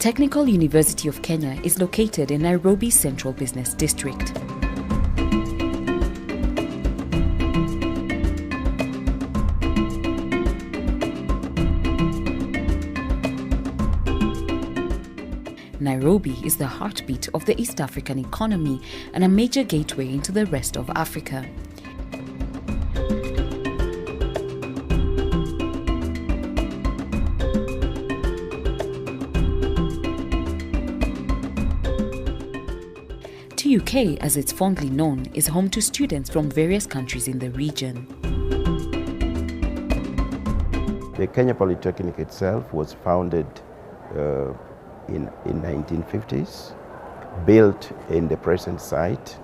Technical University of Kenya is located in Nairobi's Central Business District. Nairobi is the heartbeat of the East African economy and a major gateway into the rest of Africa. TUK, as it's fondly known, is home to students from various countries in the region. The Kenya Polytechnic itself was founded in 1950s, built in the present site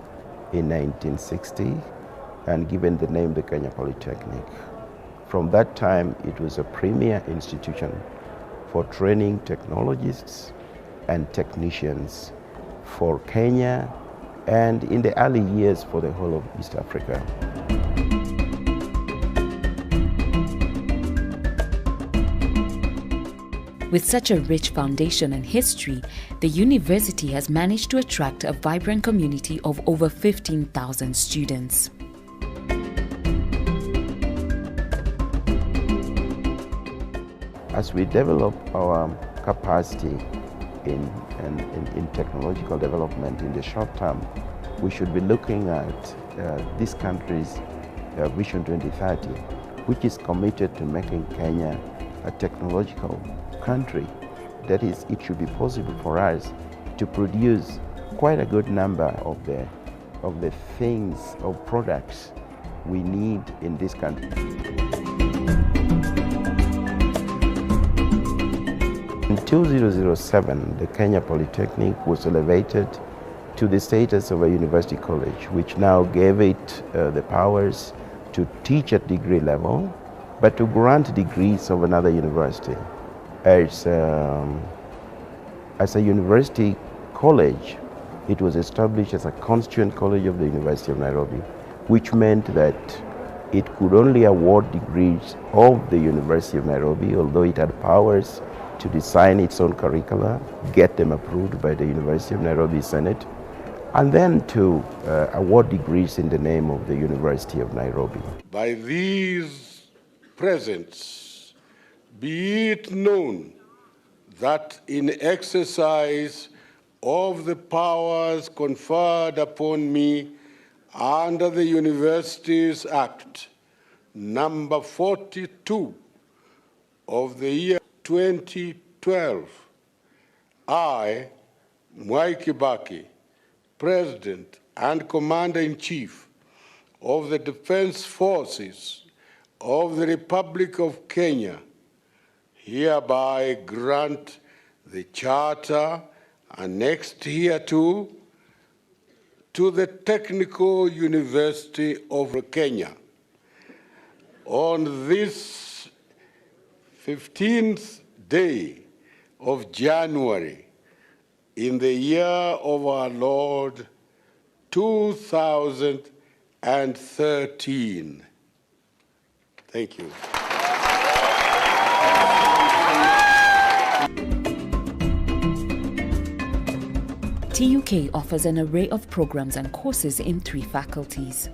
in 1960, and given the name the Kenya Polytechnic. From that time, it was a premier institution for training technologists and technicians for Kenya, and in the early years for the whole of East Africa. With such a rich foundation and history, the university has managed to attract a vibrant community of over 15,000 students. As we develop our capacity in technological development in the short term, we should be looking at this country's Vision 2030, which is committed to making Kenya a technological country. That is, it should be possible for us to produce quite a good number of the things or products we need in this country. In 2007, the Kenya Polytechnic was elevated to the status of a university college, which now gave it the powers to teach at degree level, but to grant degrees of another university. As a university college, it was established as a constituent college of the University of Nairobi, which meant that it could only award degrees of the University of Nairobi, although it had powers to design its own curricula, get them approved by the University of Nairobi Senate, and then to award degrees in the name of the University of Nairobi. By these presents, be it known that in exercise of the powers conferred upon me under the Universities Act number 42 of the year 2012, I, Mwai Kibaki, President and Commander-in-Chief of the Defense Forces of the Republic of Kenya, hereby grant the charter annexed hereto to the Technical University of Kenya on this 15th day of January in the year of our Lord 2013. Thank you. TUK offers an array of programs and courses in 3 faculties.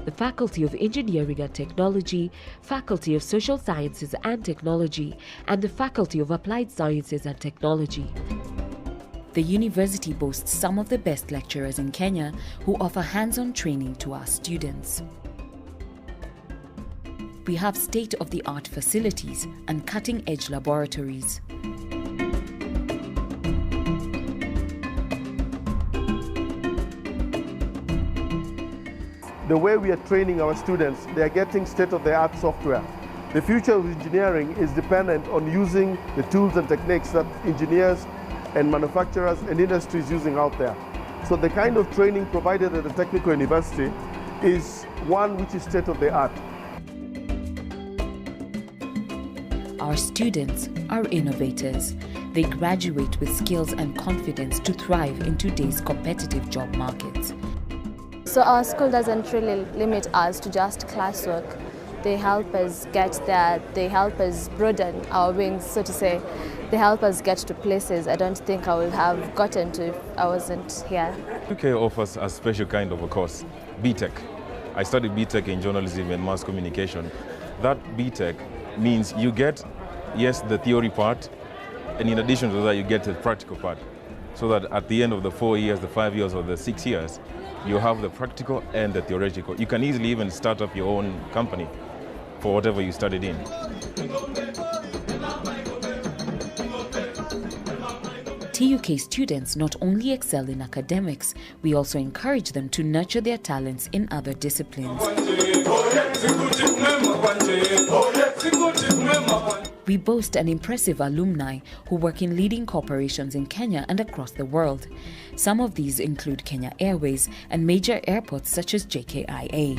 The Faculty of Engineering and Technology, Faculty of Social Sciences and Technology, and the Faculty of Applied Sciences and Technology. The university boasts some of the best lecturers in Kenya who offer hands-on training to our students. We have state-of-the-art facilities and cutting-edge laboratories. The way we are training our students, they are getting state-of-the-art software. The future of engineering is dependent on using the tools and techniques that engineers and manufacturers and industries using out there. So the kind of training provided at the Technical University is one which is state-of-the-art. Our students are innovators. They graduate with skills and confidence to thrive in today's competitive job market. So our school doesn't really limit us to just classwork. They help us get there, they help us broaden our wings, so to say. They help us get to places I don't think I would have gotten to if I wasn't here. UK offers a special kind of a course, BTech. I studied BTech in journalism and mass communication. That BTech means you get, yes, the theory part, and in addition to that, you get the practical part. So that at the end of the 4 years, the 5 years, or the 6 years, you have the practical and the theoretical. You can easily even start up your own company for whatever you studied in. TUK students not only excel in academics, we also encourage them to nurture their talents in other disciplines. We boast an impressive alumni who work in leading corporations in Kenya and across the world. Some of these include Kenya Airways and major airports such as JKIA.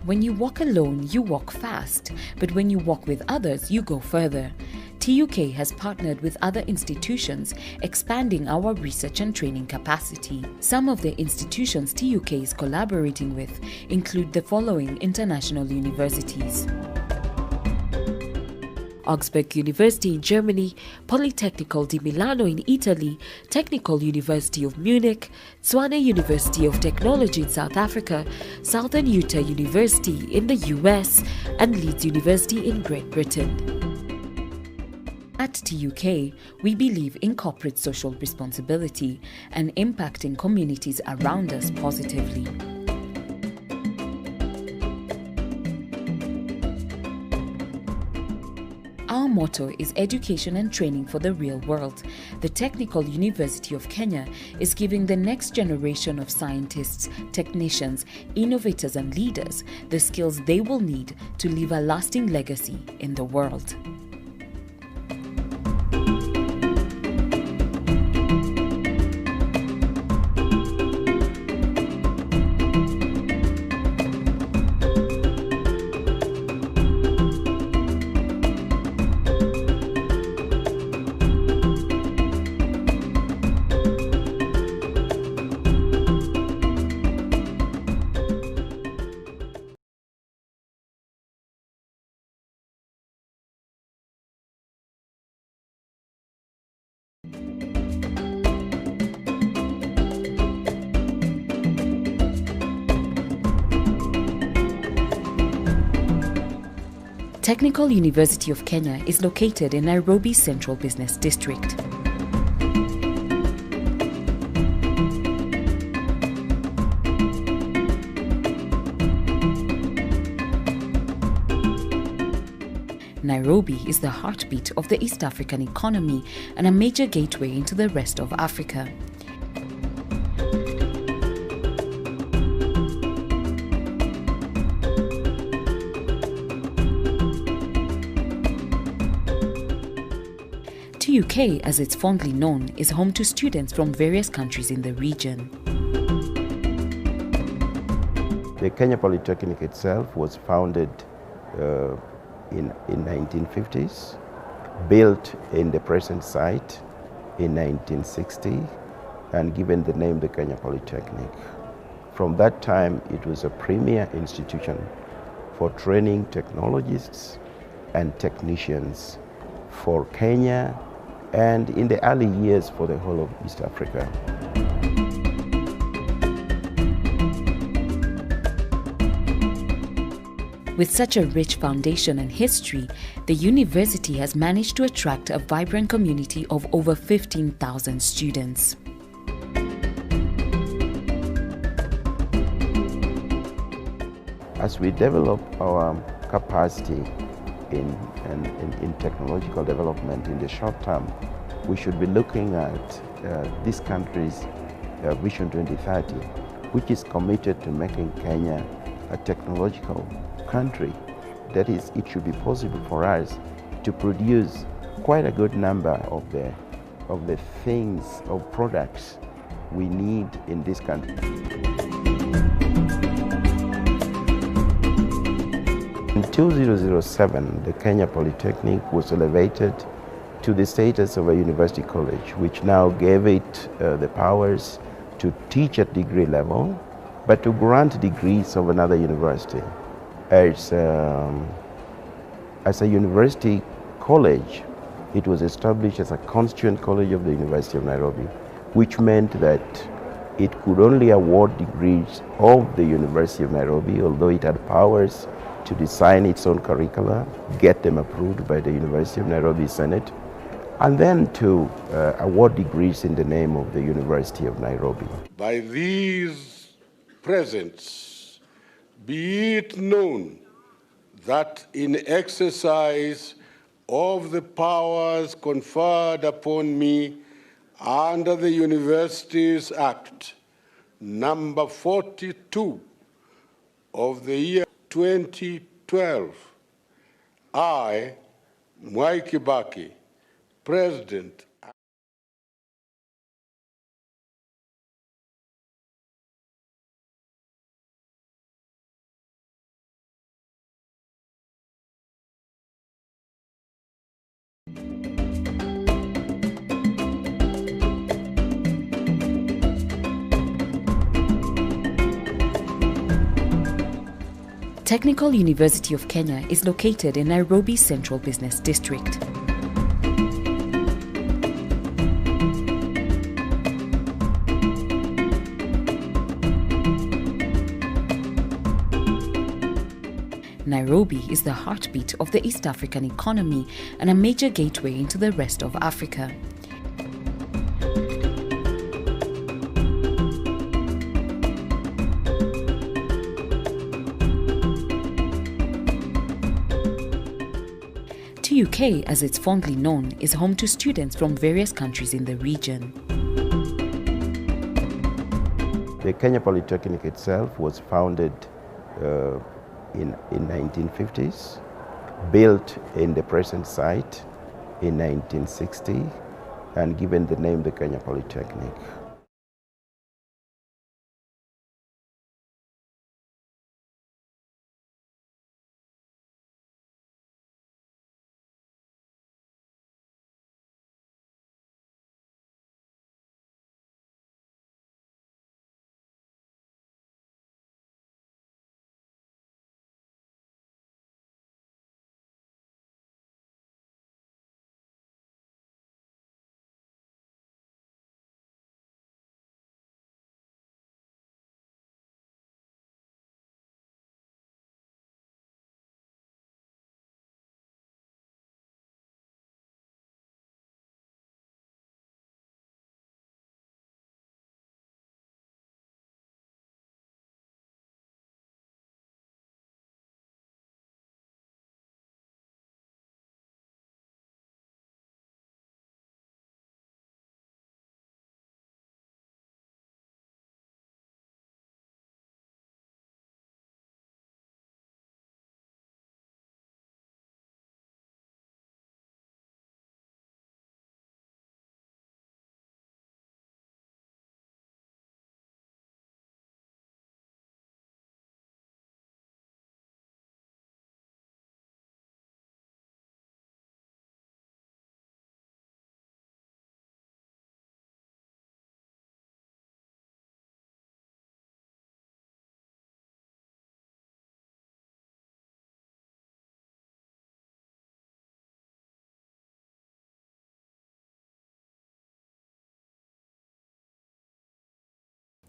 When you walk alone, you walk fast, but when you walk with others, you go further. TUK has partnered with other institutions, expanding our research and training capacity. Some of the institutions TUK is collaborating with include the following international universities: Augsburg University in Germany, Politecnico di Milano in Italy, Technical University of Munich, Tshwane University of Technology in South Africa, Southern Utah University in the US, and Leeds University in Great Britain. At TUK, we believe in corporate social responsibility and impacting communities around us positively. Our motto is education and training for the real world. The Technical University of Kenya is giving the next generation of scientists, technicians, innovators and leaders the skills they will need to leave a lasting legacy in the world. Technical University of Kenya is located in Nairobi's Central Business District. Nairobi is the heartbeat of the East African economy and a major gateway into the rest of Africa. TUK, as it's fondly known, is home to students from various countries in the region. The Kenya Polytechnic itself was founded in 1950s, built in the present site in 1960, and given the name the Kenya Polytechnic. From that time, it was a premier institution for training technologists and technicians for Kenya, and in the early years for the whole of East Africa. With such a rich foundation and history, the university has managed to attract a vibrant community of over 15,000 students. As we develop our capacity in technological development in the short term, we should be looking at this country's Vision 2030, which is committed to making Kenya a technological country. That is, it should be possible for us to produce quite a good number of the things, of products we need in this country. In 2007, the Kenya Polytechnic was elevated to the status of a university college, which now gave it the powers to teach at degree level, but to grant degrees of another university. As a university college, it was established as a constituent college of the University of Nairobi, which meant that it could only award degrees of the University of Nairobi, although it had powers to design its own curricula, get them approved by the University of Nairobi Senate, and then to award degrees in the name of the University of Nairobi. By these presents, be it known that in exercise of the powers conferred upon me under the Universities Act number 42 of the year 2012, I, Mwai Kibaki, President. Technical University of Kenya is located in Nairobi Central Business District. Nairobi is the heartbeat of the East African economy and a major gateway into the rest of Africa. TUK, as it's fondly known, is home to students from various countries in the region. The Kenya Polytechnic itself was founded in 1950s, built in the present site in 1960, and given the name the Kenya Polytechnic.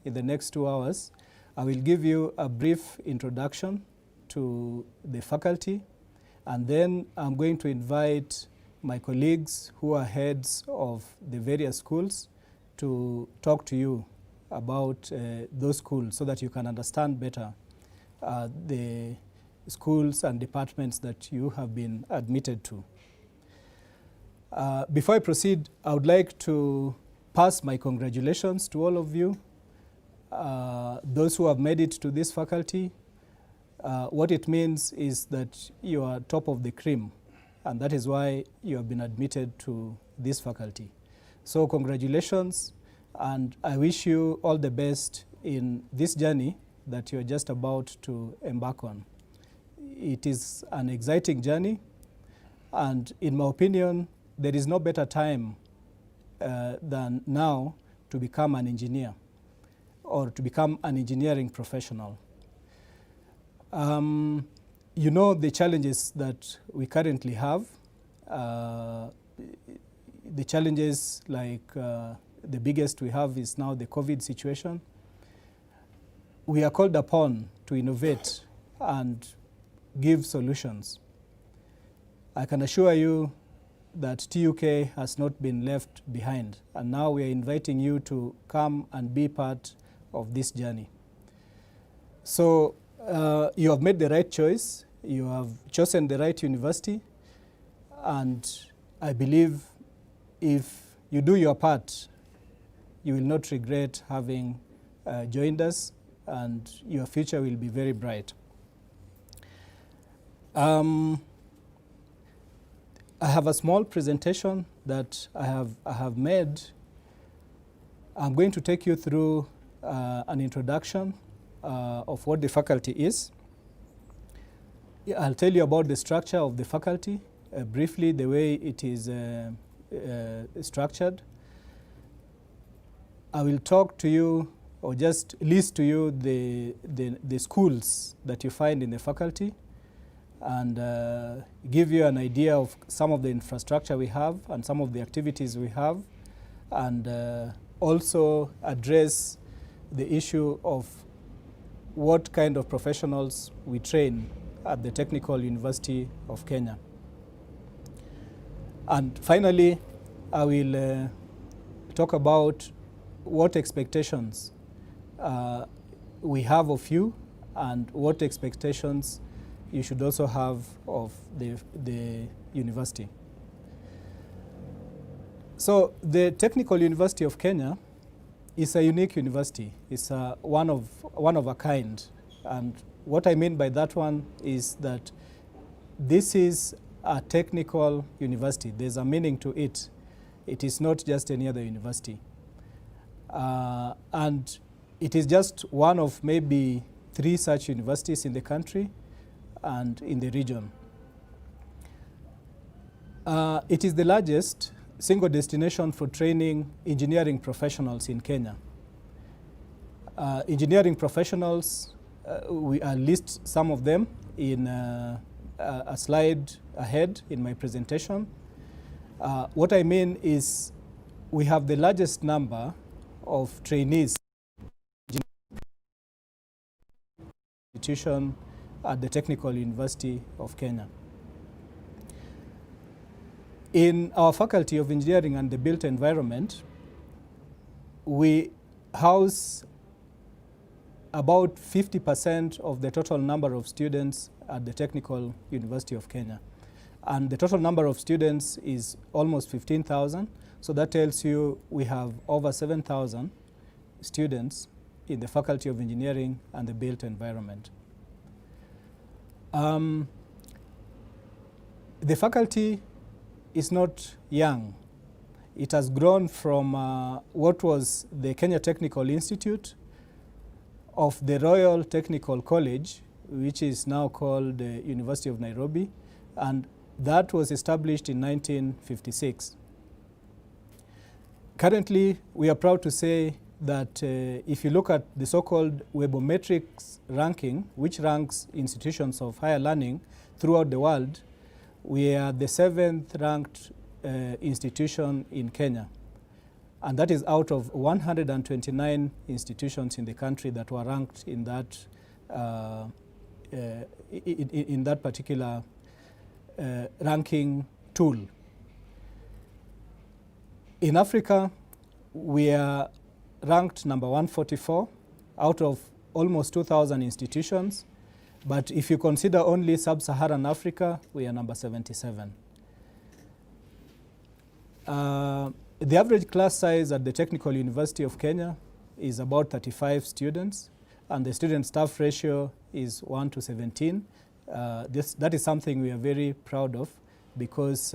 In the next 2 hours, I will give you a brief introduction to the faculty, and then I'm going to invite my colleagues who are heads of the various schools to talk to you about those schools so that you can understand better the schools and departments that you have been admitted to. Before I proceed, I would like to pass my congratulations to all of you, those who have made it to this faculty. What it means is that you are top of the cream, and that is why you have been admitted to this faculty. So congratulations, and I wish you all the best in this journey that you're just about to embark on. It is an exciting journey, and in my opinion, there is no better time than now to become an engineer. or to become an engineering professional. You know the challenges that we currently have. The challenges like the biggest we have is now the COVID situation. We are called upon to innovate and give solutions. I can assure you that TUK has not been left behind, and now we are inviting you to come and be part of this journey. So you have made the right choice, you have chosen the right university, and I believe if you do your part, you will not regret having joined us, and your future will be very bright. I have a small presentation that I have made. I'm going to take you through an introduction of what the faculty is. I'll tell you about the structure of the faculty, briefly the way it is structured. I will talk to you or just list to you the schools that you find in the faculty, and give you an idea of some of the infrastructure we have and some of the activities we have, and also address the issue of what kind of professionals we train at the Technical University of Kenya. And finally, I will talk about what expectations we have of you and what expectations you should also have of the university. So the Technical University of Kenya is a unique university. It's one of a kind. And what I mean by that one is that this is a technical university. There's a meaning to it. It is not just any other university. And it is just one of maybe 3 such universities in the country and in the region. It is the largest single destination for training engineering professionals in Kenya. Engineering professionals, I'll list some of them in a slide ahead in my presentation. What I mean is we have the largest number of trainees institution at the Technical University of Kenya. In our Faculty of Engineering and the Built Environment, we house about 50% of the total number of students at the Technical University of Kenya. And the total number of students is almost 15,000. So that tells you we have over 7,000 students in the Faculty of Engineering and the Built Environment. The faculty is not young. It has grown from what was the Kenya Technical Institute of the Royal Technical College, which is now called the University of Nairobi, and that was established in 1956. Currently, we are proud to say that if you look at the so-called Webometrics ranking, which ranks institutions of higher learning throughout the world, we are the 7th ranked institution in Kenya. And that is out of 129 institutions in the country that were ranked in that, in that particular ranking tool. In Africa, we are ranked number 144 out of almost 2,000 institutions. But if you consider only sub-Saharan Africa, we are number 77. The average class size at the Technical University of Kenya is about 35 students, and the student-staff ratio is 1 to 17. That is something we are very proud of, because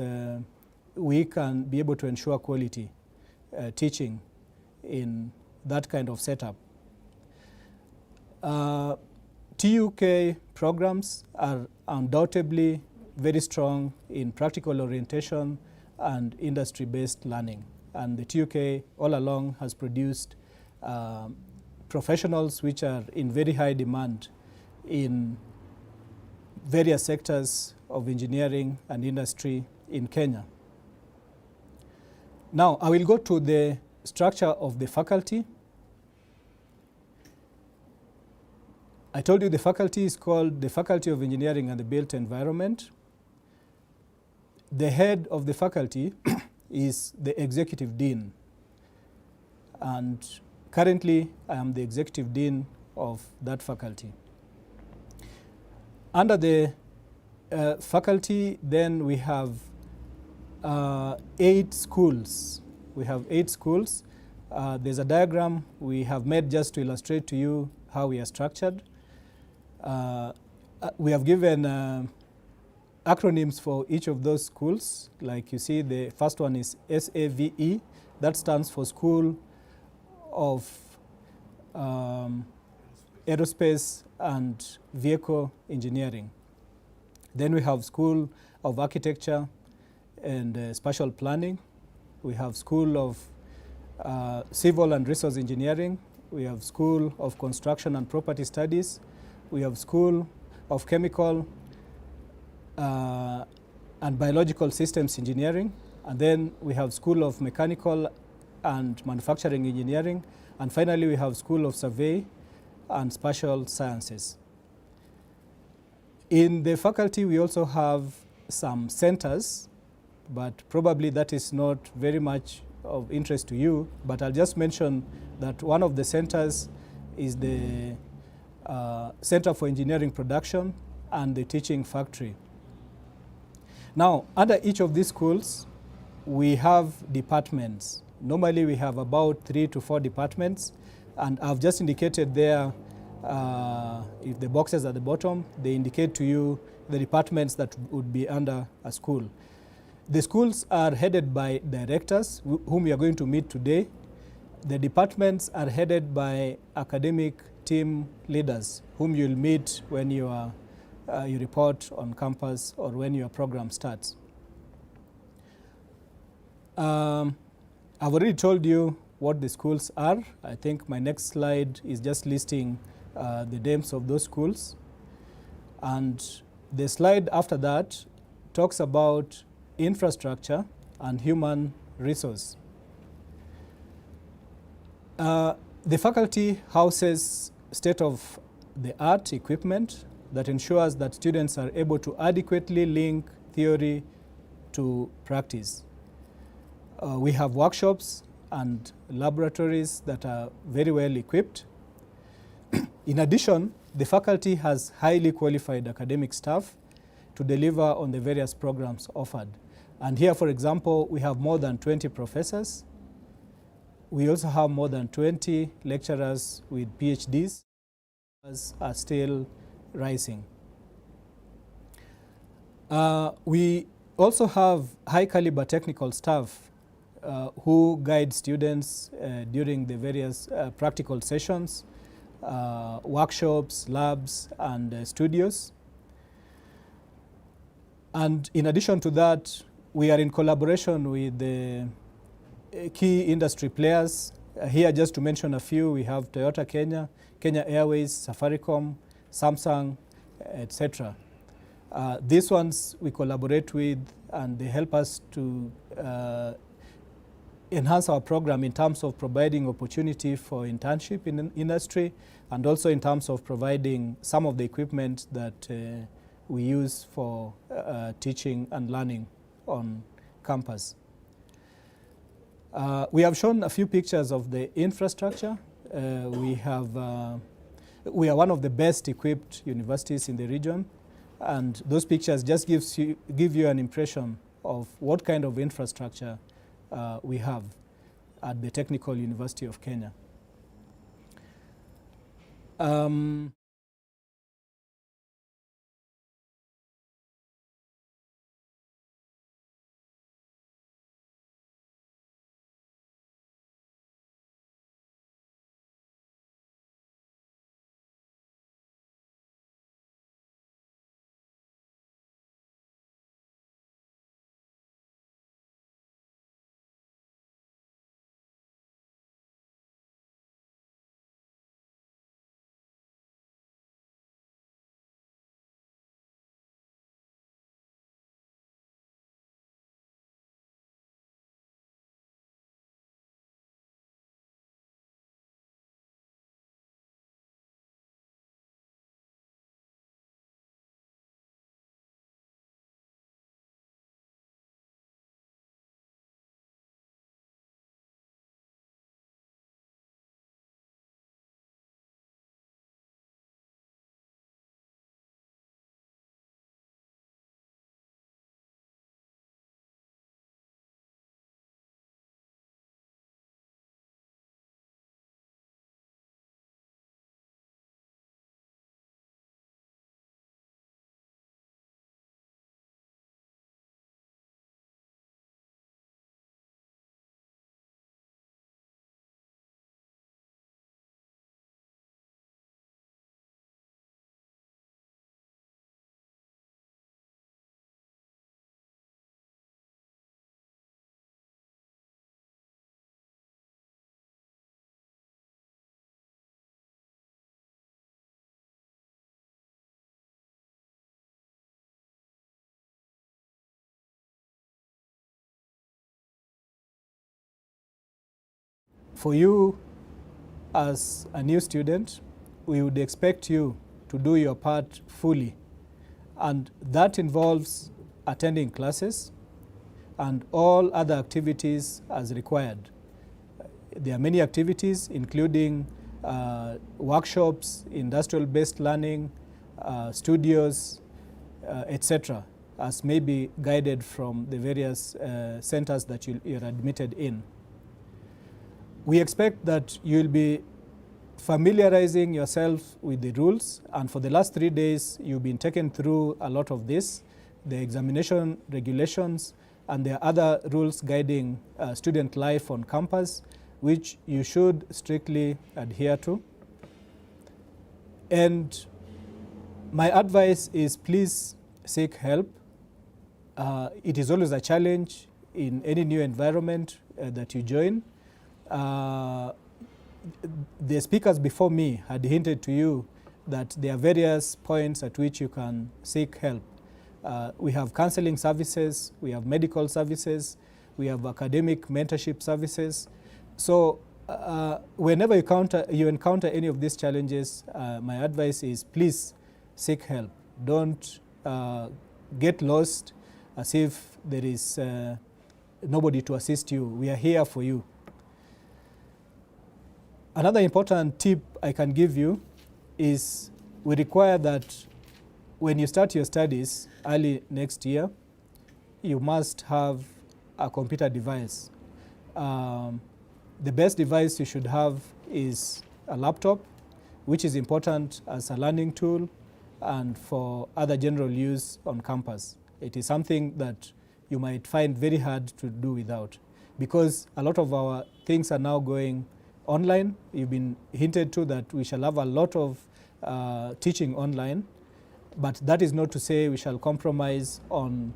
we can be able to ensure quality teaching in that kind of setup. TUK programs are undoubtedly very strong in practical orientation and industry-based learning. And the TUK all along has produced professionals which are in very high demand in various sectors of engineering and industry in Kenya. Now, I will go to the structure of the faculty. I told you the faculty is called the Faculty of Engineering and the Built Environment. The head of the faculty is the Executive Dean. And currently, I am the Executive Dean of that faculty. Under the faculty, then we have 8 schools. We have 8 schools. There's a diagram we have made just to illustrate to you how we are structured. We have given acronyms for each of those schools. Like you see, the first one is SAVE. That stands for School of Aerospace and Vehicle Engineering. Then we have School of Architecture and Spatial Planning. We have School of Civil and Resource Engineering. We have School of Construction and Property Studies. We have School of Chemical and Biological Systems Engineering. And then we have School of Mechanical and Manufacturing Engineering. And finally, we have School of Survey and Spatial Sciences. In the faculty, we also have some centers, but probably that is not very much of interest to you. But I'll just mention that one of the centers is the Center for Engineering Production and the Teaching Factory. Now, under each of these schools, we have departments. Normally, we have about 3 to 4 departments, and I've just indicated there, if the boxes at the bottom, they indicate to you the departments that would be under a school. The schools are headed by directors, whom we are going to meet today. The departments are headed by academic team leaders, whom you'll meet when you report on campus or when your program starts. I've already told you what the schools are. I think my next slide is just listing the names of those schools. And the slide after that talks about infrastructure and human resource. The faculty houses state-of-the-art equipment that ensures that students are able to adequately link theory to practice. We have workshops and laboratories that are very well equipped. In addition, the faculty has highly qualified academic staff to deliver on the various programs offered. And here, for example, we have more than 20 professors. We also have more than 20 lecturers with PhDs. Are still rising. We also have high caliber technical staff who guide students during the various practical sessions, workshops, labs, and studios. And in addition to that, we are in collaboration with the key industry players. Here, just to mention a few, we have Toyota Kenya, Kenya Airways, Safaricom, Samsung, etc. These ones we collaborate with, and they help us to enhance our program in terms of providing opportunity for internship in industry, and also in terms of providing some of the equipment that we use for teaching and learning on campus. We have shown a few pictures of the infrastructure. We are one of the best equipped universities in the region, and those pictures just give you an impression of what kind of infrastructure we have at the Technical University of Kenya. For you as a new student, we would expect you to do your part fully, and that involves attending classes and all other activities as required. There are many activities, including workshops, industrial-based learning, studios, etc., as may be guided from the various centers that you're admitted in. We expect that you'll be familiarizing yourself with the rules, and for the last 3 days, you've been taken through a lot of this, the examination regulations, and there are other rules guiding student life on campus, which you should strictly adhere to. And my advice is, please seek help. It is always a challenge in any new environment that you join. The speakers before me had hinted to you that there are various points at which you can seek help. We have counseling services, we have medical services, we have academic mentorship services. So whenever you encounter any of these challenges, my advice is, please seek help. Don't get lost as if there is nobody to assist you. We are here for you. Another important tip I can give you is we require that when you start your studies early next year, you must have a computer device. The best device you should have is a laptop, which is important as a learning tool and for other general use on campus. It is something that you might find very hard to do without, because a lot of our things are now going online. You've been hinted to that we shall have a lot of teaching online, but that is not to say we shall compromise on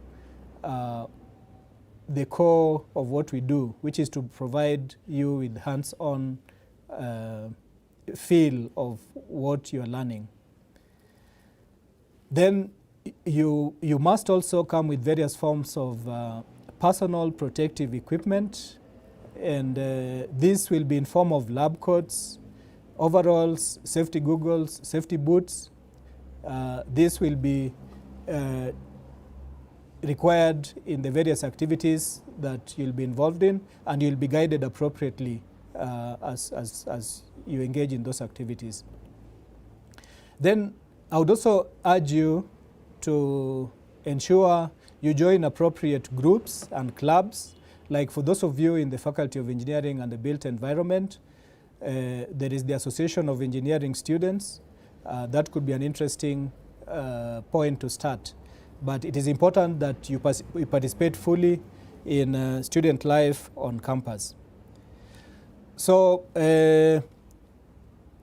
the core of what we do, which is to provide you with hands-on feel of what you are learning. Then you must also come with various forms of personal protective equipment, and this will be in form of lab coats, overalls, safety goggles, safety boots. This will be required in the various activities that you'll be involved in, and you'll be guided appropriately as you engage in those activities. Then I would also urge you to ensure you join appropriate groups and clubs. Like for those of you in the Faculty of Engineering and the Built Environment, there is the Association of Engineering Students. That could be an interesting point to start. But it is important that you participate fully in student life on campus. So,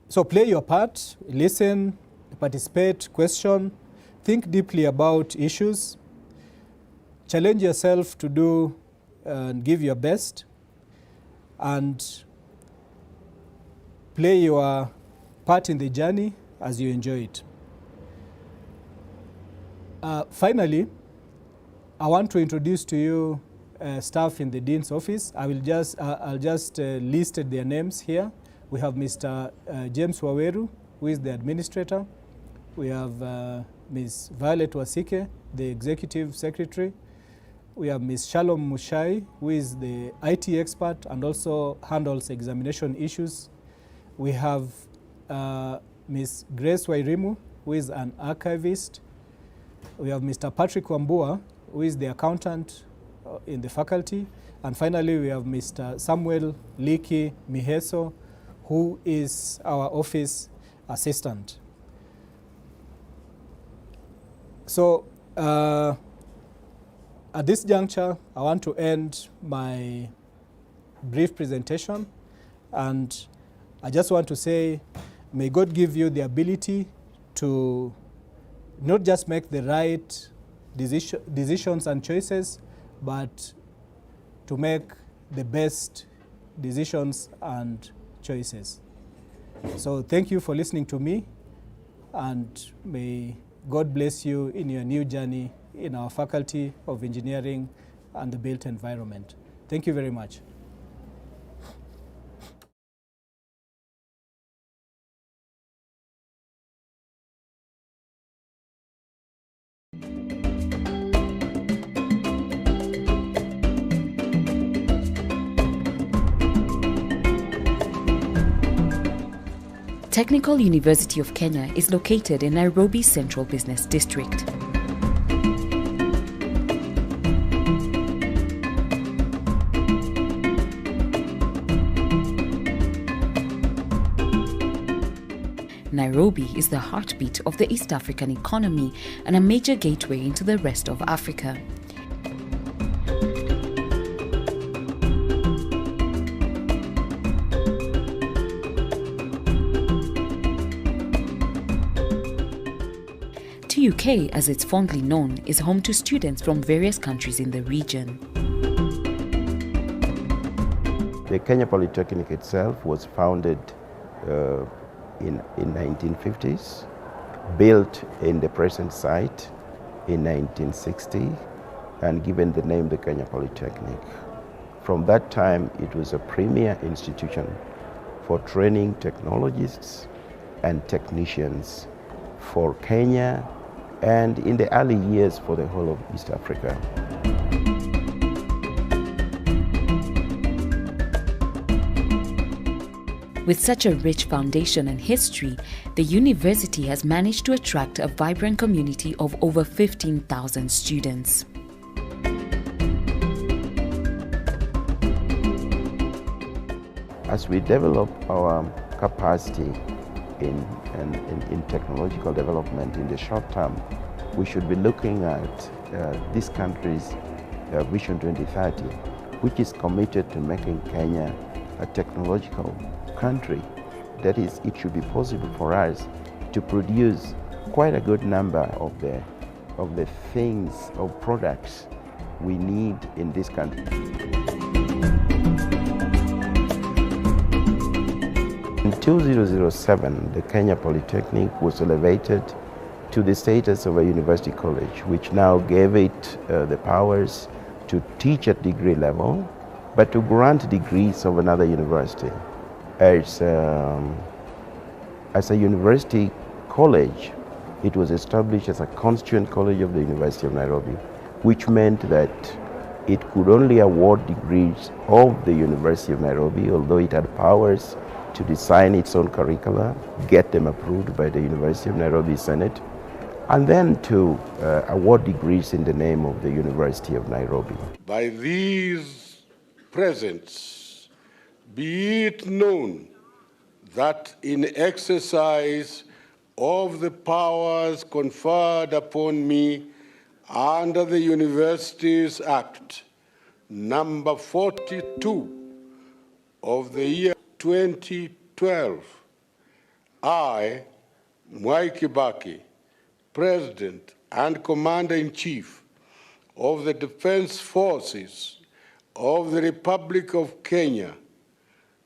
so play your part, listen, participate, question, think deeply about issues, challenge yourself to do and give your best, and play your part in the journey as you enjoy it. Finally, I want to introduce to you staff in the Dean's office. I'll just list their names here. We have Mr. James Waweru, who is the administrator. We have Ms. Violet Wasike, the executive secretary. We have Ms. Shalom Mushai, who is the IT expert and also handles examination issues. We have Ms. Grace Wairimu, who is an archivist. We have Mr. Patrick Wambua, who is the accountant in the faculty. And finally, we have Mr. Samuel Liki Miheso, who is our office assistant. So at this juncture, I want to end my brief presentation, and I just want to say, may God give you the ability to not just make the right decisions and choices, but to make the best decisions and choices. So thank you for listening to me, and may God bless you in your new journey in our Faculty of Engineering and the Built Environment. Thank you very much. Technical University of Kenya is located in Nairobi's Central Business District. Nairobi is the heartbeat of the East African economy and a major gateway into the rest of Africa. TUK, as it's fondly known, is home to students from various countries in the region. The Kenya Polytechnic itself was founded in 1950s, built in the present site in 1960, and given the name the Kenya Polytechnic. From that time, it was a premier institution for training technologists and technicians for Kenya, and in the early years for the whole of East Africa. With such a rich foundation and history, the university has managed to attract a vibrant community of over 15,000 students. As we develop our capacity in technological development in the short term, we should be looking at this country's Vision 2030, which is committed to making Kenya a technological country. That is, it should be possible for us to produce quite a good number of the things or products we need in this country. In 2007, the Kenya Polytechnic was elevated to the status of a university college, which now gave it the powers to teach at degree level, but to grant degrees of another university. As a university college, it was established as a constituent college of the University of Nairobi, which meant that it could only award degrees of the University of Nairobi, although it had powers to design its own curricula, get them approved by the University of Nairobi Senate, and then to award degrees in the name of the University of Nairobi. By these presents, be it known that in exercise of the powers conferred upon me under the Universities Act, number 42 of the year 2012, I, Mwai Kibaki, President and Commander-in-Chief of the Defense Forces of the Republic of Kenya,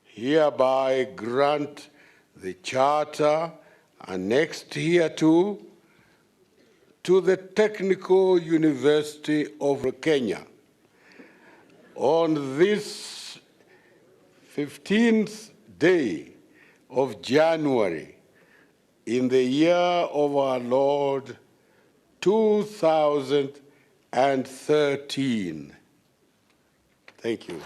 hereby grant the charter annexed hereto to the Technical University of Kenya. On this 15th day of January in the year of our Lord 2013. Thank you.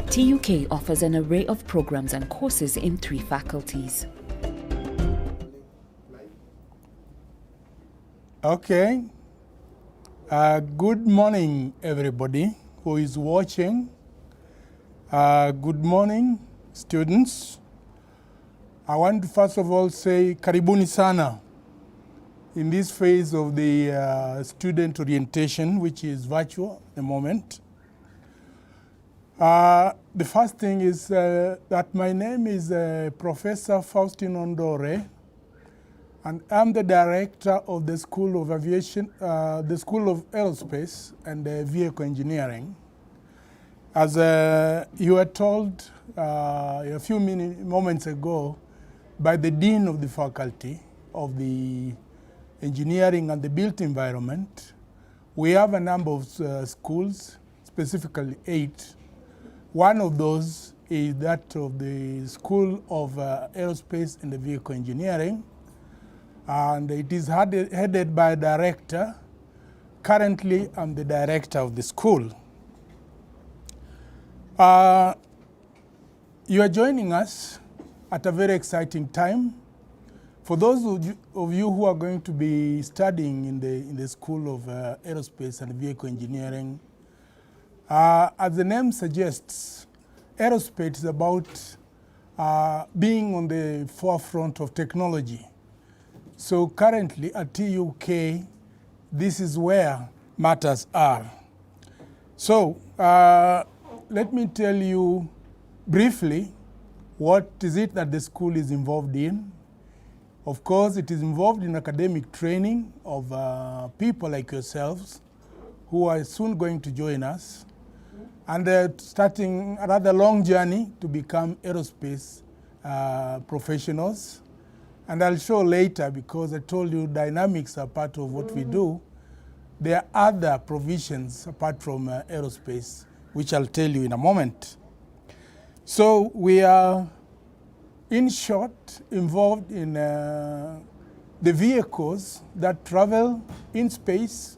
TUK offers an array of programs and courses in 3 faculties. Okay. Good morning, everybody who is watching. Good morning, students. I want to first of all say karibuni sana in this phase of the student orientation, which is virtual at the moment. The first thing is that my name is Professor Faustin Ondore, and I'm the director of the School of Aviation, the School of Aerospace and Vehicle Engineering. As you were told a few moments ago by the Dean of the Faculty of the Engineering and the Built Environment, we have a number of schools, specifically 8. One of those is that of the School of Aerospace and Vehicle Engineering, and it is headed by a director. Currently, I'm the director of the school. You are joining us at a very exciting time. For those of you who are going to be studying in the School of Aerospace and Vehicle Engineering, as the name suggests, aerospace is about being on the forefront of technology. So currently at TUK, this is where matters are. So let me tell you briefly what is it that the school is involved in. Of course, it is involved in academic training of people like yourselves who are soon going to join us, and starting a rather long journey to become aerospace professionals. And I'll show later, because I told you dynamics are part of what we do. There are other provisions apart from aerospace, which I'll tell you in a moment. So we are, in short, involved in the vehicles that travel in space,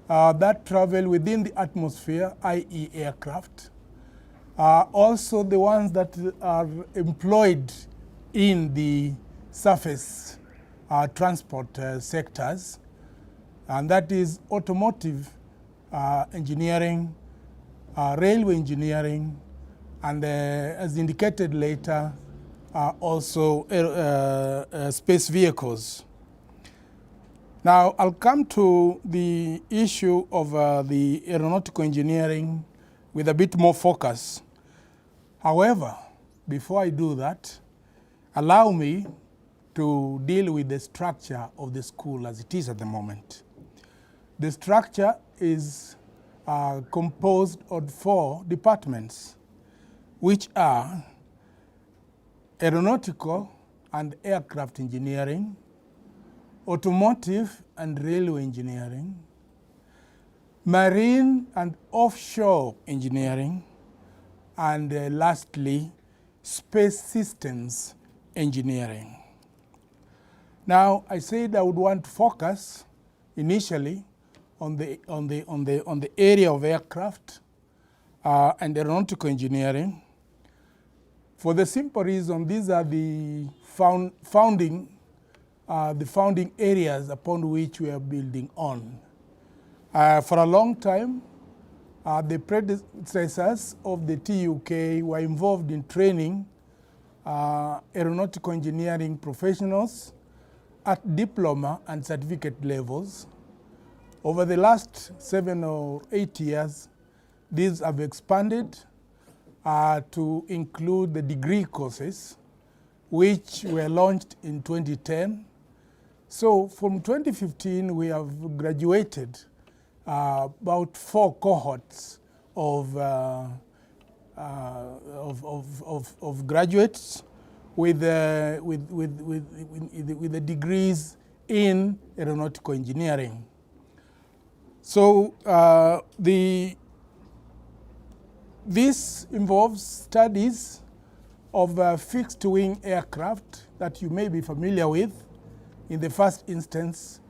that travel within the atmosphere, i.e. aircraft. Also the ones that are employed in the surface transport sectors, and that is automotive engineering, railway engineering, and as indicated later, also space vehicles. Now I'll come to the issue of the aeronautical engineering with a bit more focus. However, before I do that, allow me to deal with the structure of the school as it is at the moment. The structure is composed of 4 departments, which are aeronautical and aircraft engineering, automotive and railway engineering, marine and offshore engineering, and lastly, space systems engineering. Now, I said I would want to focus initially on the area of aircraft and aeronautical engineering. For the simple reason, these are the founding areas upon which we are building on. For a long time, the predecessors of the TUK were involved in training aeronautical engineering professionals at diploma and certificate levels. Over the last 7 or 8 years, these have expanded to include the degree courses, which were launched in 2010. So from 2015, we have graduated about 4 cohorts of graduates with the degrees in aeronautical engineering. So this involves studies of fixed-wing aircraft that you may be familiar with in the first instance,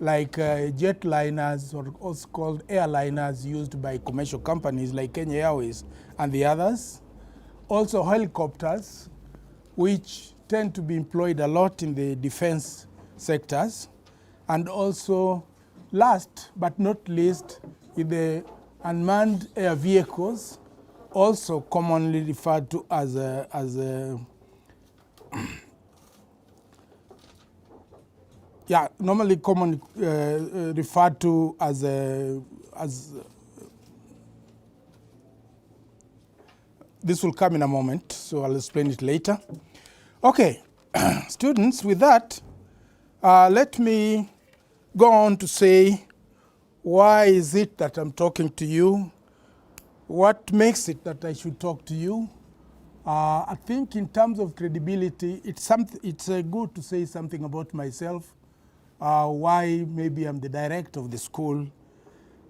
like jetliners, or also called airliners, used by commercial companies like Kenya Airways and the others. Also helicopters, which tend to be employed a lot in the defense sectors. And also, last but not least, in the unmanned air vehicles, also commonly referred to as normally commonly referred to as this will come in a moment, so I'll explain it later. Okay, students, with that, let me go on to say, why is it that I'm talking to you? What makes it that I should talk to you? I think in terms of credibility, it's good to say something about myself, why maybe I'm the director of the school.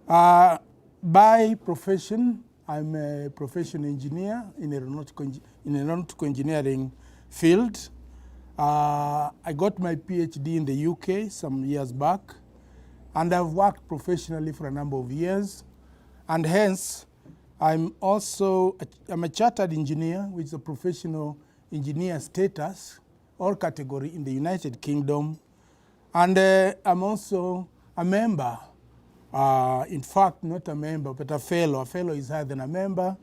By profession, I'm a professional engineer in aeronautical engineering field. I got my PhD in the UK some years back, and I've worked professionally for a number of years, and hence I'm a chartered engineer, which is a professional engineer status or category in the United Kingdom. And I'm also a member, in fact, not a member, but a fellow. A fellow is higher than a member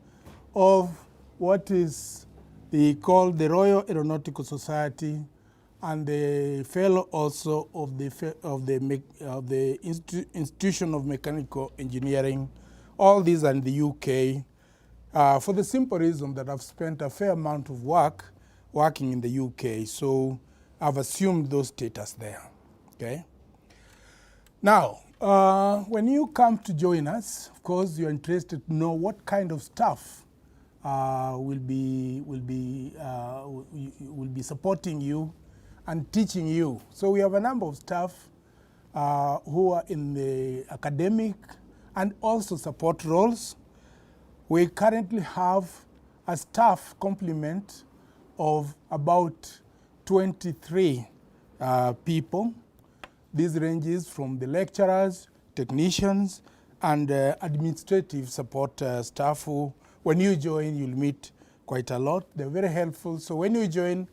of what is called the Royal Aeronautical Society, and the fellow also of the Institution of Mechanical Engineering. All these are in the UK, for the simple reason that I've spent a fair amount of working in the UK, so I've assumed those status there. Okay. Now, when you come to join us, of course, you're interested to know what kind of staff will be supporting you and teaching you. So we have a number of staff who are in the academic and also support roles. We currently have a staff complement of about 23 people. This ranges from the lecturers, technicians, and administrative support staff who, when you join, you'll meet quite a lot. They're very helpful. So when you join,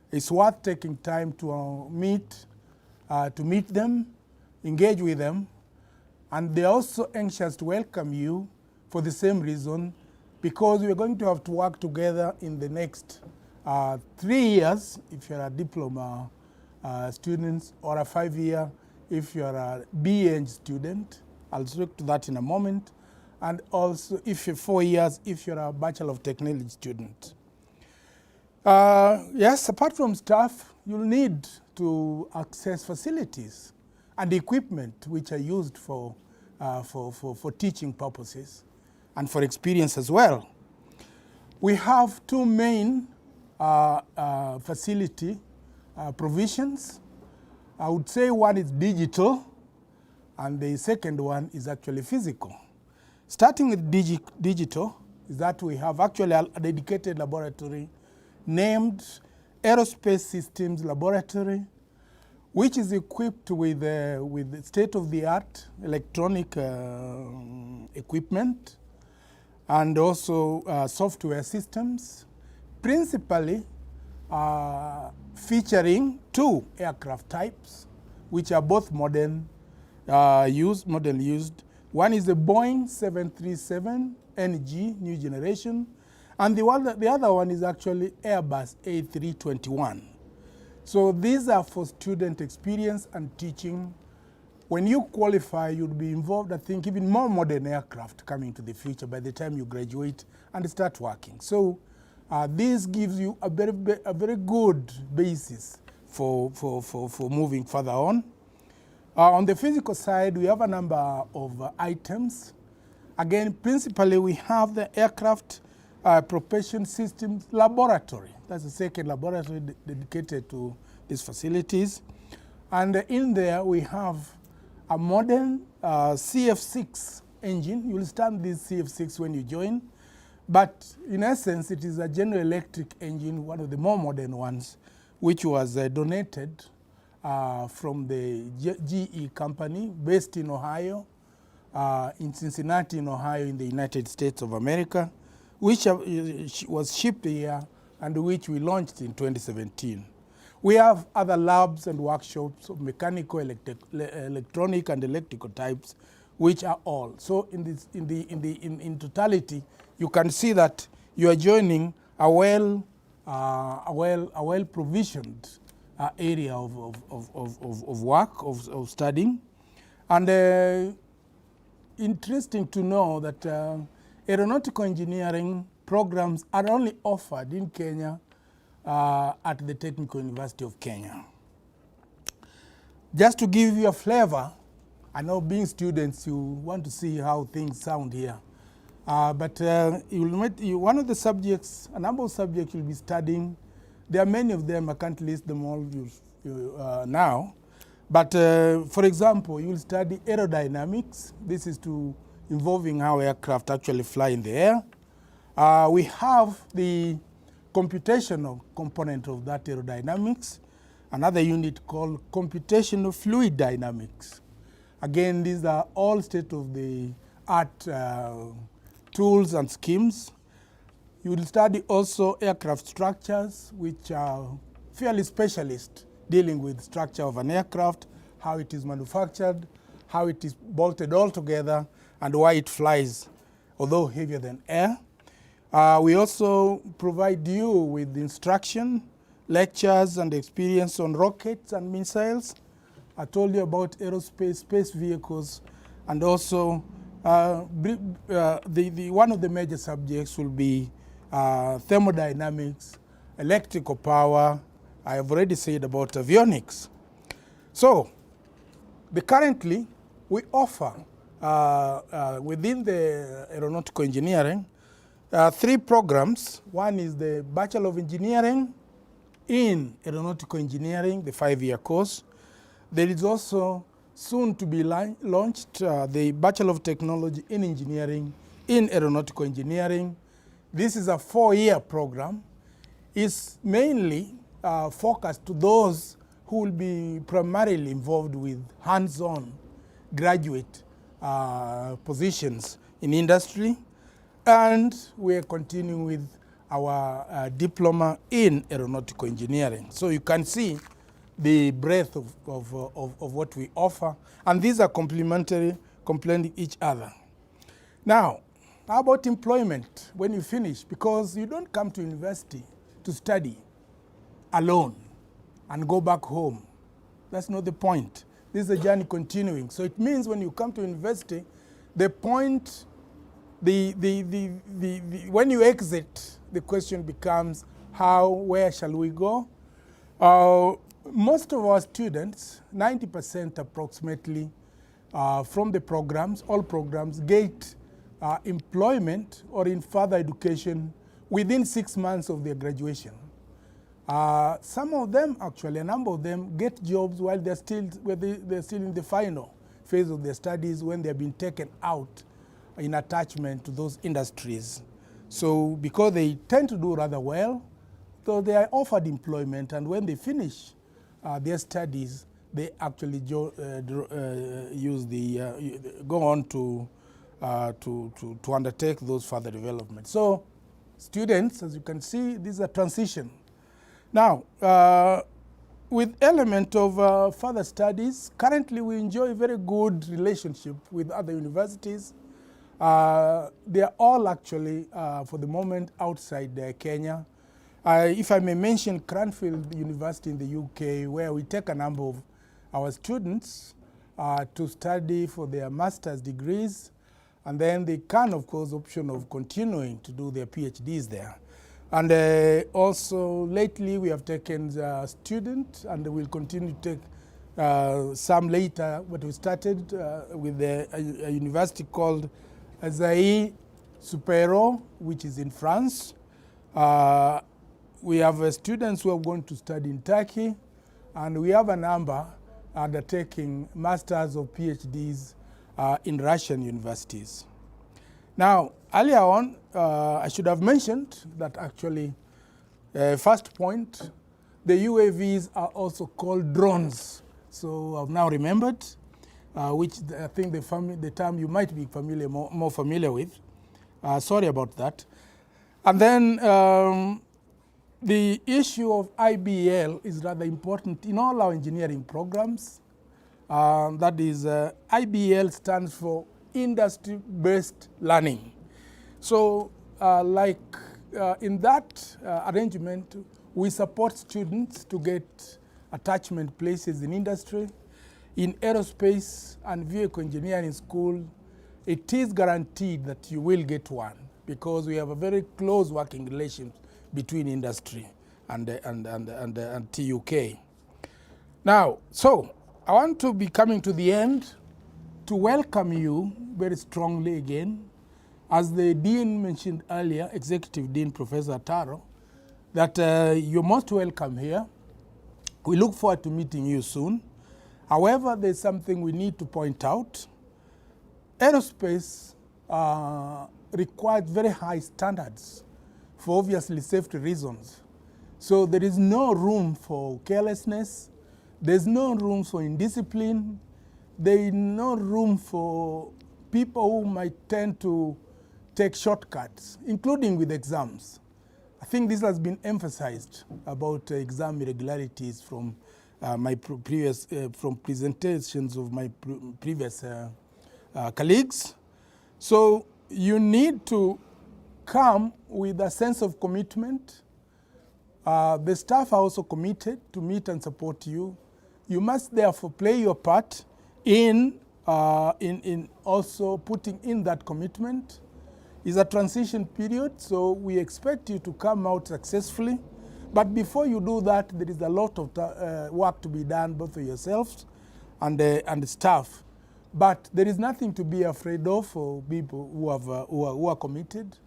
it's worth taking time to meet them, engage with them, and they're also anxious to welcome you for the same reason, because we're going to have to work together in the next 3 years if you're a diploma student, or a 5-year if you're a BEng student. I'll speak to that in a moment. And also if you're 4 years if you're a Bachelor of Technology student. Yes, apart from staff, you'll need to access facilities and equipment which are used for teaching purposes and for experience as well. We have two main facility provisions. I would say one is digital and the second one is actually physical. Starting with digital is that we have actually a dedicated laboratory named Aerospace Systems Laboratory, which is equipped with state-of-the-art electronic equipment and also software systems, principally featuring 2 aircraft types, which are both modern used. One is the Boeing 737 NG, new generation, and the other one is actually Airbus A321. So these are for student experience and teaching. When you qualify, you'll be involved, I think, even more modern aircraft coming to the future by the time you graduate and start working. So this gives you a very good basis for moving further on. On the physical side, we have a number of items. Again, principally, we have the Aircraft Propulsion Systems Laboratory. That's the second laboratory dedicated to these facilities. And in there, we have a modern CF6 engine. You will stand this CF6 when you join. But in essence, it is a General Electric engine, one of the more modern ones, which was donated from the GE company based in Ohio, in Cincinnati, in Ohio, in the United States of America, which was shipped here and which we launched in 2017. We have other labs and workshops of mechanical, electronic, and electrical types, which are all. So in totality, you can see that you are joining a well provisioned area of work, of studying. And interesting to know that aeronautical engineering programs are only offered in Kenya at the Technical University of Kenya. Just to give you a flavor, I know being students, you want to see how things sound here. But one of the subjects, a number of subjects you'll be studying, there are many of them, I can't list them all now. But for example, you'll study aerodynamics. This is involving how aircraft actually fly in the air. We have the computational component of that aerodynamics, another unit called computational fluid dynamics. Again, these are all state-of-the-art tools and schemes. You will study also aircraft structures, which are fairly specialist, dealing with structure of an aircraft, how it is manufactured, how it is bolted all together, and why it flies, although heavier than air. We also provide you with instruction, lectures, and experience on rockets and missiles. I told you about aerospace, space vehicles, and also one of the major subjects will be thermodynamics, electrical power. I have already said about avionics. So, currently, we offer within the aeronautical engineering 3 programs. One is the Bachelor of Engineering in Aeronautical Engineering, the 5-year course. There is also soon to be launched the Bachelor of Technology in Engineering in Aeronautical Engineering. This is a 4-year program. It's mainly focused to those who will be primarily involved with hands-on graduate positions in industry. And we are continuing with our diploma in aeronautical engineering. So you can see the breadth of what we offer. And these are complementing each other. Now, how about employment when you finish? Because you don't come to university to study alone and go back home. That's not the point. This is a journey continuing. So it means when you come to university, the point, when you exit, the question becomes where shall we go? Most of our students, 90% approximately, from the programs, all programs, get employment or in further education within 6 months of their graduation. Some of them, actually, a number of them, get jobs while they're still in the final phase of their studies, when they've been taken out in attachment to those industries. So because they tend to do rather well, so they are offered employment, and when they finish their studies, they actually go on to undertake those further developments. So students, as you can see, this is a transition. Now, with element of further studies, currently we enjoy a very good relationship with other universities. They are all actually, for the moment, outside Kenya. If I may mention Cranfield University in the UK, where we take a number of our students to study for their master's degrees, and then they can, of course, option of continuing to do their PhDs there. And also, lately, we have taken students, and we'll continue to take some later, but we started with a university called Azaï Supero, which is in France. We have students who are going to study in Turkey, and we have a number undertaking masters or PhDs in Russian universities. Now, earlier on, I should have mentioned that actually, first point, the UAVs are also called drones. So I've now remembered, which I think the term you might be more familiar with. Sorry about that. And then the issue of IBL is rather important in all our engineering programs. That is, IBL stands for industry-based learning. So in that arrangement, we support students to get attachment places in industry. In aerospace and vehicle engineering school, it is guaranteed that you will get one, because we have a very close working relation between industry and TUK. Now, so I want to be coming to the end to welcome you very strongly again. As the Dean mentioned earlier, Executive Dean Professor Taro, that you're most welcome here. We look forward to meeting you soon. However, there's something we need to point out. Aerospace requires very high standards for obviously safety reasons. So there is no room for carelessness. There's no room for indiscipline. There is no room for people who might tend to take shortcuts, including with exams. I think this has been emphasized about exam irregularities from my previous from presentations of my previous colleagues. So you need to come with a sense of commitment. The staff are also committed to meet and support you. You must therefore play your part in also putting in that commitment. It's a transition period, so we expect you to come out successfully. But before you do that, there is a lot of work to be done, both for yourselves and the staff. But there is nothing to be afraid of for people who are committed.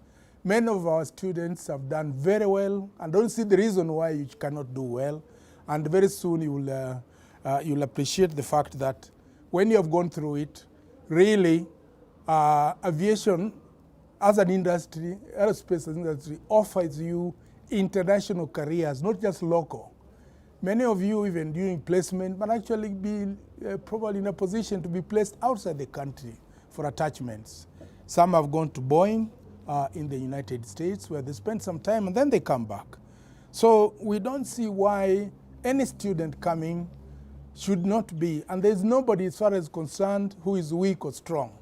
Many of our students have done very well, and don't see the reason why you cannot do well. And very soon you'll appreciate the fact that when you have gone through it, really, aviation as an industry, aerospace as an industry, offers you international careers, not just local. Many of you, even during placement, might actually be probably in a position to be placed outside the country for attachments. Some have gone to Boeing in the United States, where they spend some time and then they come back. So we don't see why any student coming should not be, and there's nobody as far as concerned who is weak or strong.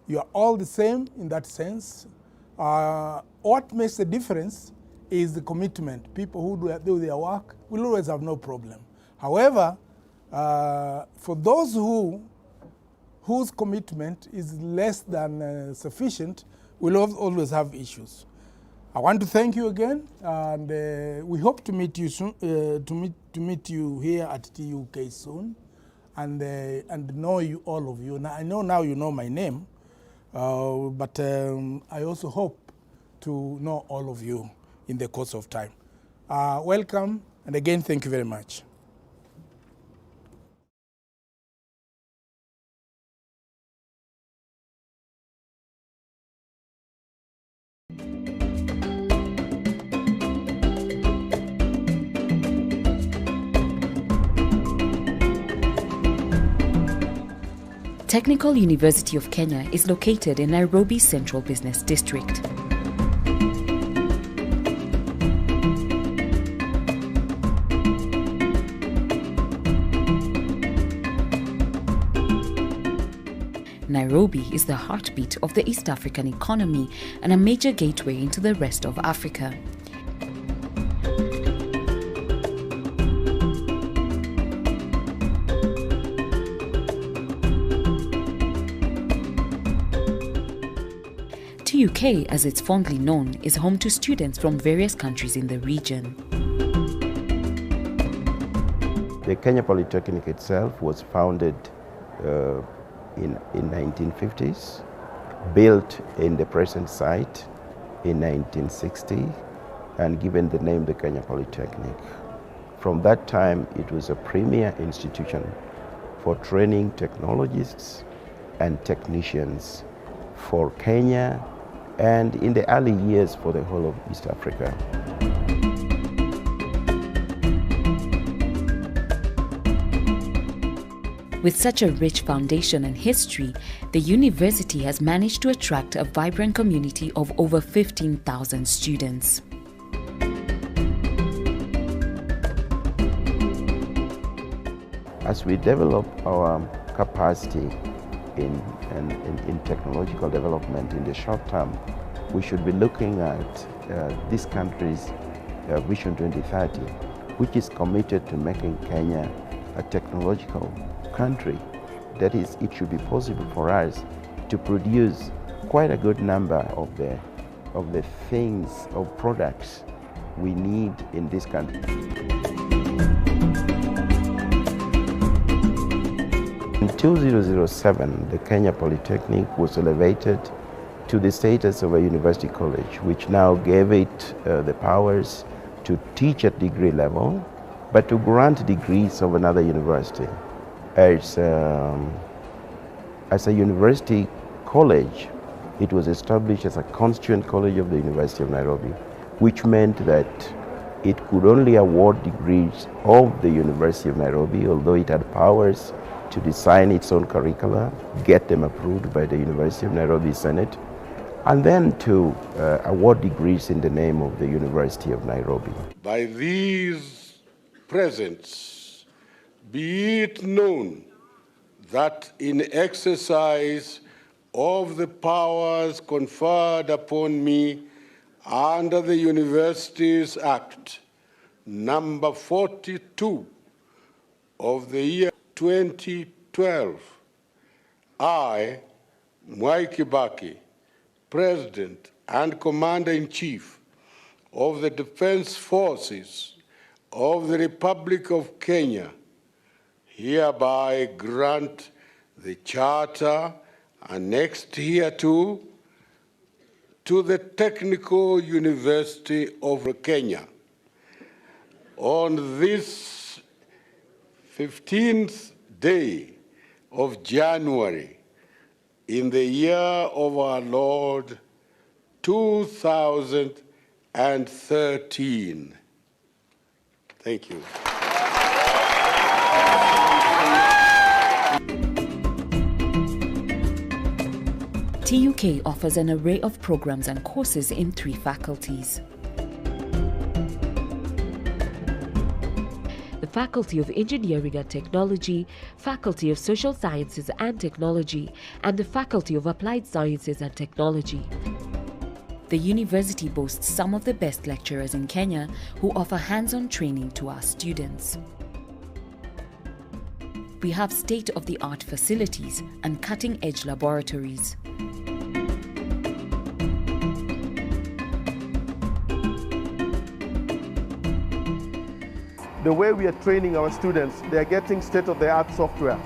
You are all the same in that sense. What makes the difference is the commitment. People who do their work will always have no problem. However, for those whose commitment is less than sufficient, will always have issues. I want to thank you again, and we hope to meet you soon, to meet you here at TUK soon, and know you, all of you. Now, I know now you know my name, but I also hope to know all of you in the course of time. Welcome, and again, thank you very much. Technical University of Kenya is located in Nairobi Central Business District. Nairobi is the heartbeat of the East African economy and a major gateway into the rest of Africa. TUK, as it's fondly known, is home to students from various countries in the region. The Kenya Polytechnic itself was founded in 1950s, built in the present site in 1960, and given the name the Kenya Polytechnic. From that time, it was a premier institution for training technologists and technicians for Kenya, and in the early years for the whole of East Africa. With such a rich foundation and history, the university has managed to attract a vibrant community of over 15,000 students. As we develop our capacity in technological development in the short term, we should be looking at this country's Vision 2030, which is committed to making Kenya a technological country. That is, it should be possible for us to produce quite a good number of the things or products we need in this country. In 2007, the Kenya Polytechnic was elevated to the status of a university college, which now gave it the powers to teach at degree level, but to grant degrees of another university. As a university college, it was established as a constituent college of the University of Nairobi, which meant that it could only award degrees of the University of Nairobi, although it had powers to design its own curricula, get them approved by the University of Nairobi Senate, and then to award degrees in the name of the University of Nairobi. By these presents, be it known that in exercise of the powers conferred upon me under the Universities Act number 42 of the year 2012, I, Mwai Kibaki, President and Commander-in-Chief of the Defense Forces of the Republic of Kenya, hereby grant the charter annexed hereto to the Technical University of Kenya. On this 15th day of January, in the year of our Lord 2013. Thank you. TUK offers an array of programs and courses in 3 faculties. The Faculty of Engineering and Technology, Faculty of Social Sciences and Technology, and the Faculty of Applied Sciences and Technology. The university boasts some of the best lecturers in Kenya who offer hands-on training to our students. We have state-of-the-art facilities and cutting-edge laboratories. The way we are training our students, they are getting state-of-the-art software.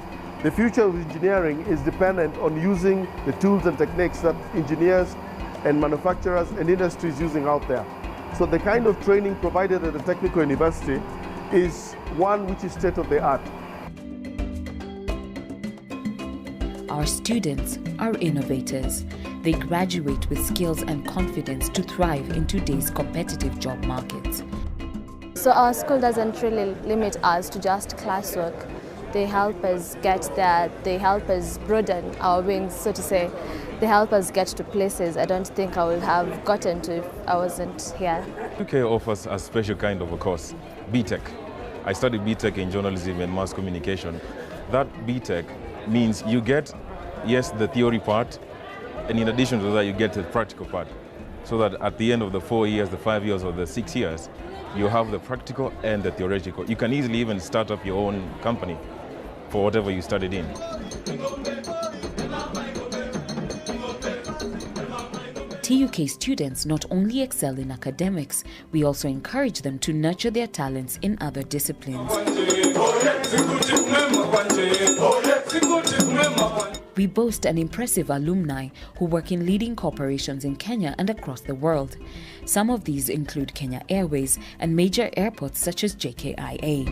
The future of engineering is dependent on using the tools and techniques that engineers and manufacturers and industries using out there. So the kind of training provided at the Technical University is one which is state-of-the-art. Our students are innovators. They graduate with skills and confidence to thrive in today's competitive job market. So our school doesn't really limit us to just classwork. They help us get there, they help us broaden our wings, so to say. They help us get to places I don't think I would have gotten to if I wasn't here. UK offers a special kind of a course, BTech. I studied BTech in journalism and mass communication. That BTech means you get, yes, the theory part, and in addition to that, you get the practical part. So that at the end of the 4 years, the 5 years, or the 6 years, you have the practical and the theoretical. You can easily even start up your own company for whatever you studied in. TUK students not only excel in academics, we also encourage them to nurture their talents in other disciplines. We boast an impressive alumni who work in leading corporations in Kenya and across the world. Some of these include Kenya Airways and major airports such as JKIA.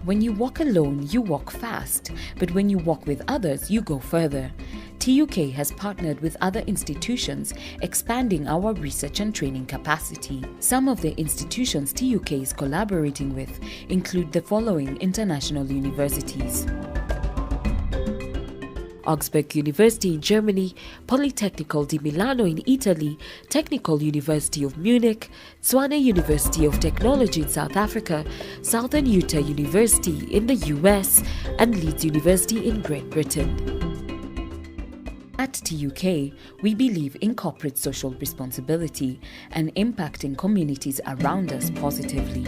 When you walk alone, you walk fast, but when you walk with others, you go further. TUK has partnered with other institutions, expanding our research and training capacity. Some of the institutions TUK is collaborating with include the following international universities: Augsburg University in Germany, Politecnico di Milano in Italy, Technical University of Munich, Tshwane University of Technology in South Africa, Southern Utah University in the US, and Leeds University in Great Britain. At TUK, we believe in corporate social responsibility and impacting communities around us positively.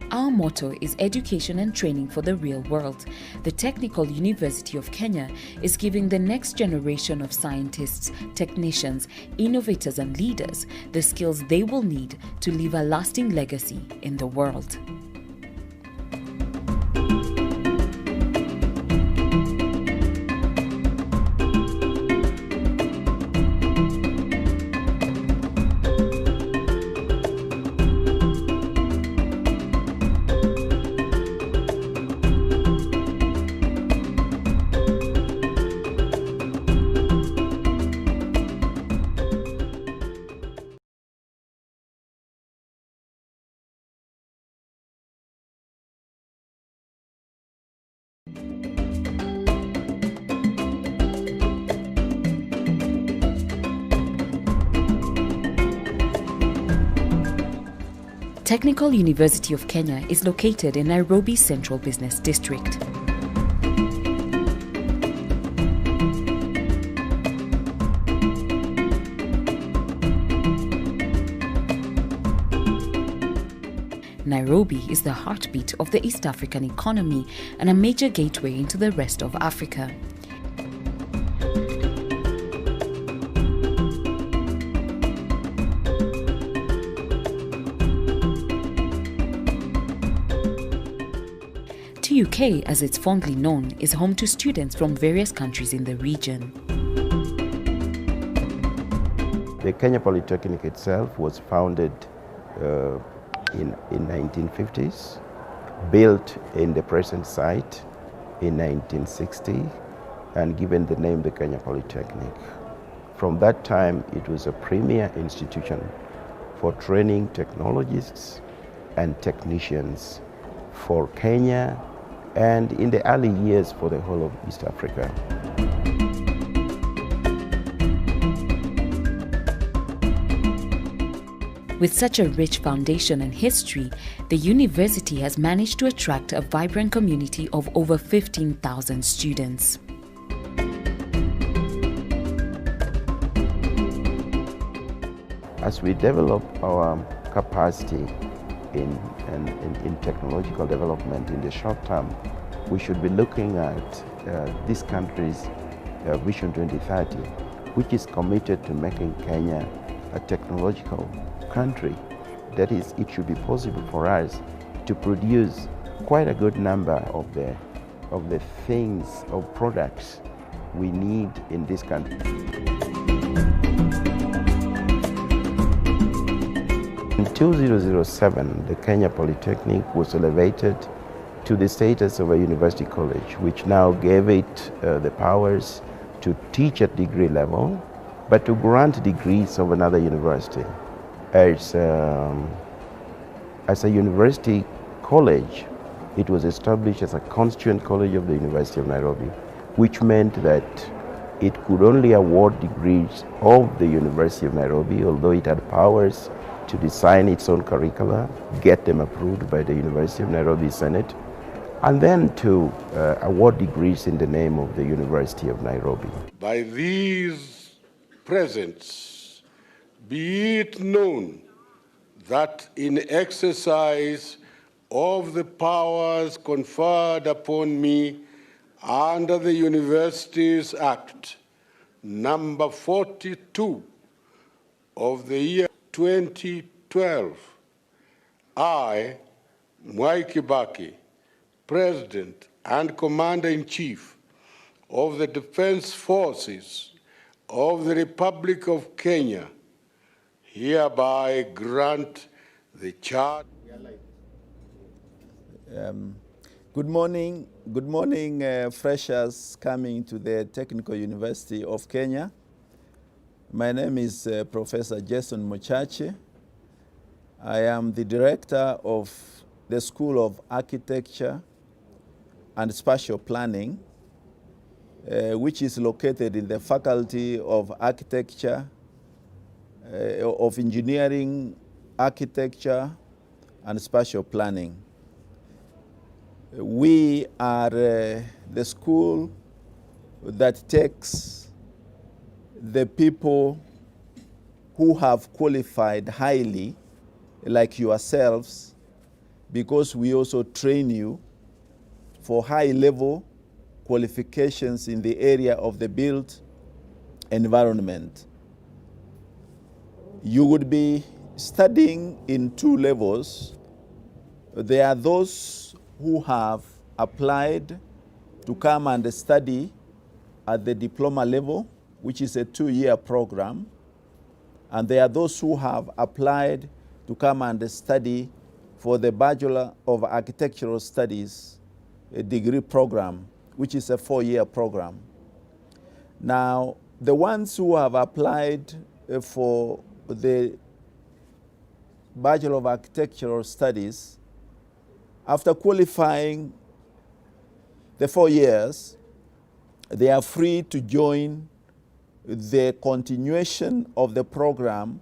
Our motto is education and training for the real world. The Technical University of Kenya is giving the next generation of scientists, technicians, innovators and leaders the skills they will need to leave a lasting legacy in the world. Technical University of Kenya is located in Nairobi's Central Business District. Nairobi is the heartbeat of the East African economy and a major gateway into the rest of Africa. TUK, as it's fondly known, is home to students from various countries in the region. The Kenya Polytechnic itself was founded in 1950s, built in the present site in 1960, and given the name the Kenya Polytechnic. From that time, it was a premier institution for training technologists and technicians for Kenya and in the early years for the whole of East Africa. With such a rich foundation and history, the university has managed to attract a vibrant community of over 15,000 students. As we develop our capacity in technological development in the short term, we should be looking at this country's Vision 2030, which is committed to making Kenya a technological country. That is, it should be possible for us to produce quite a good number of the things or products we need in this country. In 2007, the Kenya Polytechnic was elevated to the status of a university college, which now gave it the powers to teach at degree level, but to grant degrees of another university. As a university college, it was established as a constituent college of the University of Nairobi, which meant that it could only award degrees of the University of Nairobi, although it had powers to design its own curricula, get them approved by the University of Nairobi Senate, and then to award degrees in the name of the University of Nairobi. By these presents, be it known that in exercise of the powers conferred upon me under the Universities Act number 42 of the year 2012, I, Mwai Kibaki, President and Commander-in-Chief of the Defense Forces of the Republic of Kenya, hereby grant the charge. Good morning, freshers coming to the Technical University of Kenya. My name is Professor Jason Mochache. I am the director of the School of Architecture and Spatial Planning, which is located in the Faculty of Architecture, of Engineering, Architecture, and Spatial Planning. We are the school that takes the people who have qualified highly, like yourselves, because we also train you for high-level qualifications in the area of the built environment. You would be studying in two levels. There are those who have applied to come and study at the diploma level, which is a 2-year program. And there are those who have applied to come and study for the Bachelor of Architectural Studies a degree program, which is a 4-year program. Now, the ones who have applied for the Bachelor of Architectural Studies, after qualifying the 4 years, they are free to join the continuation of the program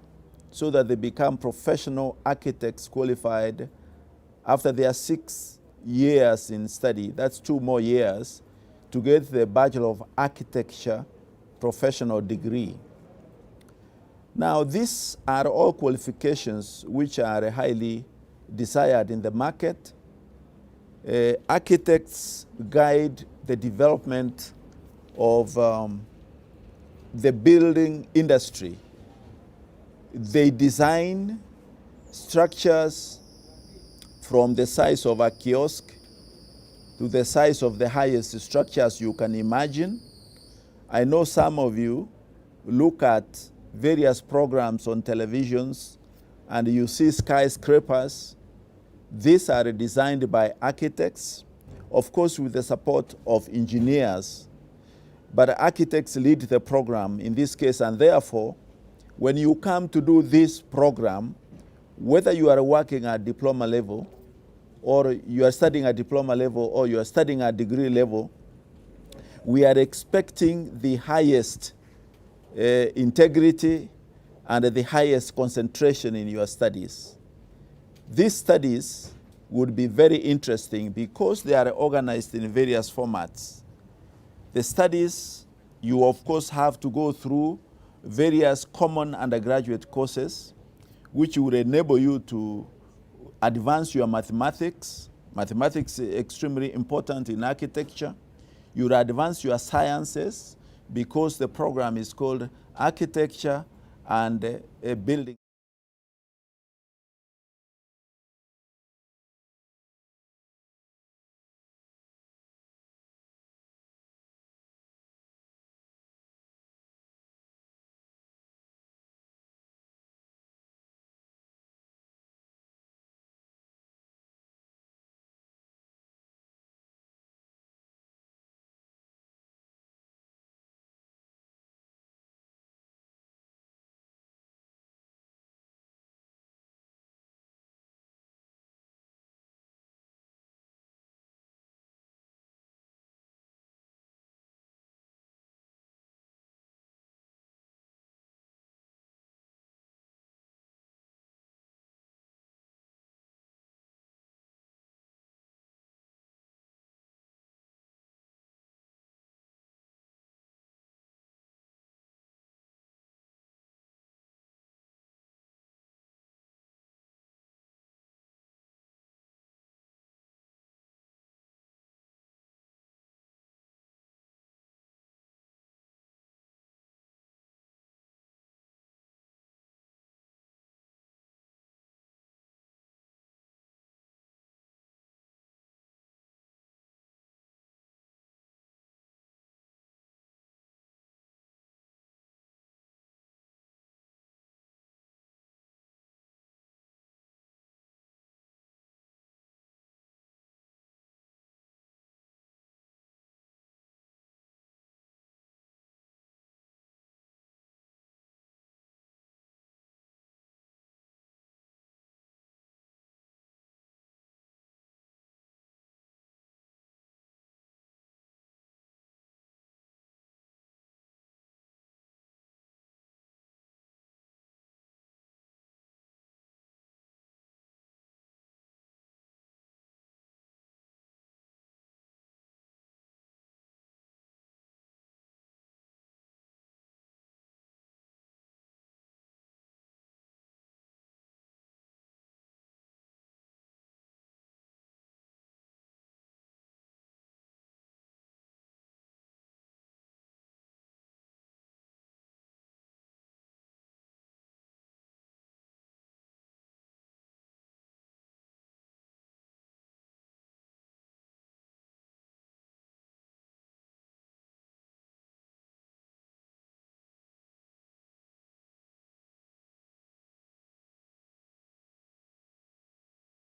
so that they become professional architects qualified after their 6 years in study. That's 2 more years to get the Bachelor of Architecture professional degree. Now, these are all qualifications which are highly desired in the market. Architects guide the development of the building industry. They design structures from the size of a kiosk to the size of the highest structures you can imagine. I know some of you look at various programs on televisions and you see skyscrapers. These are designed by architects, of course with the support of engineers, but architects lead the program in this case, and therefore when you come to do this program, whether you are working at diploma level or you are studying at diploma level or you are studying at degree level, we are expecting the highest integrity and the highest concentration in your studies. These studies would be very interesting because they are organized in various formats. The studies, you of course have to go through various common undergraduate courses which will enable you to advance your mathematics. Mathematics is extremely important in architecture. You will advance your sciences because the program is called Architecture and Building.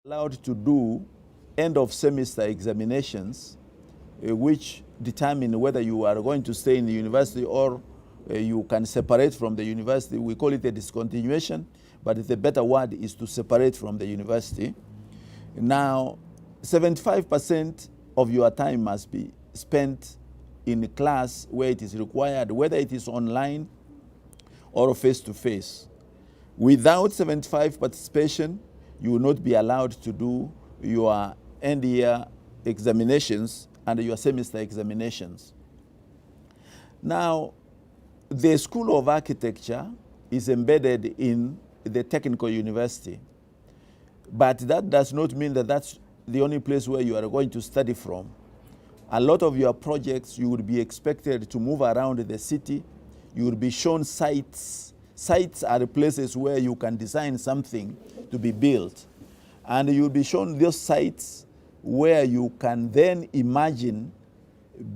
Allowed to do end of semester examinations which determine whether you are going to stay in the university or you can separate from the university. We call it a discontinuation, but the better word is to separate from the university. Now, 75% of your time must be spent in class where it is required, whether it is online or face-to-face. Without 75 participation, you will not be allowed to do your end year examinations and your semester examinations. Now, the School of Architecture is embedded in the Technical University, but that does not mean that that's the only place where you are going to study from. A lot of your projects, you would be expected to move around the city. You will be shown sites. Sites are the places where you can design something to be built. And you will be shown those sites where you can then imagine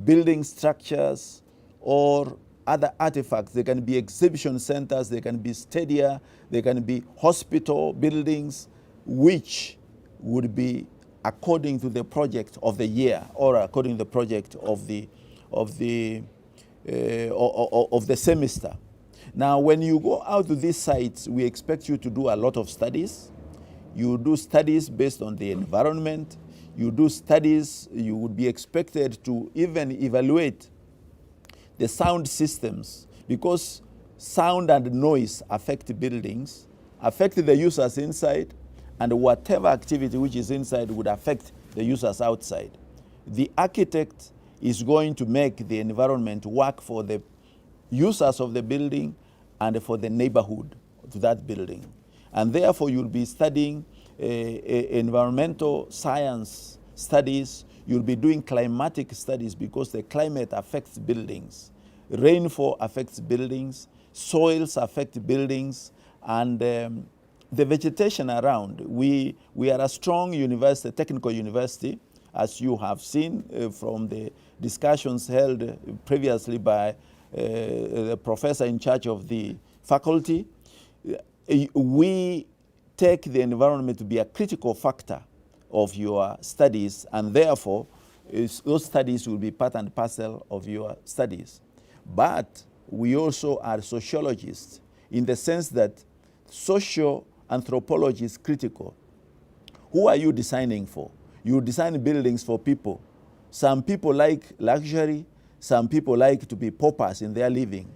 building structures or other artifacts. They can be exhibition centers, they can be stadia, they can be hospital buildings, which would be according to the project of the year or according to the project of the semester. Now, when you go out to these sites, we expect you to do a lot of studies. You do studies based on the environment. You do studies, you would be expected to even evaluate the sound systems, because sound and noise affect buildings, affect the users inside, and whatever activity which is inside would affect the users outside. The architect is going to make the environment work for the users of the building and for the neighborhood to that building. And therefore, you'll be studying environmental science studies. You'll be doing climatic studies because the climate affects buildings. Rainfall affects buildings, soils affect buildings, and the vegetation around. We are a strong university, technical university, as you have seen from the discussions held previously by the professor in charge of the faculty. We take the environment to be a critical factor of your studies, and therefore those studies will be part and parcel of your studies. But we also are sociologists in the sense that social anthropology is critical. Who are you designing for? You design buildings for people. Some people like luxury, some people like to be paupers in their living.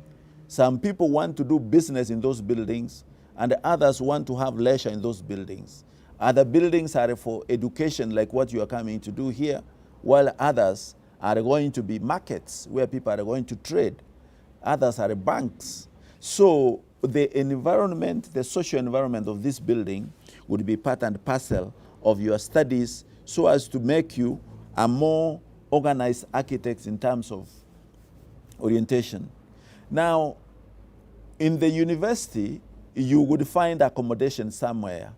Some people want to do business in those buildings, and others want to have leisure in those buildings. Other buildings are for education, like what you are coming to do here, while others are going to be markets where people are going to trade. Others are banks. So the environment, the social environment of this building would be part and parcel of your studies so as to make you a more organized architect in terms of orientation. Now, in the university, you would find accommodation somewhere.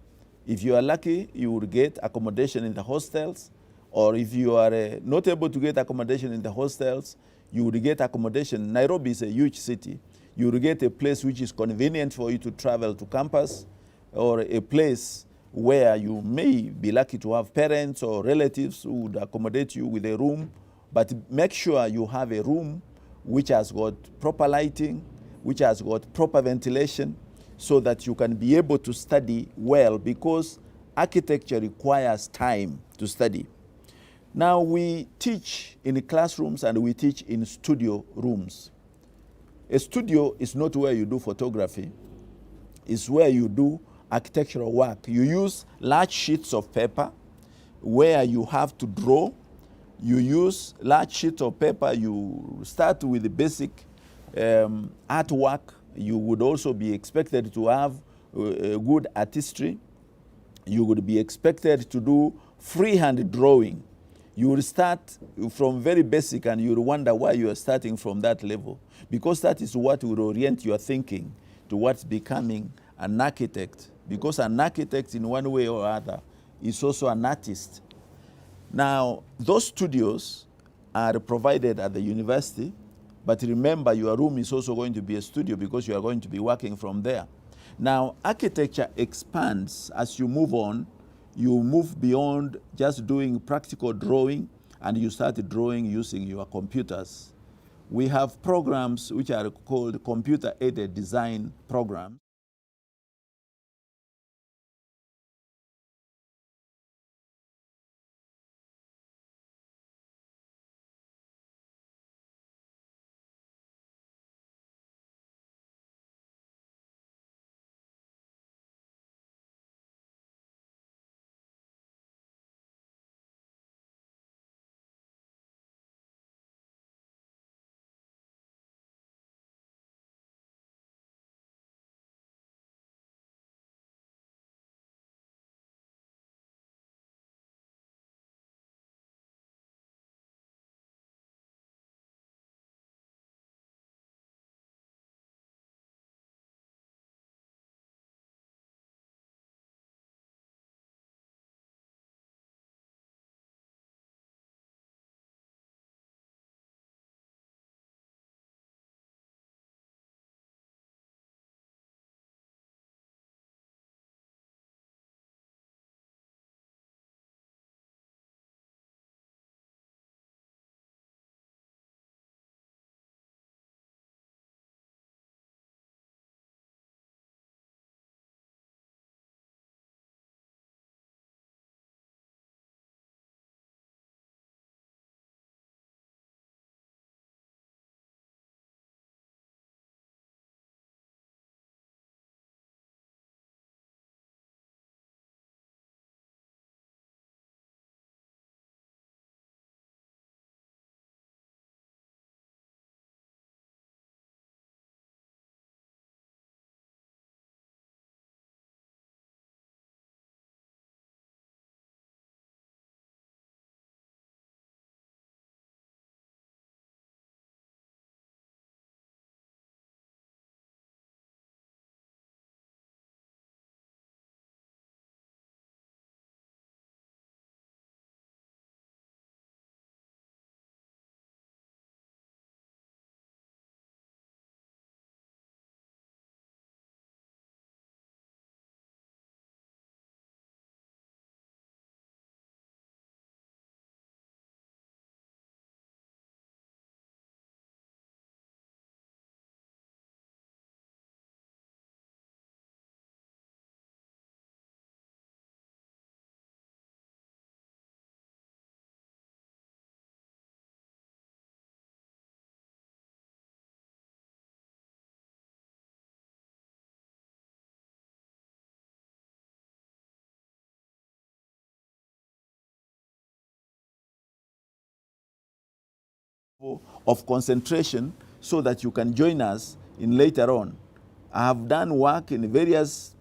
If you are lucky, you would get accommodation in the hostels, or if you are not able to get accommodation in the hostels, you would get accommodation. Nairobi is a huge city. You would get a place which is convenient for you to travel to campus, or a place where you may be lucky to have parents or relatives who would accommodate you with a room, but make sure you have a room which has got proper lighting, which has got proper ventilation, so that you can be able to study well, because architecture requires time to study. Now, we teach in the classrooms and we teach in studio rooms. A studio is not where you do photography. It's where you do architectural work. You use large sheets of paper where you have to draw. You use large sheets of paper. You start with the basic artwork. You would also be expected to have good artistry. You would be expected to do freehand drawing. You will start from very basic, and you will wonder why you are starting from that level, because that is what will orient your thinking towards becoming an architect, because an architect in one way or other is also an artist. Now, those studios are provided at the university, but remember, your room is also going to be a studio because you are going to be working from there. Now, architecture expands as you move on. You move beyond just doing practical drawing, and you start drawing using your computers. We have programs which are called computer-aided design programs. of concentration so that you can join us in later on. I have done work in various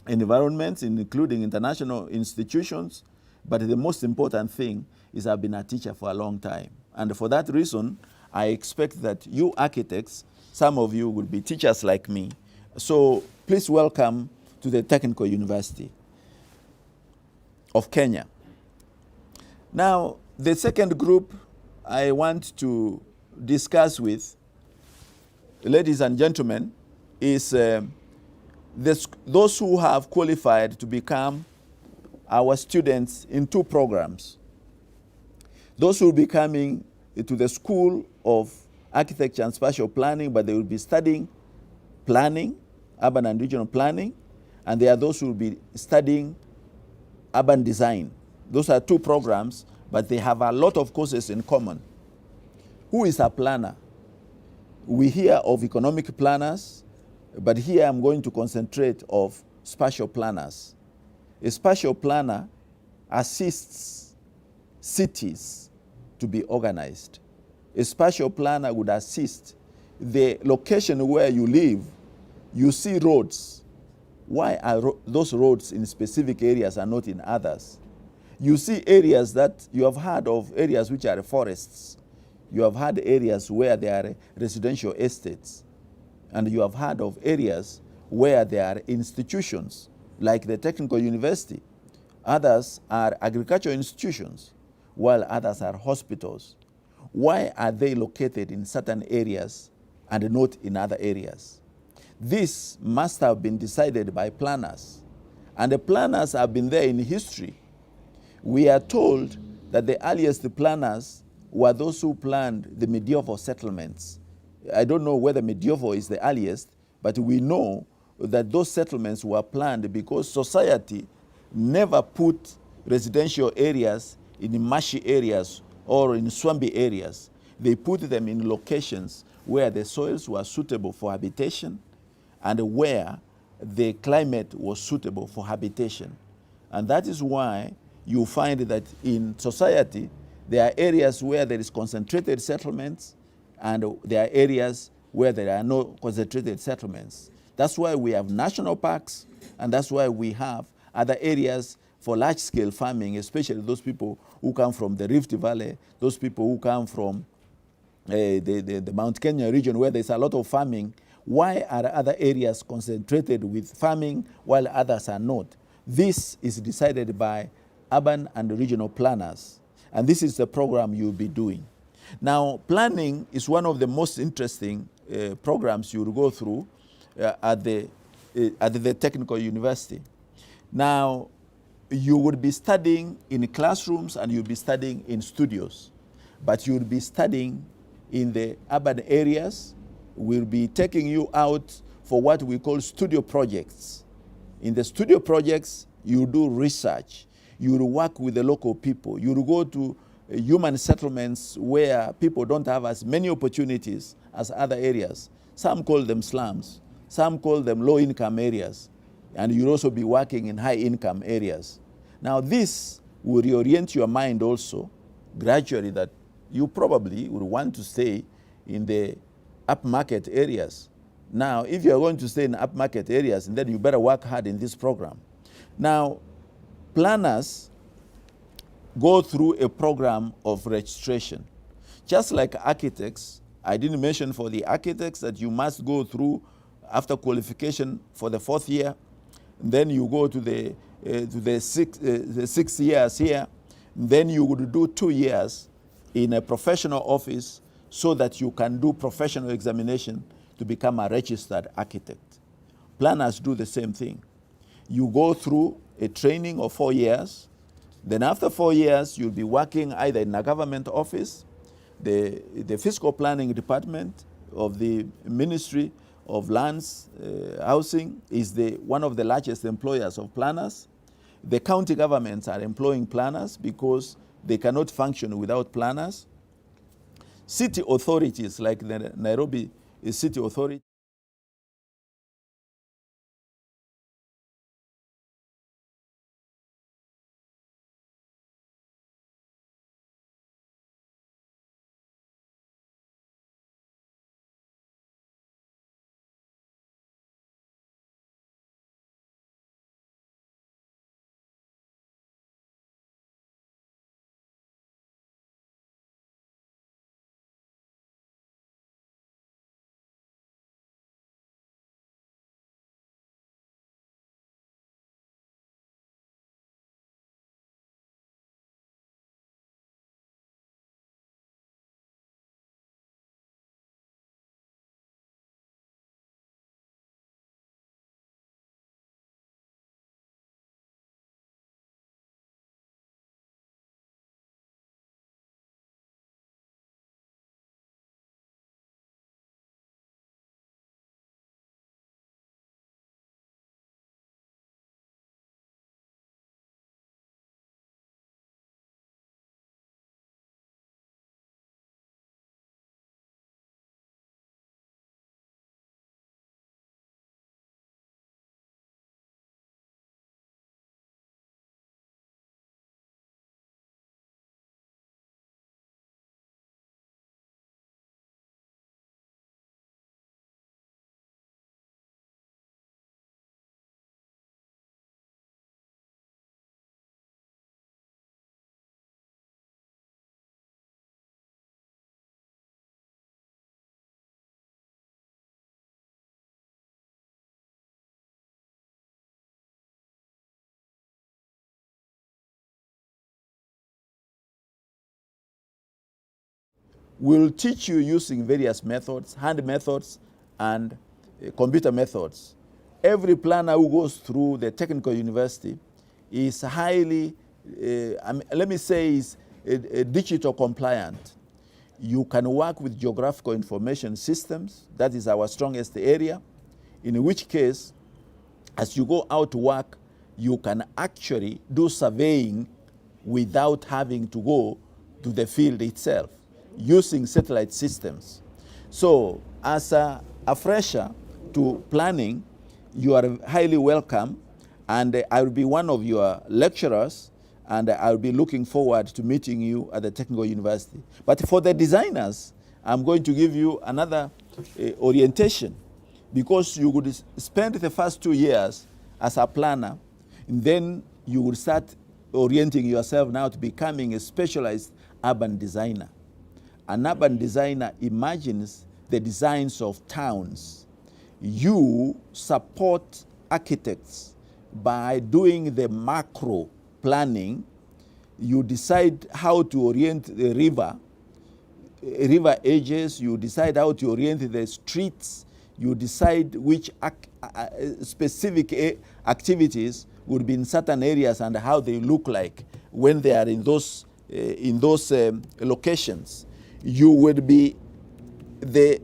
environments, including international institutions, but the most important thing is I've been a teacher for a long time. And for that reason, I expect that you architects, some of you will be teachers like me. So please welcome to the Technical University of Kenya. Now, the second group I want to discuss with, ladies and gentlemen, is those who have qualified to become our students in two programs. Those who will be coming to the School of Architecture and Spatial Planning, but they will be studying planning, urban and regional planning, and there are those who will be studying urban design. Those are two programs, but they have a lot of courses in common. Who is a planner? We hear of economic planners, but here I'm going to concentrate on spatial planners. A spatial planner assists cities to be organized. A spatial planner would assist the location where you live. You see roads. Why are those roads in specific areas and not in others? You see areas that you have heard of, areas which are forests. You have had areas where there are residential estates. And you have heard of areas where there are institutions, like the Technical University. Others are agricultural institutions, while others are hospitals. Why are they located in certain areas and not in other areas? This must have been decided by planners. And the planners have been there in history. We are told that the earliest planners were those who planned the medieval settlements. I don't know whether medieval is the earliest, but we know that those settlements were planned because society never put residential areas in marshy areas or in swampy areas. They put them in locations where the soils were suitable for habitation and where the climate was suitable for habitation. And that is why you find that in society, there are areas where there is concentrated settlements and there are areas where there are no concentrated settlements. That's why we have national parks, and that's why we have other areas for large-scale farming, especially those people who come from the Rift Valley, those people who come from the Mount Kenya region where there's a lot of farming. Why are other areas concentrated with farming while others are not? This is decided by urban and regional planners, and this is the program you'll be doing. Now, planning is one of the most interesting programs you'll go through at the Technical University. Now, you would be studying in classrooms and you'll be studying in studios, but you'll be studying in the urban areas. We'll be taking you out for what we call studio projects. In the studio projects, you do research. You'll work with the local people. You'll go to human settlements where people don't have as many opportunities as other areas. Some call them slums. Some call them low-income areas. And you'll also be working in high-income areas. Now, this will reorient your mind also gradually that you probably will want to stay in the upmarket areas. Now, if you're going to stay in upmarket areas, then you better work hard in this program. Now, planners go through a program of registration. Just like architects, I didn't mention for the architects that you must go through after qualification for the 4th year. Then you go to the 6 years here. Then you would do 2 years in a professional office so that you can do professional examination to become a registered architect. Planners do the same thing. You go through a training of 4 years. Then after 4 years, you'll be working either in a government office, the fiscal planning department of the Ministry of Lands, Housing is one of the largest employers of planners. The county governments are employing planners because they cannot function without planners. City authorities like the Nairobi City Authority will teach you using various methods, hand methods and computer methods. Every planner who goes through the technical university is highly, let me say, is digital compliant. You can work with geographical information systems. That is our strongest area, in which case, as you go out to work, you can actually do surveying without having to go to the field itself, using satellite systems. So as a fresher to planning, you are highly welcome, and I will be one of your lecturers, and I will be looking forward to meeting you at the Technical University. But for the designers, I'm going to give you another orientation, because you would spend the first 2 years as a planner, and then you will start orienting yourself now to becoming a specialized urban designer. An urban designer imagines the designs of towns. You support architects by doing the macro planning. You decide how to orient the river edges, you decide how to orient the streets, you decide which specific activities would be in certain areas and how they look like when they are in those locations. You would be the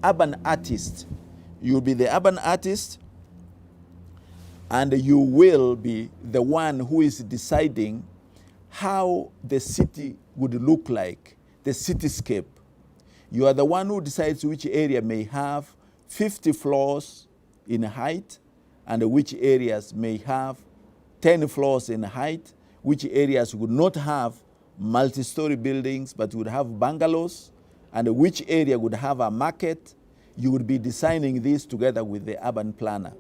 urban artist. You will be the urban artist, and you will be the one who is deciding how the city would look like, the cityscape. You are the one who decides which area may have 50 floors in height, and which areas may have 10 floors in height, which areas would not have multi-story buildings but would have bungalows, and which area would have a market. You would be designing this together with the urban planner.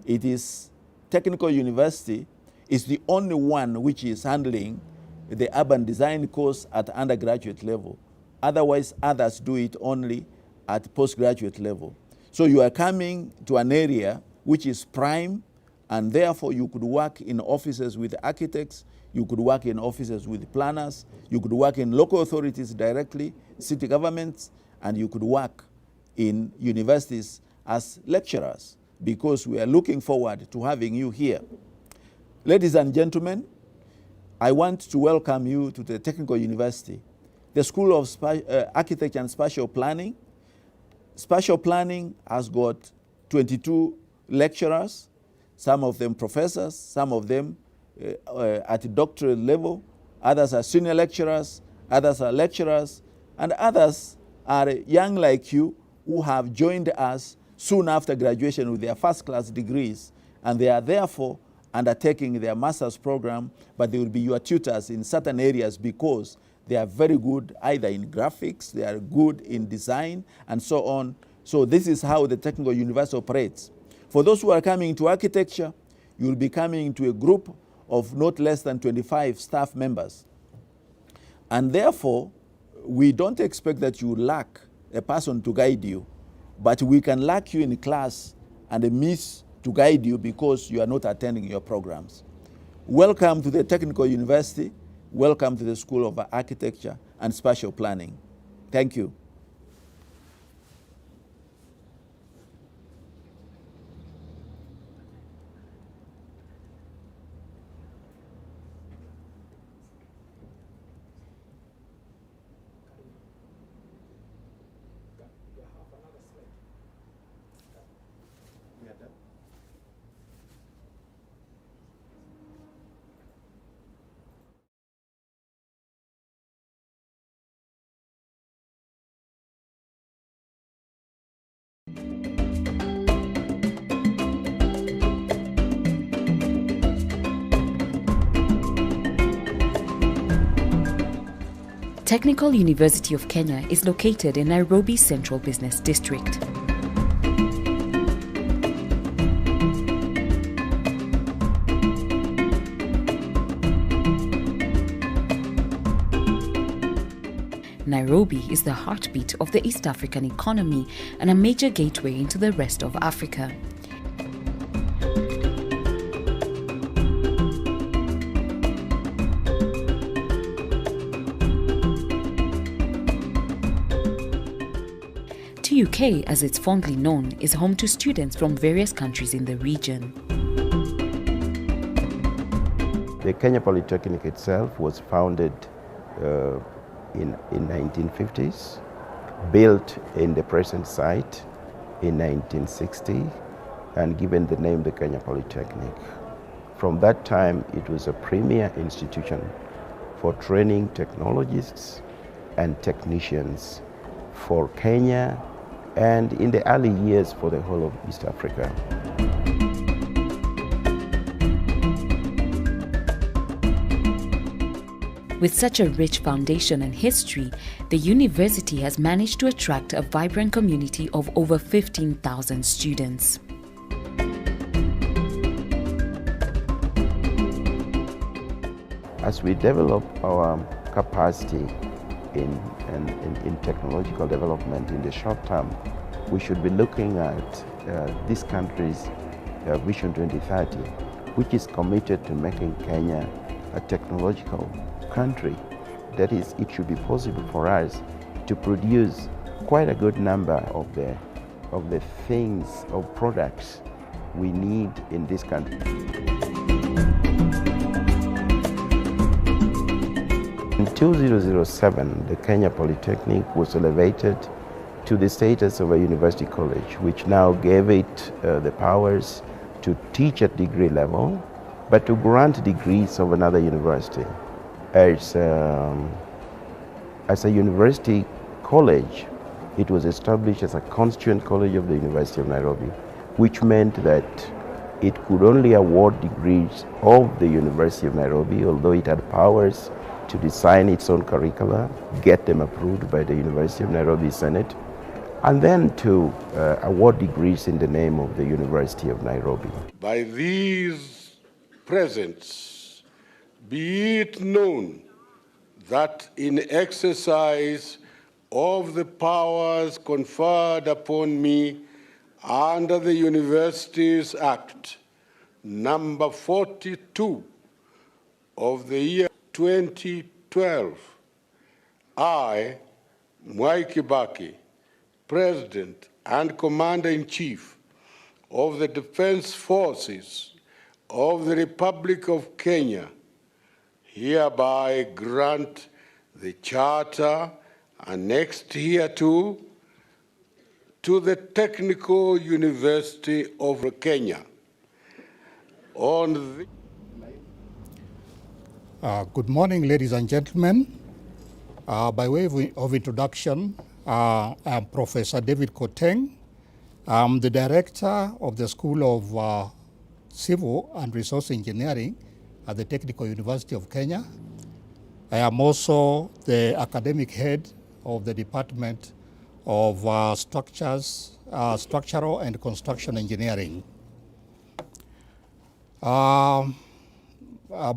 It is Technical University is the only one which is handling the urban design course at undergraduate level. Otherwise, others do it only at postgraduate level. So you are coming to an area which is prime, and therefore you could work in offices with architects, you could work in offices with planners, you could work in local authorities directly, city governments, and you could work in universities as lecturers, because we are looking forward to having you here. Ladies and gentlemen, I want to welcome you to the Technical University, the School of Architecture and Spatial Planning. Spatial planning has got 22 lecturers, some of them professors, some of them at doctorate level, others are senior lecturers, others are lecturers, and others are young like you who have joined us soon after graduation with their first-class degrees, and they are therefore undertaking their master's program, but they will be your tutors in certain areas because they are very good either in graphics, they are good in design, and so on. So this is how the Technical University operates. For those who are coming to architecture, you will be coming to a group of not less than 25 staff members. And therefore, we don't expect that you lack a person to guide you, but we can lack you in class and miss to guide you because you are not attending your programs. Welcome to the Technical University. Welcome to the School of Architecture and Spatial Planning. Thank you. Technical University of Kenya is located in Nairobi Central Business District. Nairobi is the heartbeat of the East African economy and a major gateway into the rest of Africa. K2UK, as it's fondly known, is home to students from various countries in the region. The Kenya Polytechnic itself was founded in 1950s, built in the present site in 1960, and given the name the Kenya Polytechnic. From that time, it was a premier institution for training technologists and technicians for Kenya, and in the early years for the whole of East Africa. With such a rich foundation and history, the university has managed to attract a vibrant community of over 15,000 students. As we develop our capacity in technological development in the short term, we should be looking at this country's Vision 2030, which is committed to making Kenya a technological country. That is, it should be possible for us to produce quite a good number of the things or products we need in this country. In 2007, the Kenya Polytechnic was elevated to the status of a university college, which now gave it the powers to teach at degree level, but to grant degrees of another university. As a university college, it was established as a constituent college of the University of Nairobi, which meant that it could only award degrees of the University of Nairobi, although it had powers to design its own curricula, get them approved by the University of Nairobi Senate, and then to award degrees in the name of the University of Nairobi. By these presents, be it known that in exercise of the powers conferred upon me under the Universities Act, number 42 of the year 2012, I, Mwai Kibaki, President and Commander-in-Chief of the Defense Forces of the Republic of Kenya, hereby grant the charter annexed hereto to the Technical University of Kenya. Good morning, ladies and gentlemen. By way of introduction, I'm Professor David Koteng. I'm the director of the School of Civil and Resource Engineering at the Technical University of Kenya. I am also the academic head of the Department of Structural and Construction Engineering.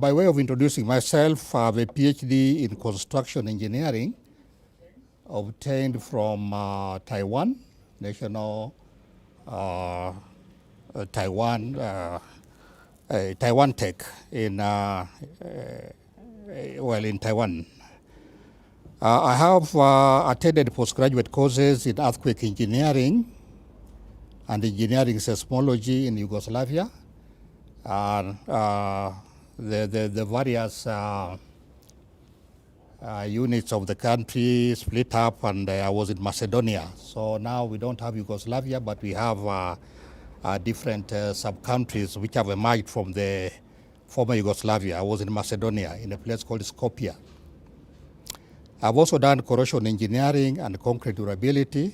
By way of introducing myself, I have a PhD in construction engineering obtained from Taiwan, National Taiwan Tech in Taiwan. I have attended postgraduate courses in earthquake engineering and engineering seismology in Yugoslavia. The various units of the country split up, and I was in Macedonia. So now we don't have Yugoslavia, but we have different sub-countries which have emerged from the former Yugoslavia. I was in Macedonia in a place called Skopje. I've also done corrosion engineering and concrete durability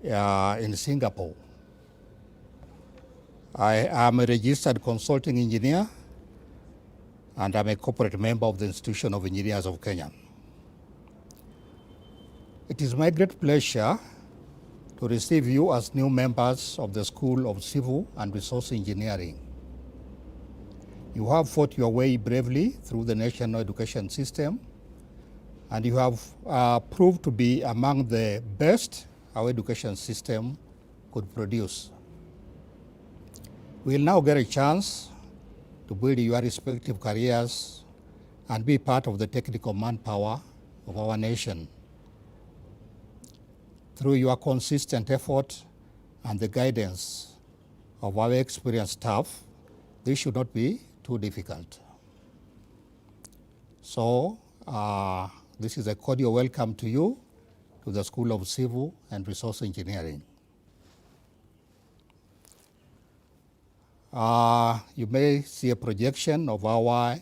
in Singapore. I am a registered consulting engineer, and I'm a corporate member of the Institution of Engineers of Kenya. It is my great pleasure to receive you as new members of the School of Civil and Resource Engineering. You have fought your way bravely through the national education system, and you have proved to be among the best our education system could produce. We will now get a chance to build your respective careers and be part of the technical manpower of our nation. through your consistent effort and the guidance of our experienced staff, this should not be too difficult. So this is a cordial welcome to you to the School of Civil and Resource Engineering. You may see a projection of our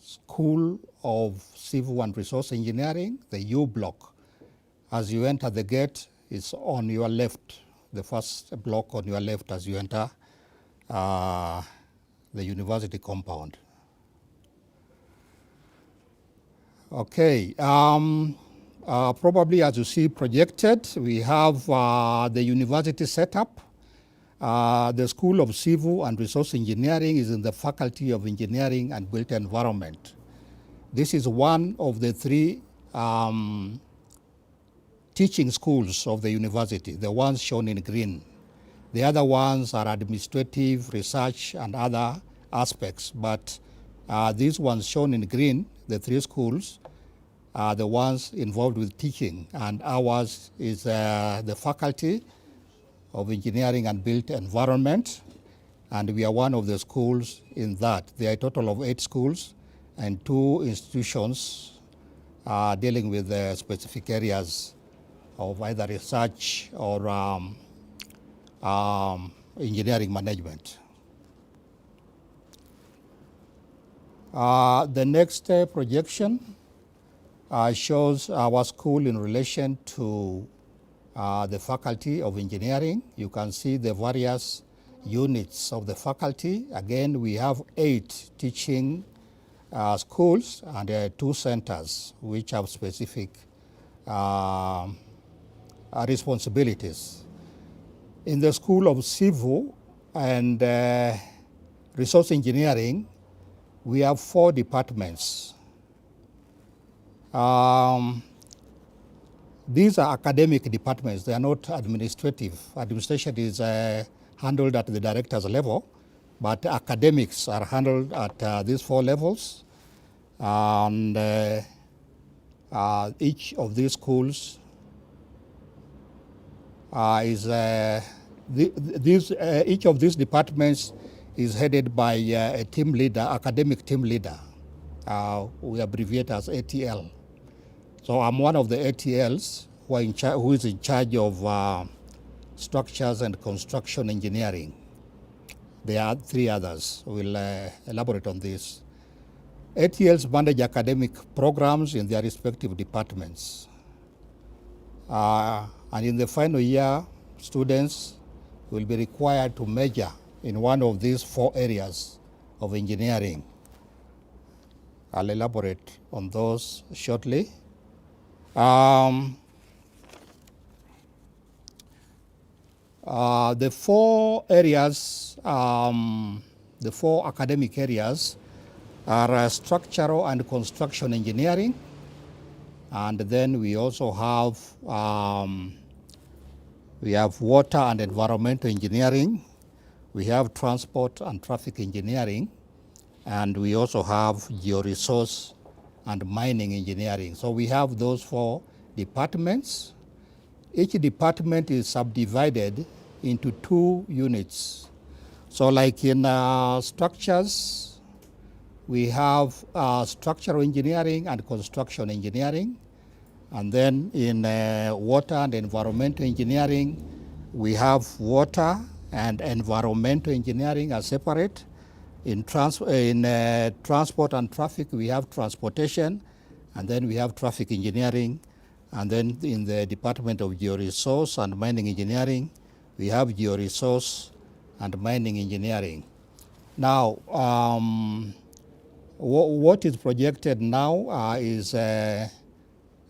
School of Civil and Resource Engineering, the U block. As you enter the gate, it's on your left, the first block on your left as you enter the university compound. Okay, probably as you see projected, we have the university setup. The School of Civil and Resource Engineering is in the Faculty of Engineering and Built Environment. This is one of the three teaching schools of the university, the ones shown in green. The other ones are administrative, research, and other aspects, but these ones shown in green, the three schools, are the ones involved with teaching, and ours is the Faculty of Engineering and Built Environment, and we are one of the schools in that. There are a total of 8 schools and 2 institutions dealing with specific areas of either research or engineering management. The next projection shows our school in relation to the Faculty of Engineering. You can see the various units of the faculty. Again, we have 8 teaching schools and 2 centers which have specific responsibilities. In the School of Civil and Resource Engineering, we have 4 departments. These are academic departments. They are not administrative. Administration is handled at the director's level, but academics are handled at these 4 levels. And each of these schools each of these departments is headed by a team leader, academic team leader. We abbreviate as ATL. So I'm one of the ATLs who is in charge of structures and construction engineering. There are 3 others. We'll elaborate on this. ATLs manage academic programs in their respective departments. And in the final year, students will be required to major in one of these 4 areas of engineering. I'll elaborate on those shortly. The 4 areas, the 4 academic areas are structural and construction engineering, and then we also have water and environmental engineering, we have transport and traffic engineering, and we also have georesource and mining engineering. So we have those 4 departments. Each department is subdivided into 2 units. So like in structures, we have structural engineering and construction engineering. And then in water and environmental engineering, we have water and environmental engineering as separate. In transport and traffic, we have transportation, and then we have traffic engineering. And then in the Department of Georesource and Mining Engineering, we have georesource and mining engineering. Now, what is projected now is the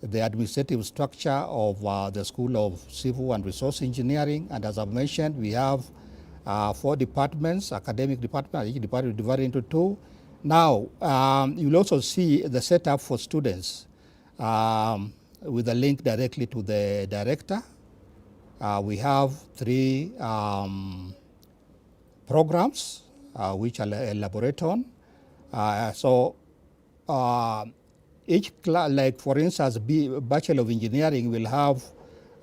administrative structure of the School of Civil and Resource Engineering. And as I've mentioned, we have 4 departments, academic department, each department divided into 2. Now, you'll also see the setup for students with a link directly to the director. We have 3 programs which I'll elaborate on. each class, like for instance, Bachelor of Engineering will have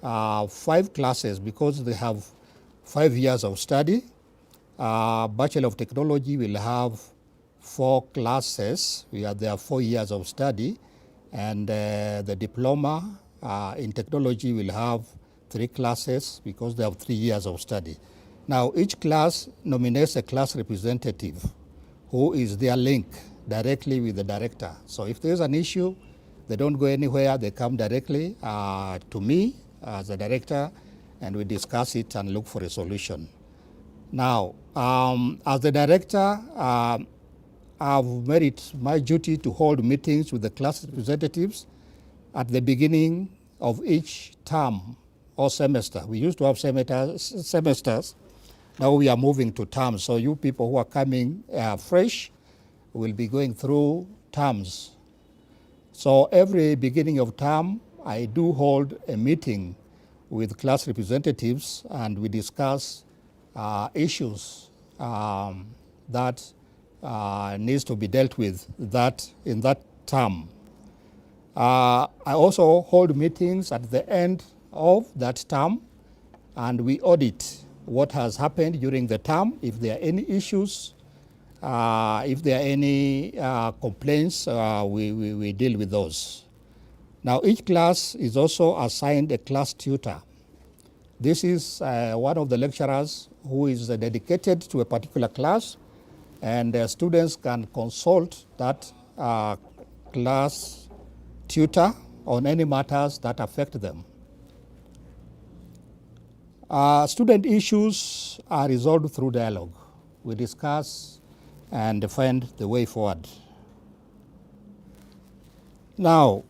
5 classes because they have 5 years of study. Bachelor of Technology will have 4 classes. There are 4 years of study, and the diploma in technology will have 3 classes because they have 3 years of study. Now, each class nominates a class representative who is their link directly with the director. So if there's an issue, they don't go anywhere, they come directly to me as the director, and we discuss it and look for a solution. Now, as the director, I've made it my duty to hold meetings with the class representatives at the beginning of each term or semester. We used to have semesters. Now we are moving to terms. So you people who are coming fresh will be going through terms. So every beginning of term, I do hold a meeting with class representatives, and we discuss issues that needs to be dealt with in that term. I also hold meetings at the end of that term, and we audit what has happened during the term. If there are any issues, if there are any complaints, we deal with those. Now, each class is also assigned a class tutor. This is one of the lecturers who is dedicated to a particular class, and students can consult that class tutor on any matters that affect them. Student issues are resolved through dialogue. We discuss and find the way forward. Now,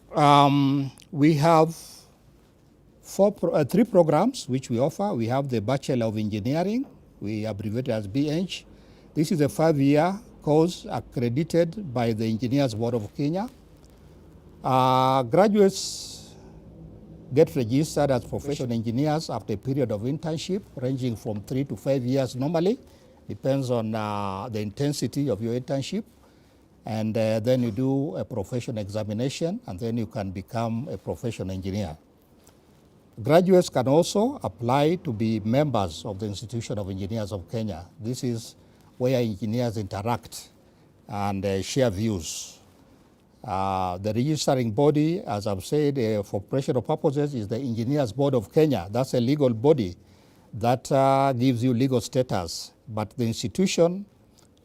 we have 3 programs which we offer. We have the Bachelor of Engineering, we abbreviate as BEng. This is a 5-year course accredited by the Engineers Board of Kenya. Graduates get registered as professional engineers after a period of internship ranging from 3 to 5 years normally. Depends on the intensity of your internship. And then you do a professional examination, and then you can become a professional engineer. Graduates can also apply to be members of the Institution of Engineers of Kenya. This is where engineers interact and share views. The registering body, as I've said, for operational purposes, is the Engineers Board of Kenya. That's a legal body that gives you legal status. But the institution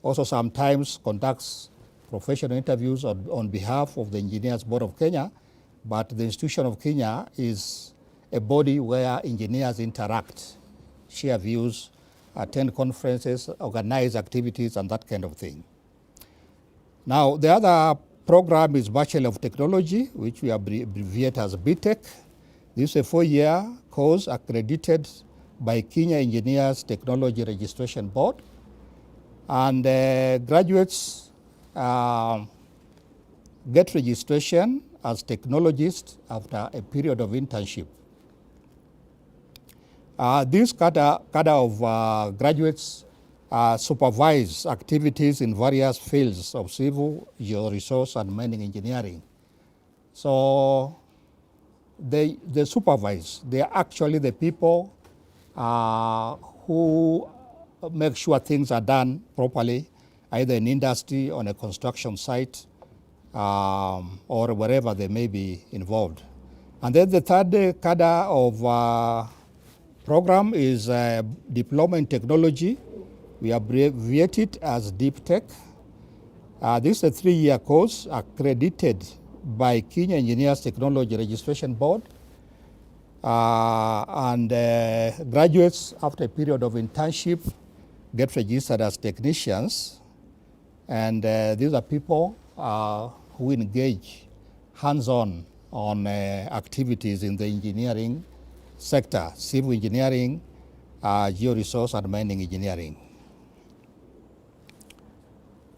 also sometimes conducts professional interviews on behalf of the Engineers Board of Kenya. But the Institution of Kenya is a body where engineers interact, share views, attend conferences, organize activities, and that kind of thing. Now, the other program is Bachelor of Technology, which we abbreviate as BTech. This is a 4-year course accredited by Kenya Engineers Technology Registration Board. And graduates get registration as technologists after a period of internship. This cadre of graduates supervise activities in various fields of civil, georesource, and mining engineering. So they supervise. They are actually the people who make sure things are done properly, either in industry, on a construction site, or wherever they may be involved. And then the third cadre of program is Diploma in Technology. We abbreviate it as Deep Tech. This is a 3-year course accredited by Kenya Engineers Technology Registration Board. And graduates, after a period of internship, get registered as technicians. And these are people who engage hands-on on activities in the engineering sector, civil engineering, georesource, and mining engineering.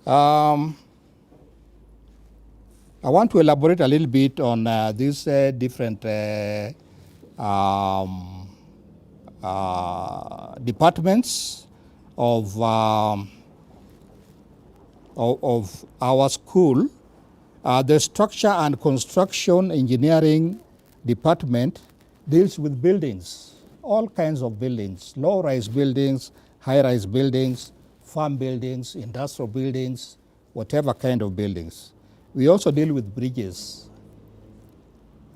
I want to elaborate a little bit on these different departments of our school. The structure and construction engineering department deals with buildings, all kinds of buildings, low-rise buildings, high-rise buildings, farm buildings, industrial buildings, whatever kind of buildings. We also deal with bridges.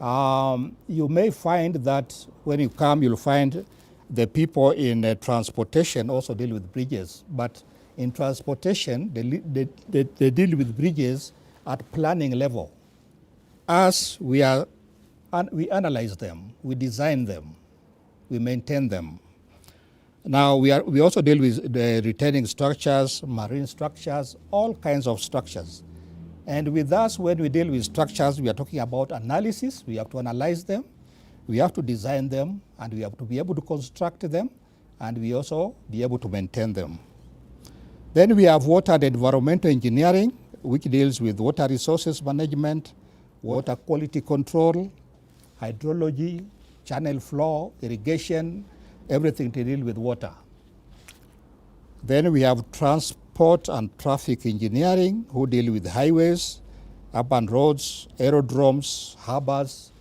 You may find that when you come, you'll find the people in transportation also deal with bridges. But in transportation, they deal with bridges at planning level. As we analyze them, we design them, we maintain them. Now we also deal with the retaining structures, marine structures, all kinds of structures. And with us, when we deal with structures, we are talking about analysis. We have to analyze them, we have to design them, and we have to be able to construct them, and we also be able to maintain them. Then we have water and environmental engineering, which deals with water resources management, water quality control, hydrology, channel flow, irrigation, everything to deal with water. Then we have transport and traffic engineering, who deal with highways, urban roads, aerodromes, harbors,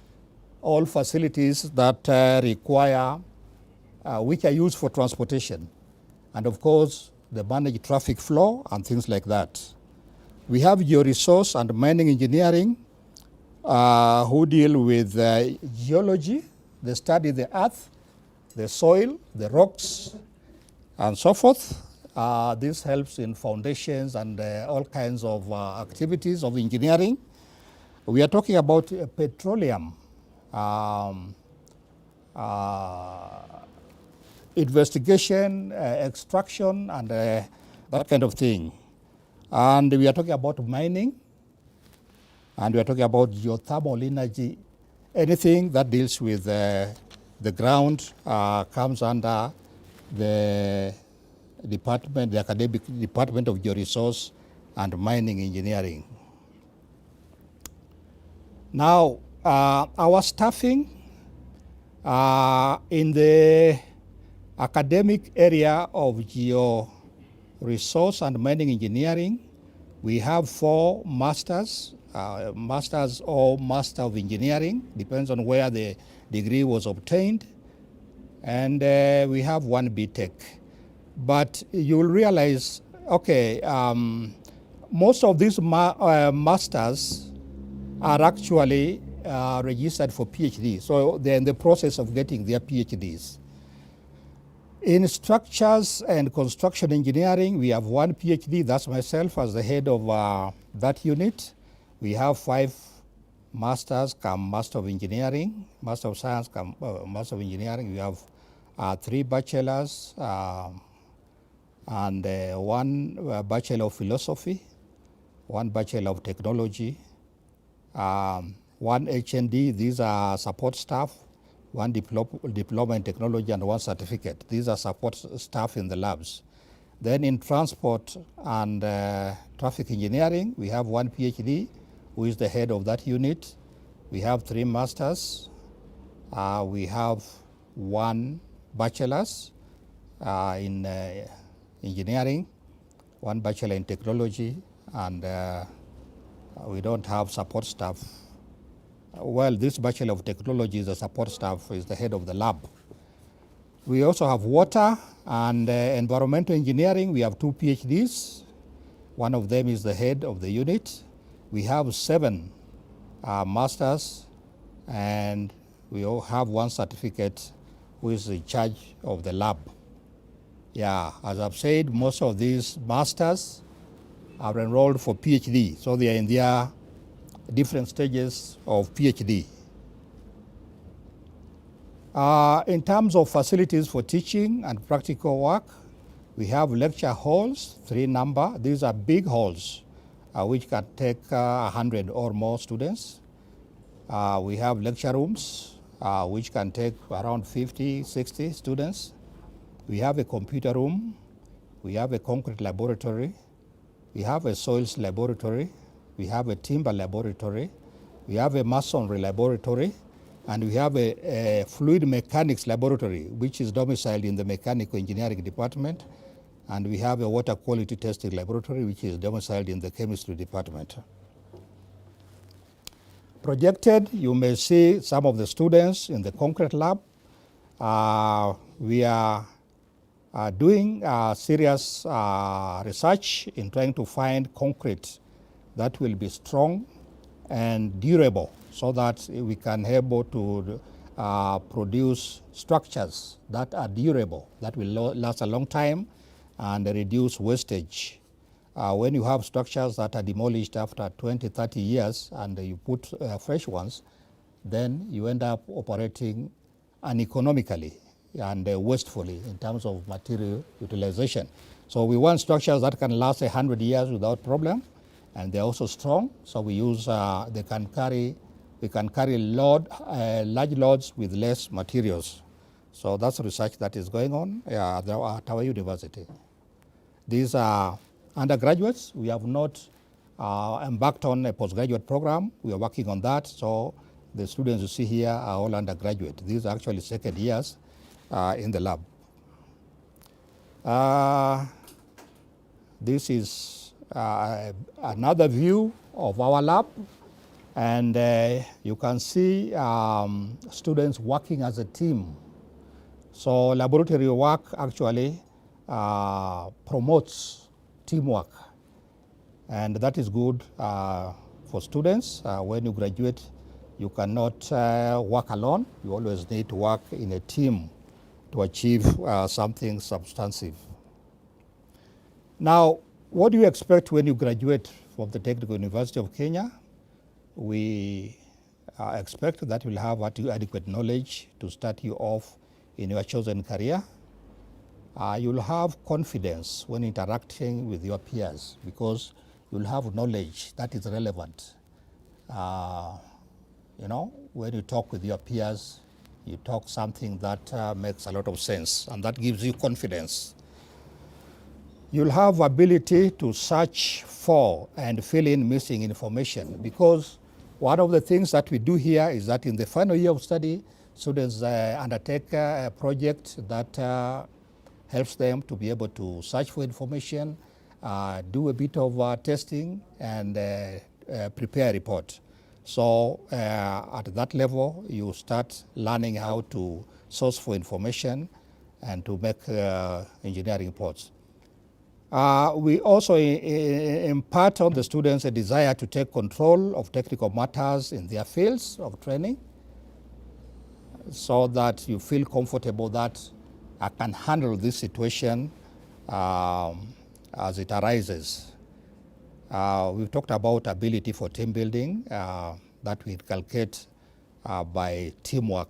all facilities that require, which are used for transportation. And of course, they manage traffic flow and things like that. We have georesource and mining engineering, who deal with geology. They study the earth, the soil, the rocks, and so forth. This helps in foundations and all kinds of activities of engineering. We are talking about petroleum investigation, extraction, and that kind of thing. And we are talking about mining, and we are talking about geothermal energy. Anything that deals with the ground comes under the department, the academic department of georesource and mining engineering. Now, our staffing in the academic area of georesource and mining engineering, we have 4 masters, masters or master of engineering, depends on where the degree was obtained, and we have 1 BTech. But you'll realize, okay, most of these masters are actually registered for PhD, so they're in the process of getting their PhDs. In structures and construction engineering, we have 1 PhD, that's myself as the head of that unit. We have 5 masters come Master of Engineering, Master of Science come Master of Engineering. We have 3 bachelors and 1 Bachelor of Philosophy, 1 Bachelor of Technology, 1 HND, these are support staff, 1 diploma in technology, and 1 certificate. These are support staff in the labs. Then in transport and traffic engineering, we have 1 PhD, who is the head of that unit. We have 3 masters. We have 1 bachelor's in engineering, 1 bachelor in technology, and we don't have support staff. Well, this Bachelor of Technology is a support staff, is the head of the lab. We also have water and environmental engineering. We have 2 PhDs. 1 of them is the head of the unit. We have 7 masters, and we all have 1 certificate who is in charge of the lab. Yeah, as I've said, most of these masters are enrolled for PhD, so they are in their different stages of PhD. In terms of facilities for teaching and practical work, we have lecture halls, 3 number. These are big halls which can take 100 or more students. We have lecture rooms which can take around 50, 60 students. We have a computer room. We have a concrete laboratory. We have a soils laboratory. We have a timber laboratory. We have a masonry laboratory. And we have a fluid mechanics laboratory, which is domiciled in the mechanical engineering department. And we have a water quality testing laboratory, which is domiciled in the chemistry department. projected, you may see some of the students in the concrete lab. We are doing serious research in trying to find concrete that will be strong and durable so that we can be able to produce structures that are durable, that will last a long time and reduce wastage. When you have structures that are demolished after 20, 30 years and you put fresh ones, then you end up operating uneconomically and wastefully in terms of material utilization. So we want structures that can last 100 years without problem, and they're also strong. So we use, we can carry large loads with less materials. So that's research that is going on at our university. These are undergraduates. We have not embarked on a postgraduate program. We are working on that. So the students you see here are all undergraduate. These are actually second years in the lab. This is another view of our lab. And you can see students working as a team. So laboratory work actually promotes teamwork. And that is good for students. When you graduate, you cannot work alone. You always need to work in a team to achieve something substantive. Now, what do you expect when you graduate from the Technical University of Kenya? We expect that you'll have adequate knowledge to start you off in your chosen career. You'll have confidence when interacting with your peers because you'll have knowledge that is relevant. You know, when you talk with your peers, you talk something that makes a lot of sense, and that gives you confidence. You'll have ability to search for and fill in missing information, because one of the things that we do here is that in the final year of study, students undertake a project that helps them to be able to search for information, do a bit of testing, and prepare a report. So at that level, you start learning how to source for information and to make engineering reports. We also impart on the students a desire to take control of technical matters in their fields of training so that you feel comfortable that I can handle this situation as it arises. We've talked about ability for team building that we inculcate by teamwork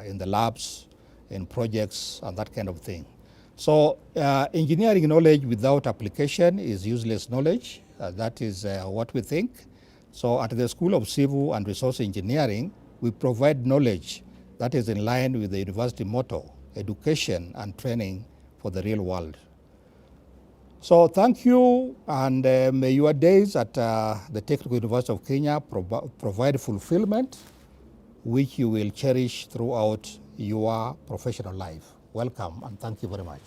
in the labs, in projects, and that kind of thing. So engineering knowledge without application is useless knowledge. That is what we think. So at the School of Civil and Resource Engineering, we provide knowledge that is in line with the university motto, education and training for the real world. So thank you, and may your days at the Technical University of Kenya provide fulfillment, which you will cherish throughout your professional life. Welcome, and thank you very much.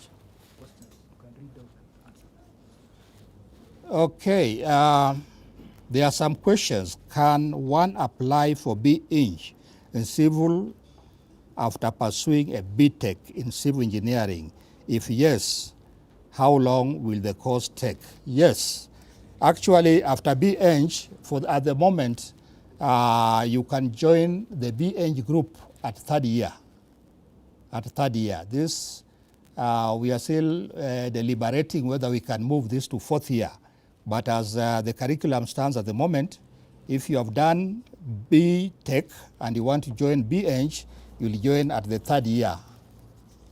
Okay, there are some questions. Can one apply for B.Eng in civil after pursuing a B.Tech in civil engineering? If yes, how long will the course take? Yes, actually after B.Eng, at the moment, you can join the B.Eng group at third year. This, we are still deliberating whether we can move this to fourth year. But as the curriculum stands at the moment, if you have done B.Tech and you want to join B.Eng, you'll join at the third year.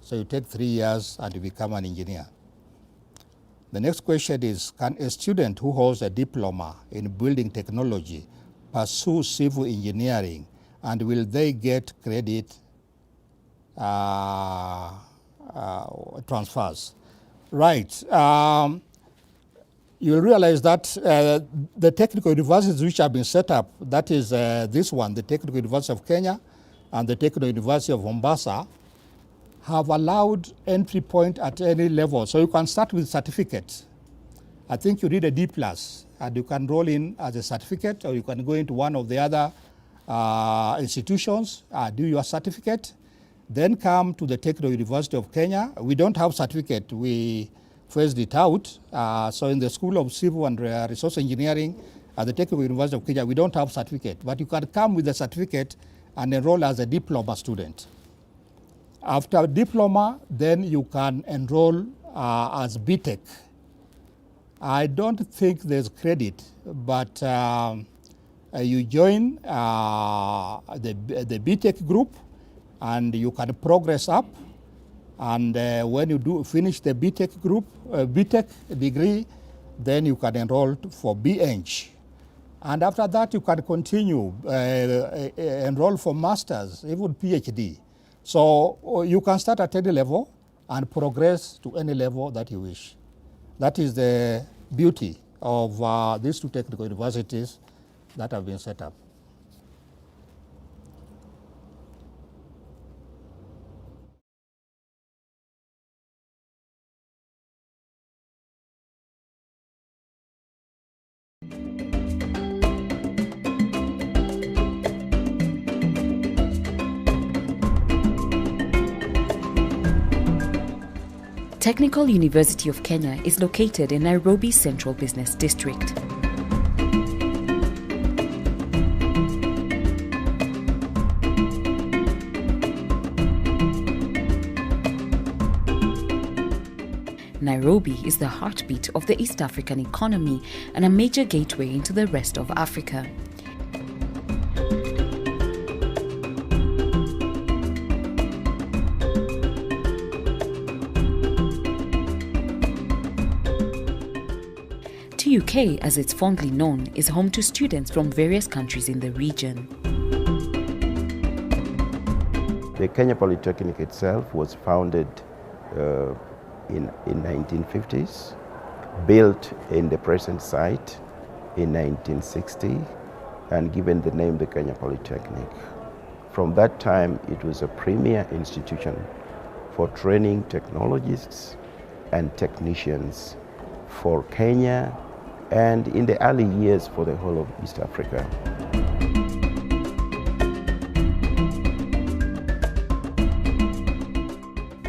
So you take 3 years and you become an engineer. The next question is, can a student who holds a diploma in building technology pursue civil engineering, and will they get credit transfers? Right. You'll realize that the technical universities which have been set up, that is this one, the Technical University of Kenya and the Technical University of Mombasa, have allowed entry point at any level. So you can start with certificate. I think you need a D+. and you can roll in as a certificate, or you can go into one of the other institutions, do your certificate, then come to the Technical University of Kenya. We don't have certificate, we phased it out. So in the School of Civil and Resource Engineering at the Technical University of Kenya, we don't have certificate, but you can come with a certificate and enroll as a diploma student. After diploma, then you can enroll as BTech. I don't think there's credit, but you join the BTech group and you can progress up. And when you do finish the BTech group, BTech degree, then you can enroll for BEng. And after that, you can continue, enroll for masters, even PhD. So you can start at any level and progress to any level that you wish. That is the beauty of these two technical universities that have been set up. Technical University of Kenya is located in Nairobi Central Business District. Nairobi is the heartbeat of the East African economy and a major gateway into the rest of Africa. TUK, as it's fondly known, is home to students from various countries in the region. The Kenya Polytechnic itself was founded in 1950s, built in the present site in 1960, and given the name the Kenya Polytechnic. From that time, it was a premier institution for training technologists and technicians for Kenya, and in the early years for the whole of East Africa.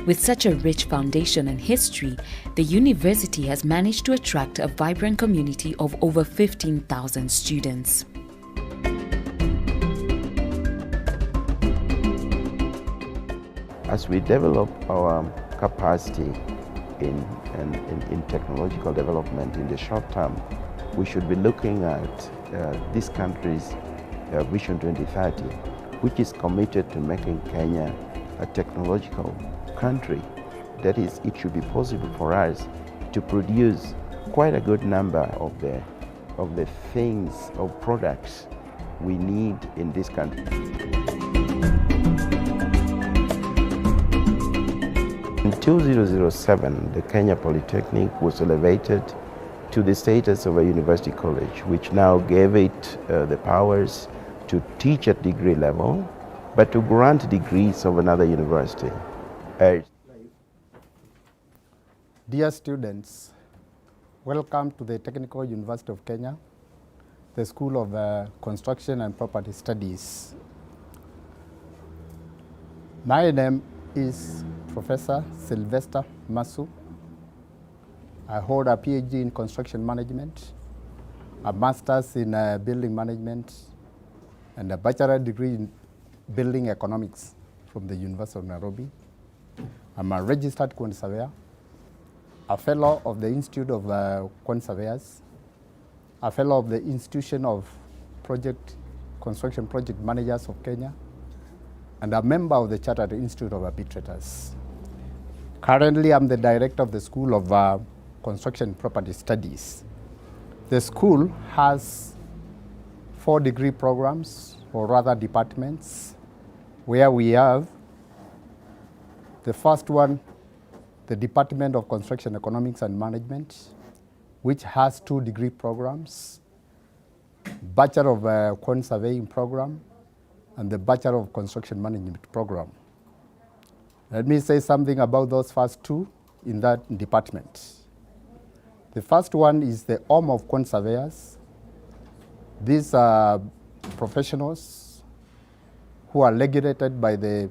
With such a rich foundation and history, the university has managed to attract a vibrant community of over 15,000 students. As we develop our capacity in technological development in the short term, we should be looking at this country's Vision 2030, which is committed to making Kenya a technological country. That is, it should be possible for us to produce quite a good number of the things, of products we need in this country. In 2007, the Kenya Polytechnic was elevated to the status of a university college, which now gave it the powers to teach at degree level, but to grant degrees of another university. Dear students, welcome to the Technical University of Kenya, the School of Construction and Property Studies. My name is Professor Sylvester Masu. I hold a PhD in construction management, a master's in building management, and a bachelor degree in building economics from the University of Nairobi. I'm a registered quantity surveyor, a fellow of the Institute of Quantity Surveyors, a fellow of the Institution of Construction Project Managers of Kenya, and a member of the Chartered Institute of Arbitrators. Currently, I'm the director of the School of Construction Property Studies. The school has 4 degree programs, or rather departments, where we have the first one, the Department of Construction Economics and Management, which has 2 degree programs, Bachelor of Quantity Surveying program, and the Bachelor of Construction Management program. Let me say something about those first 2 in that department. The first one is the home of quant surveyors. These are professionals who are regulated by the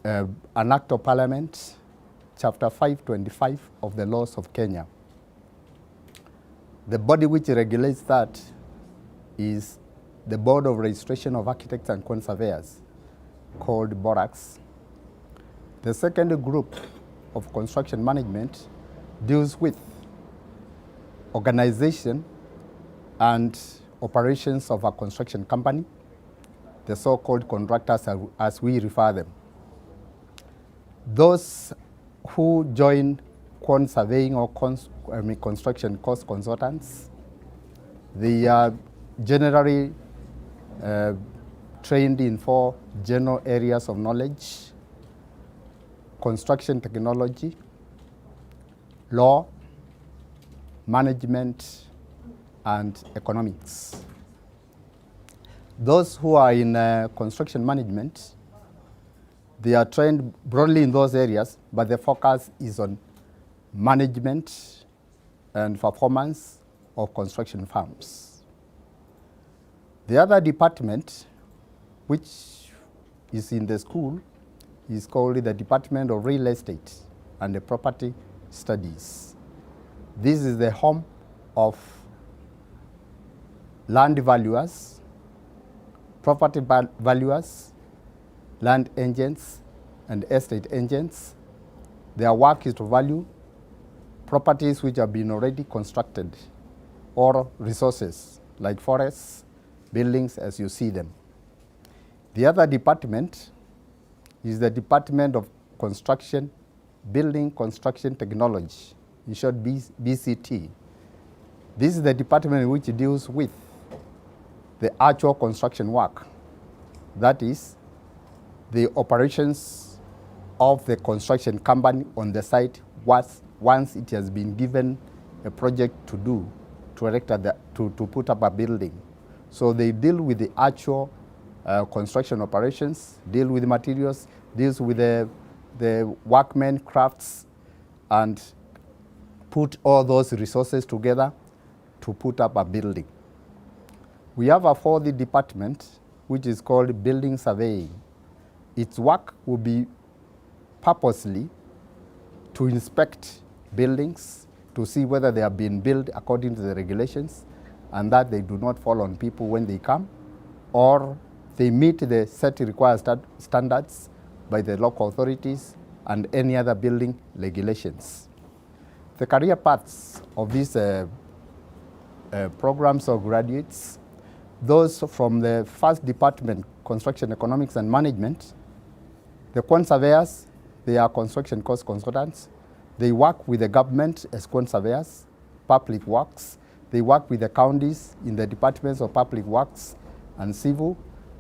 an Act of Parliament, Chapter 525 of the laws of Kenya. The body which regulates that is the Board of Registration of Architects and Quant Surveyors, called BORAX. The second group of construction management deals with organization and operations of a construction company, the so-called contractors as we refer them. Those who join quant surveying or construction cost consultants, they are generally trained in 4 general areas of knowledge: construction technology, law, management, and economics. Those who are in construction management, they are trained broadly in those areas, but the focus is on management and performance of construction firms. The other department, which is in the school, is called the Department of Real Estate and the Property Studies. This is the home of land valuers, property valuers, land agents, and estate agents. Their work is to value properties which have been already constructed or resources like forests, buildings as you see them. The other department is the Department of Construction, Building Construction Technology, in short BCT. This is the department which deals with the actual construction work. That is, the operations of the construction company on the site once it has been given a project to do, to erect to put up a building. So they deal with the actual construction operations, deal with the materials, deals with the workmen, crafts, and put all those resources together to put up a building. We have a 4th department, which is called building surveying. Its work will be purposely to inspect buildings, to see whether they have been built according to the regulations and that they do not fall on people when they come, or they meet the set required standards by the local authorities and any other building regulations. The career paths of these programs or graduates, those from the first department, construction economics and management, the quant surveyors, they are construction cost consultants. They work with the government as quant surveyors, public works. They work with the counties in the departments of public works and civil.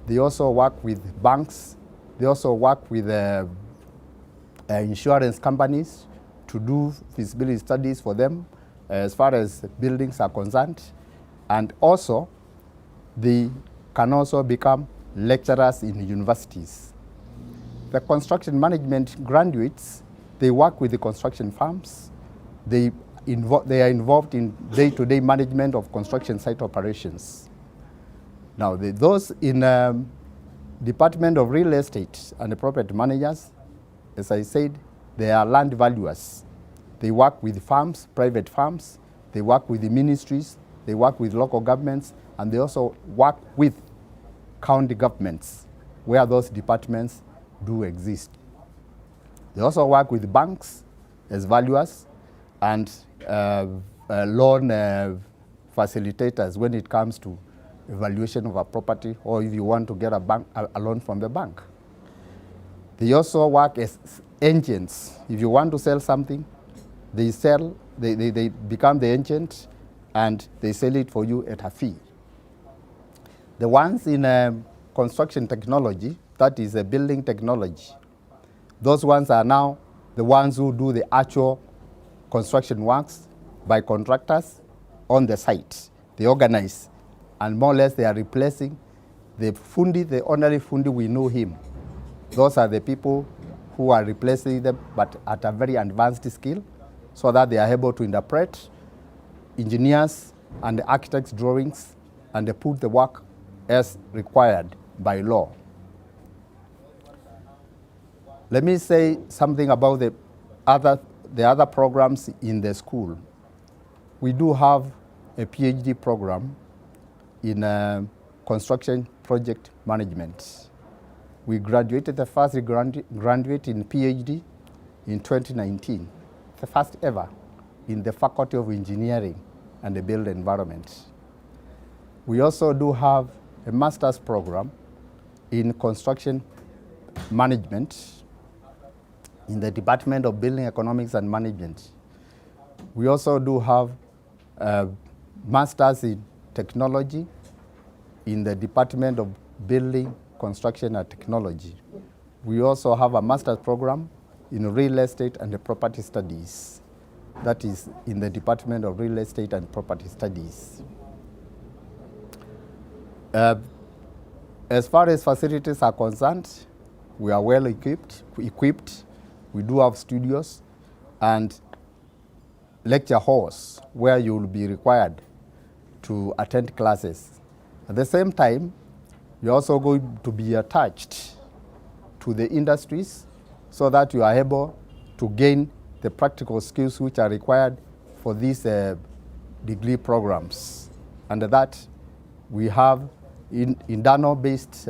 They also work with banks. They also work with insurance companies to do feasibility studies for them as far as buildings are concerned. And also, they can also become lecturers in universities. The construction management graduates, they work with the construction firms. They are involved in day-to-day management of construction site operations. Now, those in Department of Real Estate and the property managers, as I said, they are land valuers. They work with farms, private farms. They work with the ministries. They work with local governments. And they also work with county governments where those departments do exist. They also work with banks as valuers and loan facilitators when it comes to evaluation of a property, or if you want to get a loan from the bank. They also work as agents. If you want to sell something, they become the agent and they sell it for you at a fee. The ones in construction technology, that is a building technology, those ones are now the ones who do the actual construction works by contractors on the site. They organize, and more or less they are replacing the fundi, the ordinary fundi, we know him. Those are the people who are replacing them, but at a very advanced skill, so that they are able to interpret engineers and the architects' drawings and they put the work as required by law. Let me say something about the other programs in the school. We do have a PhD program in construction project management. We graduated the first graduate in PhD in 2019, the first ever in the Faculty of Engineering and the Built Environment. We also do have a master's program in construction management in the Department of Building Economics and Management. We also do have a master's in technology in the Department of Building, Construction and Technology. We also have a master's program in real estate and property studies. That is in the Department of Real Estate and Property Studies. As far as facilities are concerned, we are well equipped. We do have studios and lecture halls where you will be required to attend classes. At the same time, you're also going to be attached to the industries so that you are able to gain the practical skills which are required for these degree programs. Under that, we have internal-based,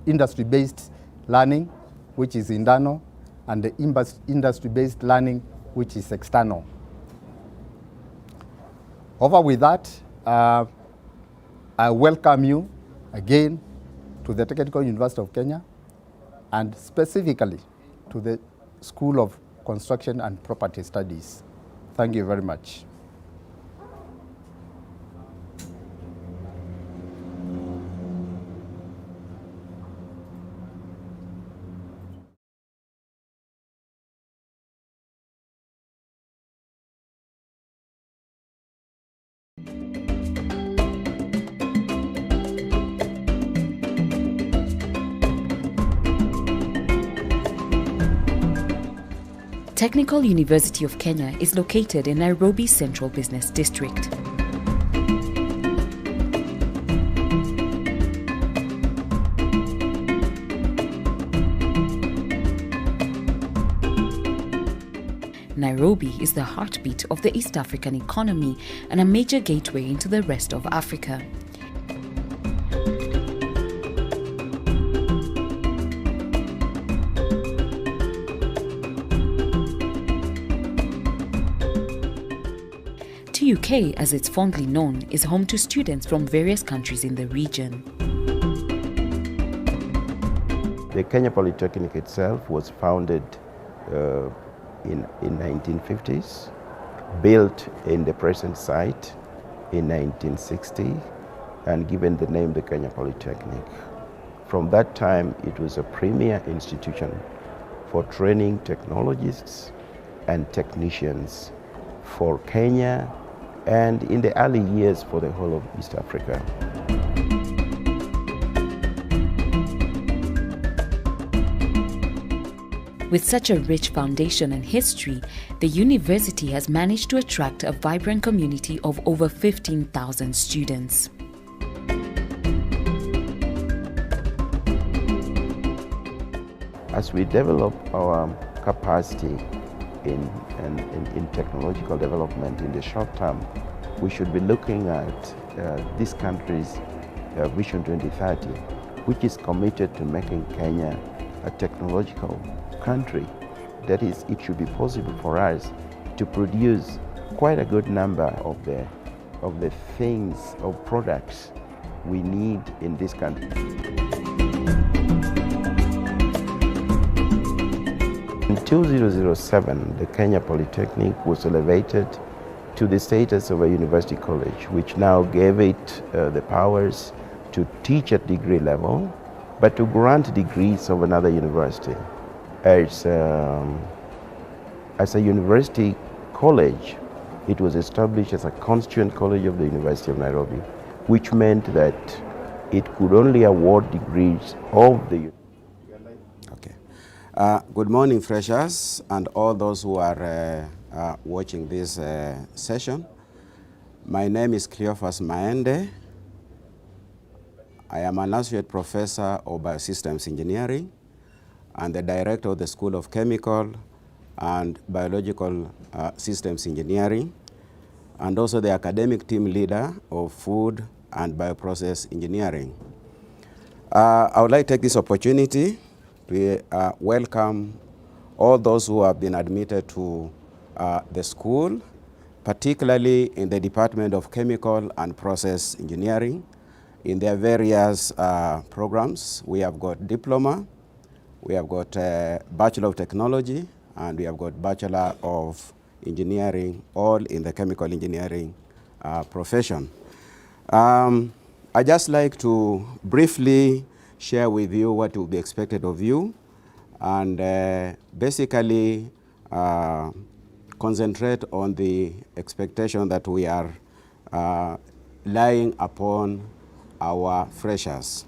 industry-based learning, which is internal, and the industry-based learning, which is external. Over with that, I welcome you again to the Technical University of Kenya, and specifically to the School of Construction and Property Studies. Thank you very much. Technical University of Kenya is located in Nairobi Central Business District. Nairobi is the heartbeat of the East African economy and a major gateway into the rest of Africa. TUK, as it's fondly known, is home to students from various countries in the region. The Kenya Polytechnic itself was founded in 1950s, built in the present site in 1960, and given the name the Kenya Polytechnic. From that time, it was a premier institution for training technologists and technicians for Kenya, and in the early years for the whole of East Africa. With such a rich foundation and history, the university has managed to attract a vibrant community of over 15,000 students. As we develop our capacity in technological development in the short term, we should be looking at this country's Vision 2030, which is committed to making Kenya a technological country. That is, it should be possible for us to produce quite a good number of the things or products we need in this country. In 2007, the Kenya Polytechnic was elevated to the status of a university college, which now gave it the powers to teach at degree level, but to grant degrees of another university. As a university college, it was established as a constituent college of the University of Nairobi, which meant that it could only award degrees of the. Okay. Good morning, freshers, and all those who are watching this session. My name is Cleophas Maende. I am an associate professor of biosystems engineering and the director of the School of Chemical and Biological Systems Engineering, and also the academic team leader of Food and Bioprocess Engineering. I would like to take this opportunity to welcome all those who have been admitted to the school, particularly in the Department of Chemical and Process Engineering. In their various programs, we have got diploma, we have got Bachelor of Technology, and we have got Bachelor of Engineering, all in the chemical engineering profession. I'd just like to briefly share with you what will be expected of you, and basically concentrate on the expectation that we are laying upon our freshers.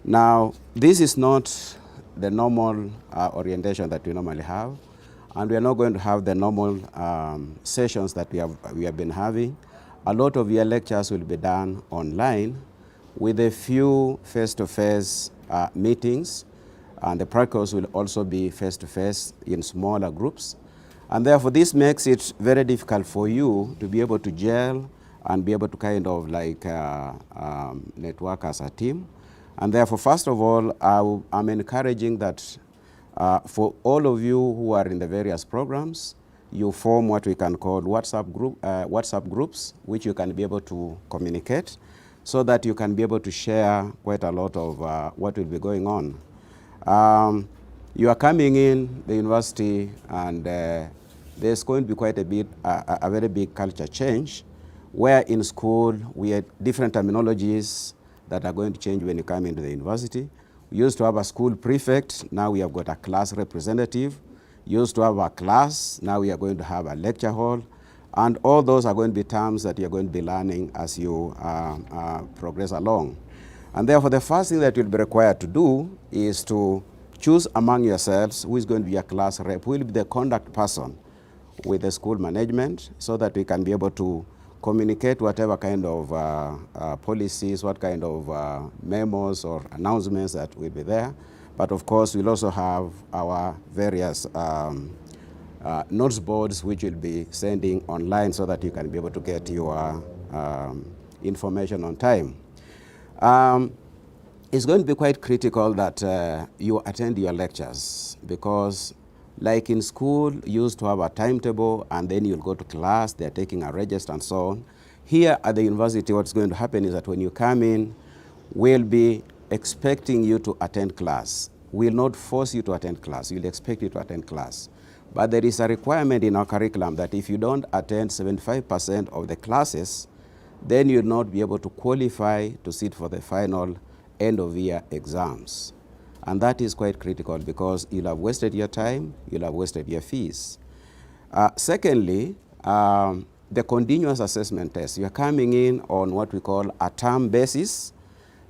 Now, this is not the normal orientation that we normally have, and we are not going to have the normal sessions that we have been having. A lot of your lectures will be done online with a few face-to-face meetings, and the practicals will also be face-to-face in smaller groups. And therefore, this makes it very difficult for you to be able to gel and be able to kind of like network as a team. And therefore, first of all, I'm encouraging that for all of you who are in the various programs, you form what we can call WhatsApp groups, which you can be able to communicate, so that you can be able to share quite a lot of what will be going on. You are coming in the university, and there's going to be quite a very big culture change, where in school we had different terminologies that are going to change when you come into the university. We used to have a school prefect, now we have got a class representative. Used to have a class, now we are going to have a lecture hall. And all those are going to be terms that you're going to be learning as you progress along. And therefore, the first thing that you'll be required to do is to choose among yourselves who is going to be a class rep, who will be the contact person with the school management, so that we can be able to communicate whatever kind of policies, what kind of memos or announcements that will be there. But of course, we'll also have our various notes boards, which will be sending online, so that you can be able to get your information on time. It's going to be quite critical that you attend your lectures, because like in school, you used to have a timetable, and then you'll go to class, they're taking a register and so on. Here at the university, what's going to happen is that when you come in, we'll be expecting you to attend class. We'll not force you to attend class, we'll expect you to attend class. But there is a requirement in our curriculum that if you don't attend 75% of the classes, then you'll not be able to qualify to sit for the final end of year exams. And that is quite critical, because you'll have wasted your time, you'll have wasted your fees. Secondly, the continuous assessment test. You're coming in on what we call a term basis.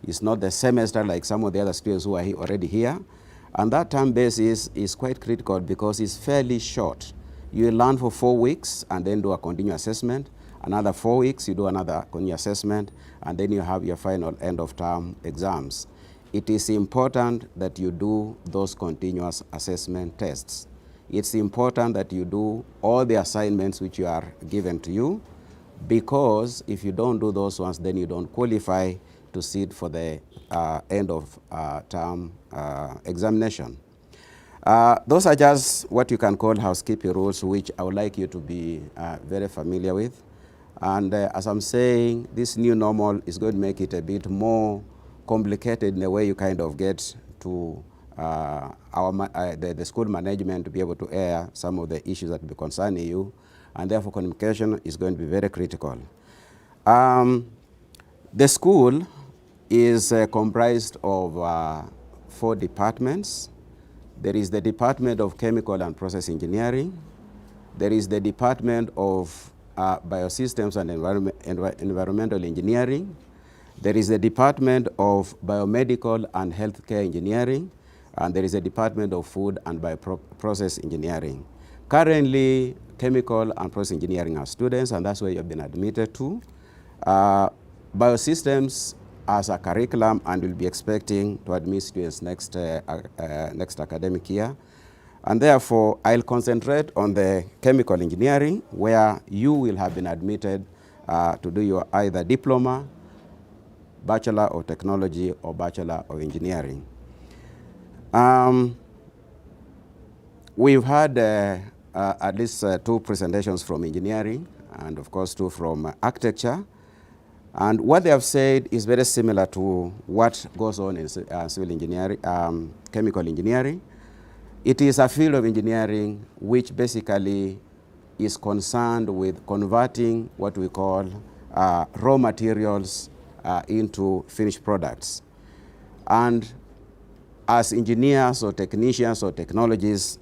It's not the semester like some of the other students who are already here. And that term basis is quite critical, because it's fairly short. You learn for 4 weeks and then do a continuous assessment. Another 4 weeks, you do another continuous assessment, and then you have your final end of term exams. It is important that you do those continuous assessment tests. It's important that you do all the assignments which you are given to you, because if you don't do those ones, then you don't qualify to sit for the end of term examination. Those are just what you can call housekeeping rules, which I would like you to be very familiar with. And as I'm saying, this new normal is going to make it a bit more complicated in the way you kind of get to the school management to be able to air some of the issues that will be concerning you, and therefore communication is going to be very critical. The school is comprised of 4 departments. There is the Department of Chemical and Process Engineering. There is the Department of Biosystems and Environmental Engineering. There is the Department of Biomedical and Healthcare Engineering, and there is a Department of Food and Bioprocess Engineering. Currently, chemical and process engineering are students, and that's where you've been admitted to. Biosystems as a curriculum, and we'll be expecting to admit students next academic year. And therefore, I'll concentrate on the chemical engineering, where you will have been admitted to do your either diploma, Bachelor of Technology, or Bachelor of Engineering. We've had at least 2 presentations from engineering, and of course 2 from architecture. And what they have said is very similar to what goes on in civil engineering, chemical engineering. It is a field of engineering which basically is concerned with converting what we call raw materials into finished products. And as engineers or technicians or technologists,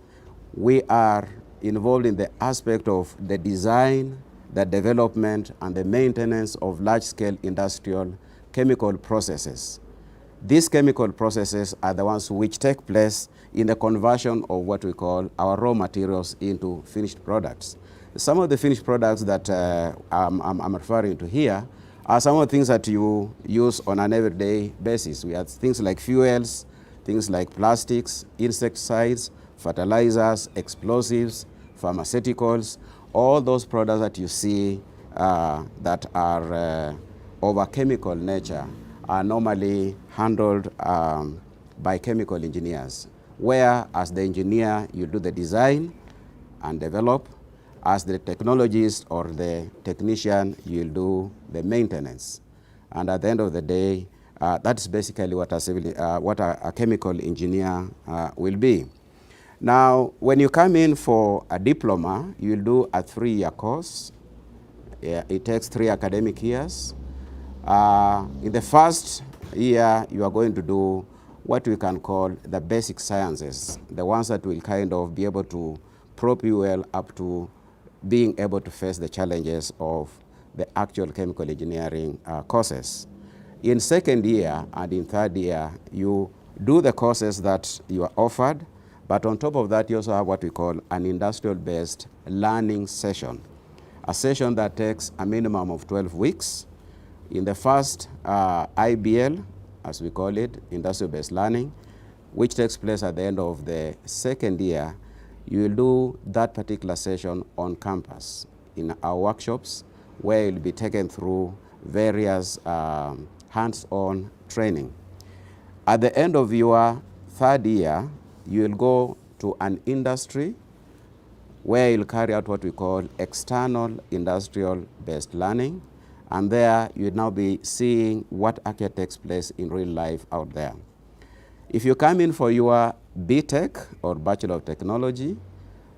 we are involved in the aspect of the design, the development, and the maintenance of large-scale industrial chemical processes. These chemical processes are the ones which take place in the conversion of what we call our raw materials into finished products. Some of the finished products that I'm referring to here are some of the things that you use on an everyday basis. We have things like fuels, things like plastics, insecticides, fertilizers, explosives, pharmaceuticals. All those products that you see that are of a chemical nature are normally handled by chemical engineers, where as the engineer you do the design and develop, as the technologist or the technician you'll do the maintenance. And at the end of the day, that's basically what a chemical engineer will be. Now, when you come in for a diploma, you'll do a 3-year course. It takes 3 academic years. In the first year, you are going to do what we can call the basic sciences, the ones that will kind of be able to prop you well up to being able to face the challenges of the actual chemical engineering courses. In second year and in third year, you do the courses that you are offered, but on top of that, you also have what we call an industrial-based learning session, a session that takes a minimum of 12 weeks. In the first IBL, as we call it, industrial-based learning, which takes place at the end of the second year, you will do that particular session on campus in our workshops, where you'll be taken through various hands-on training. At the end of your third year, you will go to an industry where you'll carry out what we call external industrial-based learning, and there you'll now be seeing what actually takes place in real life out there. If you come in for your BTech or Bachelor of Technology,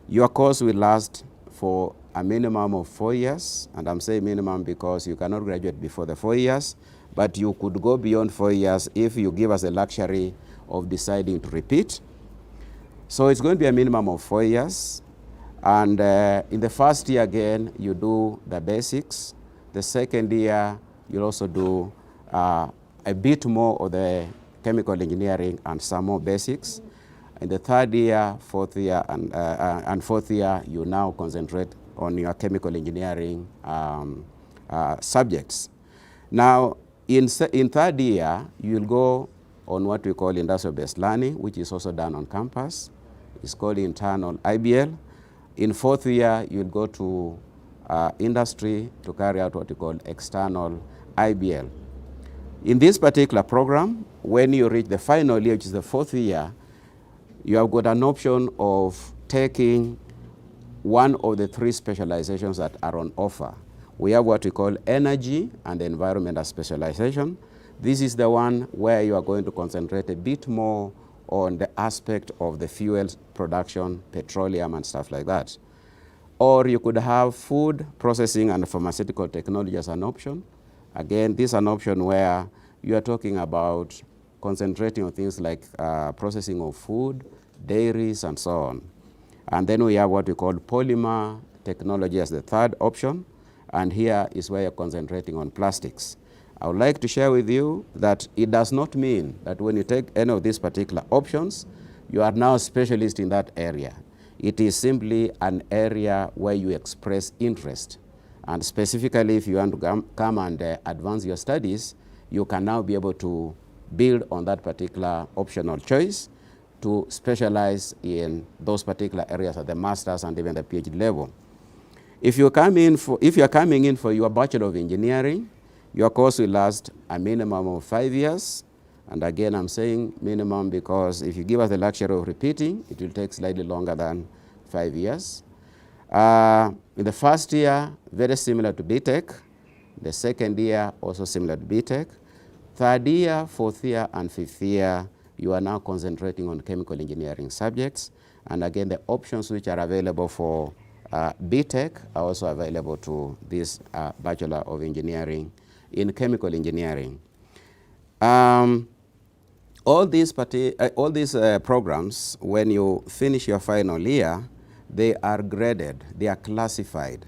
your course will last for a minimum of 4 years, and I'm saying minimum because you cannot graduate before the 4 years, but you could go beyond 4 years if you give us the luxury of deciding to repeat. So it's going to be a minimum of 4 years, and in the first year again, you do the basics. The second year, you'll also do a bit more of the chemical engineering and some more basics. In the third year, fourth year, and fourth year, you now concentrate on your chemical engineering subjects. Now, in third year, you'll go on what we call industrial-based learning, which is also done on campus. It's called internal IBL. In fourth year, you'll go to industry to carry out what we call external IBL. In this particular program, when you reach the final year, which is the fourth year, you have got an option of taking one of the 3 specializations that are on offer. We have what we call energy and environmental specialization. This is the one where you are going to concentrate a bit more on the aspect of the fuels production, petroleum and stuff like that. Or you could have food processing and pharmaceutical technology as an option. Again, this is an option where you are talking about concentrating on things like processing of food, dairies, and so on. And then we have what we call polymer technology as the third option. And here is where you're concentrating on plastics. I would like to share with you that it does not mean that when you take any of these particular options, you are now a specialist in that area. It is simply an area where you express interest. And specifically, if you want to come and advance your studies, you can now be able to build on that particular optional choice to specialize in those particular areas at the master's and even the PhD level. If you are coming in for your Bachelor of Engineering, your course will last a minimum of 5 years. And again, I'm saying minimum because if you give us the luxury of repeating, it will take slightly longer than 5 years. In the first year, very similar to BTech. The second year, also similar to BTech. Third year, fourth year, and fifth year, you are now concentrating on chemical engineering subjects. And again, the options which are available for BTech are also available to this Bachelor of Engineering in Chemical Engineering. All these programs, when you finish your final year, they are graded, they are classified.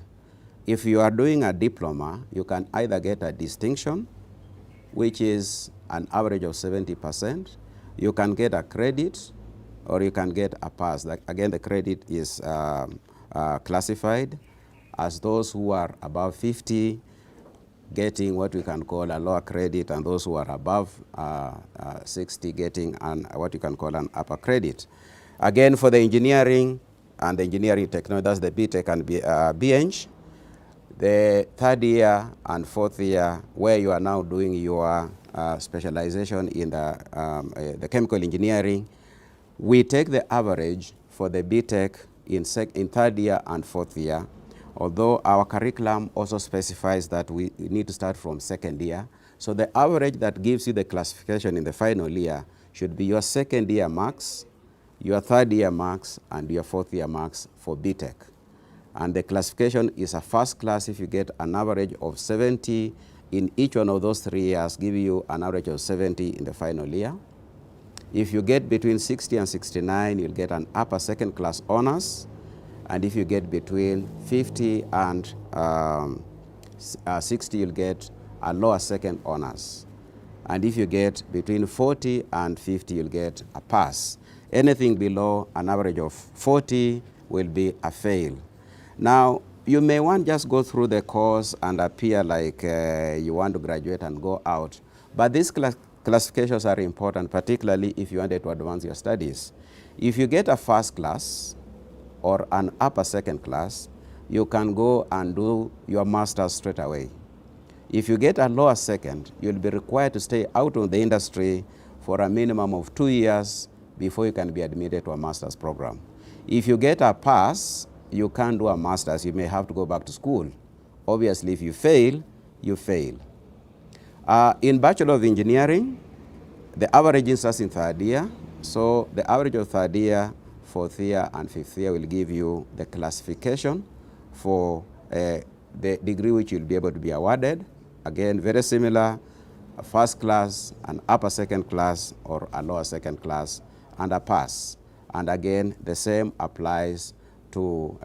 If you are doing a diploma, you can either get a distinction, which is an average of 70%. You can get a credit, or you can get a pass. Again, the credit is classified as those who are above 50 getting what we can call a lower credit, and those who are above 60 getting what you can call an upper credit. Again, for the engineering and the engineering technology, that's the BTech and BEng, the third year and fourth year, where you are now doing your specialization in the chemical engineering, we take the average for the BTech in third year and fourth year, although our curriculum also specifies that we need to start from second year. So the average that gives you the classification in the final year should be your second year marks, your third year marks, and your fourth year marks for BTech. And the classification is a first class. If you get an average of 70 in each one of those 3 years, give you an average of 70 in the final year. If you get between 60 and 69, you'll get an upper second class honors. And if you get between 50 and 60, you'll get a lower second honors. And if you get between 40 and 50, you'll get a pass. Anything below an average of 40 will be a fail. Now, you may want to just go through the course and appear like you want to graduate and go out. But these classifications are important, particularly if you wanted to advance your studies. If you get a first class or an upper second class, you can go and do your master's straight away. If you get a lower second, you'll be required to stay out of the industry for a minimum of 2 years before you can be admitted to a master's program. If you get a pass, you can't do a master's. You may have to go back to school. Obviously, if you fail, you fail. In Bachelor of Engineering, the average starts in third year. So the average of third year, fourth year, and fifth year will give you the classification for the degree which you'll be able to be awarded. Again, very similar, a first class, an upper second class, or a lower second class, and a pass. And again, the same applies to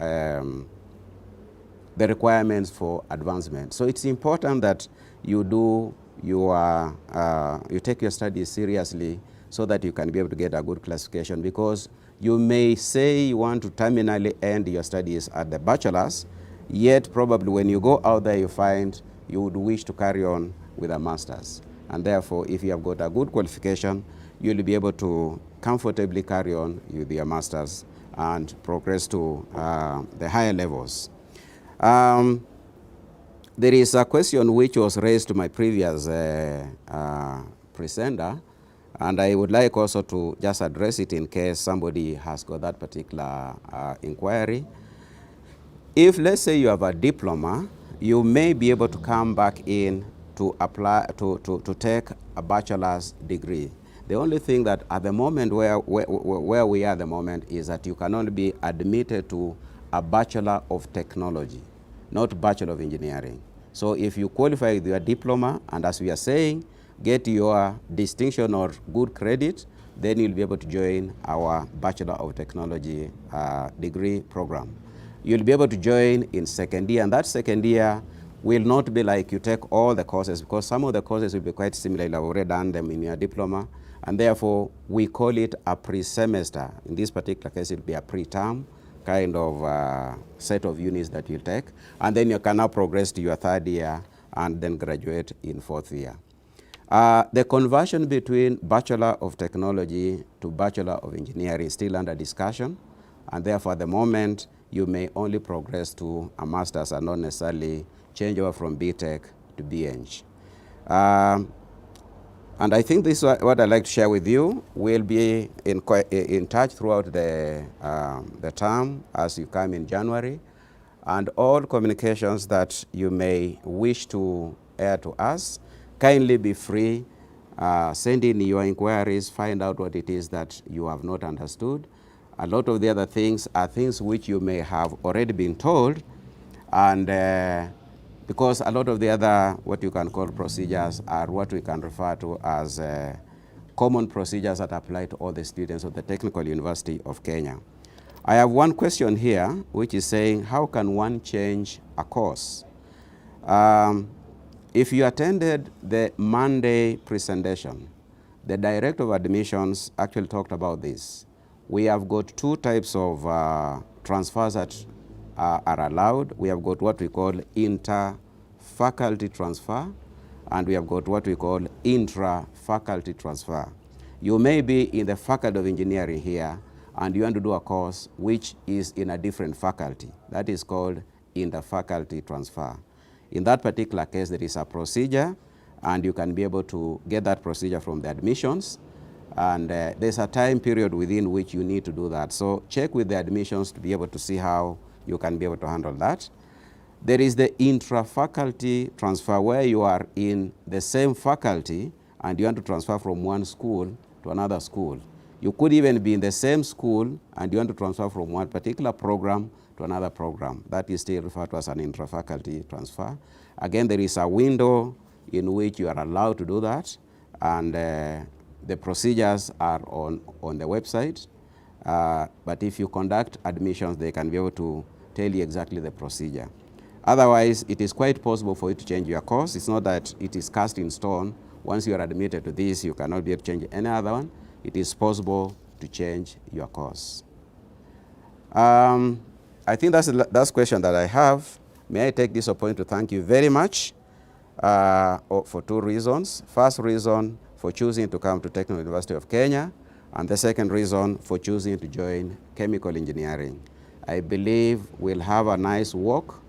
the requirements for advancement. So it's important that you do you take your studies seriously so that you can be able to get a good classification, because you may say you want to terminally end your studies at the bachelor's, yet probably when you go out there you find you would wish to carry on with a master's. And therefore, if you have got a good qualification, you'll be able to comfortably carry on with your master's and progress to the higher levels. There is a question which was raised to my previous presenter, and I would like also to just address it in case somebody has got that particular inquiry. If, let's say, you have a diploma, you may be able to come back in to apply to take a bachelor's degree. The only thing that at the moment where we are at the moment is that you can only be admitted to a Bachelor of Technology, not Bachelor of Engineering. So if you qualify with your diploma, and as we are saying, get your distinction or good credit, then you'll be able to join our Bachelor of Technology degree program. You'll be able to join in second year, and that second year will not be like you take all the courses, because some of the courses will be quite similar. You've already done them in your diploma, and therefore we call it a pre-semester. In this particular case, it will be a pre-term, kind of set of units that you'll take, and then you can now progress to your third year and then graduate in fourth year. The conversion between Bachelor of Technology to Bachelor of Engineering is still under discussion, and therefore at the moment you may only progress to a master's and not necessarily change over from BTech to BEng. And I think this is what I'd like to share with you. We'll be in touch throughout the term as you come in January. And all communications that you may wish to air to us, kindly be free. Send in your inquiries, find out what it is that you have not understood. A lot of the other things are things which you may have already been told, and because a lot of the other, what you can call procedures, are what we can refer to as common procedures that apply to all the students of the Technical University of Kenya. I have one question here, which is saying, how can one change a course? If you attended the Monday presentation, the Director of Admissions actually talked about this. We have got two types of transfers that are allowed. We have got what we call inter-faculty transfer, and we have got what we call intra-faculty transfer. You may be in the Faculty of Engineering here, and you want to do a course which is in a different faculty. That is called inter-faculty transfer. In that particular case, there is a procedure, and you can be able to get that procedure from the admissions. And there's a time period within which you need to do that. So check with the admissions to be able to see how you can be able to handle that. There is the intra-faculty transfer, where you are in the same faculty and you want to transfer from one school to another school. You could even be in the same school and you want to transfer from one particular program to another program. That is still referred to as an intra-faculty transfer. Again, there is a window in which you are allowed to do that, and the procedures are on the website. But if you conduct admissions, they can be able to tell you exactly the procedure. Otherwise, it is quite possible for you to change your course. It's not that it is cast in stone. Once you are admitted to this, you cannot be able to change any other one. It is possible to change your course. I think that's the last question that I have. May I take this opportunity to thank you very much for two reasons. First reason, for choosing to come to Technical University of Kenya, and the second reason for choosing to join chemical engineering. I believe we'll have a nice walk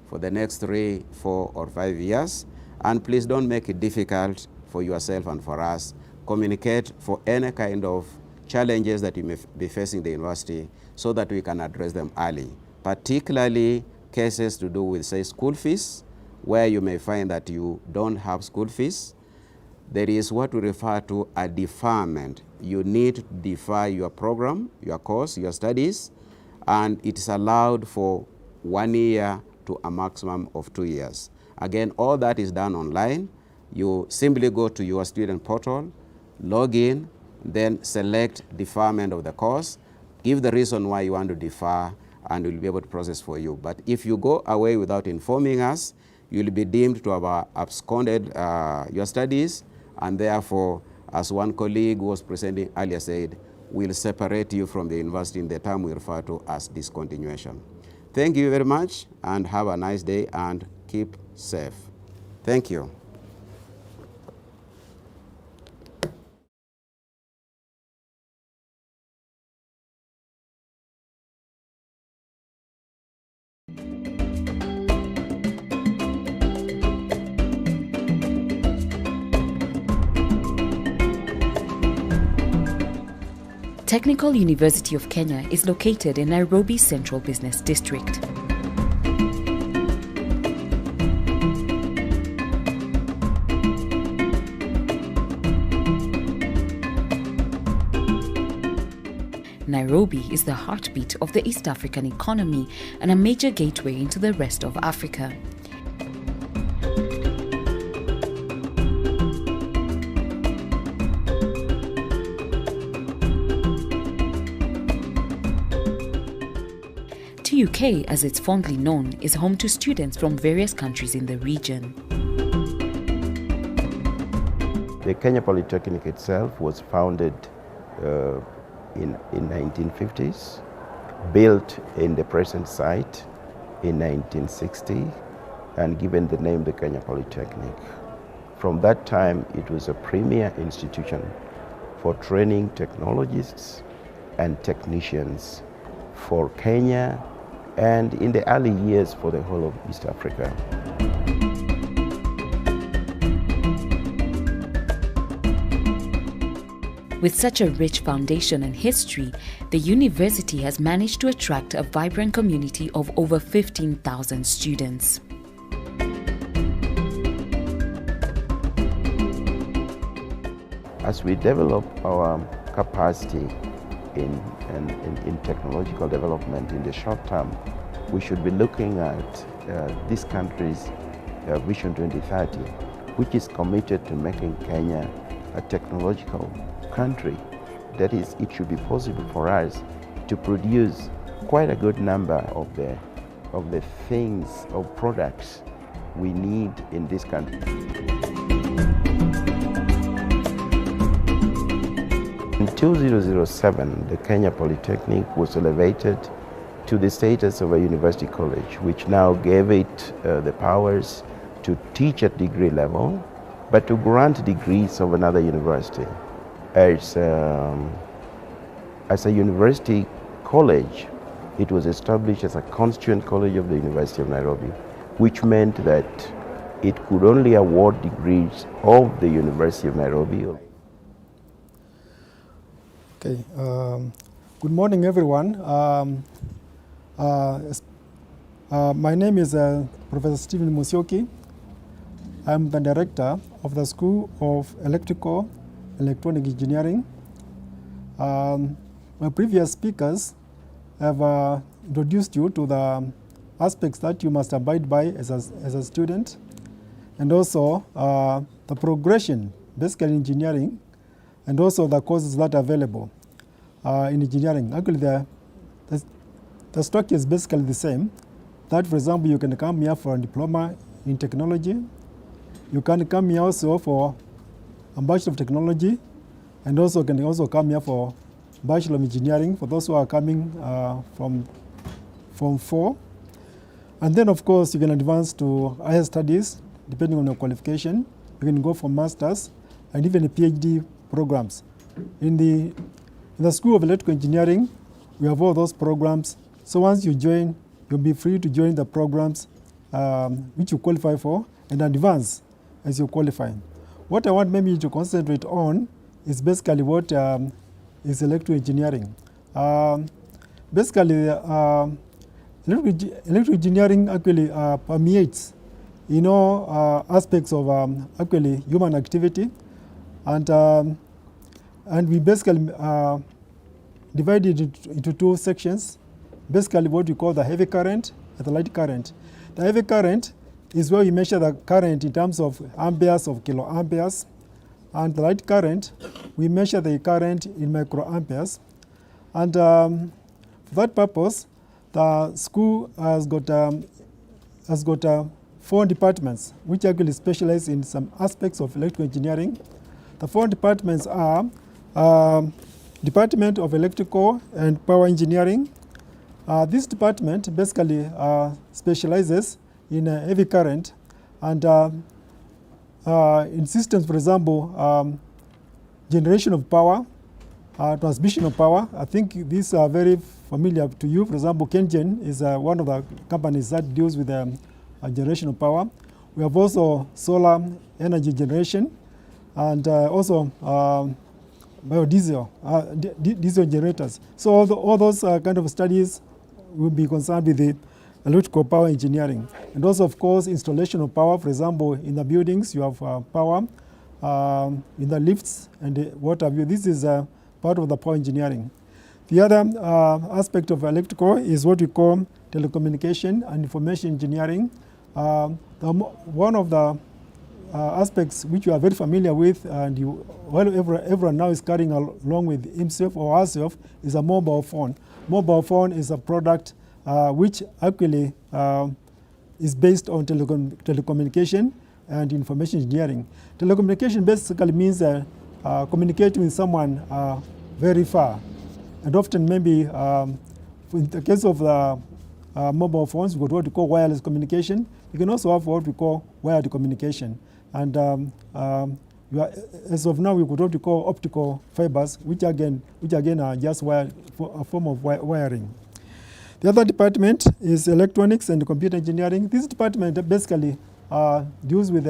for the next 3, 4, or 5 years, and please don't make it difficult for yourself and for us. Communicate for any kind of challenges that you may be facing the university so that we can address them early, particularly cases to do with, say, school fees, where you may find that you don't have school fees. There is what we refer to a deferment. You need to defer your program, your course, your studies, and it is allowed for 1 year to a maximum of 2 years. Again, all that is done online. You simply go to your student portal, log in, then select deferment of the course, give the reason why you want to defer, and we'll be able to process for you. But if you go away without informing us, you'll be deemed to have absconded your studies, and therefore, as one colleague was presenting earlier said, we'll separate you from the university in the term we refer to as discontinuation. Thank you very much, and have a nice day, and keep safe. Thank you. Technical University of Kenya is located in Nairobi Central Business District. Nairobi is the heartbeat of the East African economy and a major gateway into the rest of Africa. TUK, as it's fondly known, is home to students from various countries in the region. The Kenya Polytechnic itself was founded in 1950s, built in the present site in 1960 and given the name the Kenya Polytechnic. From that time, it was a premier institution for training technologists and technicians for Kenya and in the early years for the whole of East Africa. With such a rich foundation and history, the university has managed to attract a vibrant community of over 15,000 students. As we develop our capacity in technological development in the short term, we should be looking at this country's Vision 2030, which is committed to making Kenya a technological country. That is, it should be possible for us to produce quite a good number of the things or products we need in this country. In 2007, the Kenya Polytechnic was elevated to the status of a university college, which now gave it the powers to teach at degree level, but to grant degrees of another university. As a university college, it was established as a constituent college of the University of Nairobi, which meant that it could only award degrees of the University of Nairobi. Okay, good morning everyone. My name is Professor Stephen Musyoki. I'm the director of the School of Electrical Electronic Engineering. My previous speakers have introduced you to the aspects that you must abide by as a student, and also the progression, basically in engineering, and also the courses that are available in engineering. Actually, the structure is basically the same. That, for example, you can come here for a diploma in technology. You can come here also for a Bachelor of Technology, and also can also come here for Bachelor of Engineering for those who are coming from Form 4. And then, of course, you can advance to higher studies, depending on your qualification. You can go for Masters and even PhD programs. In the School of Electrical Engineering, we have all those programs. So once you join, you'll be free to join the programs which you qualify for and advance as you qualify. What I want maybe to concentrate on is basically what is electrical engineering. Basically, electrical engineering actually permeates aspects of actually human activity, and we basically divide it into two sections. Basically, what we call the heavy current and the light current. The heavy current is where we measure the current in terms of amperes of kiloamperes, and the light current, we measure the current in microamperes. And for that purpose, the school has got 4 departments which actually specialize in some aspects of electrical engineering. The 4 departments are Department of Electrical and Power Engineering. This department basically specializes in heavy current and in systems, for example, generation of power, transmission of power. I think these are very familiar to you. For example, KenGen is one of the companies that deals with generation of power. We have also solar energy generation and also biodiesel, diesel generators. So all those kind of studies will be concerned with the electrical power engineering. And also, of course, installation of power. For example, in the buildings, you have power, in the lifts and what have you. This is part of the power engineering. The other aspect of electrical is what we call telecommunication and information engineering. One of the aspects which you are very familiar with, and everyone now is carrying along with himself or herself, is a mobile phone. Mobile phone is a product which actually is based on telecommunication and information engineering. Telecommunication basically means communicating with someone very far, and often maybe in the case of the mobile phones, we've got what we call wireless communication. You can also have what we call wired communication. And as of now, we've got what we call optical fibers, which again are just a form of wiring. The other department is electronics and computer engineering. This department basically deals with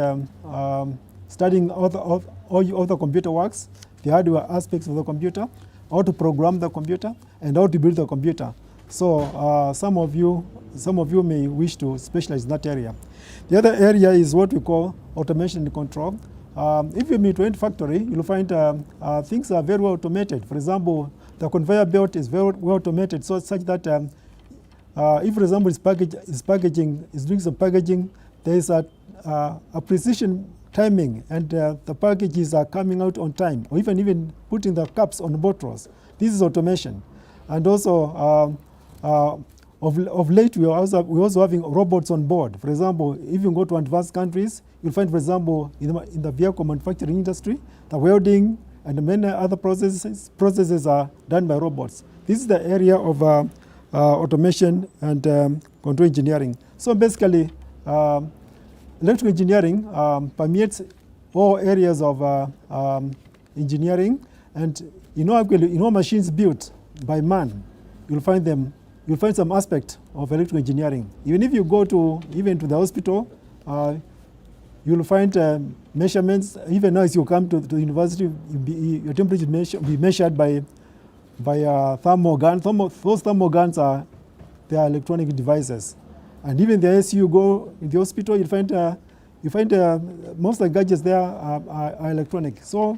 studying all the computer works, the hardware aspects of the computer, how to program the computer, and how to build the computer. So some of you may wish to specialize in that area. The other area is what we call automation and control. If you meet to any factory, you'll find things are very well automated. For example, the conveyor belt is very well automated, so such that if, for example, is doing some packaging, there is a precision timing, and the packages are coming out on time, or even putting the caps on the bottles. This is automation. And also, of late, we're also having robots on board. For example, if you go to advanced countries, you'll find, for example, in the vehicle manufacturing industry, the welding and many other processes are done by robots. This is the area of automation and control engineering. So basically, electrical engineering permeates all areas of engineering, and in all machines built by man, you'll find some aspect of electrical engineering. Even if you go to the hospital, you'll find measurements. Even now, as you come to the university, your temperature will be measured by thermal gun. Those thermal guns are electronic devices. And even as you go in the hospital, you find most of the gadgets there are electronic. So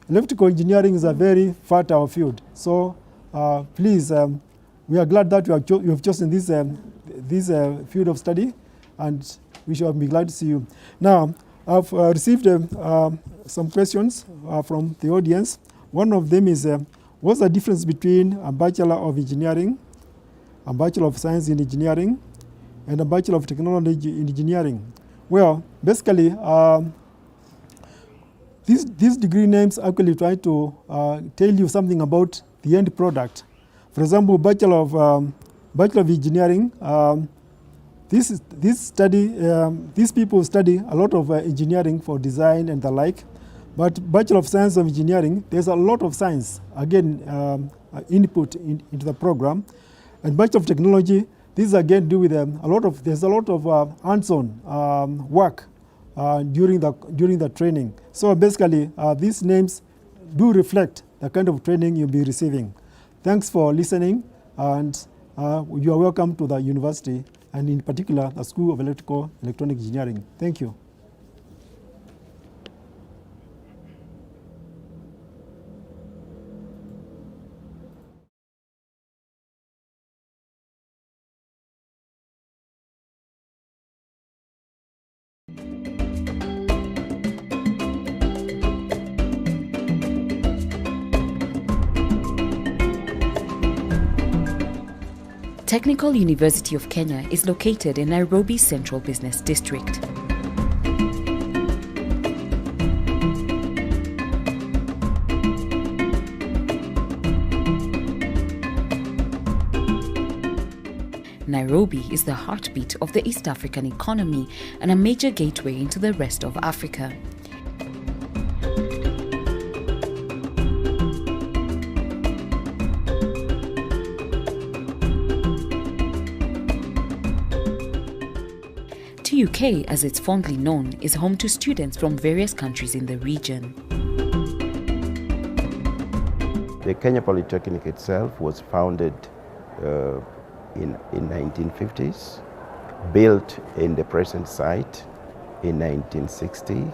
electrical engineering is a very fertile field. So please, we are glad that you have chosen this field of study, and we shall be glad to see you. Now, I've received some questions from the audience. One of them is, what's the difference between a Bachelor of Engineering, a Bachelor of Science in Engineering, and a Bachelor of Technology in Engineering? Well, basically, these degree names actually try to tell you something about the end product. For example, Bachelor of Engineering, these people study a lot of engineering for design and the like. But Bachelor of Science of Engineering, there's a lot of science, again, input into the program. And Bachelor of Technology, these again do with there's a lot of hands-on work during the training. So basically, these names do reflect the kind of training you'll be receiving. Thanks for listening, and you are welcome to the university, and in particular, the School of Electronic Engineering. Thank you. Technical University of Kenya is located in Nairobi Central Business District. Nairobi is the heartbeat of the East African economy and a major gateway into the rest of Africa. TUK, as it's fondly known, is home to students from various countries in the region. The Kenya Polytechnic itself was founded in 1950s, built in the present site in 1960,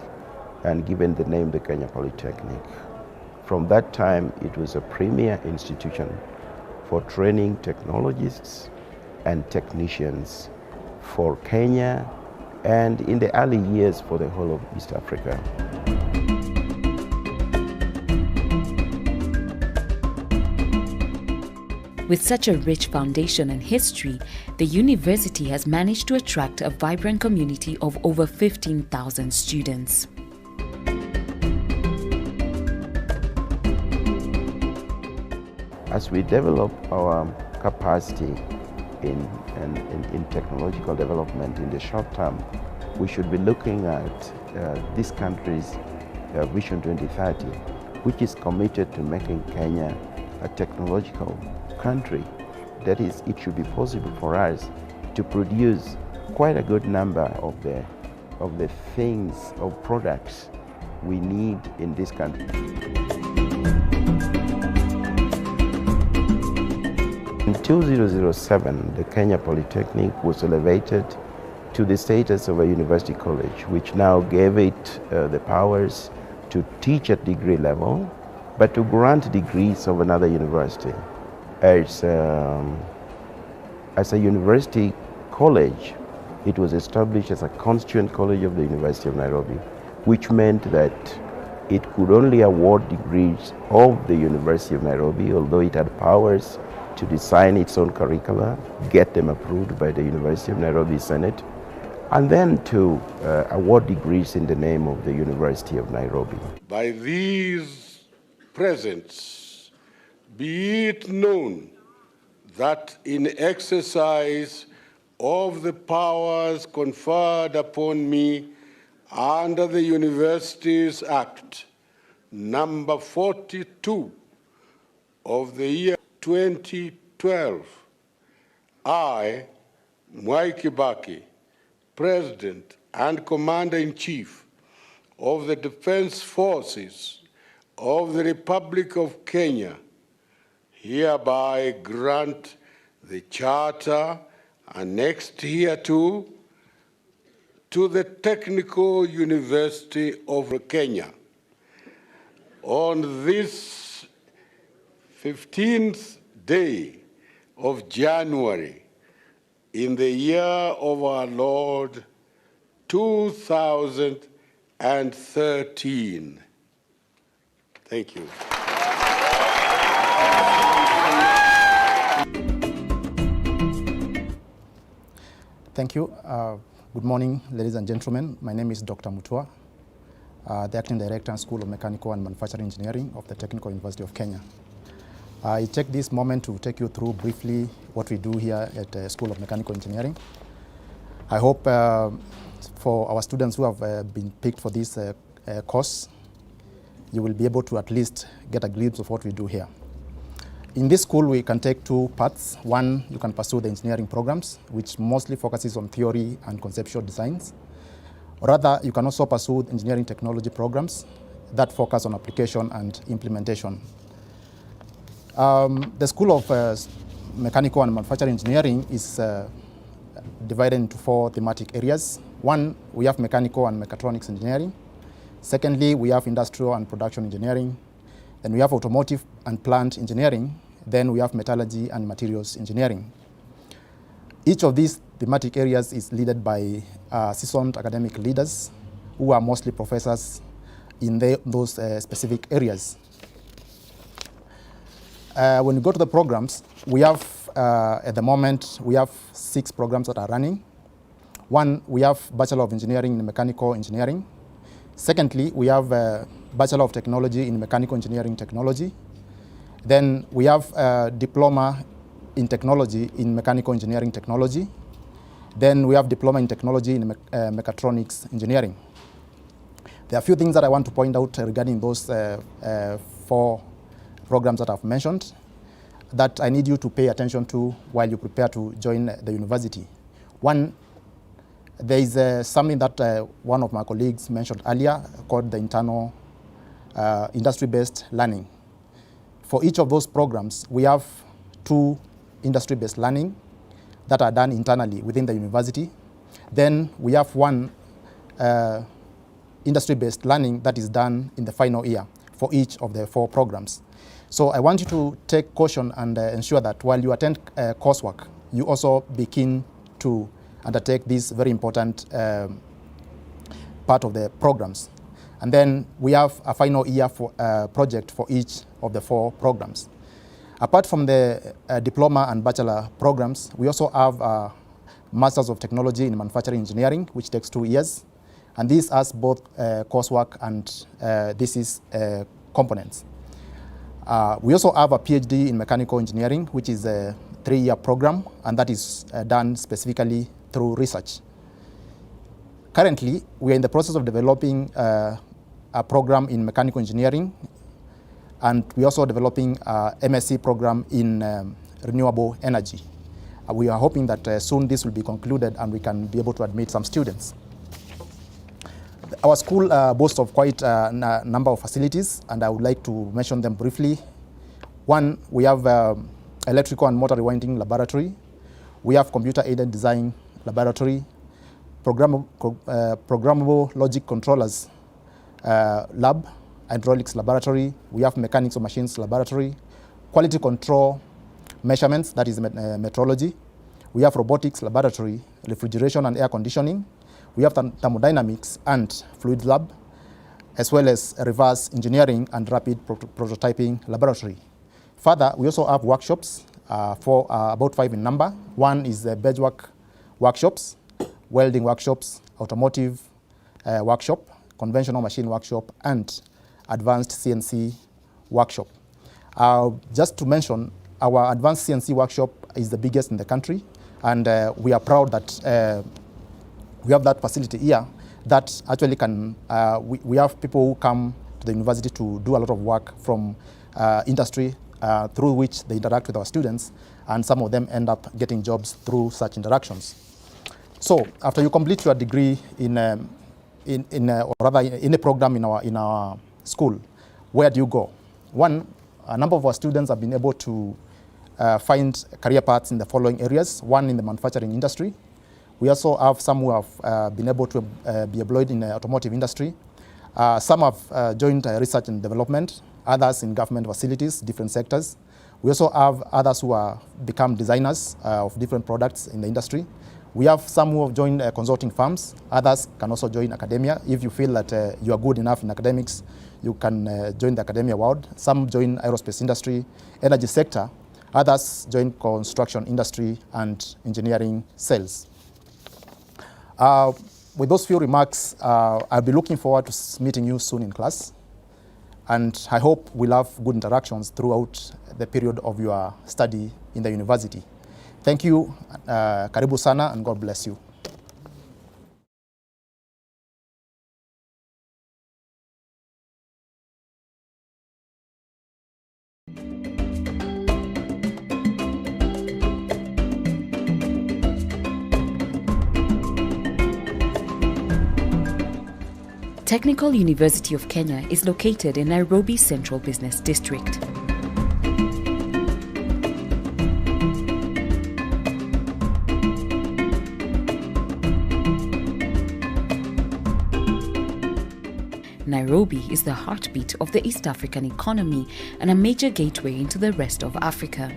and given the name the Kenya Polytechnic. From that time, it was a premier institution for training technologists and technicians for Kenya, and in the early years for the whole of East Africa. With such a rich foundation and history, the university has managed to attract a vibrant community of over 15,000 students. As we develop our capacity in technological development in the short term, we should be looking at this country's Vision 2030, which is committed to making Kenya a technological country. That is, it should be possible for us to produce quite a good number of the things or products we need in this country. In 2007, the Kenya Polytechnic was elevated to the status of a university college, which now gave it the powers to teach at degree level, but to grant degrees of another university. As a university college, it was established as a constituent college of the University of Nairobi, which meant that it could only award degrees of the University of Nairobi, although it had powers to design its own curricula, get them approved by the University of Nairobi Senate, and then to award degrees in the name of the University of Nairobi. By these presents, be it known that in exercise of the powers conferred upon me under the Universities Act number 42 of the year 2012, I, Mwai Kibaki, President and Commander-in-Chief of the Defense Forces of the Republic of Kenya, hereby grant the charter annexed hereto to the Technical University of Kenya. On this 15th day of January in the year of our Lord 2013. Thank you. Thank you. Good morning, ladies and gentlemen. My name is Dr. Mutua, the Acting Director and School of Mechanical and Manufacturing Engineering of the Technical University of Kenya. I take this moment to take you through briefly what we do here at the School of Mechanical Engineering. I hope for our students who have been picked for this course, you will be able to at least get a glimpse of what we do here. In this school, we can take two paths. One, you can pursue the engineering programs, which mostly focuses on theory and conceptual designs. Or rather, you can also pursue engineering technology programs that focus on application and implementation. The School of Mechanical and Manufacturing Engineering is divided into four thematic areas. One, we have mechanical and mechatronics engineering. Secondly, we have industrial and production engineering. Then we have automotive and plant engineering. Then we have metallurgy and materials engineering. Each of these thematic areas is led by seasoned academic leaders who are mostly professors in those specific areas. When you go to the programs, we have, at the moment, we have 6 programs that are running. One, we have Bachelor of Engineering in Mechanical Engineering. Secondly, we have Bachelor of Technology in Mechanical Engineering Technology. Then we have Diploma in Technology in Mechanical Engineering Technology. Then we have Diploma in Technology in Mechatronics Engineering. There are a few things that I want to point out regarding those 4 programs that I've mentioned that I need you to pay attention to while you prepare to join the university. One, there is something that one of my colleagues mentioned earlier called the internal industry-based learning. For each of those programs, we have 2 industry-based learning that are done internally within the university. Then we have 1 industry-based learning that is done in the final year for each of the 4 programs. So I want you to take caution and ensure that while you attend coursework, you also begin to undertake this very important part of the programs. And then we have a final year for, project for each of the 4 programs. Apart from the diploma and bachelor programs, we also have Masters of Technology in Manufacturing Engineering, which takes 2 years. And this has both coursework and this is components. We also have a PhD in mechanical engineering, which is a 3-year program, and that is done specifically through research. Currently, we are in the process of developing a program in mechanical engineering, and we're also developing a MSc program in renewable energy. We are hoping that soon this will be concluded and we can be able to admit some students. Our school boasts of quite a number of facilities, and I would like to mention them briefly. One, we have electrical and motor rewinding laboratory. We have computer-aided design laboratory, programmable logic controllers lab, hydraulics laboratory. We have mechanics of machines laboratory, quality control measurements, that is metrology. We have robotics laboratory, refrigeration and air conditioning. We have thermodynamics and fluid lab, as well as reverse engineering and rapid prototyping laboratory. Further, we also have workshops for about 5 in number. One is the beadwork workshops, welding workshops, automotive workshop, conventional machine workshop, and advanced CNC workshop. Just to mention, our advanced CNC workshop is the biggest in the country, and we are proud that we have that facility here that actually can, we have people who come to the university to do a lot of work from industry through which they interact with our students, and some of them end up getting jobs through such interactions. So after you complete your degree in a program in our school, where do you go? One, a number of our students have been able to find career paths in the following areas. One, in the manufacturing industry. We also have some who have been able to be employed in the automotive industry. Some have joined research and development, others in government facilities, different sectors. We also have others who have become designers of different products in the industry. We have some who have joined consulting firms. Others can also join academia. If you feel that you are good enough in academics, you can join the academia world. Some join aerospace industry, energy sector. Others join construction industry and engineering sales. With those few remarks, I'll be looking forward to meeting you soon in class. And I hope we'll have good interactions throughout the period of your study in the university. Thank you, karibu sana, and God bless you. Technical University of Kenya is located in Nairobi Central Business District. Nairobi is the heartbeat of the East African economy and a major gateway into the rest of Africa.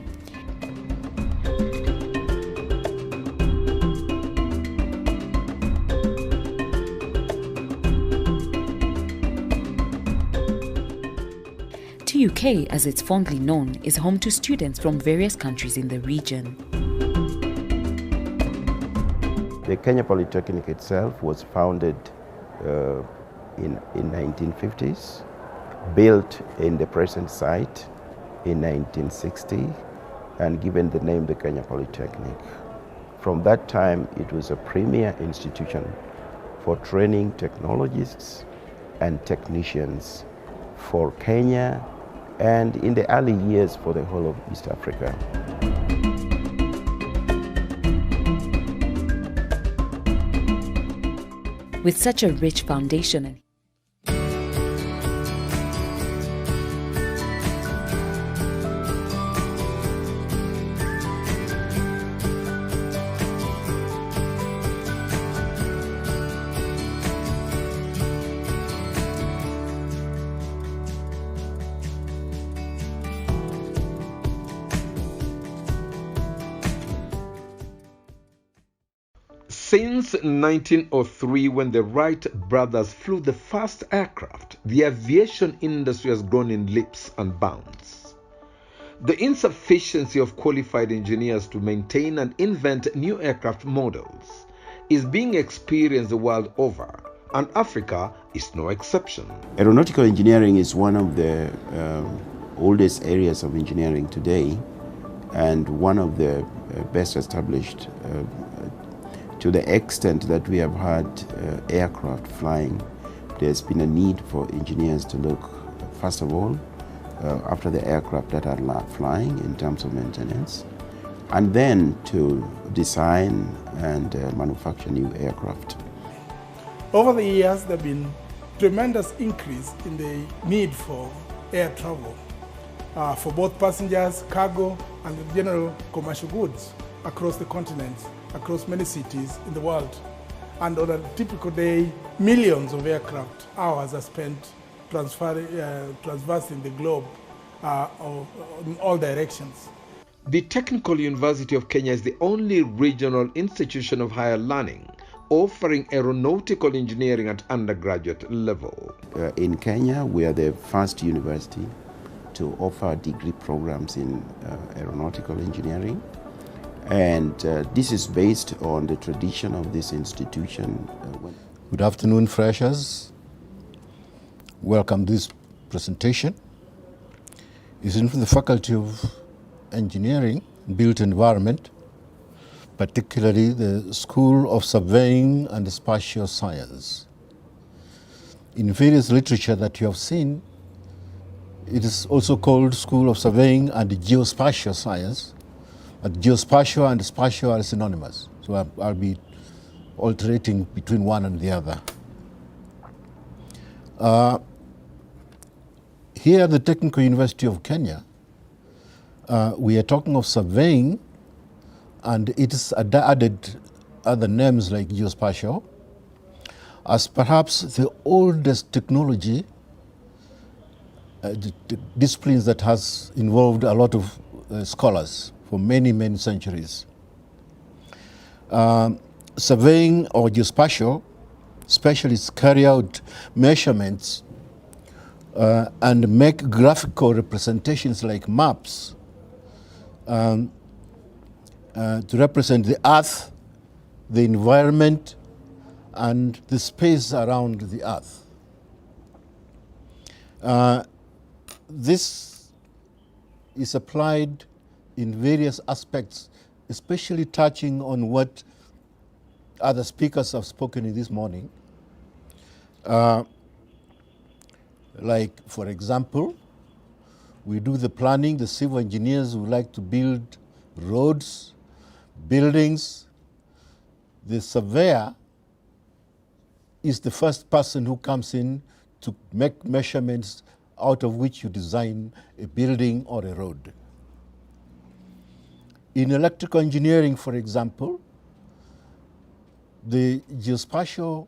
TUK, as it's fondly known, is home to students from various countries in the region. The Kenya Polytechnic itself was founded in 1950s, built in the present site in 1960, and given the name the Kenya Polytechnic. From that time, it was a premier institution for training technologists and technicians for Kenya, and in the early years for the whole of East Africa. With such a rich foundation, Since 1903, when the Wright brothers flew the first aircraft, the aviation industry has grown in leaps and bounds. The insufficiency of qualified engineers to maintain and invent new aircraft models is being experienced the world over, and Africa is no exception. Aeronautical engineering is one of oldest areas of engineering today, and one of the best established to the extent that we have had aircraft flying. There's been a need for engineers to look, first of all, after the aircraft that are flying in terms of maintenance, and then to design and manufacture new aircraft. Over the years, there have been tremendous increase in the need for air travel for both passengers, cargo, and general commercial goods across the continent, across many cities in the world. And on a typical day, millions of aircraft hours are spent traversing the globe in all directions. The Technical University of Kenya is the only regional institution of higher learning offering aeronautical engineering at undergraduate level. In Kenya, we are the first university to offer degree programs in aeronautical engineering. And this is based on the tradition of this institution. Good afternoon, freshers. Welcome to this presentation. It's in the Faculty of Engineering, Built Environment, particularly the School of Surveying and Spatial Science. In various literature that you have seen, it is also called School of Surveying and Geospatial Science, but geospatial and spatial are synonymous, so I'll be alternating between one and the other. Here at the Technical University of Kenya, we are talking of surveying, and it is added other names like geospatial as perhaps the oldest technology, the disciplines that has involved a lot of scholars for many, many centuries. Surveying or geospatial specialists carry out measurements and make graphical representations like maps to represent the earth, the environment, and the space around the earth. This is applied in various aspects, especially touching on what other speakers have spoken in this morning. Like, for example, we do the planning, the civil engineers who like to build roads, buildings. The surveyor is the first person who comes in to make measurements out of which you design a building or a road. In electrical engineering, for example, the geospatial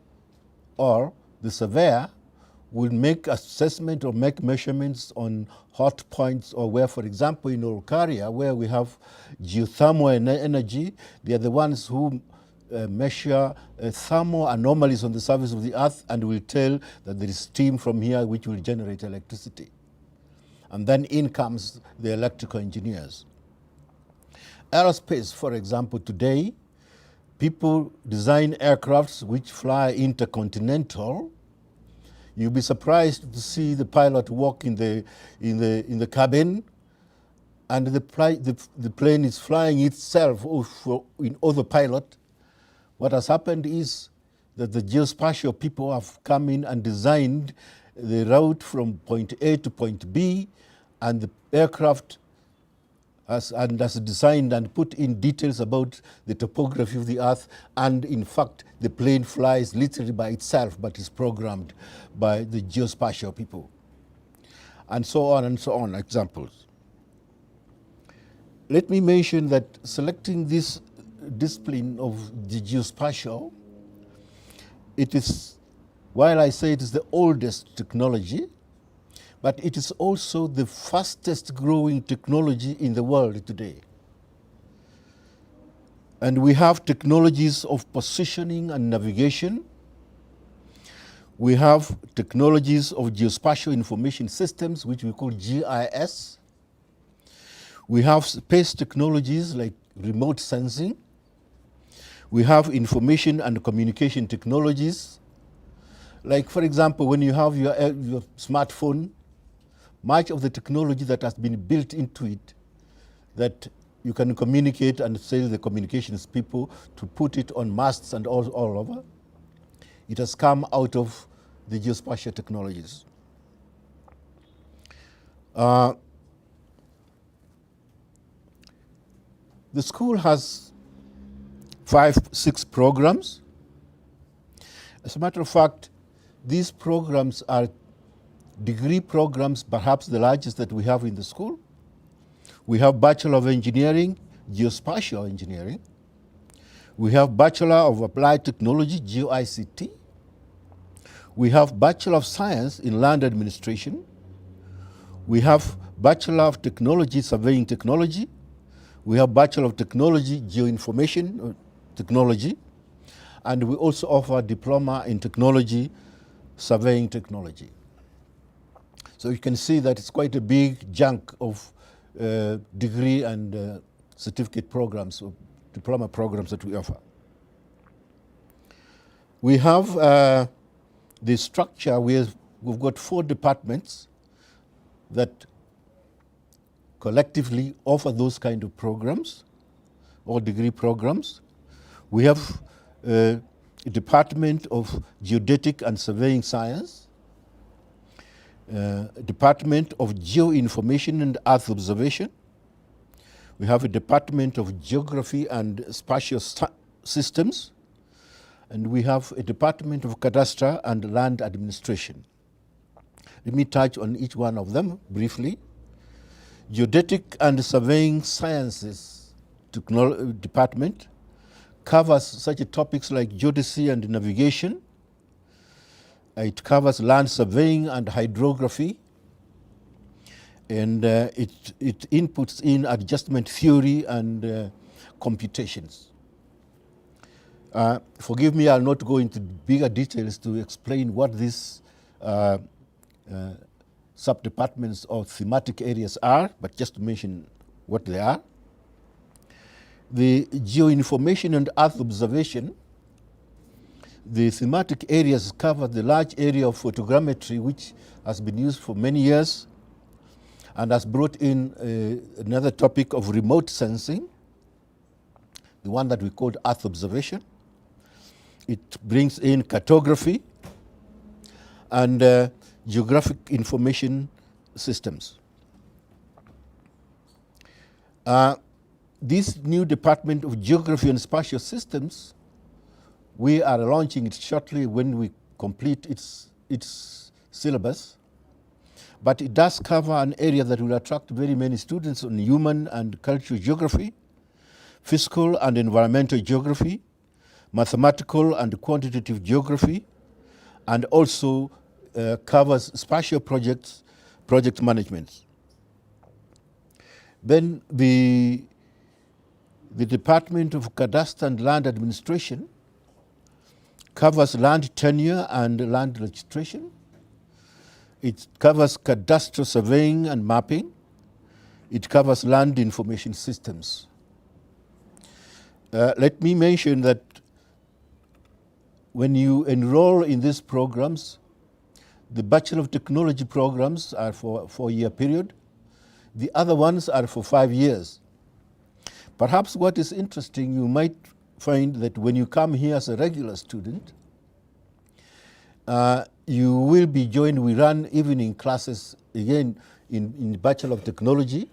or the surveyor will make assessment or make measurements on hot points, or where, for example, in Olkaria, where we have geothermal energy, they are the ones who measure thermal anomalies on the surface of the earth and will tell that there is steam from here which will generate electricity. And then in comes the electrical engineers. Aerospace, for example, today, people design aircrafts which fly intercontinental. You'll be surprised to see the pilot walk in the cabin, and the plane is flying itself in autopilot. What has happened is that the geospatial people have come in and designed the route from point A to point B, and the aircraft has designed and put in details about the topography of the earth, and in fact the plane flies literally by itself but is programmed by the geospatial people. And so on, examples. Let me mention that selecting this discipline of the geospatial, it is, while I say it is the oldest technology, but it is also the fastest growing technology in the world today. And we have technologies of positioning and navigation. We have technologies of geospatial information systems, which we call GIS. We have space technologies like remote sensing. We have information and communication technologies. Like, for example, when you have your smartphone, much of the technology that has been built into it, that you can communicate and sell the communications people to put it on masts and all over, it has come out of the geospatial technologies. The school has 5-6 programs. As a matter of fact, these programs are degree programs, perhaps the largest that we have in the school. We have Bachelor of Engineering, Geospatial Engineering. We have Bachelor of Applied Technology, GeoICT. We have Bachelor of Science in Land Administration. We have Bachelor of Technology, Surveying Technology. We have Bachelor of Technology, Geoinformation Technology. And we also offer Diploma in Technology, Surveying Technology. So you can see that it's quite a big chunk of degree and certificate programs, or diploma programs that we offer. We have the structure where we've got 4 departments that collectively offer those kind of programs or degree programs. We have a Department of Geodetic and Surveying Science, Department of Geoinformation and Earth Observation. We have a Department of Geography and Spatial Systems, and we have a Department of Cadastre and Land Administration. Let me touch on each one of them briefly. Geodetic and Surveying Sciences Department covers such topics like geodesy and navigation. It covers land surveying and hydrography, and it inputs in adjustment theory and computations. Forgive me, I'll not go into bigger details to explain what these sub-departments or thematic areas are, but just to mention what they are. The Geoinformation and Earth Observation, the thematic areas cover the large area of photogrammetry, which has been used for many years and has brought in another topic of remote sensing, the one that we called Earth Observation. It brings in cartography and geographic information systems. This new Department of Geography and Spatial Systems, we are launching it shortly when we complete its syllabus. But it does cover an area that will attract very many students on human and cultural geography, physical and environmental geography, mathematical and quantitative geography, and also covers spatial project management. Then the Department of Cadastre and Land Administration covers land tenure and land registration. It covers cadastral surveying and mapping. It covers land information systems. Let me mention that when you enroll in these programs, the Bachelor of Technology programs are for a 4-year period. The other ones are for 5 years. Perhaps what is interesting, you might find that when you come here as a regular student, you will be joined, we run evening classes again in Bachelor of Technology,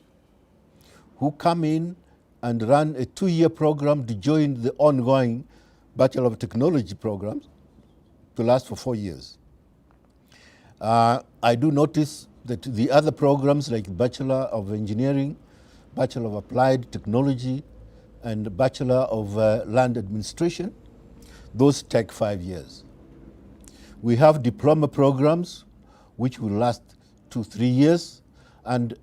who come in and run a 2-year program to join the ongoing Bachelor of Technology programs to last for 4 years. I do notice that the other programs like Bachelor of Engineering, Bachelor of Applied Technology, and Bachelor of Land Administration, those take 5 years. We have diploma programs which will last 2-3 years, and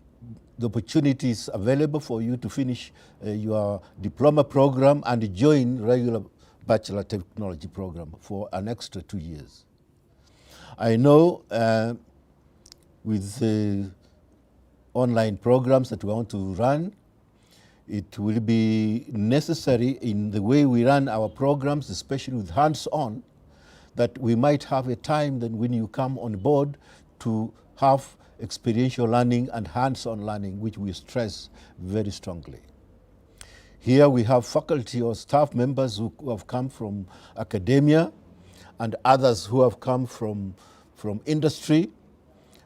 the opportunity is available for you to finish your diploma program and join regular Bachelor Technology program for an extra 2 years. I know with the online programs that we want to run, it will be necessary in the way we run our programs, especially with hands-on, that we might have a time then when you come on board to have experiential learning and hands-on learning, which we stress very strongly. Here we have faculty or staff members who have come from academia and others who have come from industry.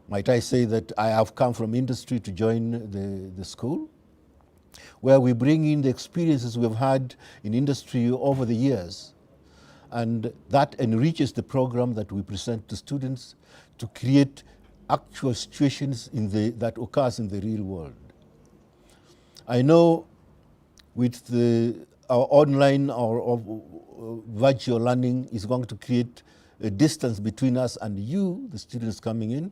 Might I say that I have come from industry to join the school, where we bring in the experiences we've had in industry over the years. And that enriches the program that we present to students to create actual situations that occurs in the real world. I know with our online or virtual learning is going to create a distance between us and you, the students coming in,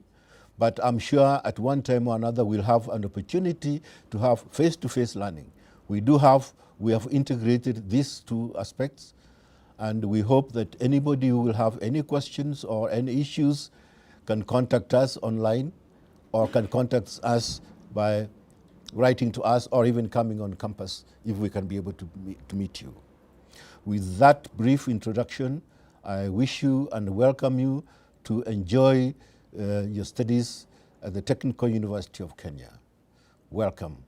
but I'm sure at one time or another we'll have an opportunity to have face-to-face learning. We have integrated these two aspects, and we hope that anybody who will have any questions or any issues can contact us online or can contact us by writing to us or even coming on campus if we can be able to meet you. With that brief introduction, I wish you and welcome you to enjoy your studies at the Technical University of Kenya. Welcome.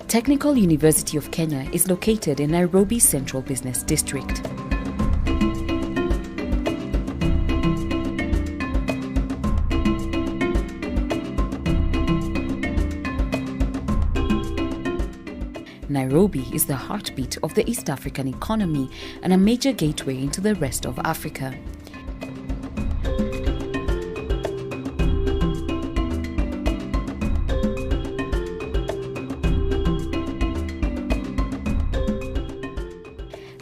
Technical University of Kenya is located in Nairobi Central Business District. Nairobi is the heartbeat of the East African economy and a major gateway into the rest of Africa.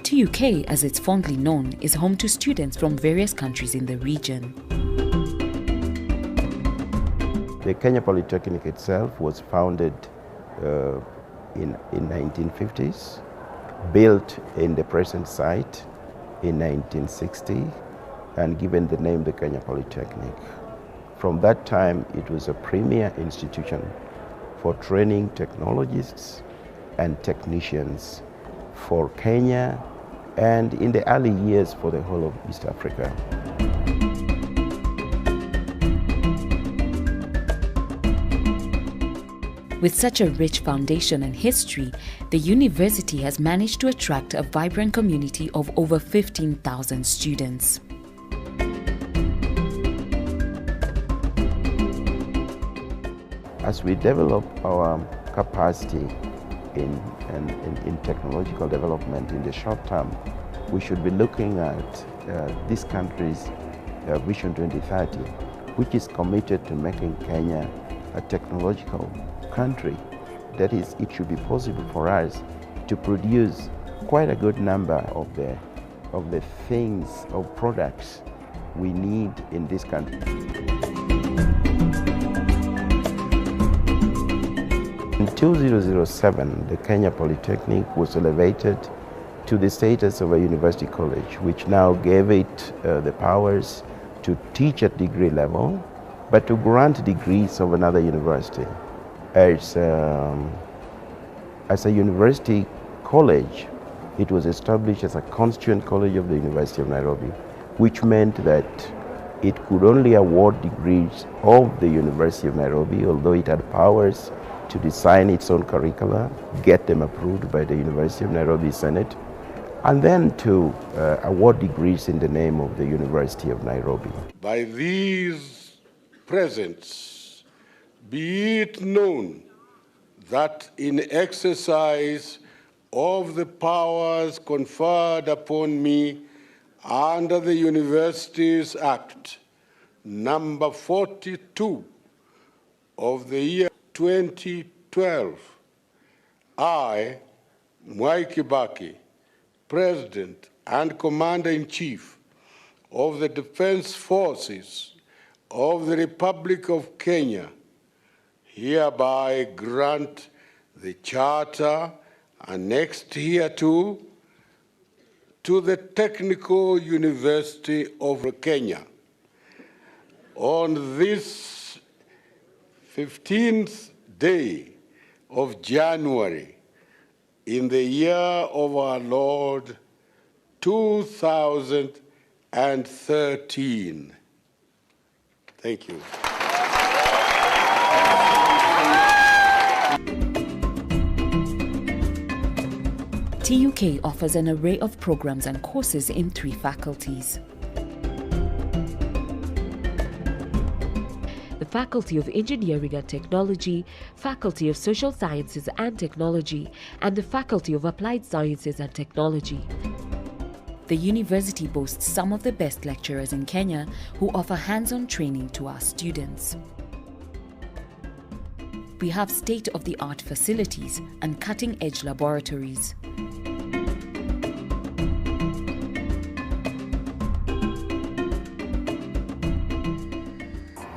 TUK, as it's fondly known, is home to students from various countries in the region. The Kenya Polytechnic itself was founded in 1950s, built in the present site in 1960, and given the name the Kenya Polytechnic. From that time, it was a premier institution for training technologists and technicians for Kenya, and in the early years for the whole of East Africa. With such a rich foundation and history, the university has managed to attract a vibrant community of over 15,000 students. As we develop our capacity in technological development in the short term, we should be looking at this country's Vision 2030, which is committed to making Kenya a technological country. That is, it should be possible for us to produce quite a good number of the things or products we need in this country. In 2007, the Kenya Polytechnic was elevated to the status of a university college, which now gave it the powers to teach at degree level, but to grant degrees of another university. As a university college, it was established as a constituent college of the University of Nairobi, which meant that it could only award degrees of the University of Nairobi, although it had powers to design its own curricula, get them approved by the University of Nairobi Senate, and then to award degrees in the name of the University of Nairobi. By these presents, be it known that in exercise of the powers conferred upon me under the Universities Act, number 42 of the year 2012, I, Mwai Kibaki, President and Commander-in-Chief of the Defense Forces of the Republic of Kenya, hereby grant the charter annexed hereto to the Technical University of Kenya, On this 15th day of January, in the year of our Lord 2013. Thank you. TUK offers an array of programs and courses in 3 faculties. The Faculty of Engineering and Technology, Faculty of Social Sciences and Technology, and the Faculty of Applied Sciences and Technology. The university boasts some of the best lecturers in Kenya who offer hands-on training to our students. We have state-of-the-art facilities and cutting-edge laboratories.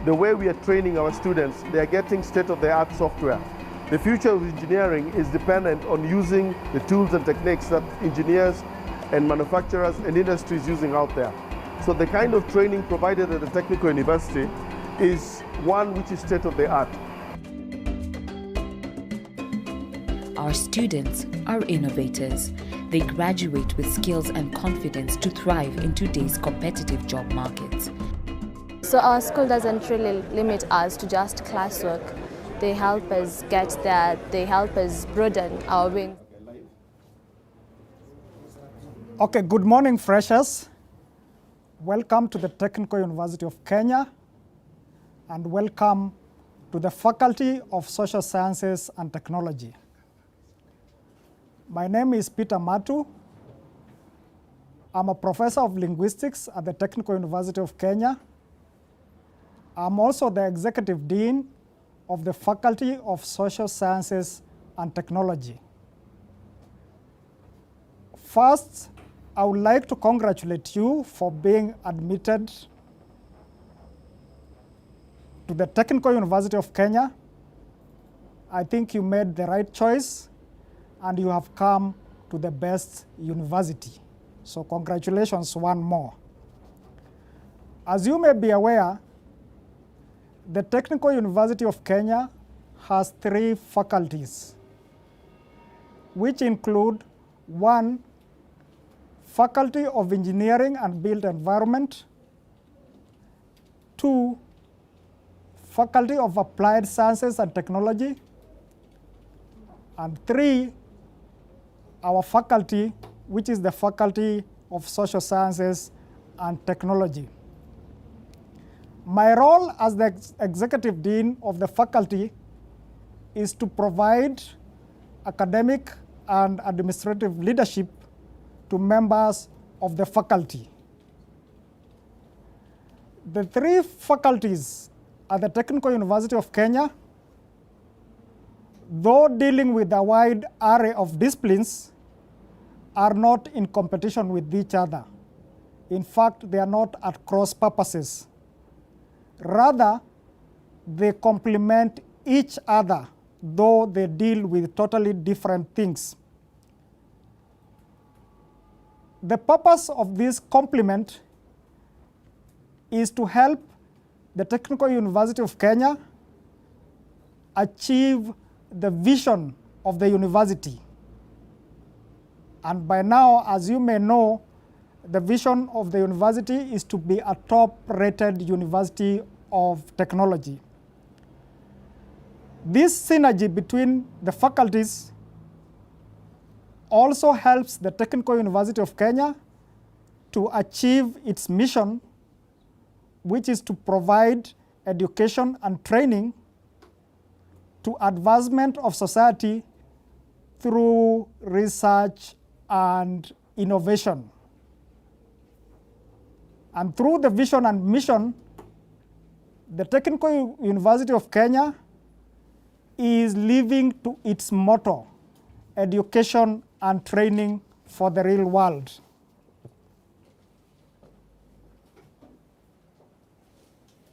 The way we are training our students, they are getting state-of-the-art software. The future of engineering is dependent on using the tools and techniques that engineers and manufacturers and industries using out there. So the kind of training provided at the Technical University is one which is state-of-the-art. Our students are innovators. They graduate with skills and confidence to thrive in today's competitive job markets. So our school doesn't really limit us to just classwork. They help us get there, they help us broaden our wings. Okay, good morning, freshers. Welcome to the Technical University of Kenya, and welcome to the Faculty of Social Sciences and Technology. My name is Peter Matu. I'm a professor of linguistics at the Technical University of Kenya. I'm also the executive dean of the Faculty of Social Sciences and Technology. First, I would like to congratulate you for being admitted to the Technical University of Kenya. I think you made the right choice and you have come to the best university. So congratulations one more. As you may be aware, the Technical University of Kenya has 3 faculties, which include 1, Faculty of Engineering and Built Environment, 2, Faculty of Applied Sciences and Technology, and 3, our faculty, which is the Faculty of Social Sciences and Technology. My role as the executive dean of the faculty is to provide academic and administrative leadership to members of the faculty. The 3 faculties at the Technical University of Kenya, though dealing with a wide array of disciplines, are not in competition with each other. In fact, they are not at cross purposes. Rather, they complement each other, though they deal with totally different things. The purpose of this complement is to help the Technical University of Kenya achieve the vision of the university. And by now, as you may know, the vision of the university is to be a top-rated university of technology. This synergy between the faculties also helps the Technical University of Kenya to achieve its mission, which is to provide education and training to advancement of society through research and innovation. And through the vision and mission, the Technical University of Kenya is living to its motto, education and training for the real world.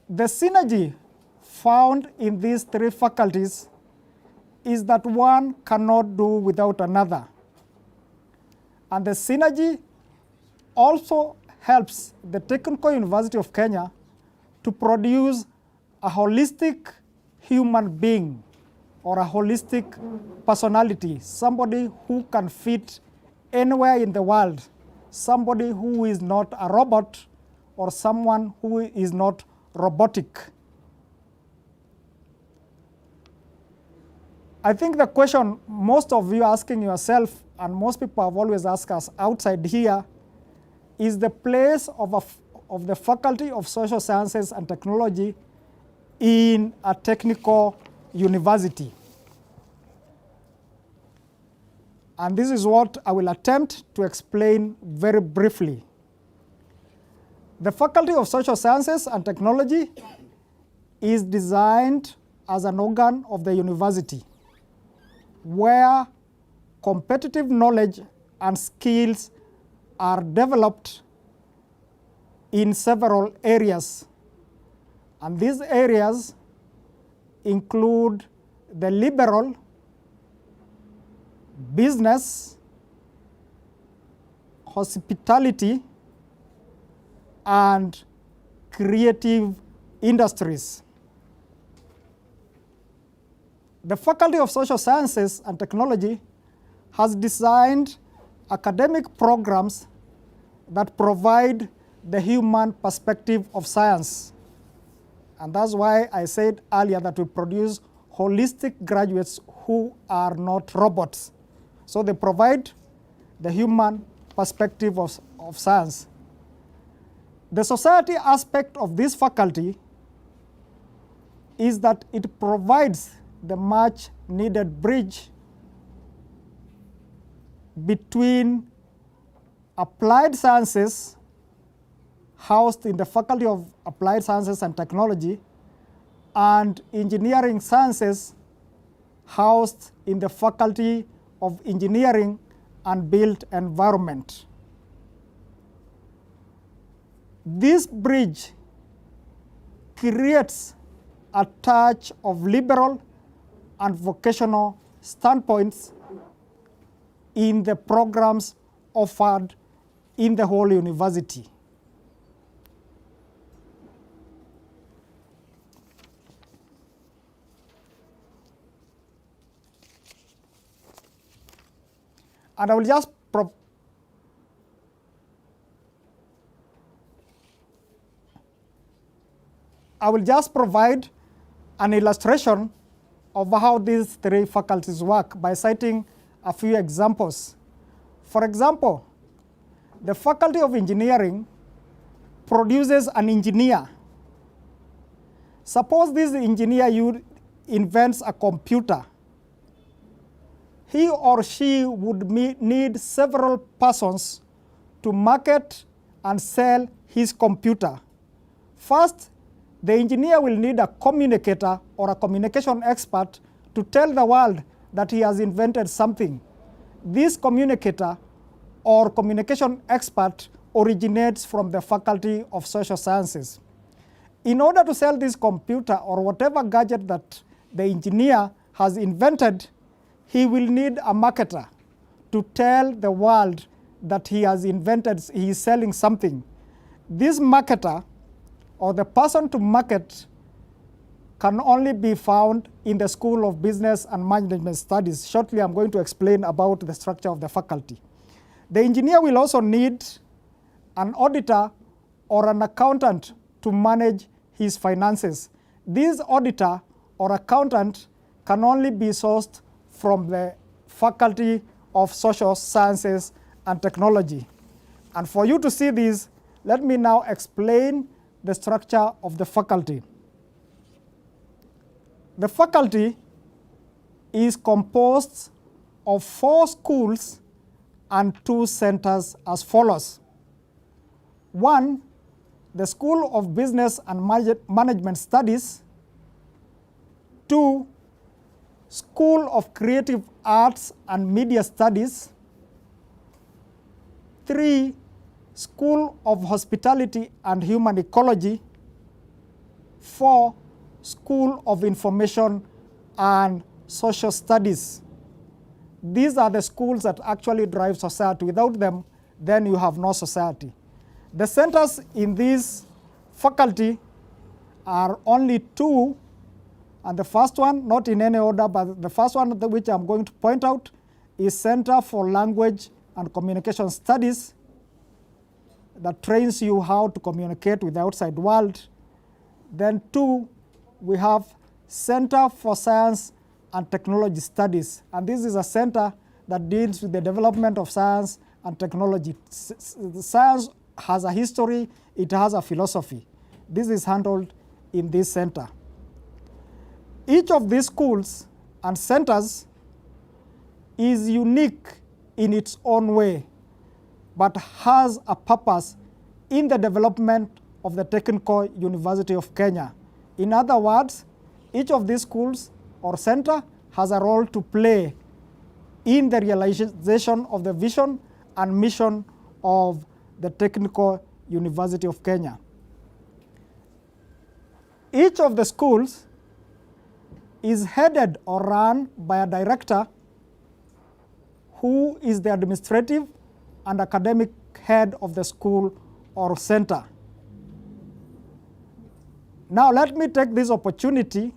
The synergy found in these 3 faculties is that one cannot do without another. And the synergy also helps the Technical University of Kenya to produce a holistic human being or a holistic personality, somebody who can fit anywhere in the world, somebody who is not a robot or someone who is not robotic. I think the question most of you are asking yourself, and most people have always asked us outside here, is the place of the Faculty of Social Sciences and Technology in a technical university. And this is what I will attempt to explain very briefly. The Faculty of Social Sciences and Technology is designed as an organ of the university where competitive knowledge and skills are developed in several areas. And these areas include the liberal, business, hospitality, and creative industries. The Faculty of Social Sciences and Technology has designed academic programs that provide the human perspective of science. And that's why I said earlier that we produce holistic graduates who are not robots. So they provide the human perspective of science. The society aspect of this faculty is that it provides the much needed bridge between applied sciences housed in the Faculty of Applied Sciences and Technology and engineering sciences housed in the Faculty of Engineering and Built Environment. This bridge creates a touch of liberal and vocational standpoints in the programs offered in the whole university. And I will just provide an illustration of how these three faculties work by citing a few examples. For example, the Faculty of Engineering produces an engineer. Suppose this engineer invents a computer. He or she would need several persons to market and sell his computer. First, the engineer will need a communicator or a communication expert to tell the world that he has invented something. This communicator or communication expert originates from the Faculty of Social Sciences. In order to sell this computer or whatever gadget that the engineer has invented, he will need a marketer to tell the world that he has invented, he is selling something. This marketer or the person to market can only be found in the School of Business and Management Studies. Shortly, I'm going to explain about the structure of the faculty. The engineer will also need an auditor or an accountant to manage his finances. This auditor or accountant can only be sourced from the Faculty of Social Sciences and Technology. And for you to see this, let me now explain the structure of the faculty. The faculty is composed of 4 schools and 2 centers as follows. 1, the School of Business and Management Studies. 2, School of Creative Arts and Media Studies. 3, School of Hospitality and Human Ecology. 4, School of Information and Social Studies. These are the schools that actually drive society. Without them, then you have no society. The centers in this faculty are only two, and the first one, not in any order, but the first one which I'm going to point out is Center for Language and Communication Studies, that trains you how to communicate with the outside world. Then two, we have Center for Science and Technology Studies, and this is a center that deals with the development of science and technology. Science has a history, it has a philosophy. This is handled in this center. Each of these schools and centers is unique in its own way, but has a purpose in the development of the Technical University of Kenya. In other words, each of these schools or center has a role to play in the realization of the vision and mission of the Technical University of Kenya. Each of the schools is headed or run by a director who is the administrative and academic head of the school or center. Now let me take this opportunity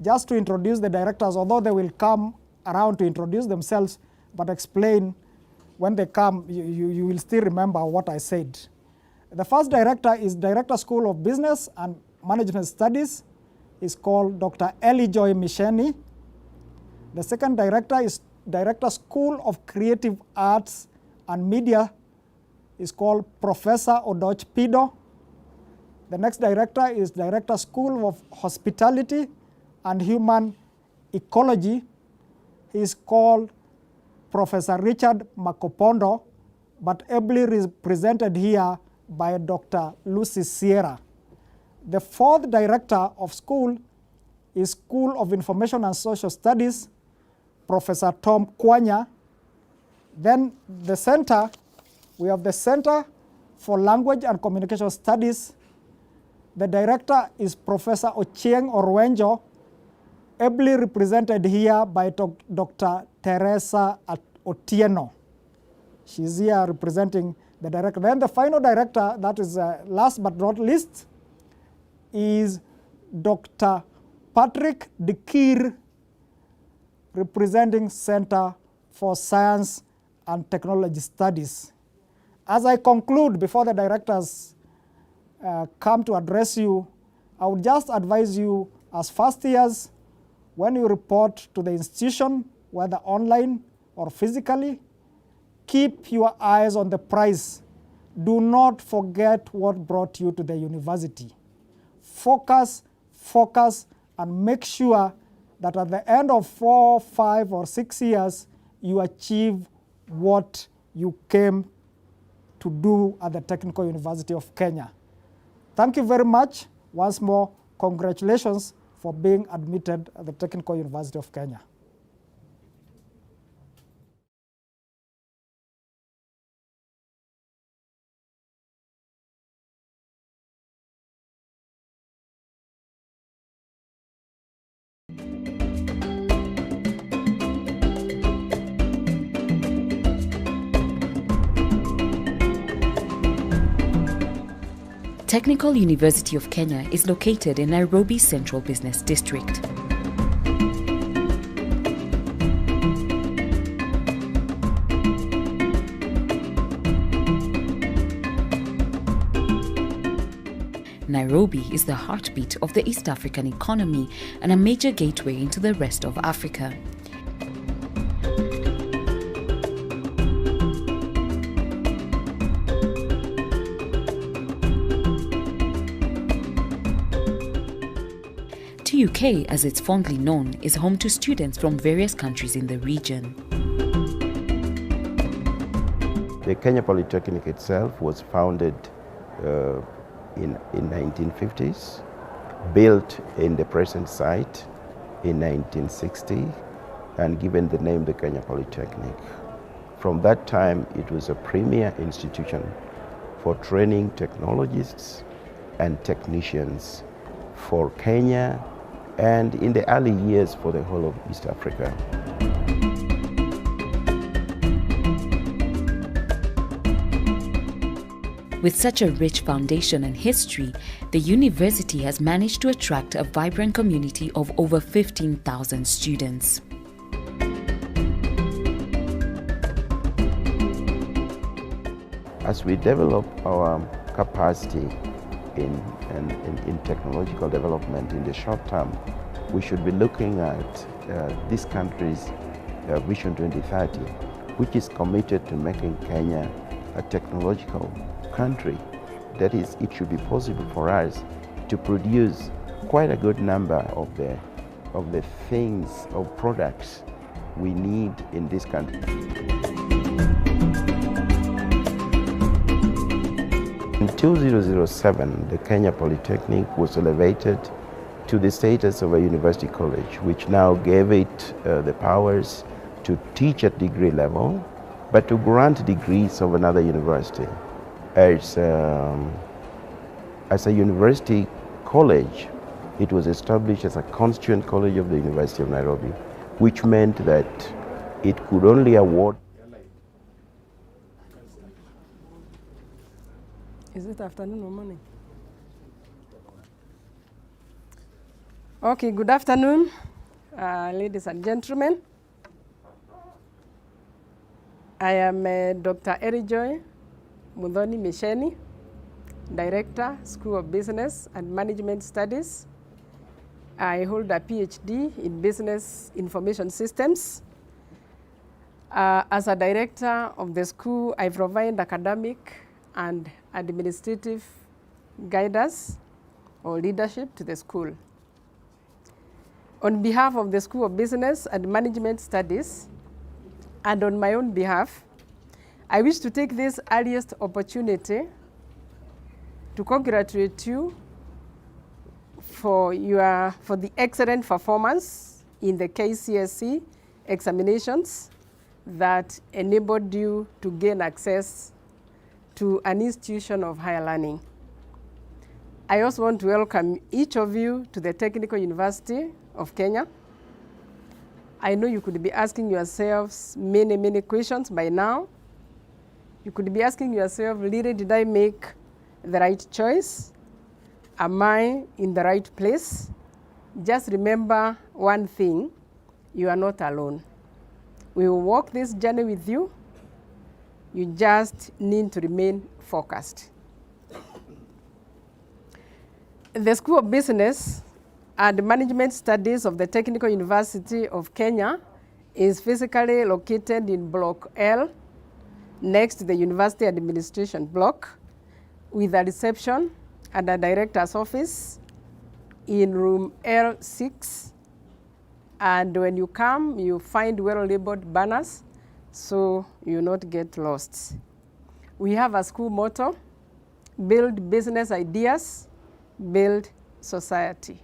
just to introduce the directors, although they will come around to introduce themselves, but explain when they come, you will still remember what I said. The first director is Director School of Business and Management Studies, is called Dr. Eli Joy Misheni. The second director is Director School of Creative Arts and Media, is called Professor Odoch Pido. The next director is Director School of Hospitality and Human Ecology. He is called Professor Richard Makopondo, but ably represented here by Dr. Lucy Sierra. The fourth director of school is School of Information and Social Studies, Professor Tom Kwanya. Then the center, we have the Center for Language and Communication Studies. The director is Professor Ochieng Orwenjo, ably represented here by Dr. Teresa Otieno. She's here representing the director. Then the final director, that is last but not least, is Dr. Patrick Dikir, representing Center for Science and Technology Studies. As I conclude, before the directors come to address you, I would just advise you as first years, when you report to the institution, whether online or physically, keep your eyes on the prize. Do not forget what brought you to the university. Focus, and make sure that at the end of 4, 5, or 6 years, you achieve what you came to do at the Technical University of Kenya. Thank you very much. Once more, congratulations for being admitted at the Technical University of Kenya. Technical University of Kenya is located in Nairobi Central Business District. Nairobi is the heartbeat of the East African economy and a major gateway into the rest of Africa. TUK, as it's fondly known, is home to students from various countries in the region. The Kenya Polytechnic itself was founded in 1950s, built in the present site in 1960, and given the name the Kenya Polytechnic. From that time, it was a premier institution for training technologists and technicians for Kenya, and in the early years for the whole of East Africa. With such a rich foundation and history, the university has managed to attract a vibrant community of over 15,000 students. As we develop our capacity in technological development in the short term, we should be looking at this country's Vision 2030, which is committed to making Kenya a technological country. That is, it should be possible for us to produce quite a good number of the things or products we need in this country. In 2007, the Kenya Polytechnic was elevated to the status of a university college, which now gave it the powers to teach at degree level, but to grant degrees of another university. As a university college, it was established as a constituent college of the University of Nairobi, which meant that it could only award. Is it afternoon or morning? Okay, good afternoon, ladies and gentlemen. I am Dr. Erijoy Muthoni Misheni, Director, School of Business and Management Studies. I hold a PhD in Business Information Systems. As a director of the school, I provide academic and administrative guidance or leadership to the school. On behalf of the School of Business and Management Studies, and on my own behalf, I wish to take this earliest opportunity to congratulate you for the excellent performance in the KCSE examinations that enabled you to gain access to an institution of higher learning. I also want to welcome each of you to the Technical University of Kenya. I know you could be asking yourselves many questions by now. You could be asking yourself, really, did I make the right choice? Am I in the right place? Just remember one thing, you are not alone. We will walk this journey with you. You just need to remain focused. The School of Business and Management Studies of the Technical University of Kenya is physically located in Block L, next to the University Administration Block, with a reception and a director's office in room L6. And when you come, you find well-labeled banners, so you not get lost. We have a school motto: build business ideas, build society.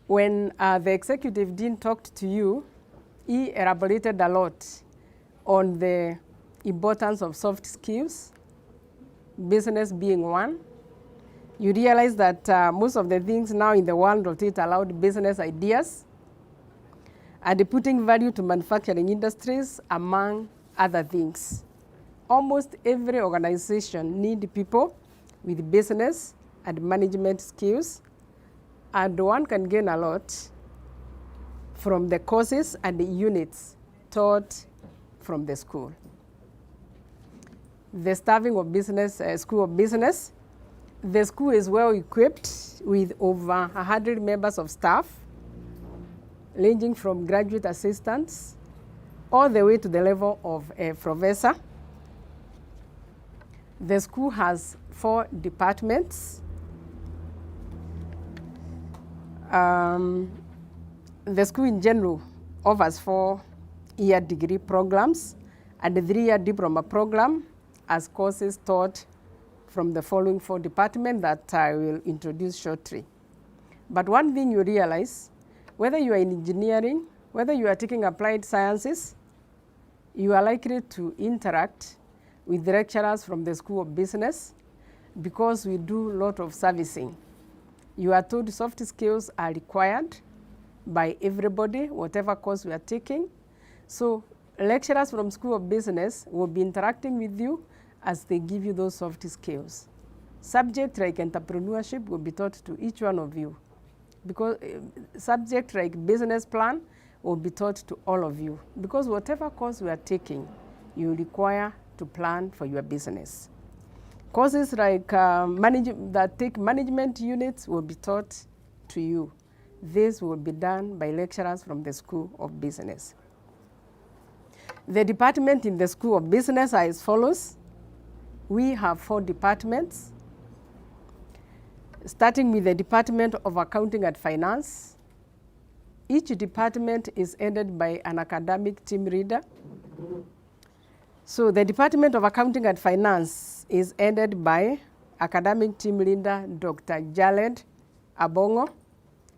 When the executive dean talked to you, he elaborated a lot on the importance of soft skills, business being one. You realize that most of the things now in the world rotate around business ideas and putting value to manufacturing industries, among other things. Almost every organization needs people with business and management skills, and one can gain a lot from the courses and the units taught from the school. The staffing of business, School of Business, the school is well equipped with over 100 members of staff, ranging from graduate assistants all the way to the level of a professor. The school has 4 departments. The school in general offers 4-year degree programs and a 3-year diploma program as courses taught from the following 4 departments that I will introduce shortly. But one thing you realize, whether you are in engineering, whether you are taking applied sciences, you are likely to interact with the lecturers from the School of Business because we do a lot of servicing. You are told soft skills are required by everybody, whatever course we are taking. So lecturers from School of Business will be interacting with you as they give you those soft skills. Subject like entrepreneurship will be taught to each one of you, because subject like business plan will be taught to all of you, because whatever course we are taking, you require to plan for your business. Courses like that take management units will be taught to you. This will be done by lecturers from the School of Business. The department in the School of Business are as follows. We have 4 departments, starting with the Department of Accounting and Finance. Each department is headed by an academic team leader. So the Department of Accounting and Finance is headed by academic team leader Dr. Jaled Abongo.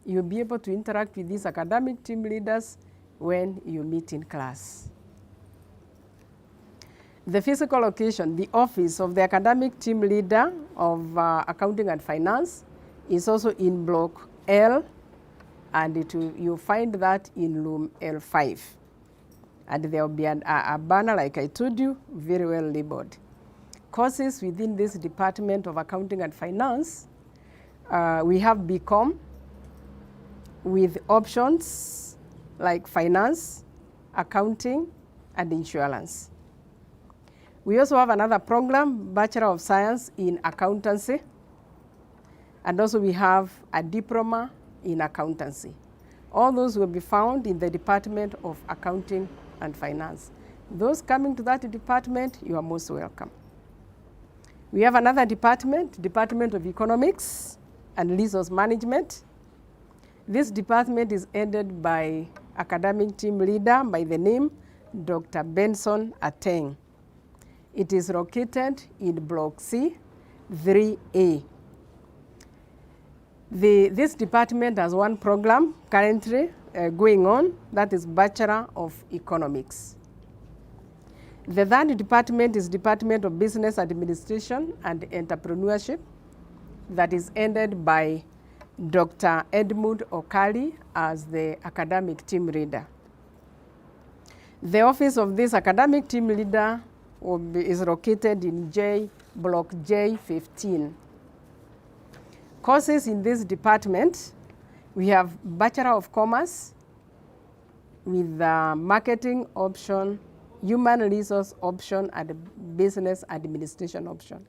You'll be able to interact with these academic team leaders when you meet in class. The physical location, the office of the academic team leader of Accounting and Finance is also in Block L, and you'll find that in room L5. And there will be a banner, like I told you, very well labeled. Courses within this Department of Accounting and Finance, we have BCom with options like finance, accounting, and insurance. We also have another program, Bachelor of Science in Accountancy, and also we have a diploma in accountancy. All those will be found in the Department of Accounting and Finance. Those coming to that department, you are most welcome. We have another department, Department of Economics and Resource Management. This department is headed by academic team leader by the name Dr. Benson Ateng. It is located in Block C, 3A. This department has one program currently going on, that is Bachelor of Economics. The third department is Department of Business Administration and Entrepreneurship, that is headed by Dr. Edmund Okali as the academic team leader. The office of this academic team leader is located in Block J15. Courses in this department, we have Bachelor of Commerce with the Marketing option, Human Resource option, and Business Administration option.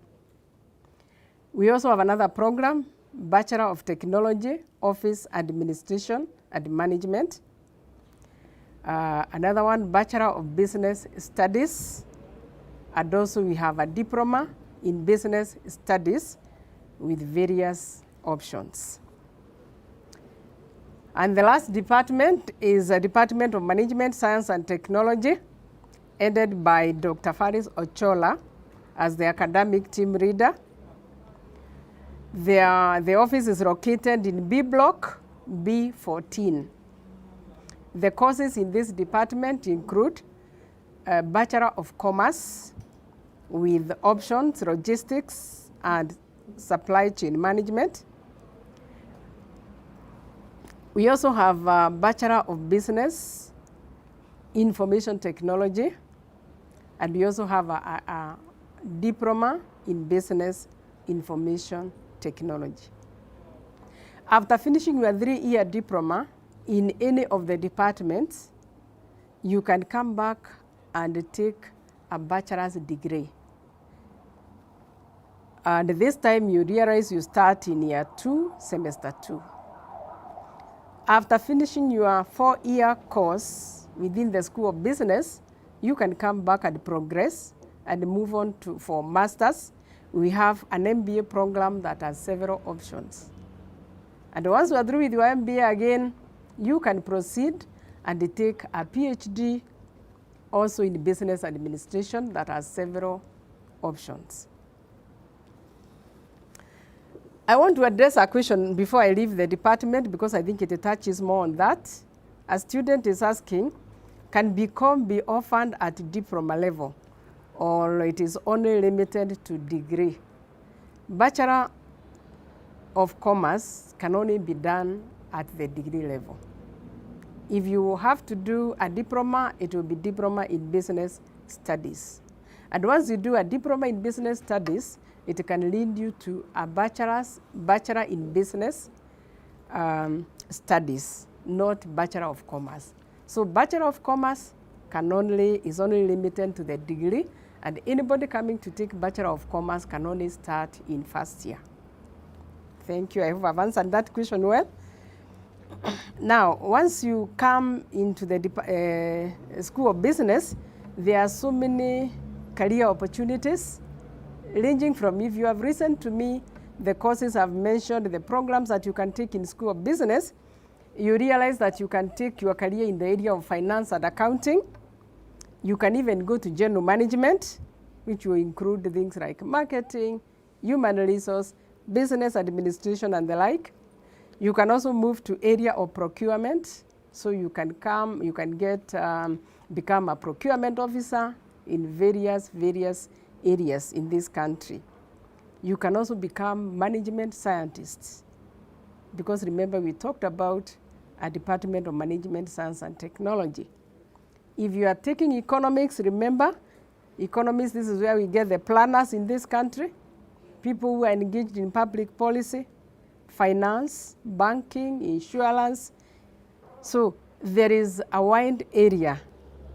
We also have another program, Bachelor of Technology, Office Administration and Management. Another one, Bachelor of Business Studies. And also we have a diploma in Business Studies with various options. And the last department is a Department of Management, Science and Technology, headed by Dr. Faris Ochola as the academic team leader. The office is located in B Block, B14. The courses in this department include a Bachelor of Commerce with options, logistics, and supply chain management. We also have a Bachelor of Business, Information Technology, and we also have a diploma in Business Information Technology. After finishing your 3-year diploma in any of the departments, you can come back and take a bachelor's degree. And this time you realize you start in year 2, semester 2. After finishing your 4-year course within the School of Business, you can come back and progress and move on for masters. We have an MBA program that has several options. And once you are through with your MBA again, you can proceed and take a PhD also in business administration that has several options. I want to address a question before I leave the department because I think it touches more on that. A student is asking, can BCom be offered at diploma level or it is only limited to degree? Bachelor of Commerce can only be done at the degree level. If you have to do a diploma, it will be diploma in business studies. And once you do a diploma in business studies, it can lead you to a bachelor in business studies, not Bachelor of Commerce. So Bachelor of Commerce is only limited to the degree, and anybody coming to take Bachelor of Commerce can only start in first year. Thank you. I hope I've answered that question well. Now, once you come into the School of Business, there are so many career opportunities, ranging from, if you have listened to me, the courses I've mentioned, the programs that you can take in School of Business, you realize that you can take your career in the area of finance and accounting. You can even go to general management, which will include things like marketing, human resource, business administration, and the like. You can also move to area of procurement, so you can become a procurement officer in various areas in this country. You can also become management scientists, because remember we talked about a Department of Management Science and Technology. If you are taking economics, remember, economics, this is where we get the planners in this country, people who are engaged in public policy, finance, banking, insurance. So there is a wide area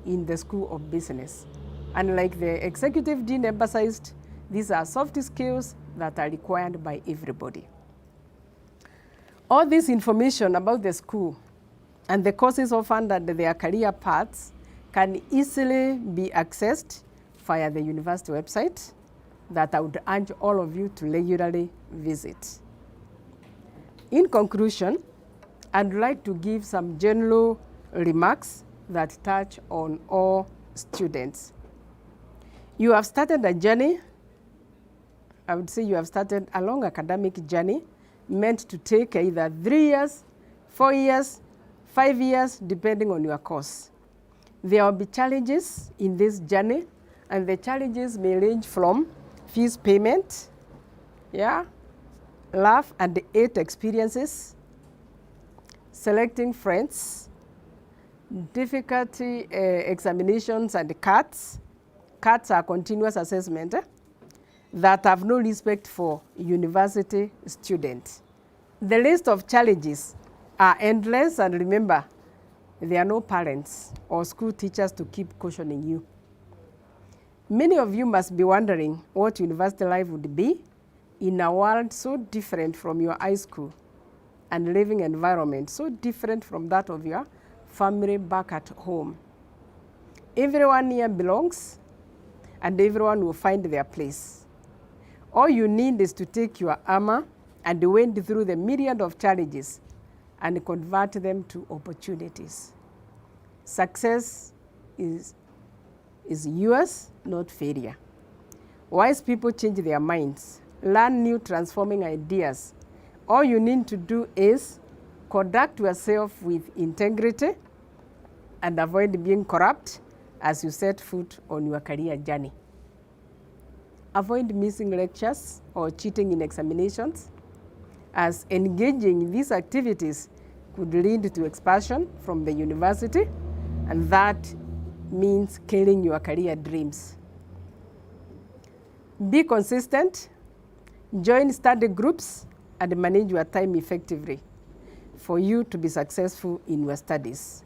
in the School of Business. And like the Executive Dean emphasized, these are soft skills that are required by everybody. All this information about the school and the courses offered and their career paths can easily be accessed via the university website that I would urge all of you to regularly visit. In conclusion, I'd like to give some general remarks that touch on all students. You have started a journey. I would say you have started a long academic journey meant to take either 3 years, 4 years, 5 years, depending on your course. There will be challenges in this journey, and the challenges may range from fees payment, love and hate experiences, selecting friends, difficulty examinations and CATs. CATs are continuous assessment that have no respect for university students. The list of challenges are endless, and remember, there are no parents or school teachers to keep cautioning you. Many of you must be wondering what university life would be in a world so different from your high school and living environment, so different from that of your family back at home. Everyone here belongs, and everyone will find their place. All you need is to take your armor and wade through the myriad of challenges and convert them to opportunities. Success is yours, not failure. Wise people change their minds, learn new transforming ideas. All you need to do is conduct yourself with integrity and avoid being corrupt as you set foot on your career journey. Avoid missing lectures or cheating in examinations, as engaging in these activities could lead to expulsion from the university, and that means killing your career dreams. Be consistent, join study groups, and manage your time effectively for you to be successful in your studies.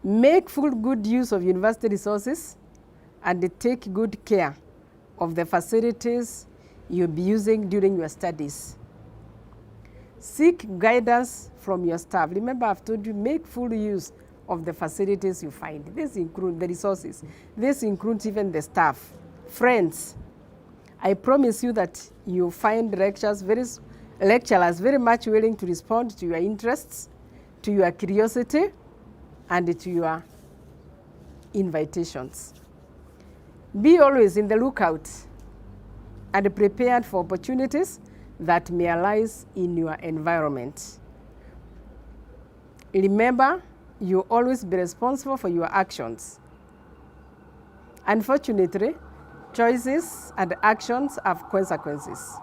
Make full good use of university resources and take good care of the facilities you'll be using during your studies. Seek guidance from your staff. Remember, I've told you, make full use of the facilities you find. This includes the resources. This includes even the staff, friends. I promise you that you'll find lecturers very much willing to respond to your interests, to your curiosity, and to your invitations. Be always in the lookout and prepared for opportunities that may arise in your environment. Remember, you always be responsible for your actions. Unfortunately, choices and actions have consequences.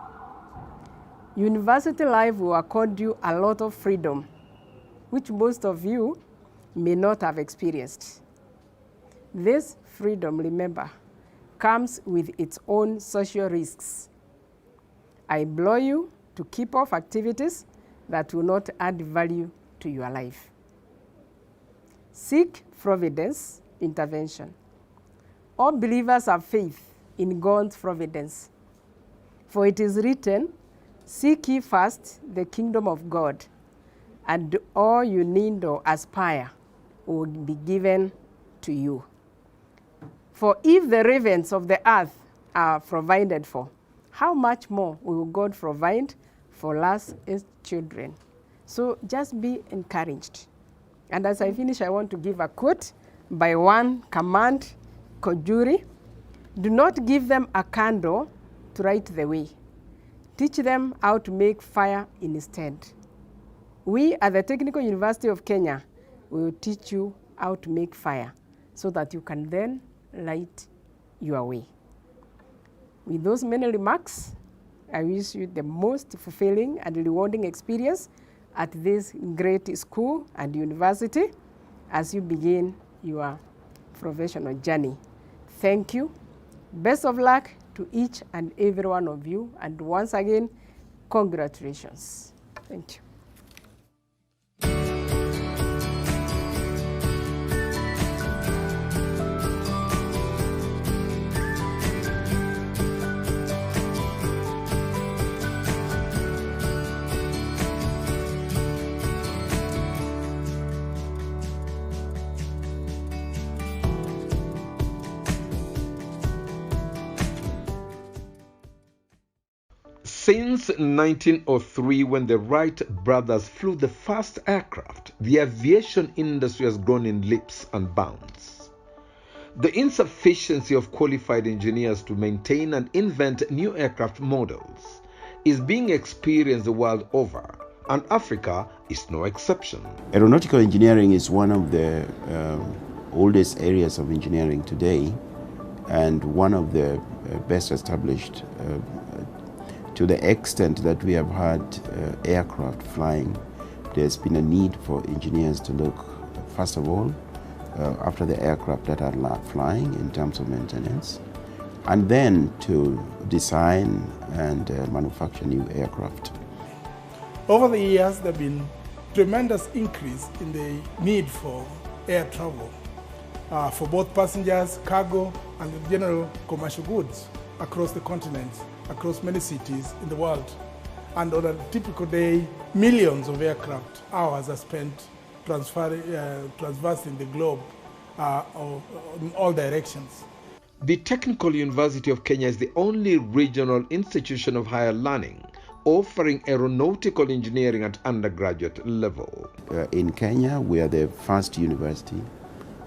University life will accord you a lot of freedom, which most of you may not have experienced. This freedom, remember, comes with its own social risks. I implore you to keep off activities that will not add value to your life. Seek providence intervention. All believers have faith in God's providence. For it is written, seek ye first the kingdom of God, and all you need or aspire will be given to you. For if the ravens of the earth are provided for, how much more will God provide for us as children? So just be encouraged. And as I finish, I want to give a quote by one Command Kojuri. Do not give them a candle to light the way. Teach them how to make fire instead. We at the Technical University of Kenya will teach you how to make fire so that you can then light your way. With those many remarks, I wish you the most fulfilling and rewarding experience at this great school and university as you begin your professional journey. Thank you. Best of luck to each and every one of you. And once again, congratulations. Thank you. Since 1903, when the Wright brothers flew the first aircraft, the aviation industry has grown in leaps and bounds. The insufficiency of qualified engineers to maintain and invent new aircraft models is being experienced the world over, and Africa is no exception. Aeronautical engineering is one of the oldest areas of engineering today, and one of the best established to the extent that we have had aircraft flying. There's been a need for engineers to look, first of all, after the aircraft that are flying in terms of maintenance, and then to design and manufacture new aircraft. Over the years, there have been tremendous increase in the need for air travel for both passengers, cargo, and general commercial goods across the continent, across many cities in the world. And on a typical day, millions of aircraft hours are spent traversing the globe in all directions. The Technical University of Kenya is the only regional institution of higher learning offering aeronautical engineering at undergraduate level. In Kenya, we are the first university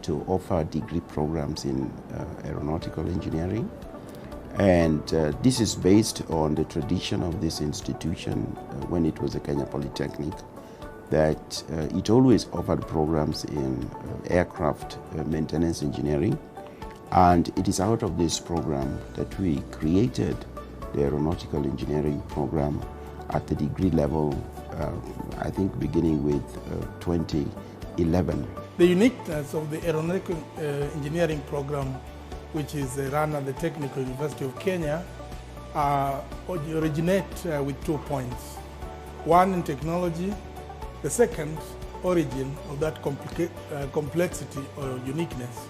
to offer degree programs in aeronautical engineering. And this is based on the tradition of this institution when it was a Kenya Polytechnic, that it always offered programs in aircraft maintenance engineering. And it is out of this program that we created the aeronautical engineering program at the degree level, I think beginning with 2011. The uniqueness of the aeronautical engineering program, which is run at the Technical University of Kenya, originate with 2 points. One in technology, the second origin of that complexity or uniqueness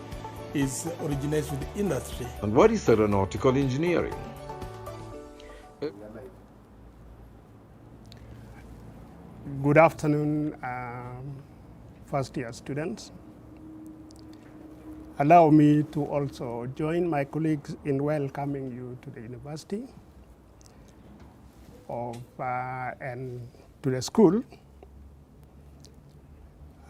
originates with the industry. And what is aeronautical engineering? Good afternoon, first-year students. Allow me to also join my colleagues in welcoming you to the university and to the school.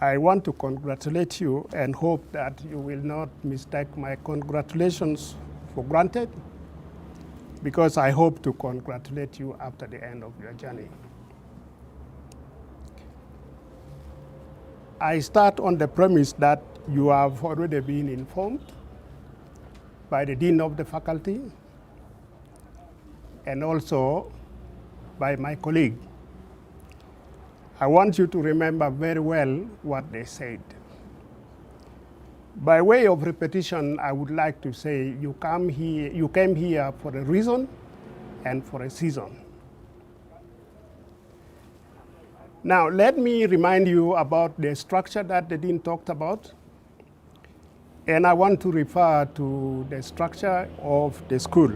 I want to congratulate you and hope that you will not mistake my congratulations for granted, because I hope to congratulate you after the end of your journey. I start on the premise that you have already been informed by the Dean of the Faculty and also by my colleague. I want you to remember very well what they said. By way of repetition, I would like to say you came here for a reason and for a season. Now, let me remind you about the structure that the Dean talked about. And I want to refer to the structure of the school.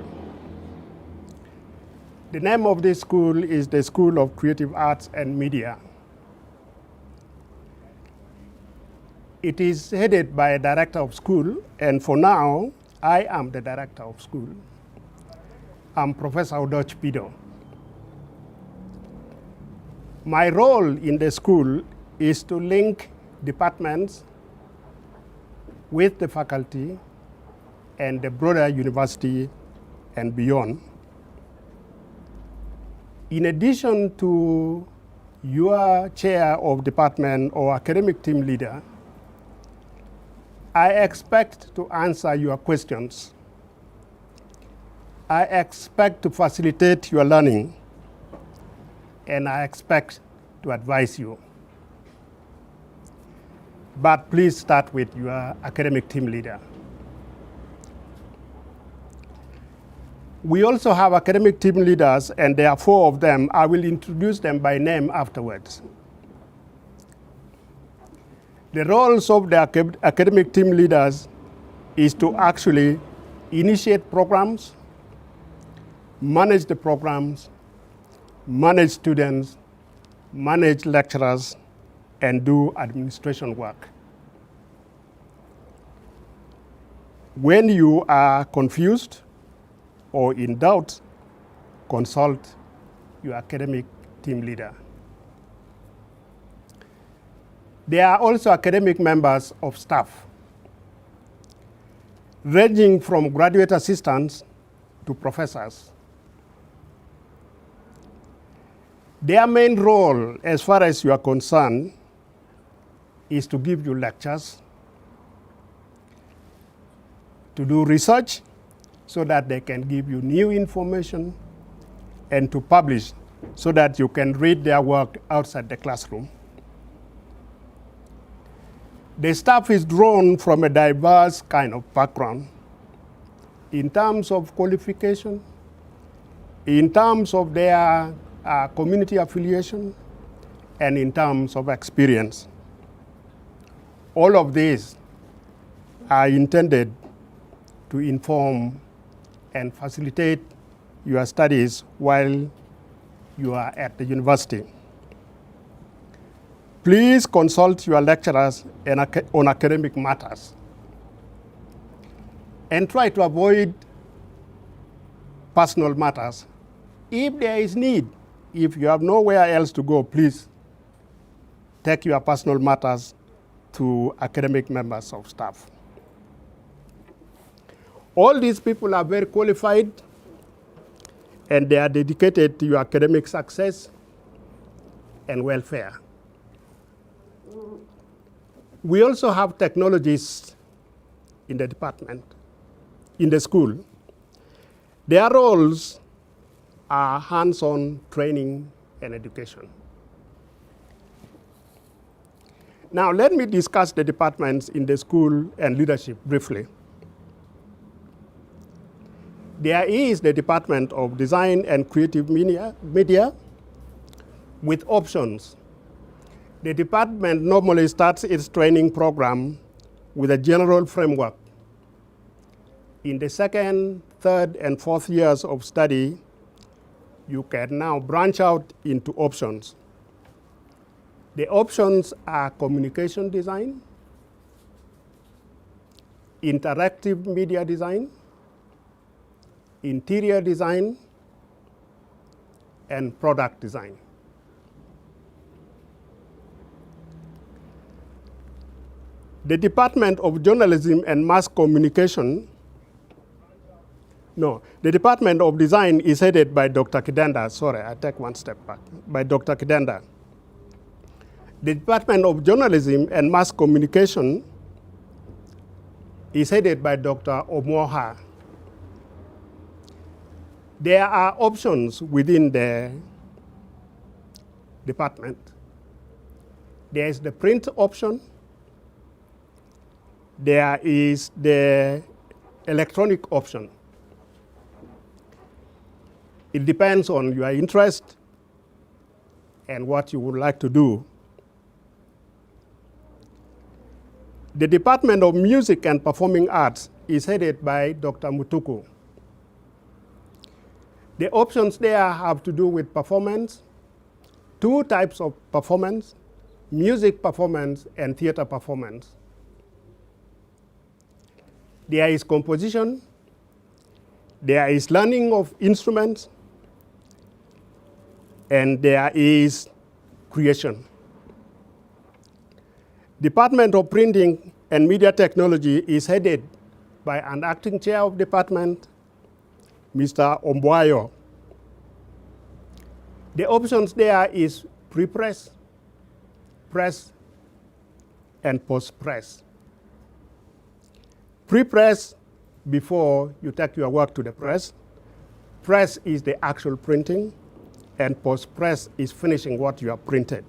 The name of this school is the School of Creative Arts and Media. It is headed by a director of school, and for now, I am the director of school. I'm Professor Odoch Pido. My role in the school is to link departments with the faculty and the broader university and beyond. In addition to your chair of department or academic team leader, I expect to answer your questions. I expect to facilitate your learning, and I expect to advise you. But please start with your academic team leader. We also have academic team leaders, and there are 4 of them. I will introduce them by name afterwards. The roles of the academic team leaders is to actually initiate programs, manage the programs, manage students, manage lecturers, and do administration work. When you are confused or in doubt, consult your academic team leader. There are also academic members of staff, ranging from graduate assistants to professors. Their main role, as far as you are concerned, is to give you lectures, to do research so that they can give you new information, and to publish so that you can read their work outside the classroom. The staff is drawn from a diverse kind of background in terms of qualification, in terms of their community affiliation, and in terms of experience. All of these are intended to inform and facilitate your studies while you are at the university. Please consult your lecturers on academic matters, and try to avoid personal matters. If there is need, if you have nowhere else to go, please take your personal matters to academic members of staff. All these people are very qualified, and they are dedicated to your academic success and welfare. We also have technologists in the department, in the school. Their roles are hands-on training and education. Now, let me discuss the departments in the school and leadership briefly. There is the Department of Design and Creative Media with options. The department normally starts its training program with a general framework. In the 2nd, 3rd, and 4th years of study, you can now branch out into options. The options are communication design, interactive media design, interior design, and product design. The Department of Journalism and Mass Communication, the Department of Design is headed by Dr. Kidenda. Sorry, I take one step back, by Dr. Kidenda. The Department of Journalism and Mass Communication is headed by Dr. Omoha. There are options within the department. There is the print option, there is the electronic option. It depends on your interest and what you would like to do. The Department of Music and Performing Arts is headed by Dr. Mutuku. The options there have to do with performance, two types of performance, music performance and theater performance. There is composition, there is learning of instruments, and there is creation. Department of Printing and Media Technology is headed by an acting chair of department, Mr. Ombwayo. The options there is pre-press, press, and post-press. Pre-press, before you take your work to the press. Press is the actual printing, and post-press is finishing what you have printed.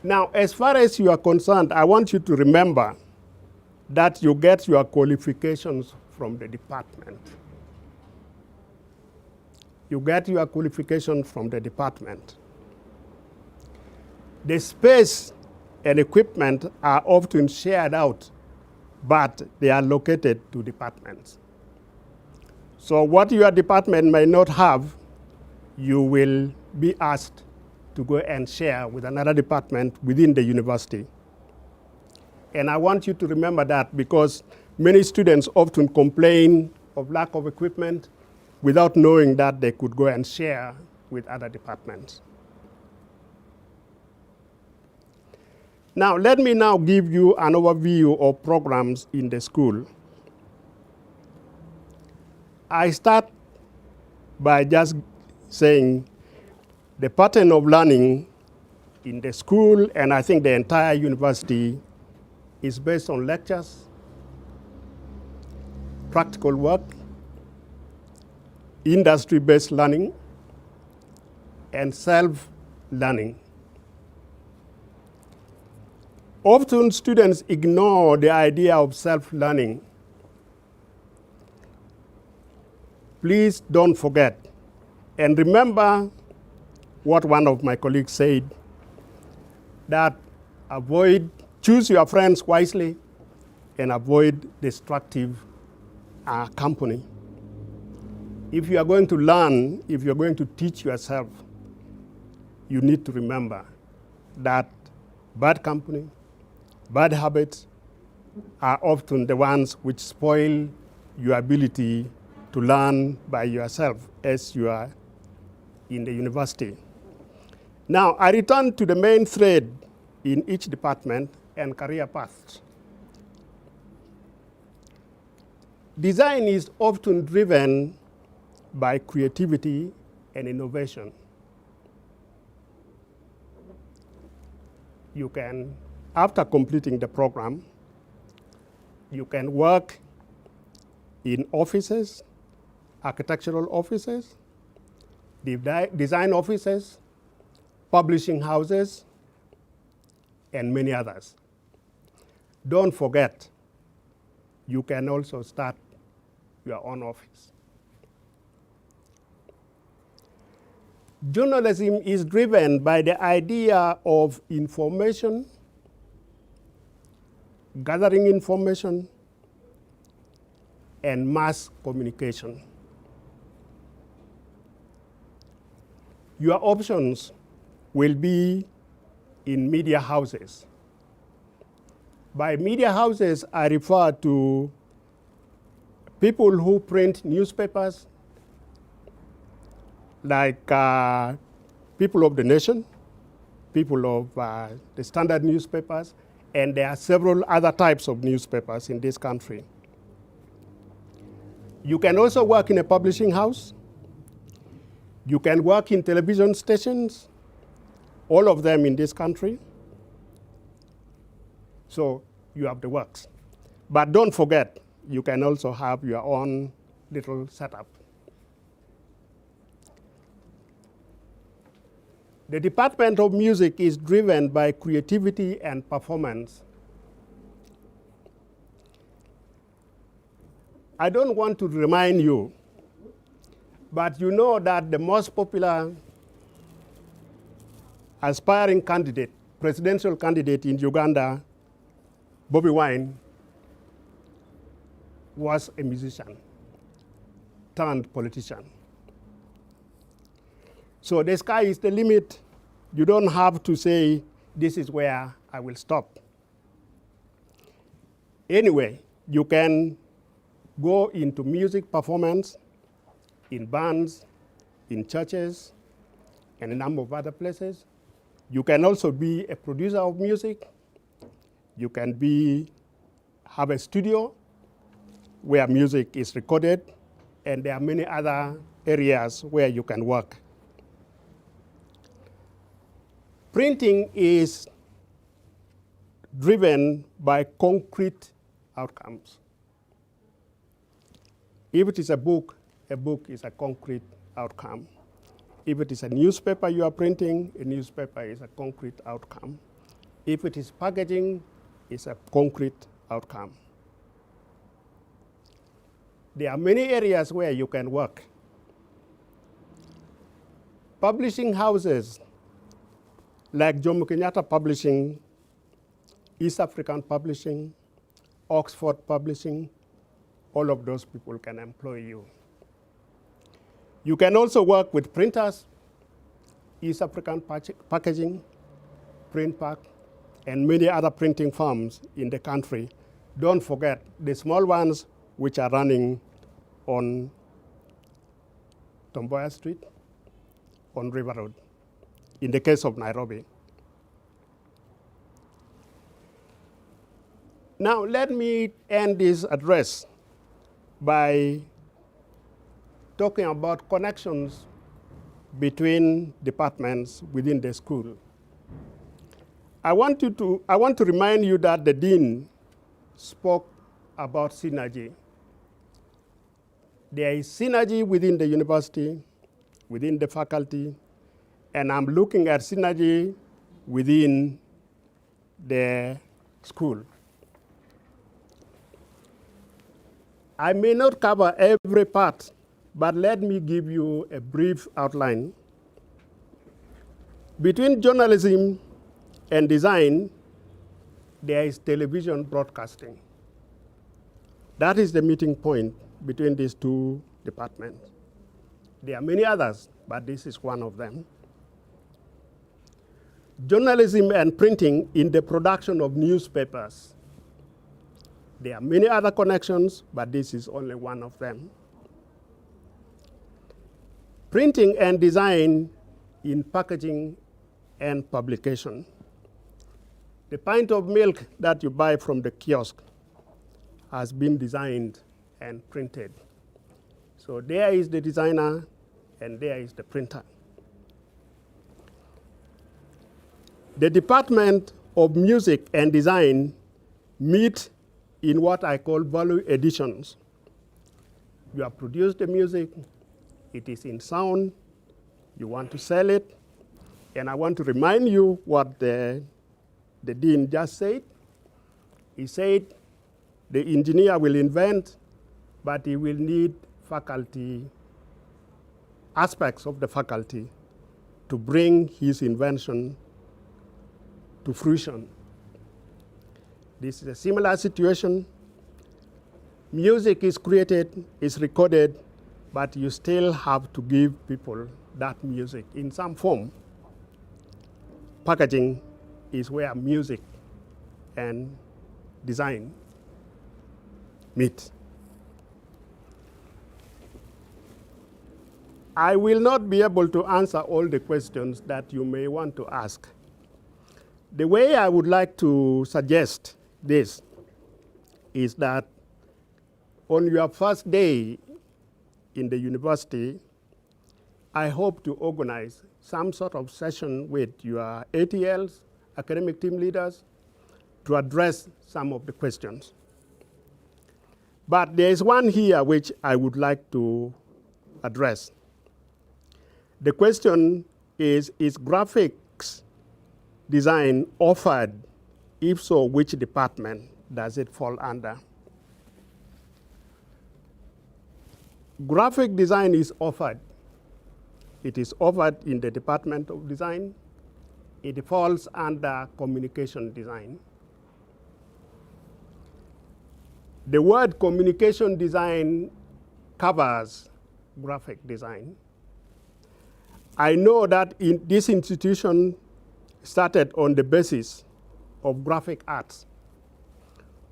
Now, as far as you are concerned, I want you to remember that you get your qualifications from the department. You get your qualification from the department. The space and equipment are often shared out, but they are located to departments. So what your department may not have, you will be asked to go and share with another department within the university. And I want you to remember that, because many students often complain of lack of equipment without knowing that they could go and share with other departments. Now, let me now give you an overview of programs in the school. I start by just saying the pattern of learning in the school, and I think the entire university, is based on lectures, practical work, industry-based learning, and self-learning. Often students ignore the idea of self-learning. Please don't forget, and remember what one of my colleagues said, that choose your friends wisely and avoid destructive company. If you are going to learn, if you're going to teach yourself, you need to remember that bad company, bad habits are often the ones which spoil your ability to learn by yourself as you are in the university. Now, I return to the main thread in each department and career paths. Design is often driven by creativity and innovation. You can, after completing the program, you can work in offices, architectural offices, design offices, publishing houses, and many others. Don't forget, you can also start your own office. Journalism is driven by the idea of information, gathering information, and mass communication. Your options will be in media houses. By media houses, I refer to people who print newspapers, like People of the Nation, people of the Standard newspapers, and there are several other types of newspapers in this country. You can also work in a publishing house. You can work in television stations, all of them in this country. So you have the works. But don't forget, you can also have your own little setup. The Department of Music is driven by creativity and performance. I don't want to remind you, but you know that the most popular aspiring candidate, presidential candidate in Uganda, Bobi Wine, was a musician turned politician. So the sky is the limit. You don't have to say, this is where I will stop. Anyway, you can go into music performance in bands, in churches, and a number of other places. You can also be a producer of music. You can have a studio where music is recorded, and there are many other areas where you can work. Printing is driven by concrete outcomes. If it is a book is a concrete outcome. If it is a newspaper you are printing, a newspaper is a concrete outcome. If it is packaging, it's a concrete outcome. There are many areas where you can work. Publishing houses like Jomo Kenyatta Publishing, East African Publishing, Oxford Publishing, all of those people can employ you. You can also work with printers, East African Packaging, Printpack, and many other printing firms in the country. Don't forget the small ones which are running on Tomboya Street, on River Road, in the case of Nairobi. Now, let me end this address by talking about connections between departments within the school. I want to remind you that the dean spoke about synergy. There is synergy within the university, within the faculty, and I'm looking at synergy within the school. I may not cover every part, but let me give you a brief outline. Between journalism and design, there is television broadcasting. That is the meeting point between these two departments. There are many others, but this is one of them. Journalism and printing in the production of newspapers. There are many other connections, but this is only one of them. Printing and design in packaging and publication. The pint of milk that you buy from the kiosk has been designed and printed. So there is the designer, and there is the printer. The Department of Music and Design meet in what I call value additions. You have produced the music, it is in sound, you want to sell it, and I want to remind you what the dean just said. He said the engineer will invent, but he will need faculty, aspects of the faculty, to bring his invention to fruition. This is a similar situation. Music is created, is recorded, but you still have to give people that music in some form. Packaging is where music and design meet. I will not be able to answer all the questions that you may want to ask. The way I would like to suggest this is that on your first day in the university, I hope to organize some sort of session with your ATLs, academic team leaders, to address some of the questions. But there is one here which I would like to address. The question is graphics design offered? If so, which department does it fall under? Graphic design is offered. It is offered in the Department of Design. It falls under communication design. The word communication design covers graphic design. I know that this institution started on the basis of graphic arts,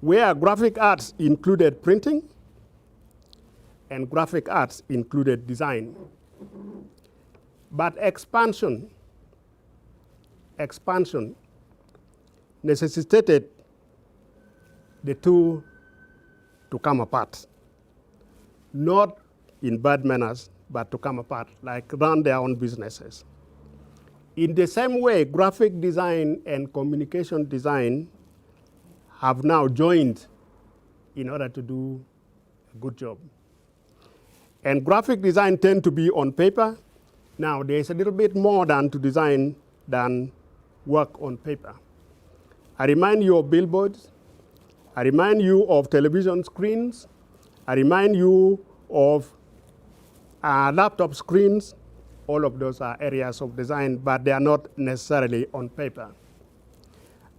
where graphic arts included printing and graphic arts included design. But expansion necessitated the two to come apart, not in bad manners, but to come apart, like run their own businesses. In the same way, graphic design and communication design have now joined in order to do a good job. And graphic design tend to be on paper. Now, there's a little bit more than to design than work on paper. I remind you of billboards. I remind you of television screens. I remind you of laptop screens. All of those are areas of design, but they are not necessarily on paper.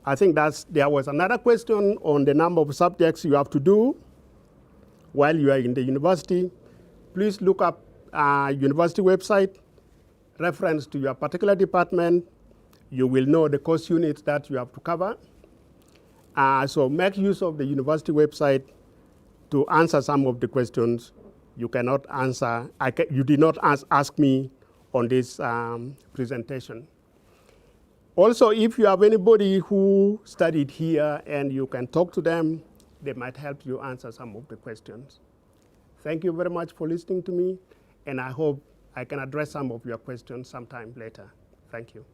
I think there was another question on the number of subjects you have to do while you are in the university. Please look up university website, reference to your particular department. You will know the course units that you have to cover. So make use of the university website to answer some of the questions you cannot answer. You did not ask me on this presentation. Also, if you have anybody who studied here and you can talk to them, they might help you answer some of the questions. Thank you very much for listening to me, and I hope I can address some of your questions sometime later. Thank you.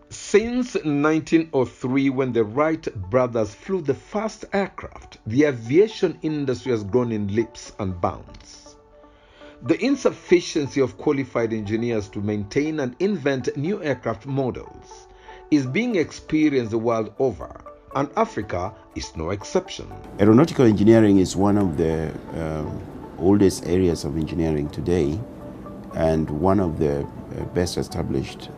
Since 1903, when the Wright brothers flew the first aircraft, the aviation industry has grown in leaps and bounds. The insufficiency of qualified engineers to maintain and invent new aircraft models is being experienced the world over, and Africa is no exception. Aeronautical engineering is one of the oldest areas of engineering today, and one of the best established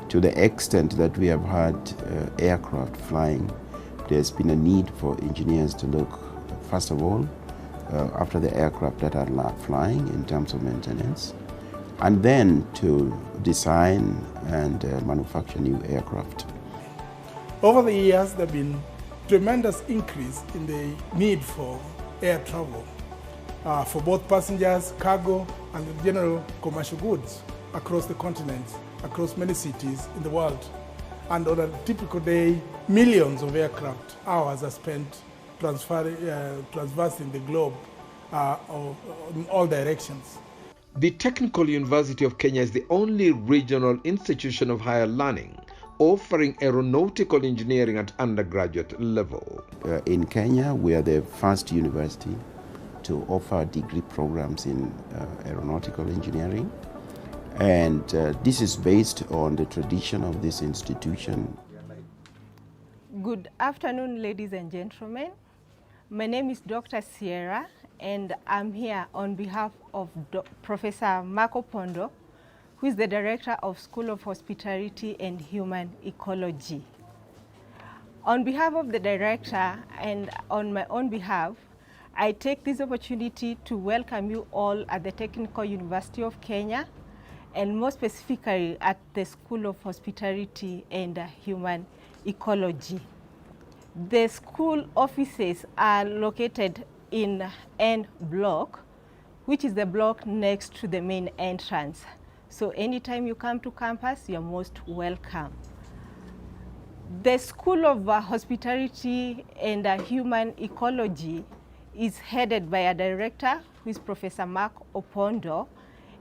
to the extent that we have had aircraft flying. There's been a need for engineers to look, first of all, after the aircraft that are flying in terms of maintenance, and then to design and manufacture new aircraft. Over the years, there have been tremendous increase in the need for air travel for both passengers, cargo, and general commercial goods across the continent, across many cities in the world. And on a typical day, millions of aircraft hours are spent traversing the globe in all directions. The Technical University of Kenya is the only regional institution of higher learning offering aeronautical engineering at undergraduate level. In Kenya, we are the first university to offer degree programs in aeronautical engineering. And this is based on the tradition of this institution. Good afternoon, ladies and gentlemen. My name is Dr. Sierra, and I'm here on behalf of Professor Marco Pondo, who is the Director of School of Hospitality and Human Ecology. On behalf of the Director and on my own behalf, I take this opportunity to welcome you all at the Technical University of Kenya, and more specifically at the School of Hospitality and Human Ecology. The school offices are located in N block, which is the block next to the main entrance. So anytime you come to campus, you're most welcome. The School of Hospitality and Human Ecology is headed by a director who is Professor Mark Opondo,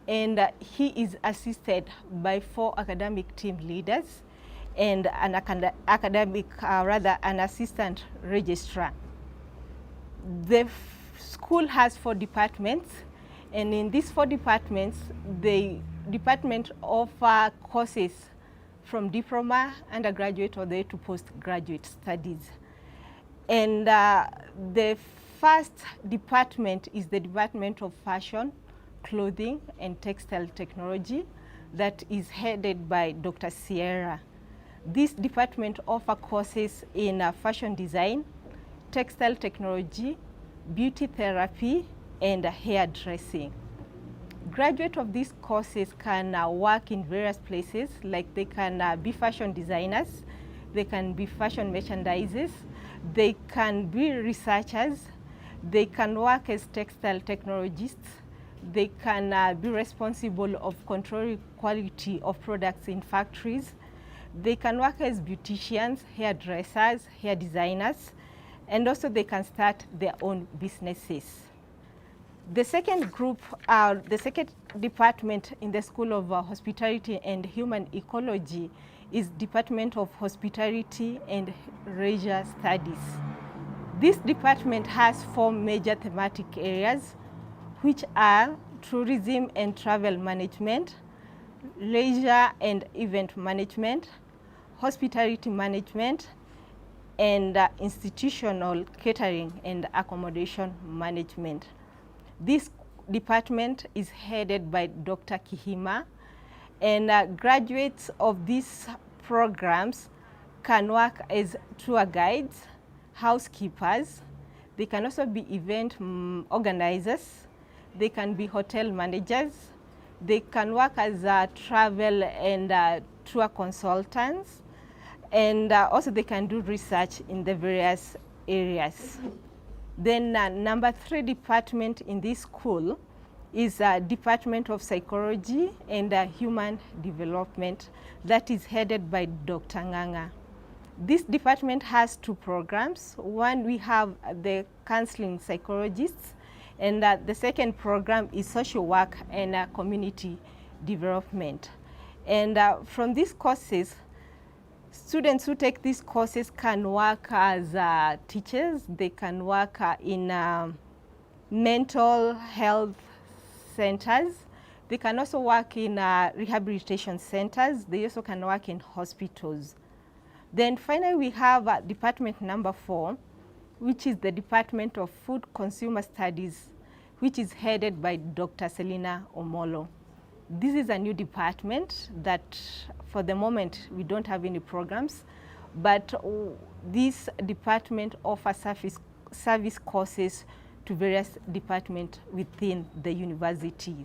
and he is assisted by 4 academic team leaders and an an assistant registrar. The school has 4 departments, and in these 4 departments, the department offers courses from diploma, undergraduate, or to postgraduate studies. And the first department is the Department of Fashion, Clothing, and Textile Technology that is headed by Dr. Sierra. This department offers courses in fashion design, textile technology, beauty therapy, and hairdressing. Graduates of these courses can work in various places, like they can be fashion designers, they can be fashion merchandisers, they can be researchers, they can work as textile technologists, they can be responsible of controlling quality of products in factories, they can work as beauticians, hairdressers, hair designers, and also they can start their own businesses. The second group, the second department in the School of Hospitality and Human Ecology is Department of Hospitality and Leisure Studies. This department has 4 major thematic areas, which are tourism and travel management, leisure and event management, hospitality management, and institutional catering and accommodation management. This department is headed by Dr. Kihima, and graduates of these programs can work as tour guides, housekeepers. They can also be event organizers. They can be hotel managers. They can work as travel and tour consultants. And also they can do research in the various areas. Then number 3 department in this school is Department of Psychology and Human Development that is headed by Dr. Nganga. This department has 2 programs. One, we have the counseling psychologists, and the second program is social work and community development. And from these courses, students who take these courses can work as teachers. They can work in mental health centers. They can also work in rehabilitation centers. They also can work in hospitals. Then finally, we have department number 4, which is the Department of Food Consumer Studies, which is headed by Dr. Selina Omolo. This is a new department that for the moment we don't have any programs, but this department offers service courses to various departments within the university.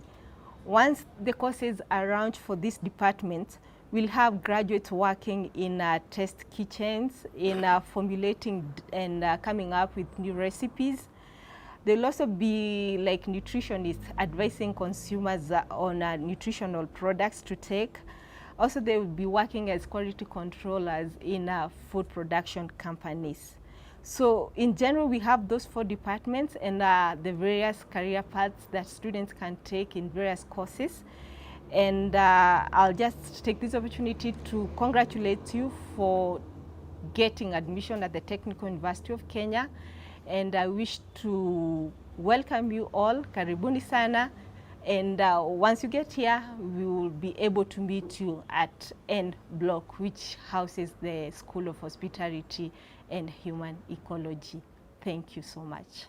Once the courses are launched for this department, we'll have graduates working in test kitchens, in formulating and coming up with new recipes. There'll also be like nutritionists advising consumers on nutritional products to take. Also, they will be working as quality controllers in food production companies. So in general, we have those 4 departments and the various career paths that students can take in various courses. And I'll just take this opportunity to congratulate you for getting admission at the Technical University of Kenya. And I wish to welcome you all, karibuni sana. And once you get here, we will be able to meet you at N Block, which houses the School of Hospitality and Human Ecology. Thank you so much.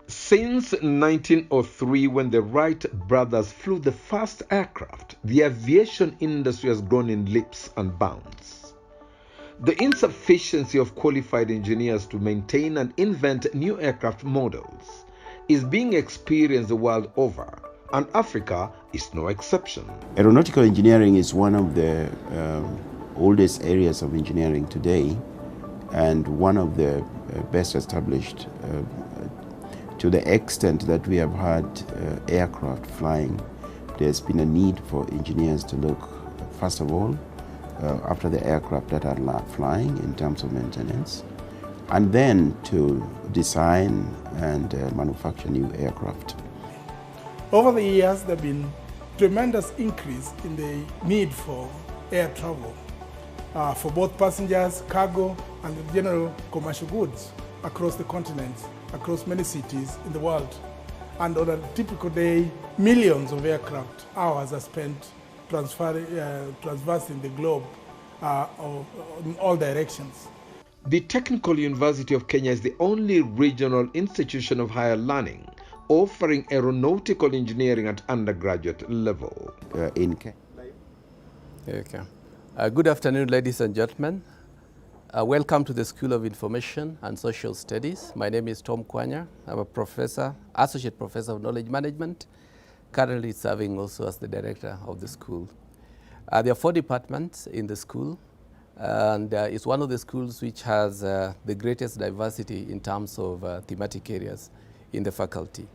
Since 1903, when the Wright brothers flew the first aircraft, the aviation industry has grown in leaps and bounds. The insufficiency of qualified engineers to maintain and invent new aircraft models is being experienced the world over, and Africa is no exception. Aeronautical engineering is one of the oldest areas of engineering today, and one of the best established to the extent that we have had aircraft flying. There's been a need for engineers to look, first of all, after the aircraft that are flying in terms of maintenance, and then to design and manufacture new aircraft. Over the years, there have been tremendous increase in the need for air travel for both passengers, cargo, and general commercial goods across the continent, across many cities in the world. And on a typical day, millions of aircraft hours are spent traversing the globe in all directions. The Technical University of Kenya is the only regional institution of higher learning offering aeronautical engineering at undergraduate level. In Kenya. Okay. Good afternoon, ladies and gentlemen. Welcome to the School of Information and Social Studies. My name is Tom Kwanya. I'm a professor, associate professor of knowledge management, currently serving also as the director of the school. There are 4 departments in the school, and it's one of the schools which has the greatest diversity in terms of thematic areas in the faculty.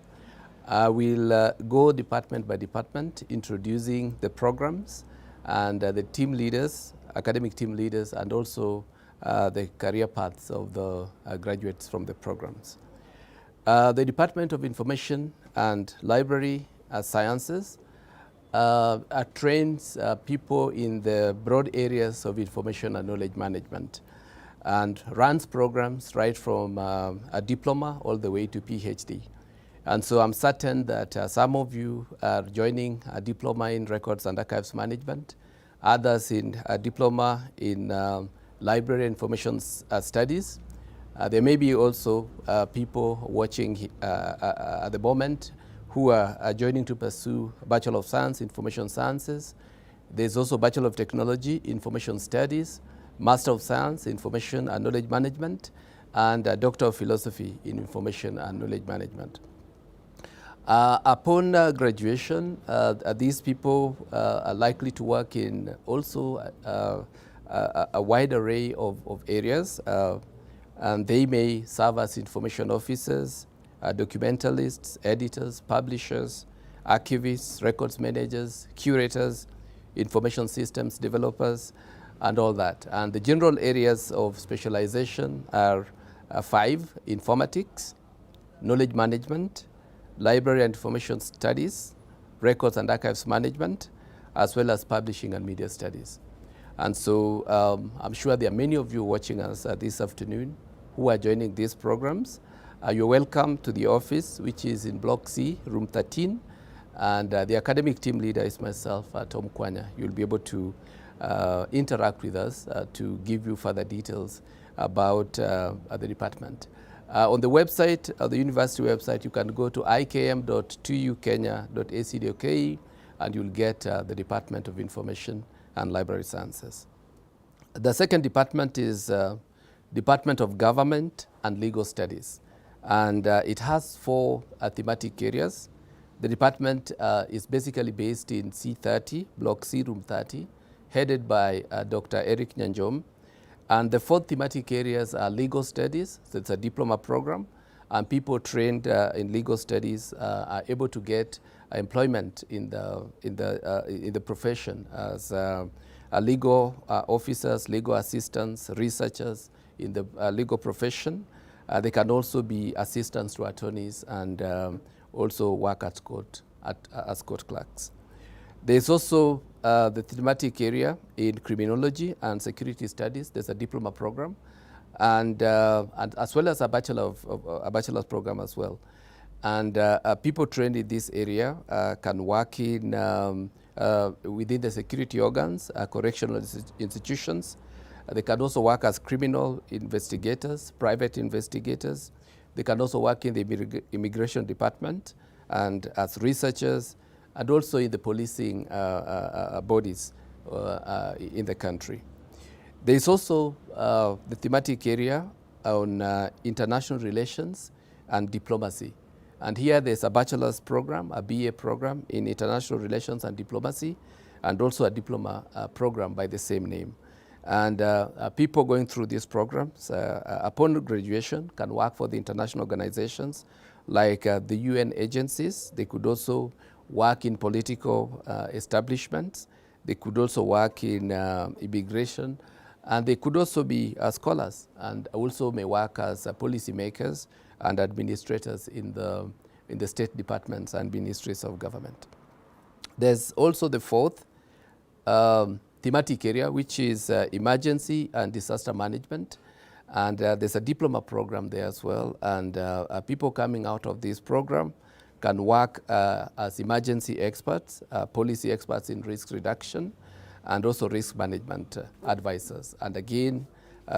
We'll go department by department, introducing the programs and the team leaders, academic team leaders, and also the career paths of the graduates from the programs. The Department of Information and Library Sciences trains people in the broad areas of information and knowledge management, and runs programs right from a diploma all the way to PhD. And so I'm certain that some of you are joining a diploma in records and archives management, others in a diploma in library information studies. There may be also people watching at the moment who are joining to pursue Bachelor of Science, Information Sciences. There's also Bachelor of Technology, Information Studies, Master of Science, Information and Knowledge Management, and Doctor of Philosophy in Information and Knowledge Management. Upon graduation, these people are likely to work in also a wide array of areas, and they may serve as information officers, documentalists, editors, publishers, archivists, records managers, curators, information systems developers, and all that. And the general areas of specialization are 5: informatics, knowledge management, library and information studies, records and archives management, as well as publishing and media studies. And so I'm sure there are many of you watching us this afternoon who are joining these programs. You're welcome to the office, which is in Block C, room 13. And the academic team leader is myself, Tom Kwanya. You'll be able to interact with us to give you further details about the department. On the website, the university website, you can go to ikm.tuukenya.ac.ke and you'll get the Department of Information and Library Sciences. The second department is Department of Government and Legal Studies. And it has 4 thematic areas. The department is basically based in C30, Block C, room 30, headed by Dr. Eric Nyanjom. And the 4 thematic areas are legal studies, so it's a diploma program, and people trained in legal studies are able to get employment in the profession as legal officers, legal assistants, researchers in the legal profession. They can also be assistants to attorneys and also work at court as court clerks. There's also the thematic area in criminology and security studies. There's a diploma program, and as well as a bachelor's program as well. And people trained in this area can work in within the security organs, correctional institutions. They can also work as criminal investigators, private investigators. They can also work in the immigration department and as researchers, and also in the policing bodies in the country. There is also the thematic area on international relations and diplomacy. And here there's a bachelor's program, a BA program in international relations and diplomacy, and also a diploma program by the same name. And people going through these programs, upon graduation, can work for the international organizations like the UN agencies. They could also work in political establishments. They could also work in immigration. And they could also be scholars, and also may work as policy makers and administrators in the state departments and ministries of government. There's also the fourth thematic area, which is emergency and disaster management. And there's a diploma program there as well. And people coming out of this program can work as emergency experts, policy experts in risk reduction, and also risk management advisors. And again,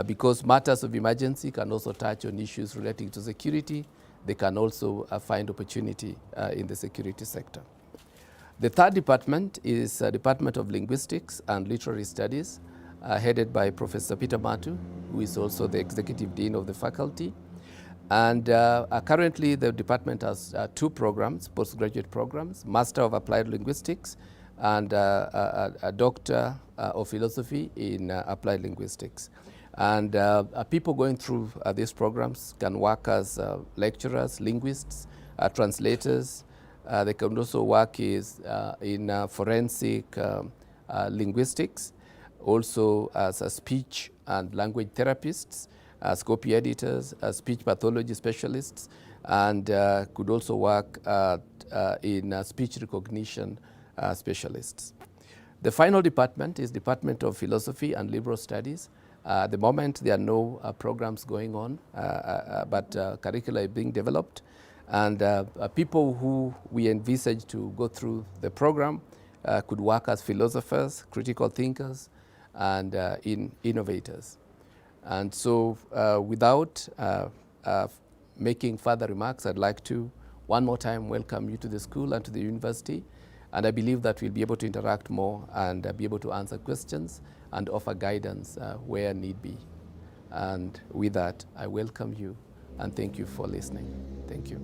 because matters of emergency can also touch on issues relating to security, they can also find opportunity in the security sector. The third department is Department of Linguistics and Literary Studies, headed by Professor Peter Matu, who is also the Executive Dean of the faculty. And currently the department has two programs, postgraduate programs, Master of Applied Linguistics and a Doctor of Philosophy in Applied Linguistics. And people going through these programs can work as lecturers, linguists, translators. They can also work in forensic linguistics, also as a speech and language therapists, as copy editors, as speech pathology specialists, and could also work in speech recognition specialists. The final department is Department of Philosophy and Liberal Studies. At the moment, there are no programs going on, but curricula is being developed. And people who we envisage to go through the program could work as philosophers, critical thinkers, and innovators. And so without making further remarks, I'd like to one more time welcome you to the school and to the university. And I believe that we'll be able to interact more and be able to answer questions and offer guidance where need be. And with that, I welcome you and thank you for listening. Thank you.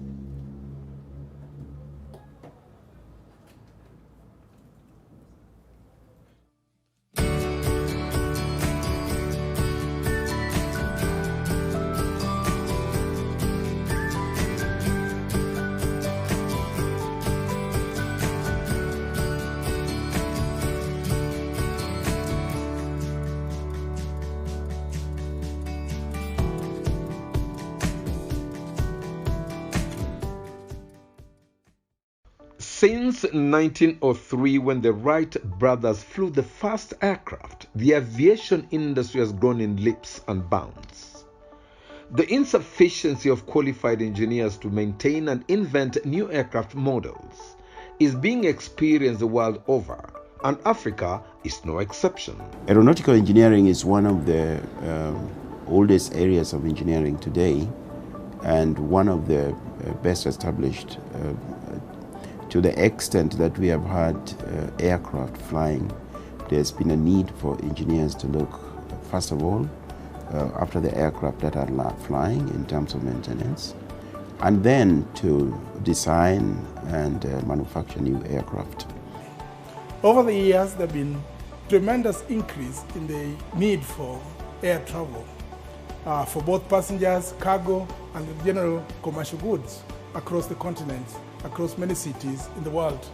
Since 1903, when the Wright brothers flew the first aircraft, the aviation industry has grown in leaps and bounds. The insufficiency of qualified engineers to maintain and invent new aircraft models is being experienced the world over, and Africa is no exception. Aeronautical engineering is one of the oldest areas of engineering today, and one of the best established to the extent that we have had aircraft flying. There's been a need for engineers to look, first of all, after the aircraft that are flying in terms of maintenance, and then to design and manufacture new aircraft. Over the years, there have been tremendous increase in the need for air travel for both passengers, cargo, and general commercial goods across the continent, across many cities in the world.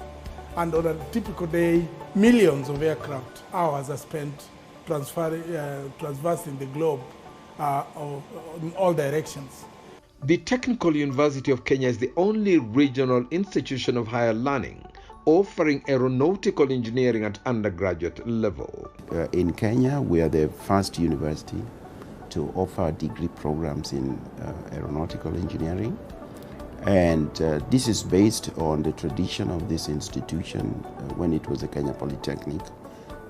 And on a typical day, millions of aircraft hours are spent traversing the globe in all directions. The Technical University of Kenya is the only regional institution of higher learning offering aeronautical engineering at undergraduate level. In Kenya, we are the first university to offer degree programs in aeronautical engineering. And this is based on the tradition of this institution when it was the Kenya Polytechnic,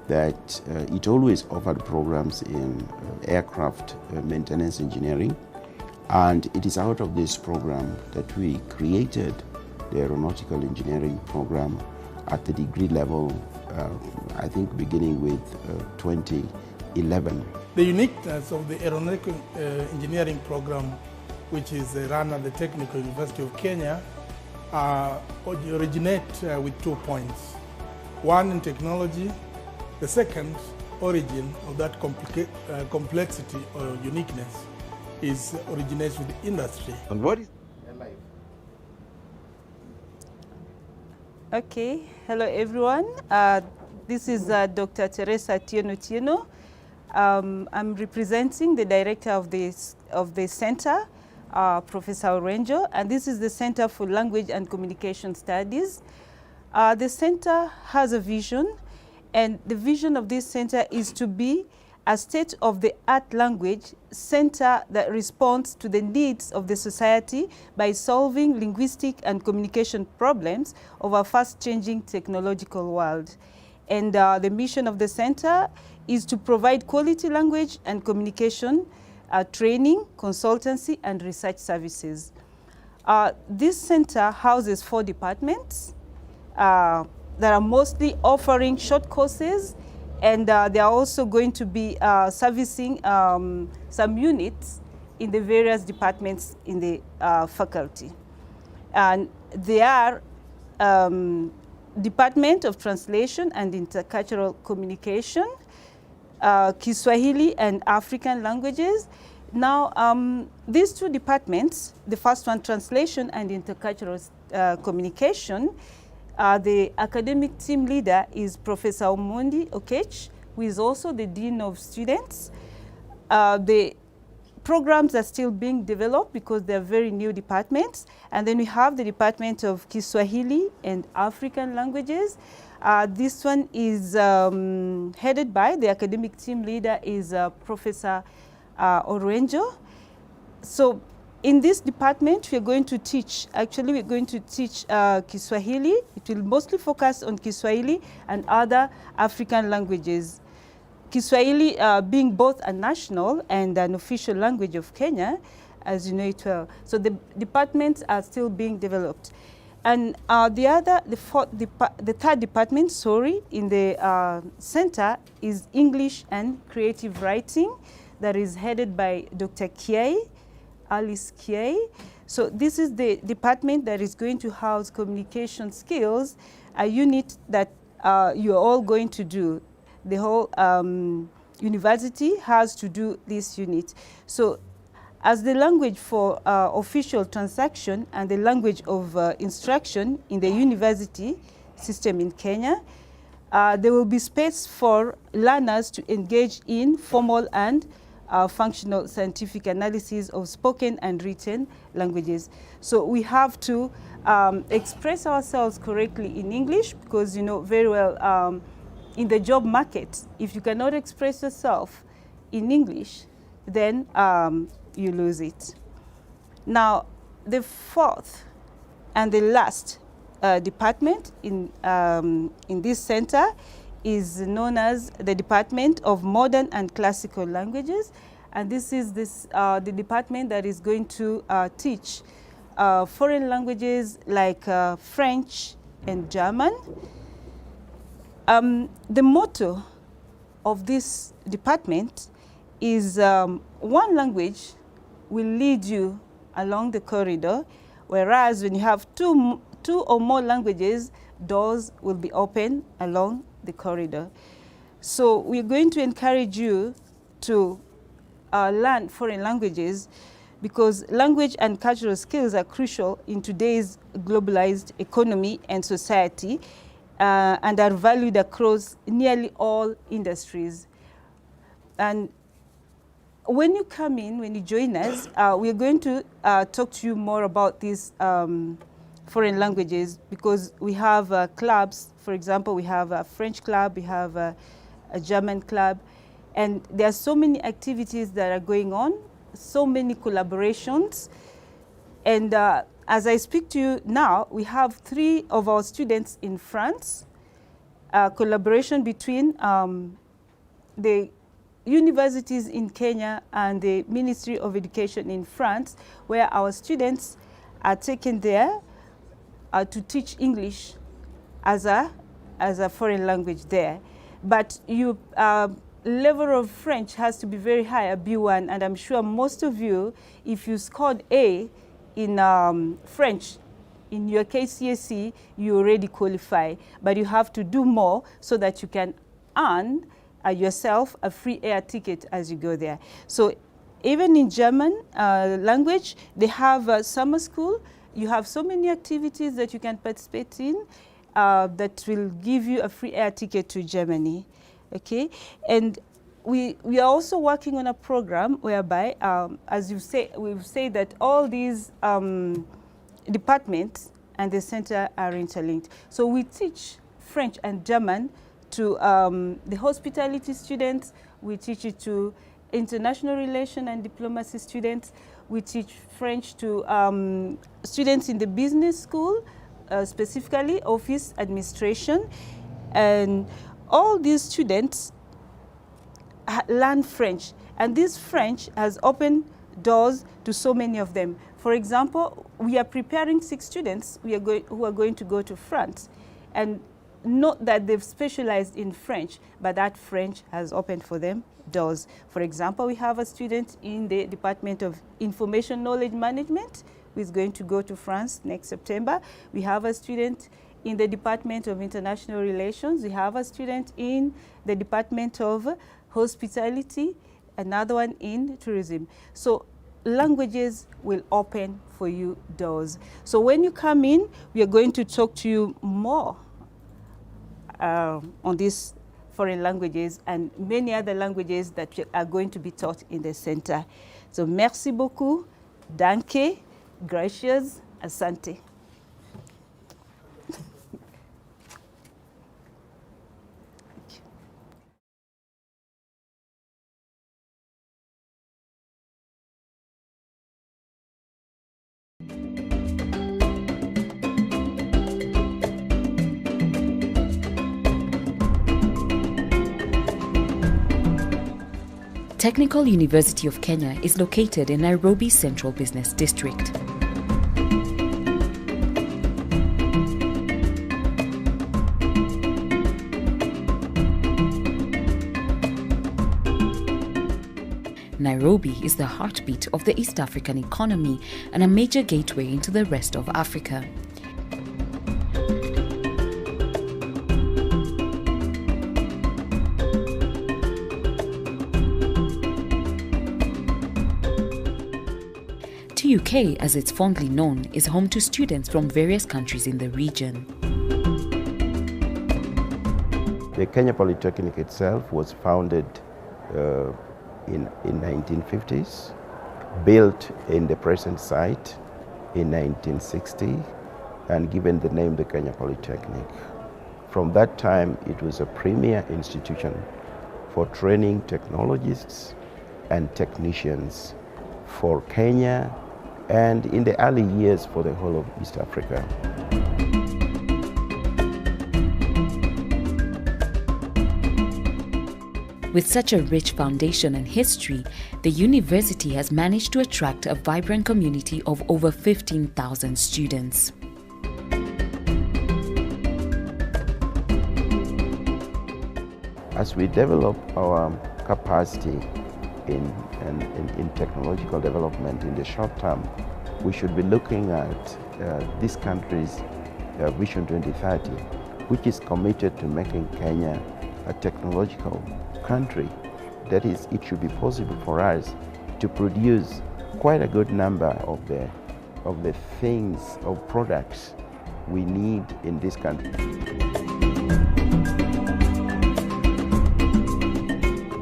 that it always offered programs in aircraft maintenance engineering. And it is out of this program that we created the aeronautical engineering program at the degree level, I think beginning with 20 11. The uniqueness of the aeronautical engineering program, which is run at the Technical University of Kenya, originate with 2 points. One in technology, the second origin of that complexity or uniqueness originates with the industry. And what is Okay, hello everyone. This is Dr. Teresa Tieno. I'm representing the director of the center, Professor Orenjo, and this is the Center for Language and Communication Studies. The center has a vision, and the vision of this center is to be a state-of-the-art language center that responds to the needs of the society by solving linguistic and communication problems of a fast-changing technological world. And the mission of the center is to provide quality language and communication training, consultancy, and research services. This center houses 4 departments that are mostly offering short courses, and they are also going to be servicing some units in the various departments in the faculty. And they are Department of Translation and Intercultural Communication, Kiswahili and African Languages. Now, these 2 departments, the first one, Translation and Intercultural Communication, the academic team leader is Professor Omondi Okech, who is also the Dean of Students. The programs are still being developed because they're very new departments. And then we have the Department of Kiswahili and African Languages. This one is headed by, the academic team leader is Professor Orenjo. So in this department, we're going to teach, we're going to teach Kiswahili. It will mostly focus on Kiswahili and other African languages. Kiswahili being both a national and an official language of Kenya, as you know it well. So the departments are still being developed. And the third department, in the center is English and Creative Writing, that is headed by Dr. Kiai, Alice Kiai. So this is the department that is going to house communication skills, a unit that you're all going to do. The whole university has to do this unit. So as the language for official transaction and the language of instruction in the university system in Kenya, there will be space for learners to engage in formal and functional scientific analysis of spoken and written languages. So we have to express ourselves correctly in English, because you know very well in the job market, if you cannot express yourself in English, then you lose it. Now, the fourth and the last department in this center is known as the Department of Modern and Classical Languages. And this is the department that is going to teach foreign languages like French and German. The motto of this department is one language will lead you along the corridor, whereas when you have two or more languages, doors will be open along the corridor. So we're going to encourage you to learn foreign languages, because language and cultural skills are crucial in today's globalized economy and society, and are valued across nearly all industries. And when you come in, when you join us, we're going to talk to you more about these foreign languages, because we have clubs. For example, we have a French club, we have a German club, and there are so many activities that are going on, so many collaborations. And as I speak to you now, we have 3 of our students in France, collaboration between the universities in Kenya and the Ministry of Education in France, where our students are taken there to teach English as a foreign language there. But you level of French has to be very high, a B1, and I'm sure most of you, if you scored A in French, in your KCSE, you already qualify, but you have to do more so that you can earn yourself a free air ticket as you go there. So even in German language, they have a summer school. You have so many activities that you can participate in that will give you a free air ticket to Germany. Okay, and we are also working on a program whereby, as we've said that all these departments and the center are interlinked. So we teach French and German to the hospitality students. We teach it to international relation and diplomacy students. We teach French to students in the business school, specifically office administration. And all these students learn French. And this French has opened doors to so many of them. For example, we are preparing 6 students who are going to go to France. And not that they've specialized in French, but that French has opened for them doors. For example, we have a student in the Department of Information Knowledge Management who is going to go to France next September. We have a student in the Department of International Relations. We have a student in the Department of Hospitality, another one in Tourism. So languages will open for you doors. So when you come in, we are going to talk to you more on these foreign languages and many other languages that are going to be taught in the center. So merci beaucoup, danke, gracias, asante. Technical University of Kenya is located in Nairobi Central Business District. Nairobi is the heartbeat of the East African economy and a major gateway into the rest of Africa. TUK, as it's fondly known, is home to students from various countries in the region. The Kenya Polytechnic itself was founded in 1950s, built in the present site in 1960, and given the name the Kenya Polytechnic. From that time, it was a premier institution for training technologists and technicians for Kenya, and in the early years for the whole of East Africa. With such a rich foundation and history, the university has managed to attract a vibrant community of over 15,000 students. As we develop our capacity in technological development in the short term, we should be looking at this country's Vision 2030, which is committed to making Kenya a technological country. That is, it should be possible for us to produce quite a good number of the things, of products we need in this country.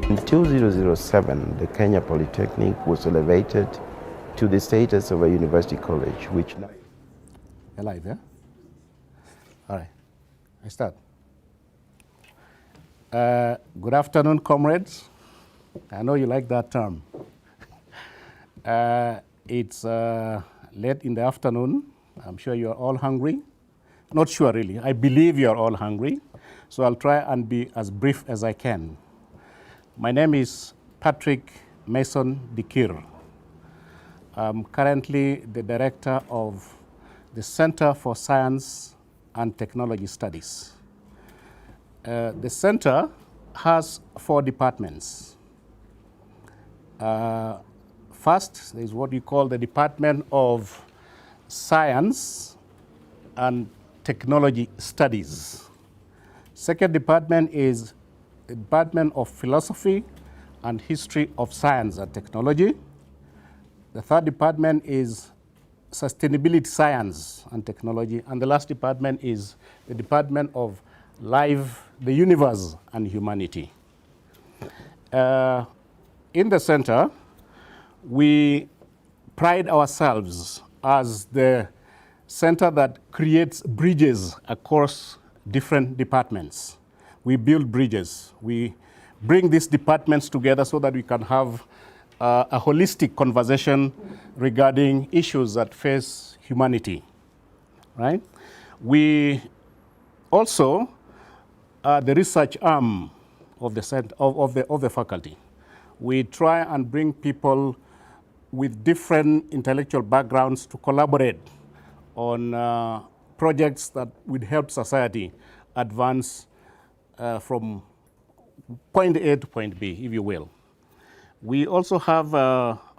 In 2007, the Kenya Polytechnic was elevated to the status of a university college, which now... You're live, yeah? All right, I start. Good afternoon, comrades. I know you like that term. It's late in the afternoon. I'm sure you're all hungry. Not sure, really. I believe you're all hungry. So I'll try and be as brief as I can. My name is Patrick Mason Dikir. I'm currently the director of the Center for Science and Technology Studies. The center has 4 departments. First, there is what we call the Department of Science and Technology Studies. Second department is the Department of Philosophy and History of Science and Technology. The third department is Sustainability Science and Technology. And the last department is the Department of Life, the Universe, and Humanity. In the center, we pride ourselves as the center that creates bridges across different departments. We build bridges. We bring these departments together so that we can have a holistic conversation regarding issues that face humanity, right? We also are the research arm of the faculty. We try and bring people with different intellectual backgrounds to collaborate on projects that would help society advance from point A to point B, if you will. We also have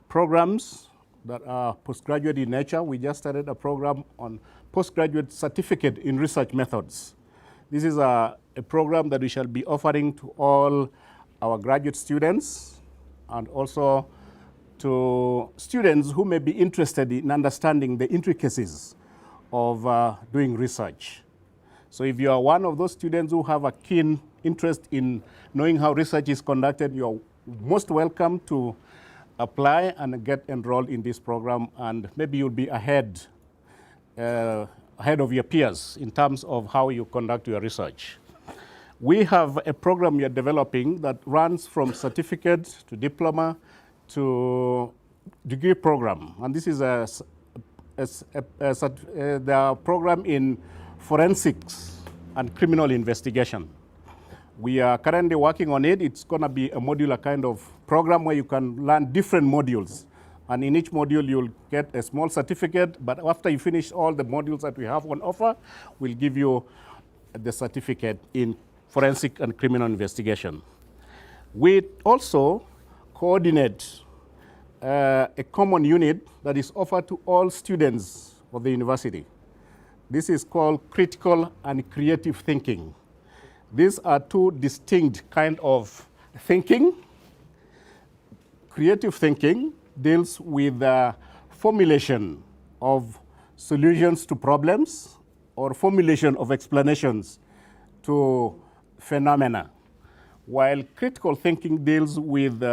programs that are postgraduate in nature. We just started a program on postgraduate certificate in research methods. This is a program that we shall be offering to all our graduate students and also to students who may be interested in understanding the intricacies of doing research. So if you are one of those students who have a keen interest in knowing how research is conducted, you are most welcome to apply and get enrolled in this program, and maybe you'll be ahead of your peers in terms of how you conduct your research. We have a program we are developing that runs from certificate to diploma to degree program, and this is the program in forensics and criminal investigation. We are currently working on it. It's going to be a modular kind of program where you can learn different modules, and in each module you'll get a small certificate, but after you finish all the modules that we have on offer, we'll give you the certificate in forensic and criminal investigation. We also coordinate a common unit that is offered to all students of the university. This is called critical and creative thinking. These are 2 distinct kind of thinking. Creative thinking deals with the formulation of solutions to problems or formulation of explanations to phenomena, while critical thinking deals with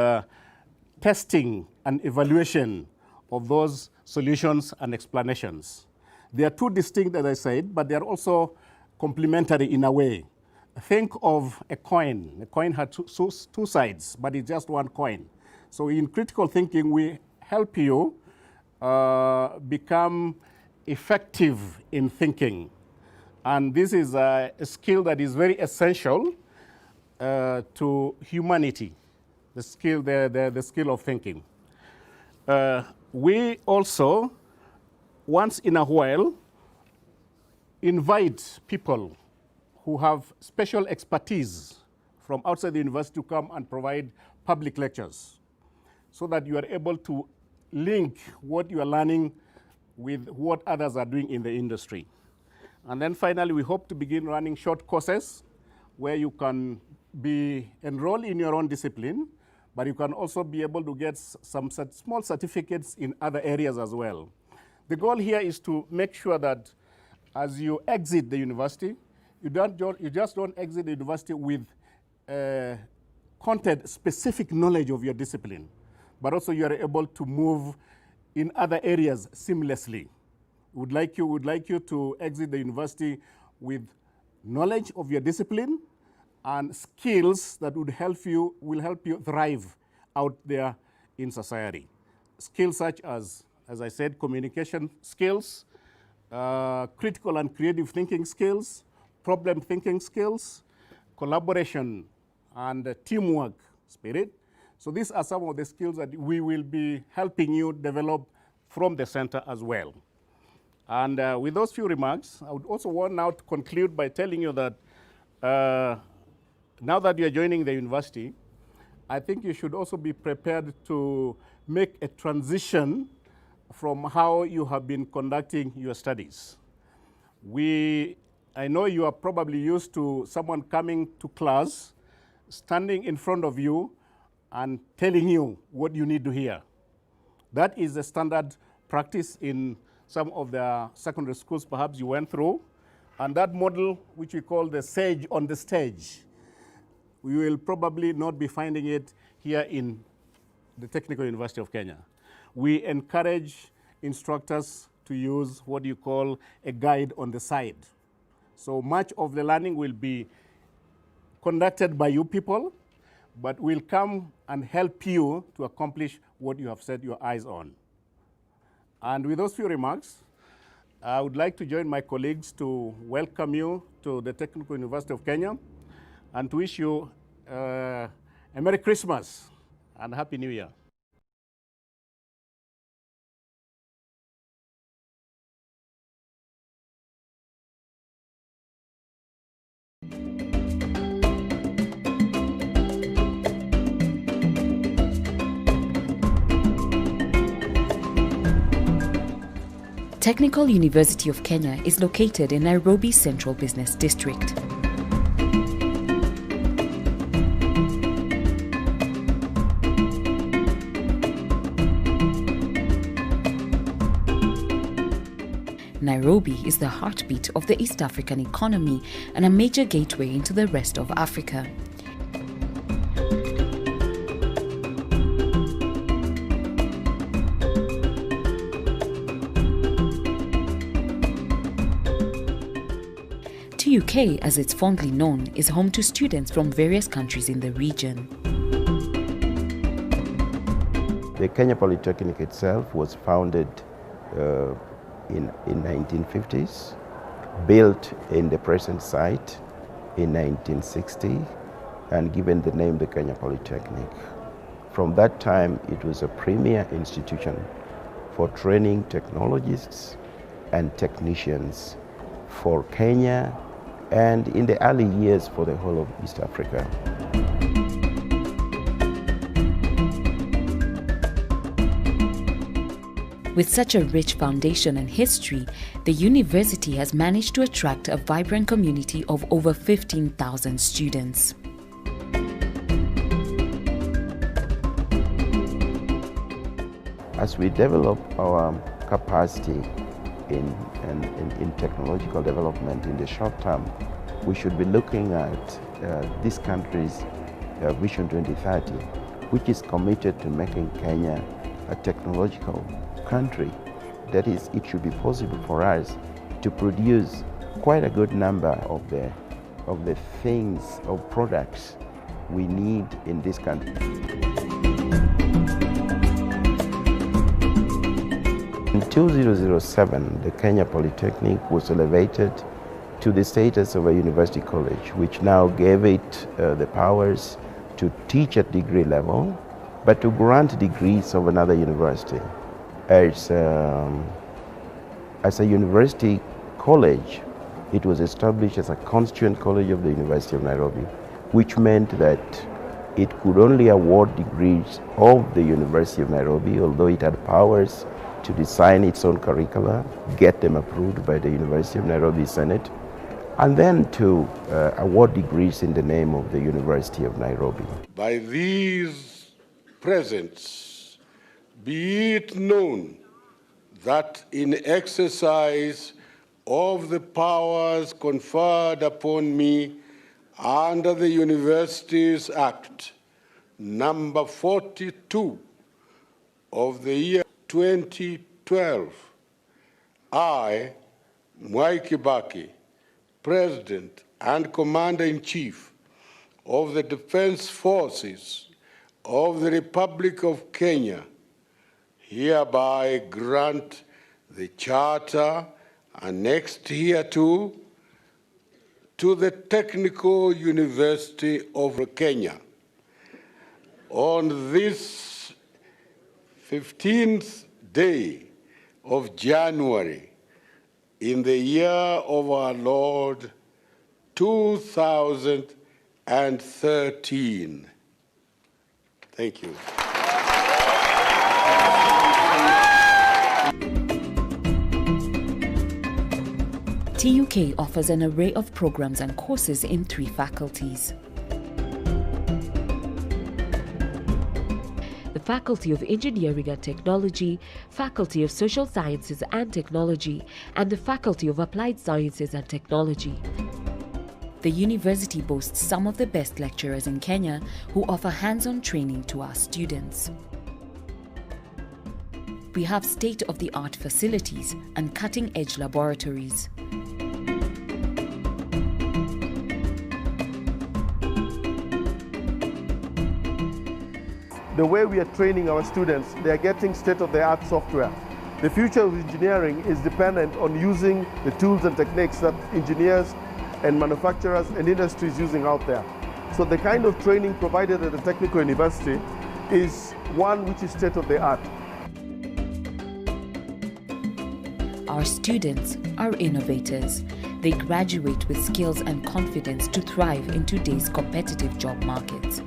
testing and evaluation of those solutions and explanations. They are 2 distinct, as I said, but they are also complementary in a way. Think of a coin. A coin has 2 sides, but it's just one coin. So in critical thinking, we help you become effective in thinking. And this is a skill that is very essential to humanity, the skill of thinking. We also, once in a while, invite people who have special expertise from outside the university to come and provide public lectures so that you are able to link what you are learning with what others are doing in the industry. And then finally, we hope to begin running short courses where you can be enrolled in your own discipline, but you can also be able to get some small certificates in other areas as well. The goal here is to make sure that as you exit the university, you just don't exit the university with content-specific knowledge of your discipline, but also you are able to move in other areas seamlessly. Would like you to exit the university with knowledge of your discipline and skills that will help you thrive out there in society. Skills such as I said, communication skills, critical and creative thinking skills, problem thinking skills, collaboration, and teamwork spirit. So these are some of the skills that we will be helping you develop from the center as well. And with those few remarks, I would also want now to conclude by telling you that now that you're joining the university, I think you should also be prepared to make a transition from how you have been conducting your studies. I know you are probably used to someone coming to class, standing in front of you and telling you what you need to hear. That is the standard practice in some of the secondary schools perhaps you went through. And that model, which we call the sage on the stage, we will probably not be finding it here in the Technical University of Kenya. We encourage instructors to use what you call a guide on the side. So much of the learning will be conducted by you people, but will come and help you to accomplish what you have set your eyes on. And with those few remarks, I would like to join my colleagues to welcome you to the Technical University of Kenya and to wish you a Merry Christmas and Happy New Year. Technical University of Kenya is located in Nairobi Central Business District. Nairobi is the heartbeat of the East African economy and a major gateway into the rest of Africa. TUK, as it's fondly known, is home to students from various countries in the region. The Kenya Polytechnic itself was founded in 1950s, built in the present site in 1960, and given the name the Kenya Polytechnic. From that time, it was a premier institution for training technologists and technicians for Kenya, and in the early years for the whole of East Africa. With such a rich foundation and history, the university has managed to attract a vibrant community of over 15,000 students. As we develop our capacity in technological development in the short term, we should be looking at this country's Vision 2030, which is committed to making Kenya a technological country. That is, it should be possible for us to produce quite a good number of the things or products we need in this country. In 2007, the Kenya Polytechnic was elevated to the status of a university college, which now gave it the powers to teach at degree level, but to grant degrees of another university. As a university college, it was established as a constituent college of the University of Nairobi, which meant that it could only award degrees of the University of Nairobi, although it had powers to design its own curricula, get them approved by the University of Nairobi Senate, and then to award degrees in the name of the University of Nairobi. By these presents, be it known that in exercise of the powers conferred upon me under the Universities Act, number 42 of the year 2012, I, Mwai Kibaki, President and Commander-in-Chief of the Defense Forces of the Republic of Kenya, hereby grant the charter annexed hereto to the Technical University of Kenya. On this 15th day of January in the year of our Lord 2023, 2013. Thank you. TUK offers an array of programs and courses in 3 faculties. The Faculty of Engineering and Technology, Faculty of Social Sciences and Technology, and the Faculty of Applied Sciences and Technology. The university boasts some of the best lecturers in Kenya who offer hands-on training to our students. We have state-of-the-art facilities and cutting-edge laboratories. The way we are training our students, they are getting state-of-the-art software. The future of engineering is dependent on using the tools and techniques that engineers and manufacturers and industries using out there. So the kind of training provided at the Technical University is one which is state-of-the-art. Our students are innovators. They graduate with skills and confidence to thrive in today's competitive job markets.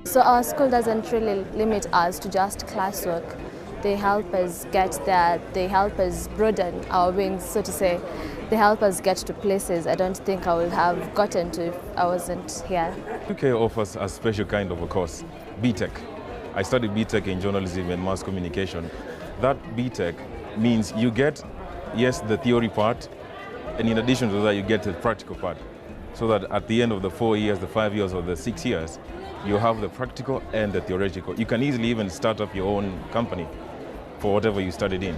So our school doesn't really limit us to just classwork. They help us get there, they help us broaden our wings, so to say. They help us get to places I don't think I would have gotten to if I wasn't here. UK offers a special kind of a course, BTech. I studied BTech in journalism and mass communication. That BTech means you get, yes, the theory part, and in addition to that, you get the practical part. So that at the end of the 4 years, the 5 years, or the 6 years, you have the practical and the theoretical. You can easily even start up your own company for whatever you studied in.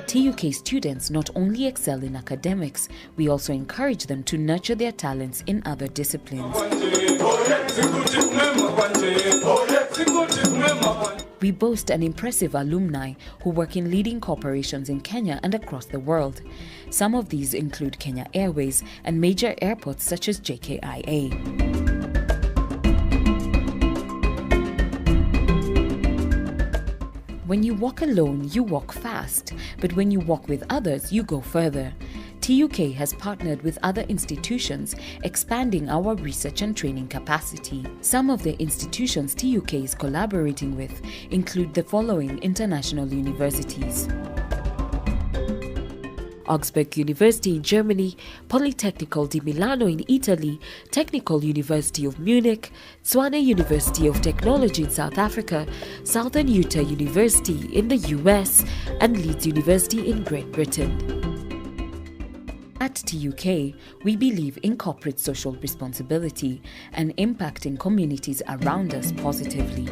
TUK students not only excel in academics, we also encourage them to nurture their talents in other disciplines. We boast an impressive alumni who work in leading corporations in Kenya and across the world. Some of these include Kenya Airways and major airports such as JKIA. When you walk alone, you walk fast, but when you walk with others, you go further. TUK has partnered with other institutions, expanding our research and training capacity. Some of the institutions TUK is collaborating with include the following international universities: Augsburg University in Germany, Politecnico di Milano in Italy, Technical University of Munich, Tshwane University of Technology in South Africa, Southern Utah University in the US, and Leeds University in Great Britain. At TUK, we believe in corporate social responsibility and impacting communities around us positively.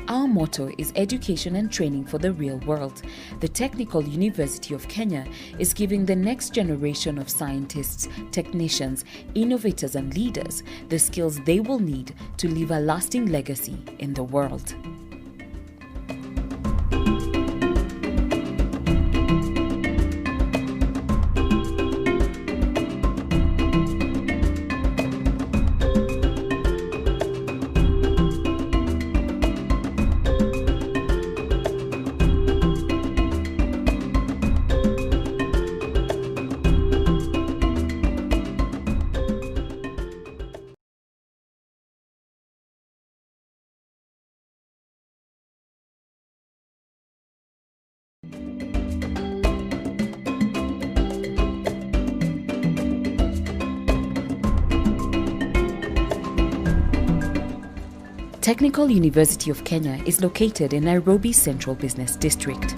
Our motto is education and training for the real world. The Technical University of Kenya is giving the next generation of scientists, technicians, innovators and leaders the skills they will need to leave a lasting legacy in the world. Technical University of Kenya is located in Nairobi's Central Business District.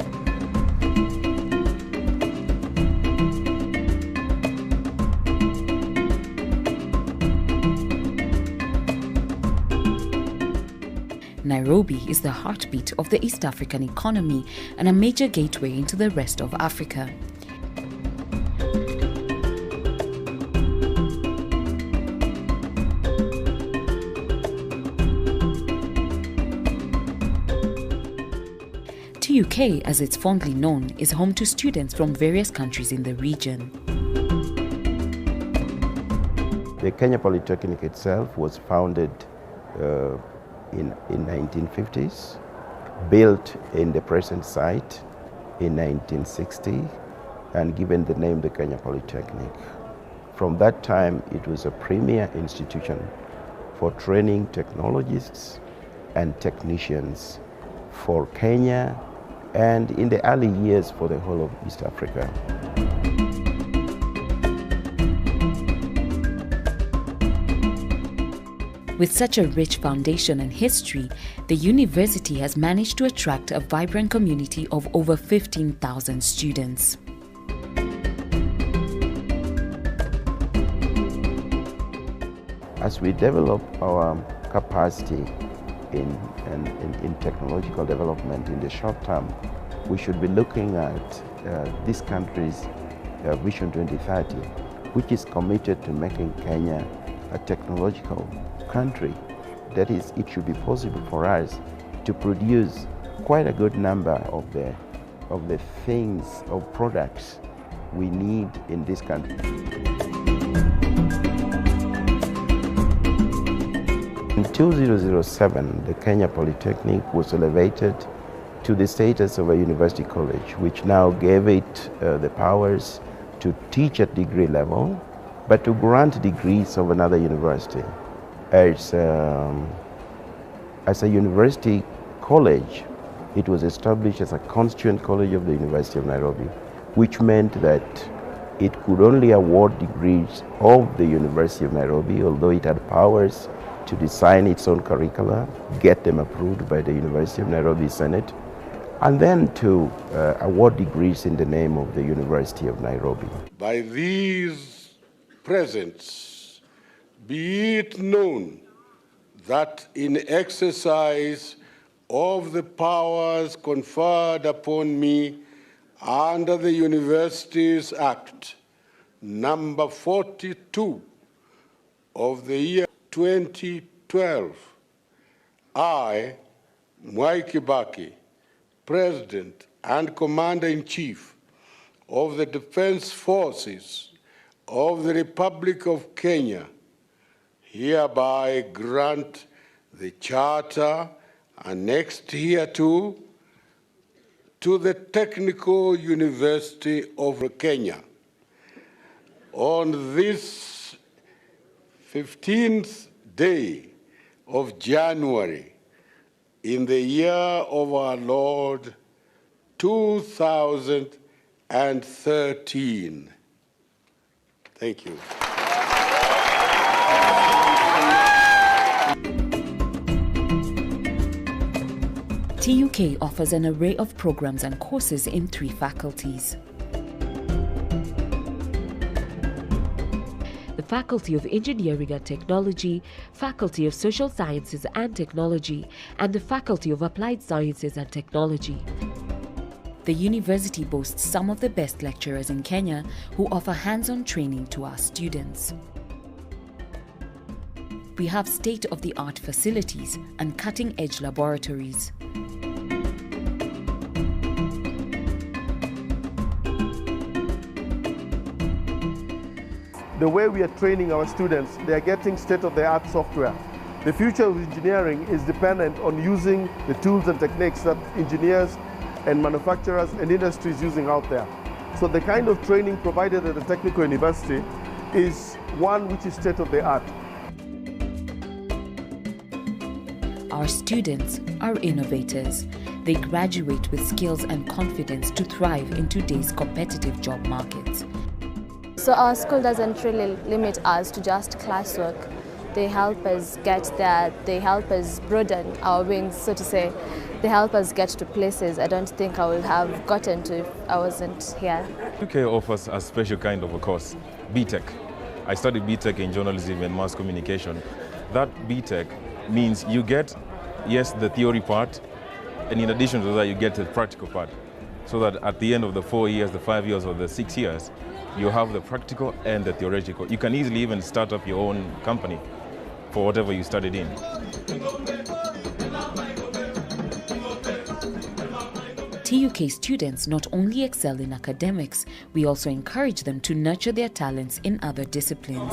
Nairobi is the heartbeat of the East African economy and a major gateway into the rest of Africa. TUK, as it's fondly known, is home to students from various countries in the region. The Kenya Polytechnic itself was founded in 1950s built in the present site in 1960 and given the name the Kenya Polytechnic. From that time, it was a premier institution for training technologists and technicians for Kenya and in the early years for the whole of East Africa. With such a rich foundation and history, the university has managed to attract a vibrant community of over 15,000 students. As we develop our capacity in technological development in the short term, we should be looking at this country's Vision 2030, which is committed to making Kenya a technological country. That is, it should be possible for us to produce quite a good number of the things or products we need in this country. In 2007, the Kenya Polytechnic was elevated to the status of a university college, which now gave it the powers to teach at degree level, but to grant degrees of another university. As a university college, it was established as a constituent college of the University of Nairobi, which meant that it could only award degrees of the University of Nairobi, although it had powers to design its own curricula, get them approved by the University of Nairobi Senate, and then to award degrees in the name of the University of Nairobi. By these presents, be it known that in exercise of the powers conferred upon me under the Universities Act, number 42 of the year 2012, I, Mwai Kibaki, President and Commander-in-Chief of the Defense Forces of the Republic of Kenya, hereby grant the charter annexed hereto to the Technical University of Kenya. On this 15th day of January in the year of our Lord 2013. Thank you. TUK offers an array of programs and courses in 3 faculties. The Faculty of Engineering and Technology, Faculty of Social Sciences and Technology, and the Faculty of Applied Sciences and Technology. The university boasts some of the best lecturers in Kenya who offer hands-on training to our students. We have state-of-the-art facilities and cutting-edge laboratories. The way we are training our students, they are getting state-of-the-art software. The future of engineering is dependent on using the tools and techniques that engineers and manufacturers and industries using out there. So the kind of training provided at the Technical University is one which is state-of-the-art. Our students are innovators. They graduate with skills and confidence to thrive in today's competitive job market. So our school doesn't really limit us to just classwork. They help us get there, they help us broaden our wings, so to say. They help us get to places I don't think I would have gotten to if I wasn't here. UK offers a special kind of a course, BTech. I studied BTech in journalism and mass communication. That BTech means you get, yes, the theory part, and in addition to that, you get the practical part. So that at the end of the 4 years, the 5 years, or the 6 years, you have the practical and the theoretical. You can easily even start up your own company for whatever you studied in. TUK students not only excel in academics, we also encourage them to nurture their talents in other disciplines.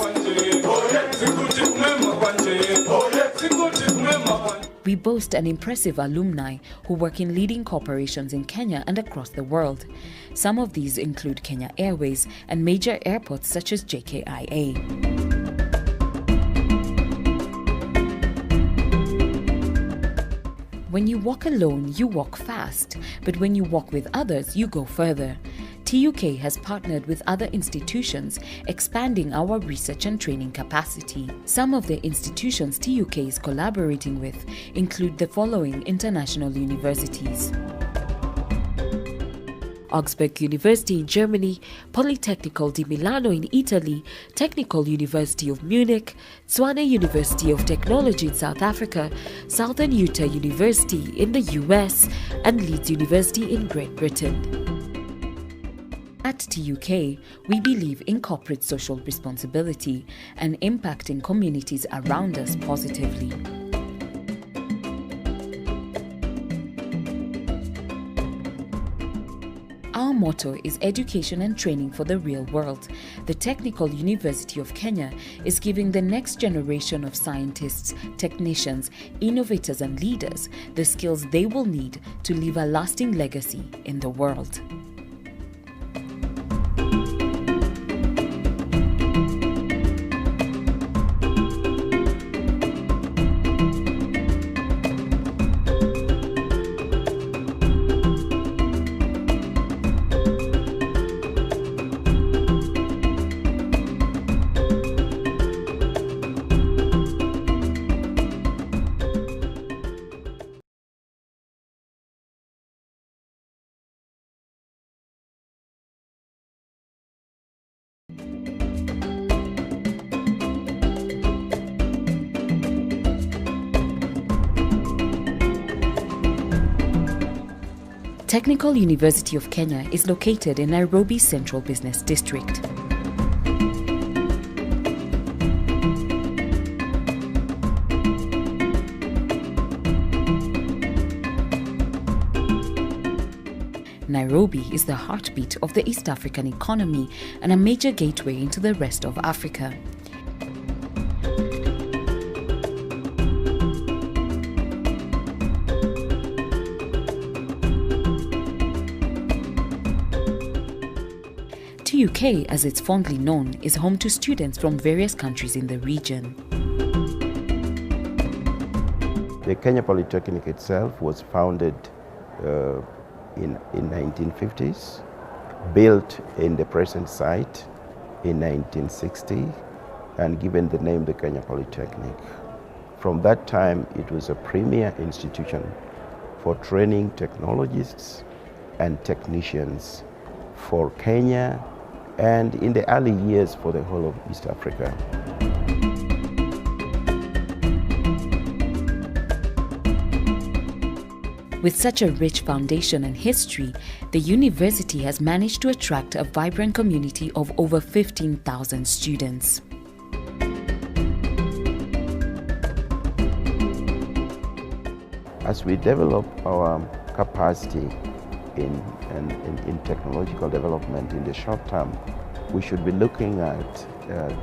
We boast an impressive alumni who work in leading corporations in Kenya and across the world. Some of these include Kenya Airways and major airports such as JKIA. When you walk alone, you walk fast, but when you walk with others, you go further. TUK has partnered with other institutions, expanding our research and training capacity. Some of the institutions TUK is collaborating with include the following international universities: Augsburg University in Germany, Politecnico di Milano in Italy, Technical University of Munich, Tshwane University of Technology in South Africa, Southern Utah University in the US, and Leeds University in Great Britain. At TUK, we believe in corporate social responsibility and impacting communities around us positively. Our motto is education and training for the real world. The Technical University of Kenya is giving the next generation of scientists, technicians, innovators and leaders the skills they will need to leave a lasting legacy in the world. Technical University of Kenya is located in Nairobi's Central Business District. Nairobi is the heartbeat of the East African economy and a major gateway into the rest of Africa. TUK, as it's fondly known, is home to students from various countries in the region. The Kenya Polytechnic itself was founded in 1950s, built in the present site in 1960, and given the name the Kenya Polytechnic. From that time, it was a premier institution for training technologists and technicians for Kenya, and in the early years for the whole of East Africa. With such a rich foundation and history, the university has managed to attract a vibrant community of over 15,000 students. As we develop our capacity in technological development in the short term, we should be looking at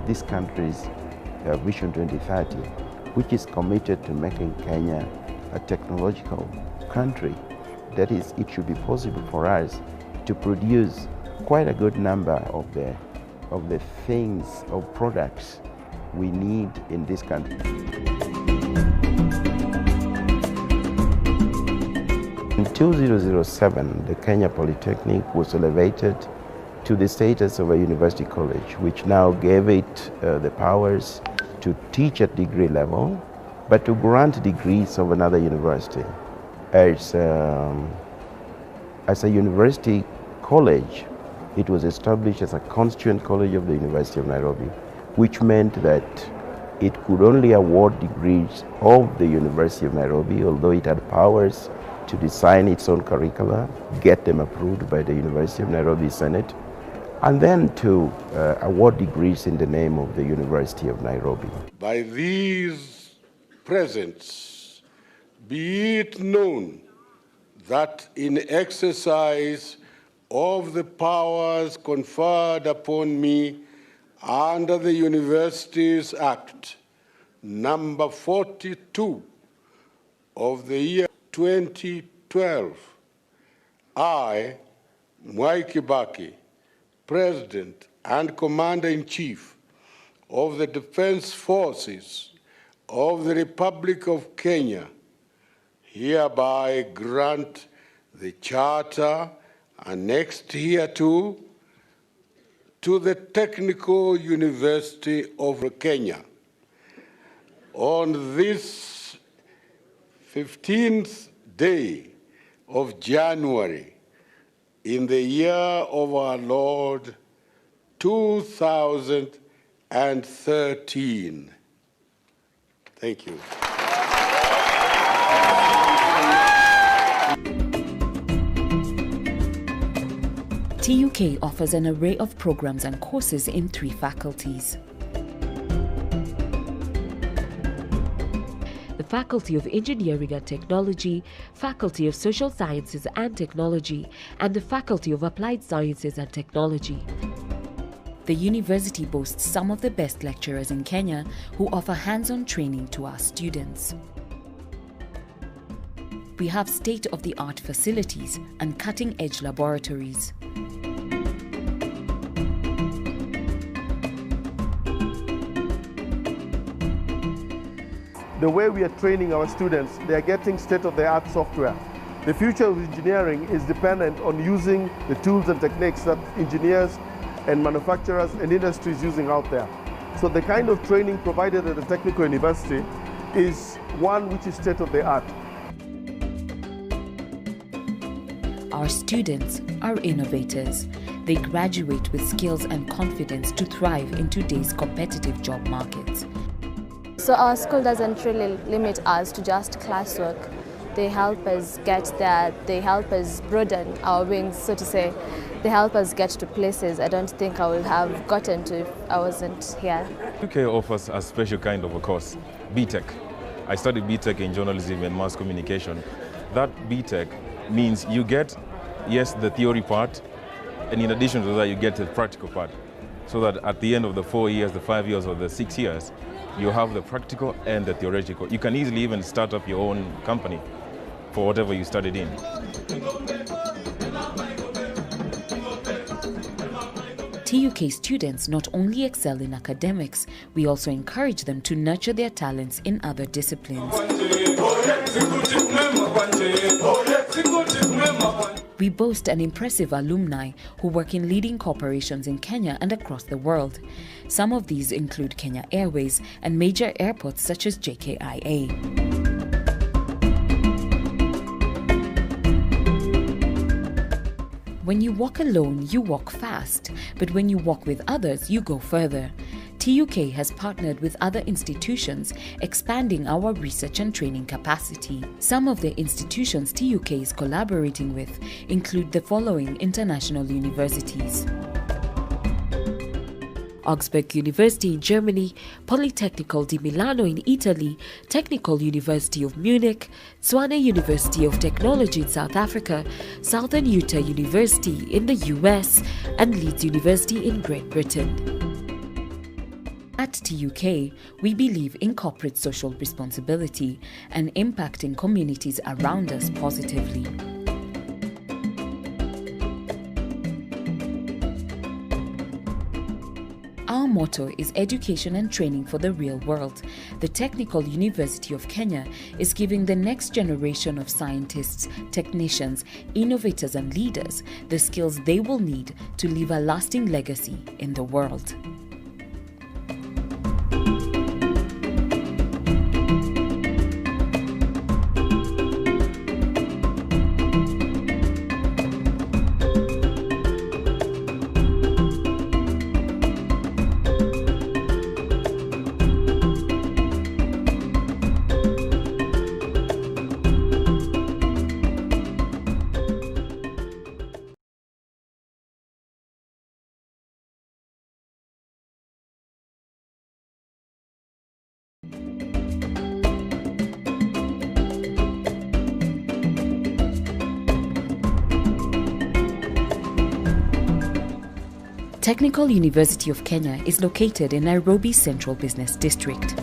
this country's Vision 2030, which is committed to making Kenya a technological country. That is, it should be possible for us to produce quite a good number of the things or products we need in this country. In 2007, the Kenya Polytechnic was elevated to the status of a university college, which now gave it the powers to teach at degree level, but to grant degrees of another university. As a university college, it was established as a constituent college of the University of Nairobi, which meant that it could only award degrees of the University of Nairobi, although it had powers to design its own curricula, get them approved by the University of Nairobi Senate, and then to award degrees in the name of the University of Nairobi. By these presents, be it known that in exercise of the powers conferred upon me under the Universities Act, number 42, 2007, of the year 2012, I, Mwai Kibaki, President and Commander-in-Chief of the Defense Forces of the Republic of Kenya, hereby grant the charter annexed hereto to the Technical University of Kenya. On this 15th day of January in the year of our Lord 2013. Thank you. TUK offers an array of programs and courses in 3 faculties. The Faculty of Engineering and Technology, Faculty of Social Sciences and Technology, and the Faculty of Applied Sciences and Technology. The university boasts some of the best lecturers in Kenya who offer hands-on training to our students. We have state-of-the-art facilities and cutting-edge laboratories. The way we are training our students, they are getting state-of-the-art software. The future of engineering is dependent on using the tools and techniques that engineers and manufacturers and industries using out there. So the kind of training provided at the Technical University is one which is state-of-the-art. Our students are innovators. They graduate with skills and confidence to thrive in today's competitive job market. So our school doesn't really limit us to just classwork. They help us get there, they help us broaden our wings, so to say. They help us get to places I don't think I would have gotten to if I wasn't here. UK offers a special kind of a course, BTech. I studied BTech in journalism and mass communication. That BTech means you get, yes, the theory part, and in addition to that, you get the practical part. So that at the end of the 4 years, the 5 years, or the 6 years, you have the practical and the theoretical. You can easily even start up your own company for whatever you studied in. TUK students not only excel in academics, we also encourage them to nurture their talents in other disciplines. We boast an impressive alumni who work in leading corporations in Kenya and across the world. Some of these include Kenya Airways and major airports such as JKIA. When you walk alone, you walk fast, but when you walk with others, you go further. TUK has partnered with other institutions, expanding our research and training capacity. Some of the institutions TUK is collaborating with include the following international universities: Augsburg University in Germany, Politecnico di Milano in Italy, Technical University of Munich, Tshwane University of Technology in South Africa, Southern Utah University in the US, and Leeds University in Great Britain. At TUK, we believe in corporate social responsibility and impacting communities around us positively. Our motto is education and training for the real world. The Technical University of Kenya is giving the next generation of scientists, technicians, innovators and leaders the skills they will need to leave a lasting legacy in the world. Technical University of Kenya is located in Nairobi's Central Business District.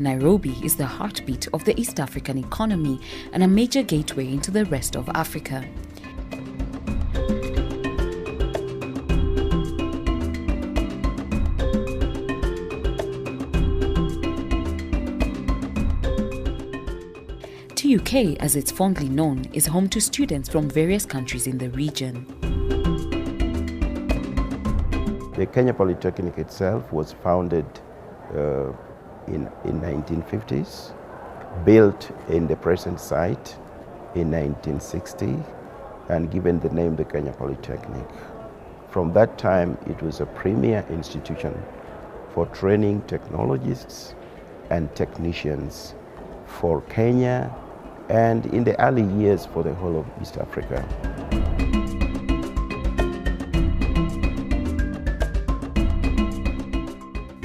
Nairobi is the heartbeat of the East African economy and a major gateway into the rest of Africa. TUK, as it's fondly known, is home to students from various countries in the region. The Kenya Polytechnic itself was founded in 1950s, built in the present site in 1960, and given the name the Kenya Polytechnic. From that time, it was a premier institution for training technologists and technicians for Kenya, and in the early years for the whole of East Africa.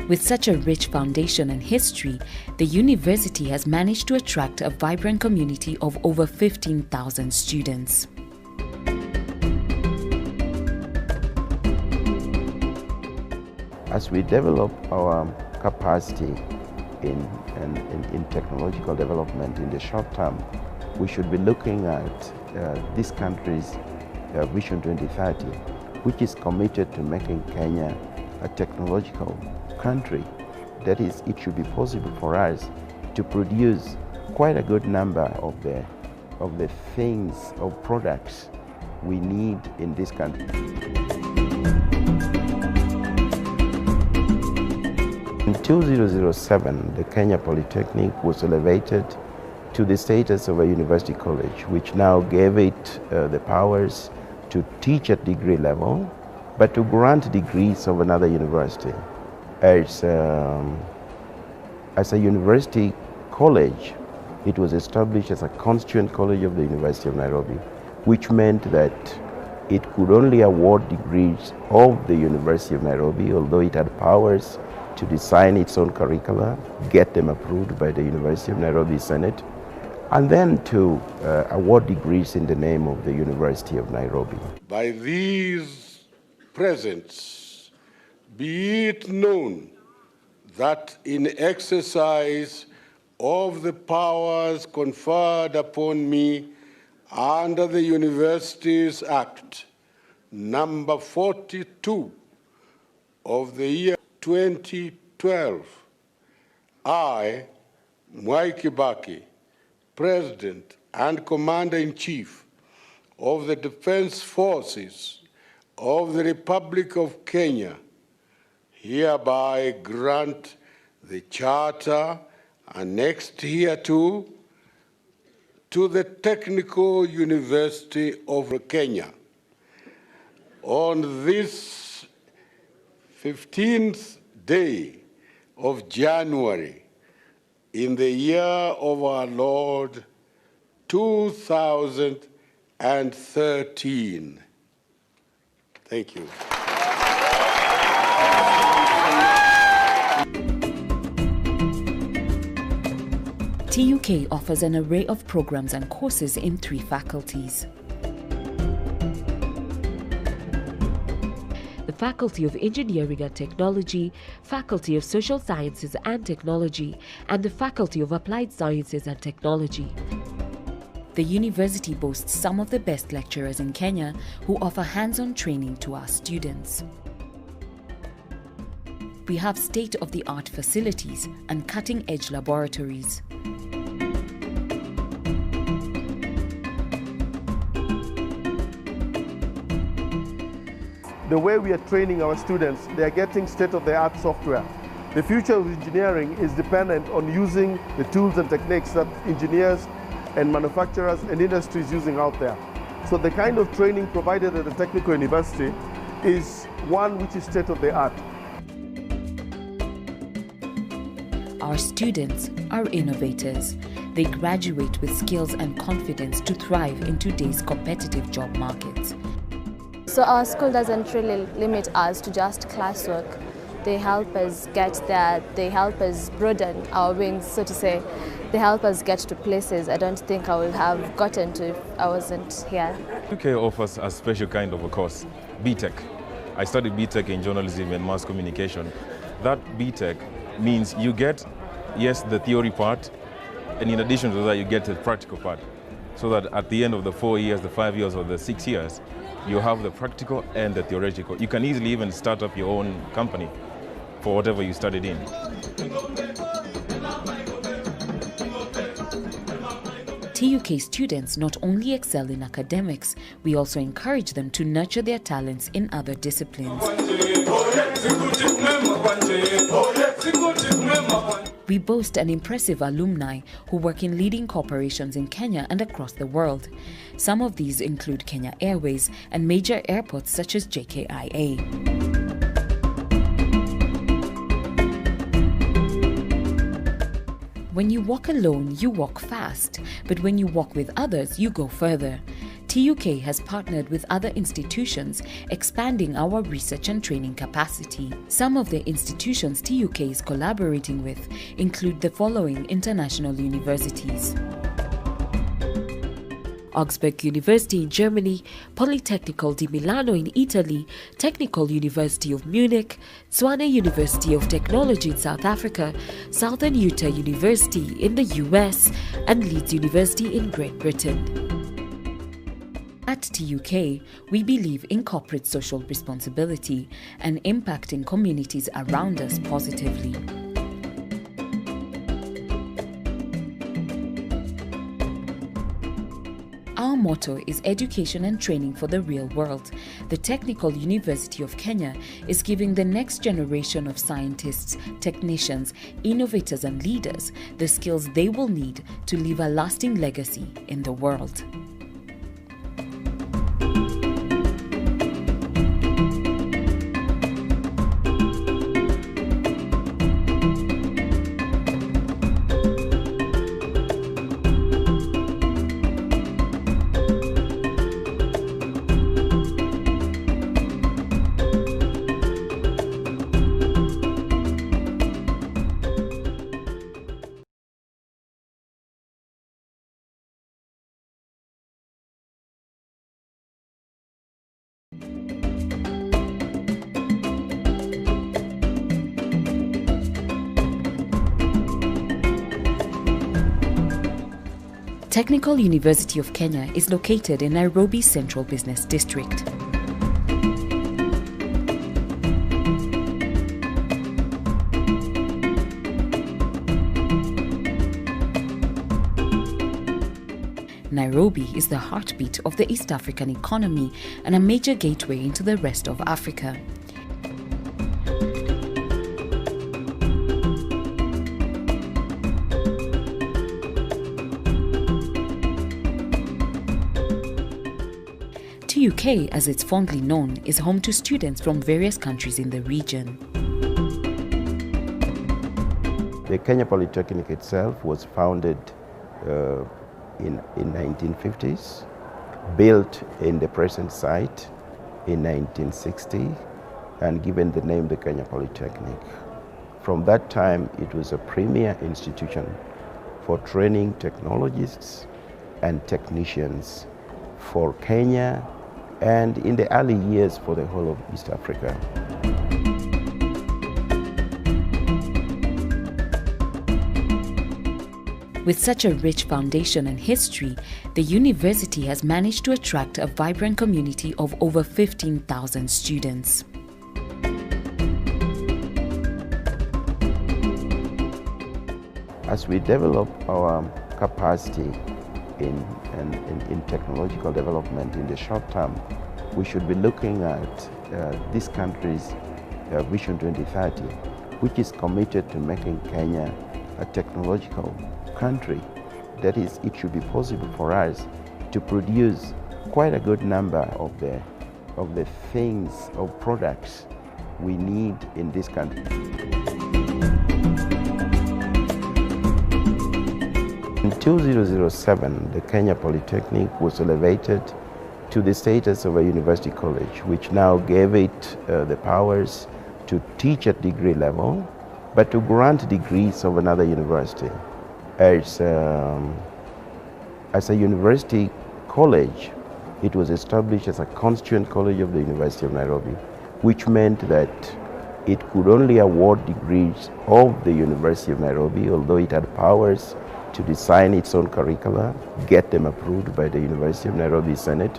With such a rich foundation and history, the university has managed to attract a vibrant community of over 15,000 students. As we develop our capacity in technological development in the short term, we should be looking at this country's Vision 2030, which is committed to making Kenya a technological country. That is, it should be possible for us to produce quite a good number of the things or products we need in this country. In 2007, the Kenya Polytechnic was elevated to the status of a university college, which now gave it the powers to teach at degree level, but to grant degrees of another university. As a university college, it was established as a constituent college of the University of Nairobi, which meant that it could only award degrees of the University of Nairobi, although it had powers to design its own curricula, get them approved by the University of Nairobi Senate, and then to award degrees in the name of the University of Nairobi. By these presents, be it known that in exercise of the powers conferred upon me under the Universities Act number 42 of the year 2012, I, Mwai Kibaki, President and Commander-in-Chief of the Defense Forces of the Republic of Kenya, hereby grant the charter annexed hereto to the Technical University of Kenya. On this 15th day of January in the year of our Lord 2013. Thank you. TUK offers an array of programs and courses in 3 faculties. The Faculty of Engineering and Technology, Faculty of Social Sciences and Technology, and the Faculty of Applied Sciences and Technology. The university boasts some of the best lecturers in Kenya who offer hands-on training to our students. We have state-of-the-art facilities and cutting-edge laboratories. The way we are training our students, they are getting state-of-the-art software. The future of engineering is dependent on using the tools and techniques that engineers and manufacturers and industries using out there. So the kind of training provided at the Technical University is one which is state-of-the-art. Our students are innovators. They graduate with skills and confidence to thrive in today's competitive job markets. So our school doesn't really limit us to just classwork. They help us get there, they help us broaden our wings, so to say. They help us get to places I don't think I would have gotten to if I wasn't here. UK offers a special kind of a course, BTech. I studied BTech in journalism and mass communication. That BTech means you get, yes, the theory part, and in addition to that, you get the practical part. So that at the end of the 4 years, the 5 years, or the 6 years, you have the practical and the theoretical. You can easily even start up your own company for whatever you studied in. TUK students not only excel in academics, we also encourage them to nurture their talents in other disciplines. We boast an impressive alumni who work in leading corporations in Kenya and across the world. Some of these include Kenya Airways and major airports such as JKIA. When you walk alone, you walk fast, but when you walk with others, you go further. TUK has partnered with other institutions, expanding our research and training capacity. Some of the institutions TUK is collaborating with include the following international universities: Augsburg University in Germany, Politecnico di Milano in Italy, Technical University of Munich, Tshwane University of Technology in South Africa, Southern Utah University in the US, and Leeds University in Great Britain. At TUK, we believe in corporate social responsibility and impacting communities around us positively. Our motto is education and training for the real world. The Technical University of Kenya is giving the next generation of scientists, technicians, innovators and leaders the skills they will need to leave a lasting legacy in the world. Technical University of Kenya is located in Nairobi's Central Business District. Nairobi is the heartbeat of the East African economy and a major gateway into the rest of Africa. TUK, as it's fondly known, is home to students from various countries in the region. The Kenya Polytechnic itself was founded in 1950s, built in the present site in 1960, and given the name the Kenya Polytechnic. From that time, it was a premier institution for training technologists and technicians for Kenya, and in the early years for the whole of East Africa. With such a rich foundation and history, the university has managed to attract a vibrant community of over 15,000 students. As we develop our capacity in technological development in the short term, we should be looking at this country's Vision 2030, which is committed to making Kenya a technological country. That is, it should be possible for us to produce quite a good number of the things or products we need in this country. In 2007, the Kenya Polytechnic was elevated to the status of a university college, which now gave it the powers to teach at degree level, but to grant degrees of another university. As a university college, it was established as a constituent college of the University of Nairobi, which meant that it could only award degrees of the University of Nairobi, although it had powers to design its own curricula, get them approved by the University of Nairobi Senate,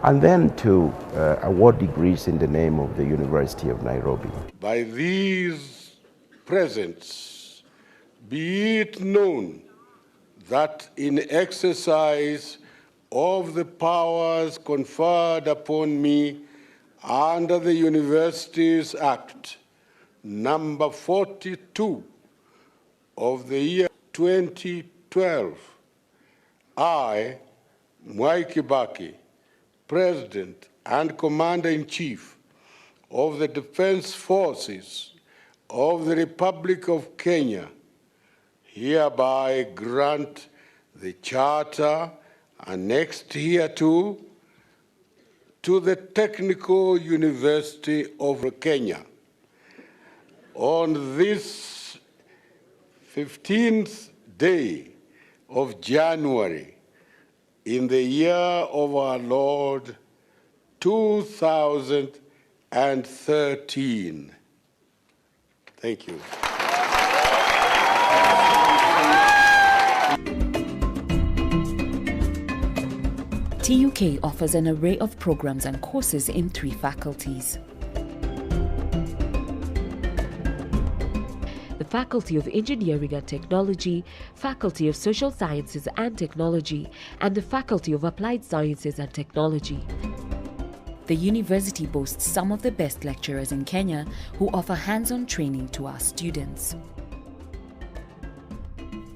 and then to award degrees in the name of the University of Nairobi. By these presents, be it known that in exercise of the powers conferred upon me under the Universities Act, number 42 of the year 2012, I, Mwai Kibaki, President and Commander-in-Chief of the Defense Forces of the Republic of Kenya, hereby grant the charter annexed hereto to the Technical University of Kenya. On this 15th day of January in the year of our Lord 2013. Thank you. TUK offers an array of programs and courses in 3 faculties. The Faculty of Engineering and Technology, Faculty of Social Sciences and Technology, and the Faculty of Applied Sciences and Technology. The university boasts some of the best lecturers in Kenya who offer hands-on training to our students.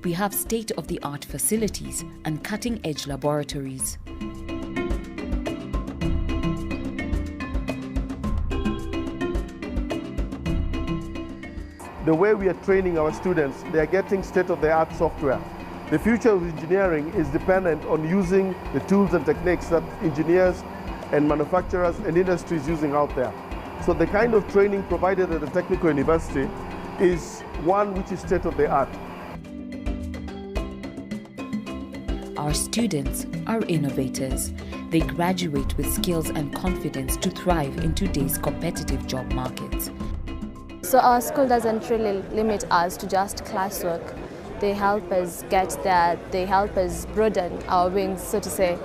We have state-of-the-art facilities and cutting-edge laboratories. The way we are training our students, they are getting state-of-the-art software. The future of engineering is dependent on using the tools and techniques that engineers and manufacturers and industries using out there. So the kind of training provided at the Technical University is one which is state-of-the-art. Our students are innovators. They graduate with skills and confidence to thrive in today's competitive job markets. So our school doesn't really limit us to just classwork. They help us get there, they help us broaden our wings, so to say.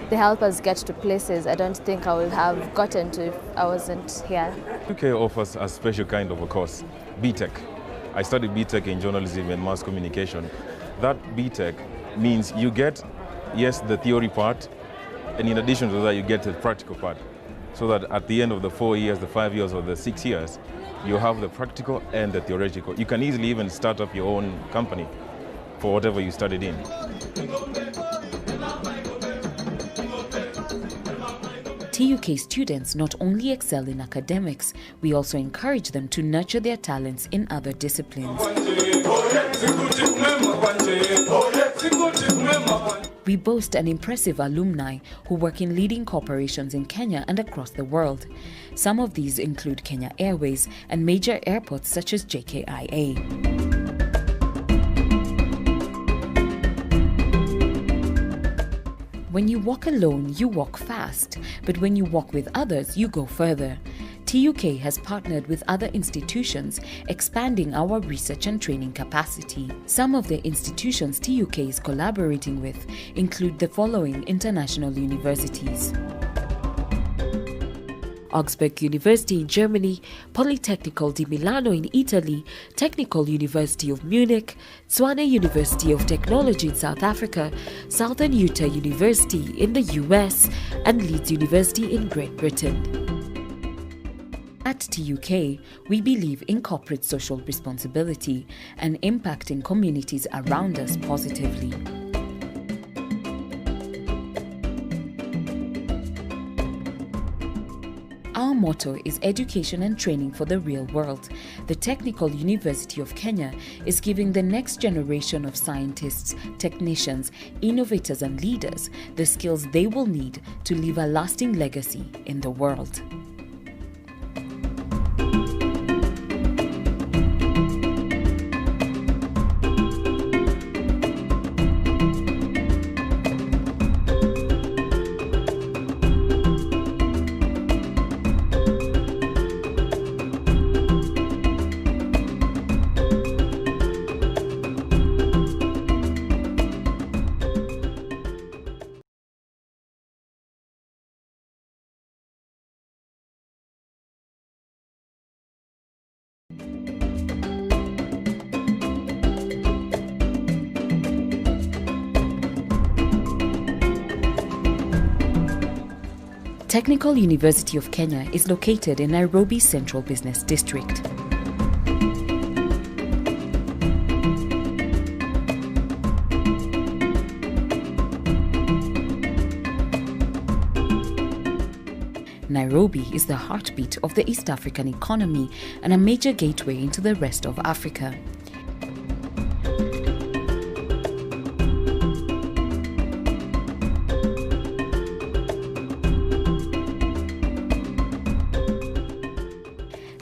They help us get to places I don't think I would have gotten to if I wasn't here. UK offers a special kind of a course, BTech. I studied BTech in journalism and mass communication. That BTech means you get, yes, the theory part, and in addition to that, you get the practical part. So that at the end of the 4 years, the 5 years, or the 6 years, you have the practical and the theoretical. You can easily even start up your own company for whatever you studied in. TUK students not only excel in academics, we also encourage them to nurture their talents in other disciplines. We boast an impressive alumni who work in leading corporations in Kenya and across the world. Some of these include Kenya Airways and major airports such as JKIA. When you walk alone, you walk fast, but when you walk with others, you go further. TUK has partnered with other institutions, expanding our research and training capacity. Some of the institutions TUK is collaborating with include the following international universities: Augsburg University in Germany, Politecnico di Milano in Italy, Technical University of Munich, Tshwane University of Technology in South Africa, Southern Utah University in the US, and Leeds University in Great Britain. At TUK, we believe in corporate social responsibility and impacting communities around us positively. Our motto is education and training for the real world. The Technical University of Kenya is giving the next generation of scientists, technicians, innovators and leaders the skills they will need to leave a lasting legacy in the world. Technical University of Kenya is located in Nairobi's Central Business District. Nairobi is the heartbeat of the East African economy and a major gateway into the rest of Africa.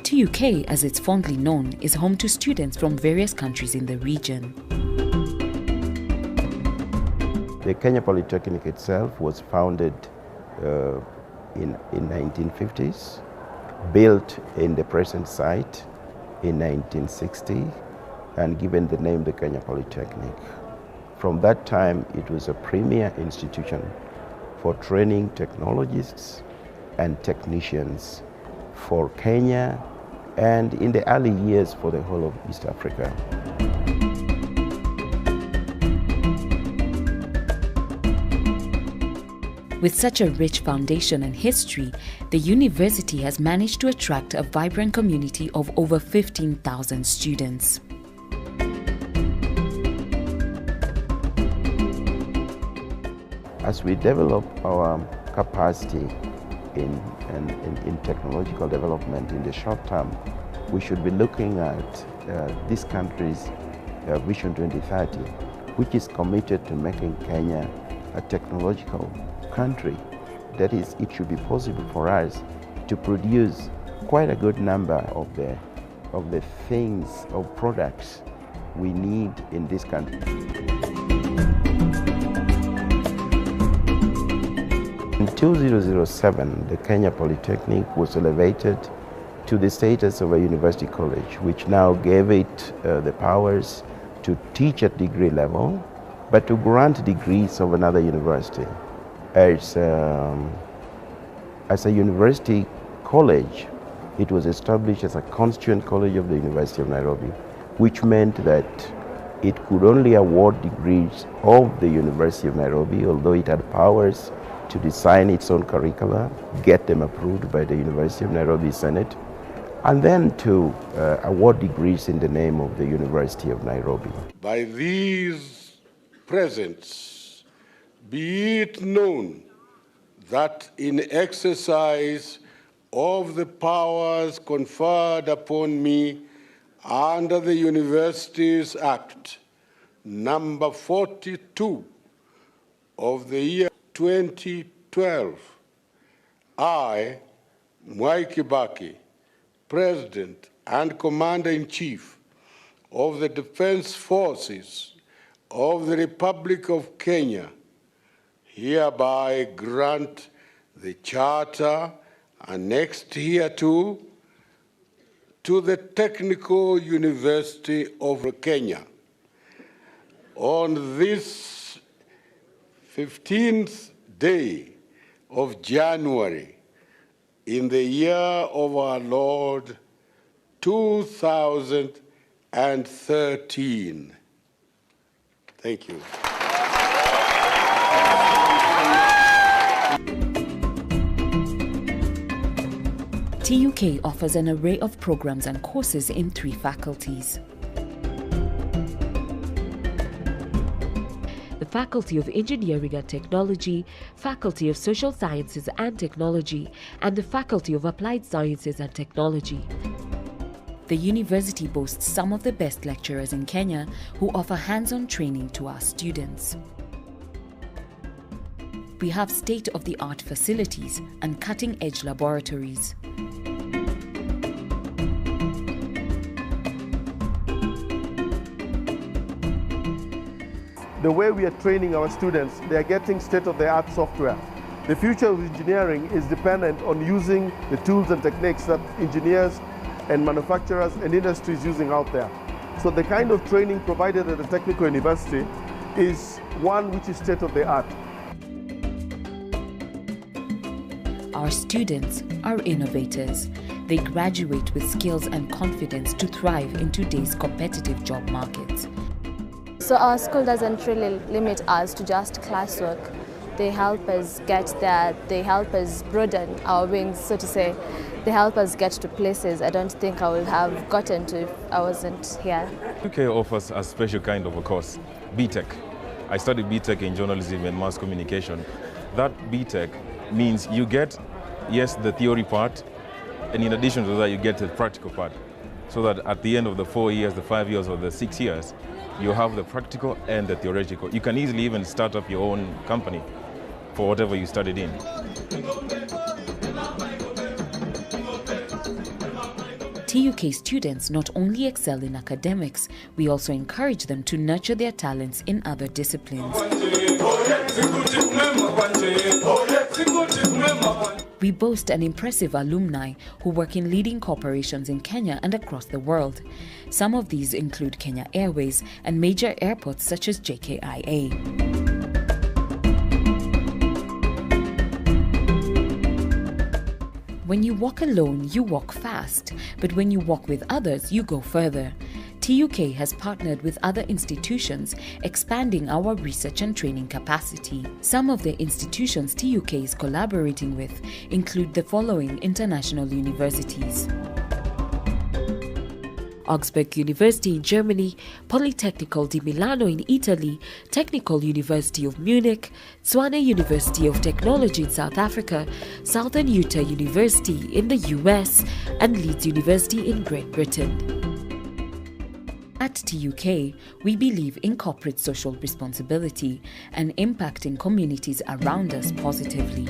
TUK, as it's fondly known, is home to students from various countries in the region. The Kenya Polytechnic itself was founded in 1950s, built in the present site in 1960, and given the name the Kenya Polytechnic. From that time, it was a premier institution for training technologists and technicians for Kenya, and in the early years for the whole of East Africa. With such a rich foundation and history, the university has managed to attract a vibrant community of over 15,000 students. As we develop our capacity in technological development in the short term, we should be looking at this country's Vision 2030, which is committed to making Kenya a technological country. That is, it should be possible for us to produce quite a good number of the things, of products we need in this country. In 2007, the Kenya Polytechnic was elevated to the status of a university college, which now gave it the powers to teach at degree level, but to grant degrees of another university. As a university college, it was established as a constituent college of the University of Nairobi, which meant that it could only award degrees of the University of Nairobi, although it had powers to design its own curricula, get them approved by the University of Nairobi Senate, and then to award degrees in the name of the University of Nairobi. By these presents, be it known that in exercise of the powers conferred upon me under the Universities Act, number 42 of the year 2012, I, Mwai Kibaki, President and Commander-in-Chief of the Defense Forces of the Republic of Kenya, hereby grant the charter annexed hereto to the Technical University of Kenya. On this 15th day of January in the year of our Lord 2013. Thank you. TUK offers an array of programs and courses in 3 faculties. The Faculty of Engineering and Technology, Faculty of Social Sciences and Technology, and the Faculty of Applied Sciences and Technology. The university boasts some of the best lecturers in Kenya who offer hands-on training to our students. We have state-of-the-art facilities and cutting-edge laboratories. The way we are training our students, they are getting state-of-the-art software. The future of engineering is dependent on using the tools and techniques that engineers and manufacturers and industries using out there. So the kind of training provided at the Technical University is one which is state-of-the-art. Our students are innovators. They graduate with skills and confidence to thrive in today's competitive job market. So our school doesn't really limit us to just classwork. They help us they help us broaden our wings, so to say. They help us get to places I don't think I would have gotten to if I wasn't here. UK offers a special kind of a course, BTech. I studied BTech in journalism and mass communication. That BTech means you get, yes, the theory part, and in addition to that, you get the practical part. So that at the end of the 4 years, the 5 years, or the 6 years, you have the practical and the theoretical. You can easily even start up your own company for whatever you studied in. TUK students not only excel in academics, we also encourage them to nurture their talents in other disciplines. We boast an impressive alumni who work in leading corporations in Kenya and across the world. Some of these include Kenya Airways and major airports such as JKIA. When you walk alone, you walk fast, but when you walk with others, you go further. TUK has partnered with other institutions, expanding our research and training capacity. Some of the institutions TUK is collaborating with include the following international universities: Augsburg University in Germany, Politecnico di Milano in Italy, Technical University of Munich, Tshwane University of Technology in South Africa, Southern Utah University in the US, and Leeds University in Great Britain. At TUK, we believe in corporate social responsibility and impacting communities around us positively.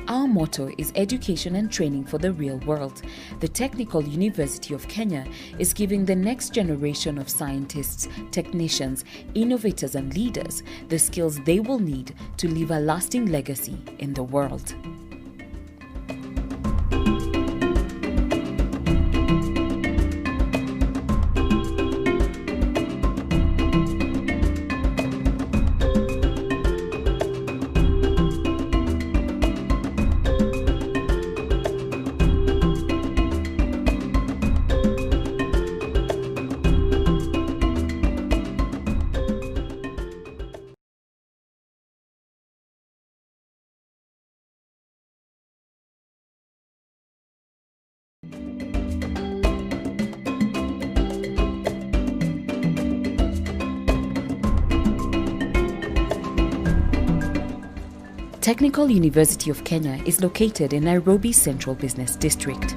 Our motto is education and training for the real world. The Technical University of Kenya is giving the next generation of scientists, technicians, innovators and leaders the skills they will need to leave a lasting legacy in the world. Technical University of Kenya is located in Nairobi's Central Business District.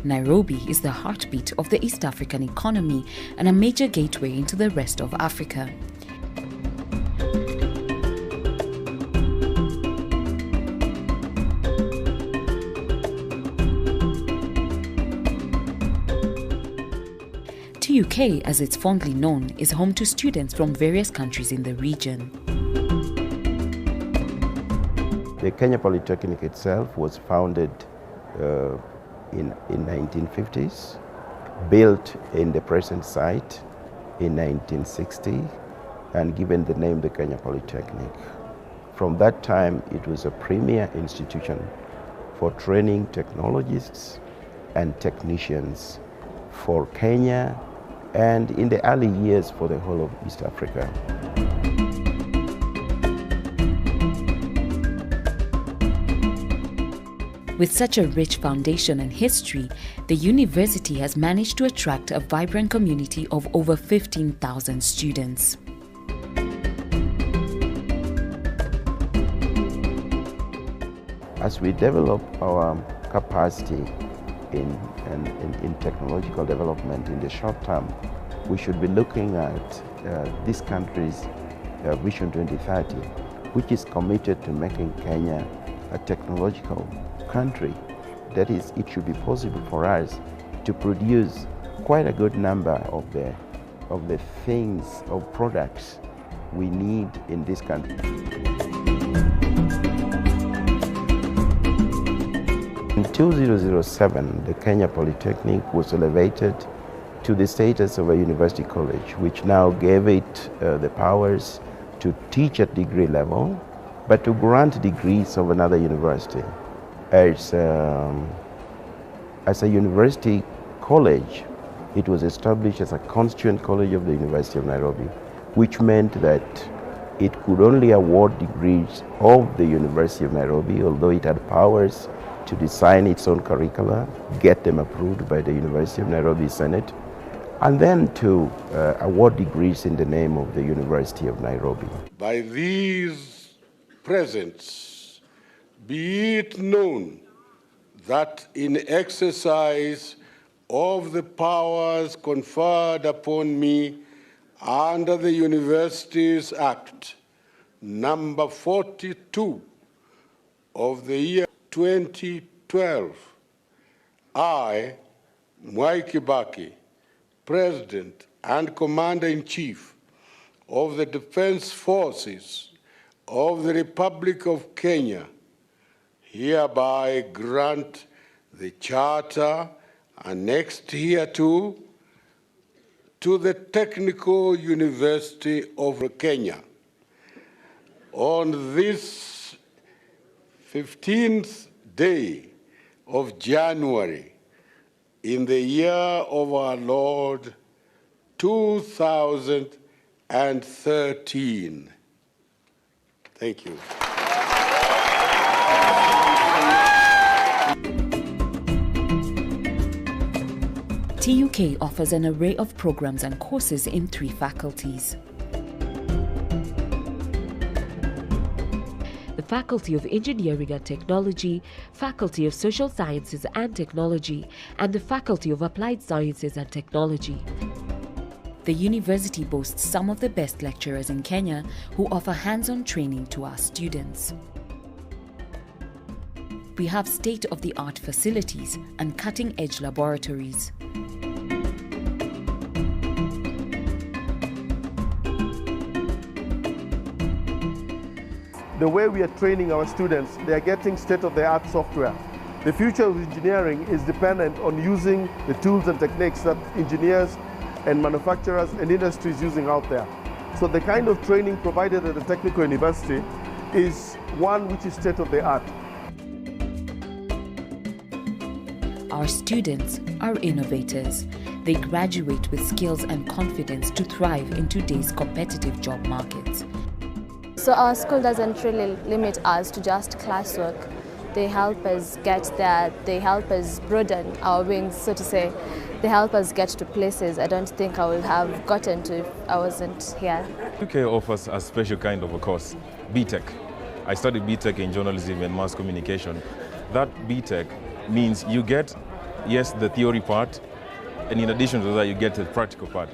Nairobi is the heartbeat of the East African economy and a major gateway into the rest of Africa. TUK, as it's fondly known, is home to students from various countries in the region. The Kenya Polytechnic itself was founded in 1950s, built in the present site in 1960, and given the name the Kenya Polytechnic. From that time, it was a premier institution for training technologists and technicians for Kenya, and in the early years for the whole of East Africa. With such a rich foundation and history, the university has managed to attract a vibrant community of over 15,000 students. As we develop our capacity in technological development in the short term, we should be looking at this country's Vision 2030, which is committed to making Kenya a technological country. That is, it should be possible for us to produce quite a good number of the things or products we need in this country. In 2007, the Kenya Polytechnic was elevated to the status of a university college, which now gave it the powers to teach at degree level, but to grant degrees of another university. As a university college, it was established as a constituent college of the University of Nairobi, which meant that it could only award degrees of the University of Nairobi, although it had powers to design its own curricula, get them approved by the University of Nairobi Senate, and then to award degrees in the name of the University of Nairobi. By these presents, be it known that in exercise of the powers conferred upon me under the Universities Act number 42 of the year 2012, I, Mwai Kibaki, President and Commander-in-Chief of the Defense Forces of the Republic of Kenya, hereby grant the charter annexed hereto to the Technical University of Kenya on this 15th day of January in the year of our Lord 2013. Thank you. TUK offers an array of programs and courses in 3 faculties. The Faculty of Engineering and Technology, Faculty of Social Sciences and Technology, and the Faculty of Applied Sciences and Technology. The university boasts some of the best lecturers in Kenya who offer hands-on training to our students. We have state-of-the-art facilities and cutting-edge laboratories. The way we are training our students, they are getting state-of-the-art software. The future of engineering is dependent on using the tools and techniques that engineers and manufacturers and industries using out there. So the kind of training provided at the Technical University is one which is state-of-the-art. Our students are innovators. They graduate with skills and confidence to thrive in today's competitive job markets. So our school doesn't really limit us to just classwork. They help us get there, they help us broaden our wings, so to say. They help us get to places I don't think I would have gotten to if I wasn't here. UK offers a special kind of a course, BTech. I studied BTech in journalism and mass communication. That BTech means you get, yes, the theory part, and in addition to that, you get the practical part.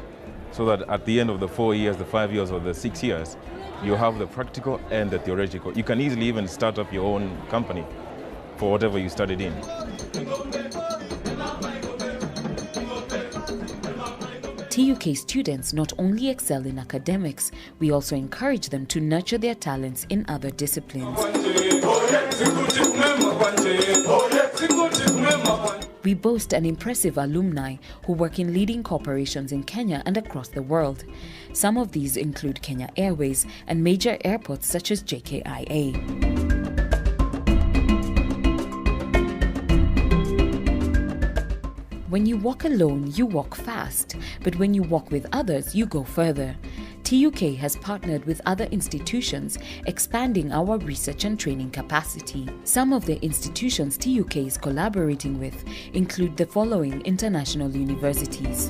So that at the end of the 4 years, the 5 years, or the 6 years, you have the practical and the theoretical. You can easily even start up your own company for whatever you studied in. TUK students not only excel in academics, we also encourage them to nurture their talents in other disciplines. We boast an impressive alumni who work in leading corporations in Kenya and across the world. Some of these include Kenya Airways and major airports such as JKIA. When you walk alone, you walk fast, but when you walk with others, you go further. TUK has partnered with other institutions, expanding our research and training capacity. Some of the institutions TUK is collaborating with include the following international universities: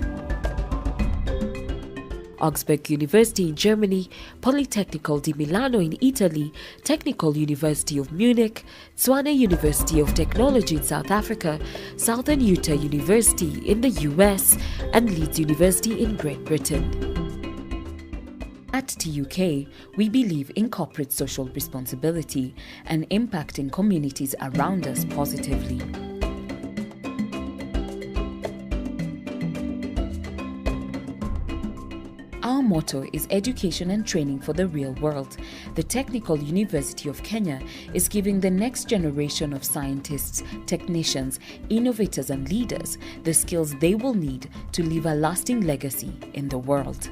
Augsburg University in Germany, Politecnico di Milano in Italy, Technical University of Munich, Tshwane University of Technology in South Africa, Southern Utah University in the US, and Leeds University in Great Britain. At TUK, we believe in corporate social responsibility and impacting communities around us positively. Our motto is education and training for the real world. The Technical University of Kenya is giving the next generation of scientists, technicians, innovators and leaders the skills they will need to leave a lasting legacy in the world.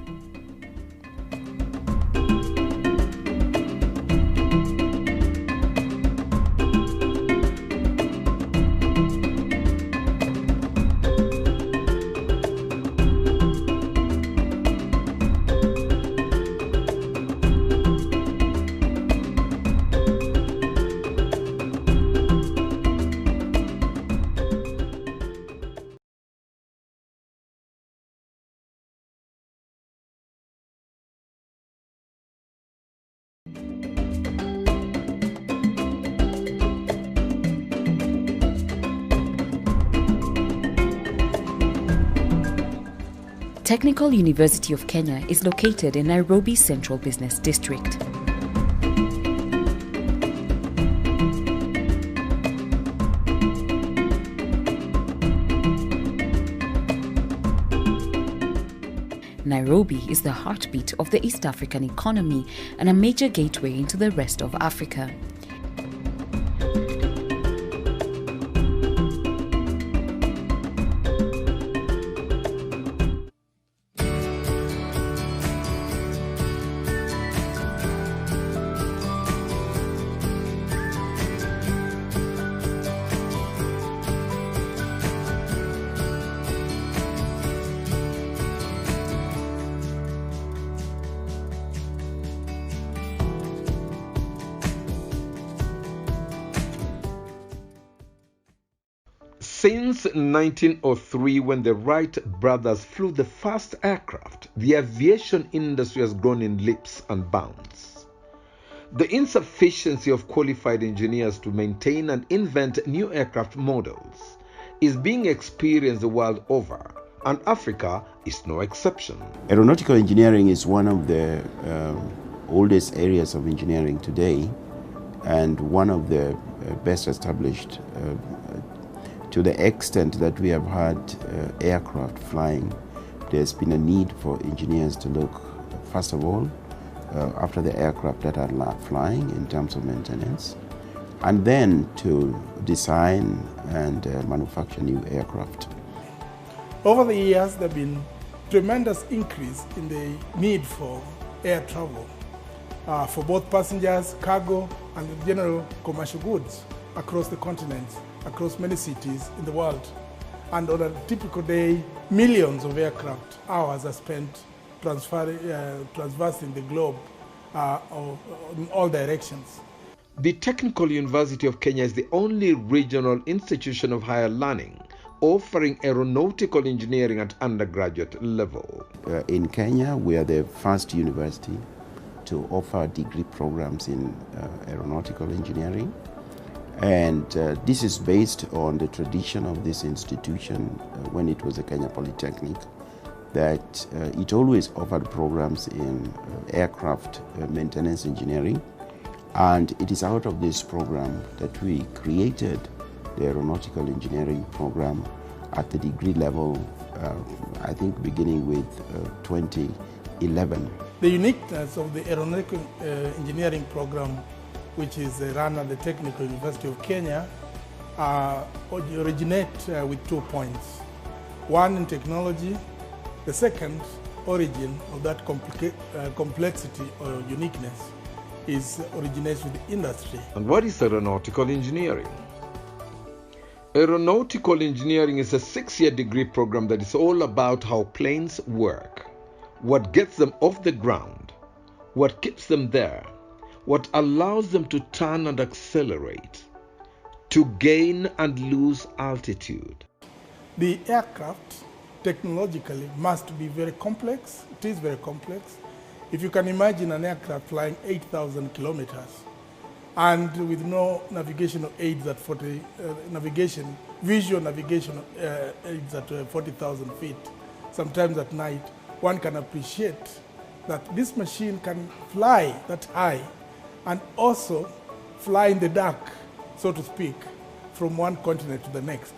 Technical University of Kenya is located in Nairobi's Central Business District. Nairobi is the heartbeat of the East African economy and a major gateway into the rest of Africa. Since 1903, when the Wright brothers flew the first aircraft, the aviation industry has grown in leaps and bounds. The insufficiency of qualified engineers to maintain and invent new aircraft models is being experienced the world over, and Africa is no exception. Aeronautical engineering is one of the oldest areas of engineering today, and one of the best established to the extent that we have had aircraft flying. There's been a need for engineers to look, first of all, after the aircraft that are flying in terms of maintenance, and then to design and manufacture new aircraft. Over the years, there have been tremendous increase in the need for air travel for both passengers, cargo, and general commercial goods across the continent, across many cities in the world. And on a typical day, millions of aircraft hours are spent traversing the globe in all directions. The Technical University of Kenya is the only regional institution of higher learning offering aeronautical engineering at undergraduate level. In Kenya, we are the first university to offer degree programs in aeronautical engineering. And this is based on the tradition of this institution when it was a Kenya Polytechnic, that it always offered programs in aircraft maintenance engineering. And it is out of this program that we created the aeronautical engineering program at the degree level, I think beginning with 2011. The uniqueness of the aeronautical engineering program, which is run at the Technical University of Kenya, originate with 2 points. One in technology, the second origin of that complexity or uniqueness originates with the industry. And what is aeronautical engineering? Aeronautical engineering is a 6-year degree program that is all about how planes work, what gets them off the ground, what keeps them there, what allows them to turn and accelerate, to gain and lose altitude. The aircraft technologically must be very complex. It is very complex. If you can imagine an aircraft flying 8,000 kilometers and with no navigational aids at visual navigation aids at 40,000 feet, sometimes at night, one can appreciate that this machine can fly that high and also fly in the dark, so to speak, from one continent to the next.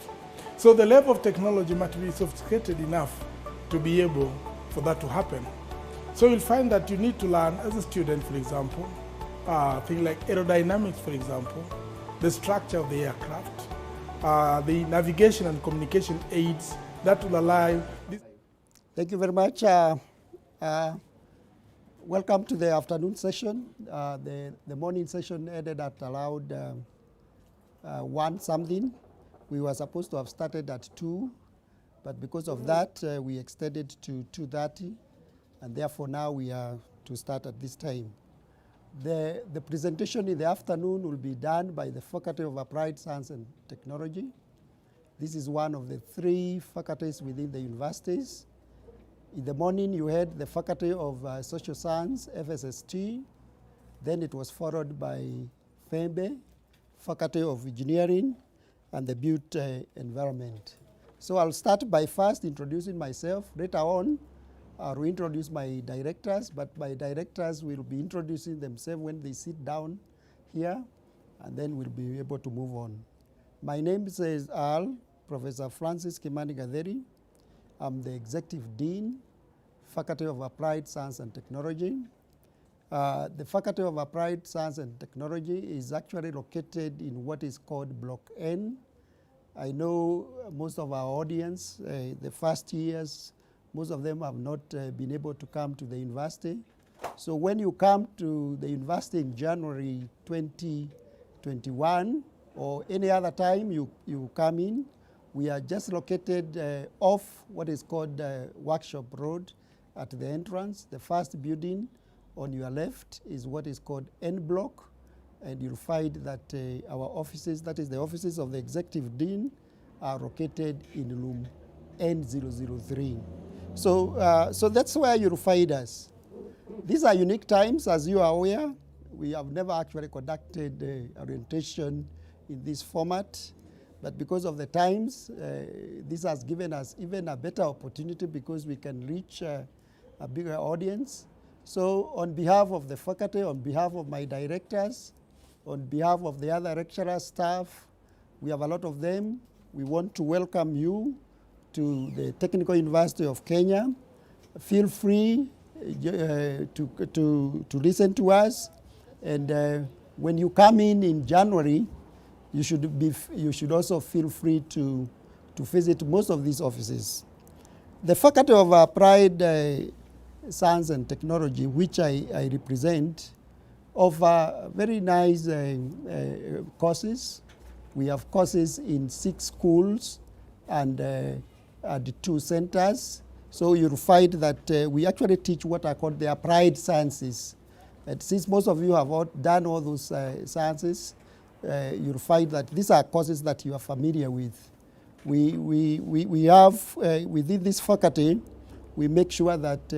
So the level of technology must be sophisticated enough to be able for that to happen. So you'll find that you need to learn as a student, for example, things like aerodynamics, for example, the structure of the aircraft, the navigation and communication aids that will allow this. Thank you very much. Welcome to the afternoon session. The morning session ended at around 1 something. We were supposed to have started at 2, but because of that, we extended to 2:30, and therefore now we are to start at this time. The presentation in the afternoon will be done by the Faculty of Applied Science and Technology. This is one of the 3 faculties within the universities. In the morning, you had the Faculty of Social Science, FSST. Then it was followed by FEMBE, Faculty of Engineering, and the Built Environment. So I'll start by first introducing myself. Later on, I'll introduce my directors, but my directors will be introducing themselves when they sit down here, and then we'll be able to move on. My name is Professor Francis Kimani Gatheri. I'm the Executive Dean, Faculty of Applied Science and Technology. The Faculty of Applied Science and Technology is actually located in what is called Block N. I know most of our audience, the first years, most of them have not been able to come to the university. So when you come to the university in January 2021 or any other time you come in, we are just located off what is called Workshop Road at the entrance. The first building on your left is what is called N Block, and you'll find that our offices, that is the offices of the Executive Dean, are located in room N003. So that's where you'll find us. These are unique times, as you are aware. We have never actually conducted orientation in this format, but because of the times, this has given us even a better opportunity because we can reach a bigger audience. So on behalf of the faculty, on behalf of my directors, on behalf of the other lecturer staff, we have a lot of them. We want to welcome you to the Technical University of Kenya. Feel free to listen to us, and when you come in January, you should also feel free to visit most of these offices. The Faculty of Applied Science and Technology, which I represent, offer very nice courses. We have courses in 6 schools and at 2 centers. So you'll find that we actually teach what are called the applied sciences. And since most of you have done all those sciences, you'll find that these are courses that you are familiar with. We have, within this faculty, we make sure that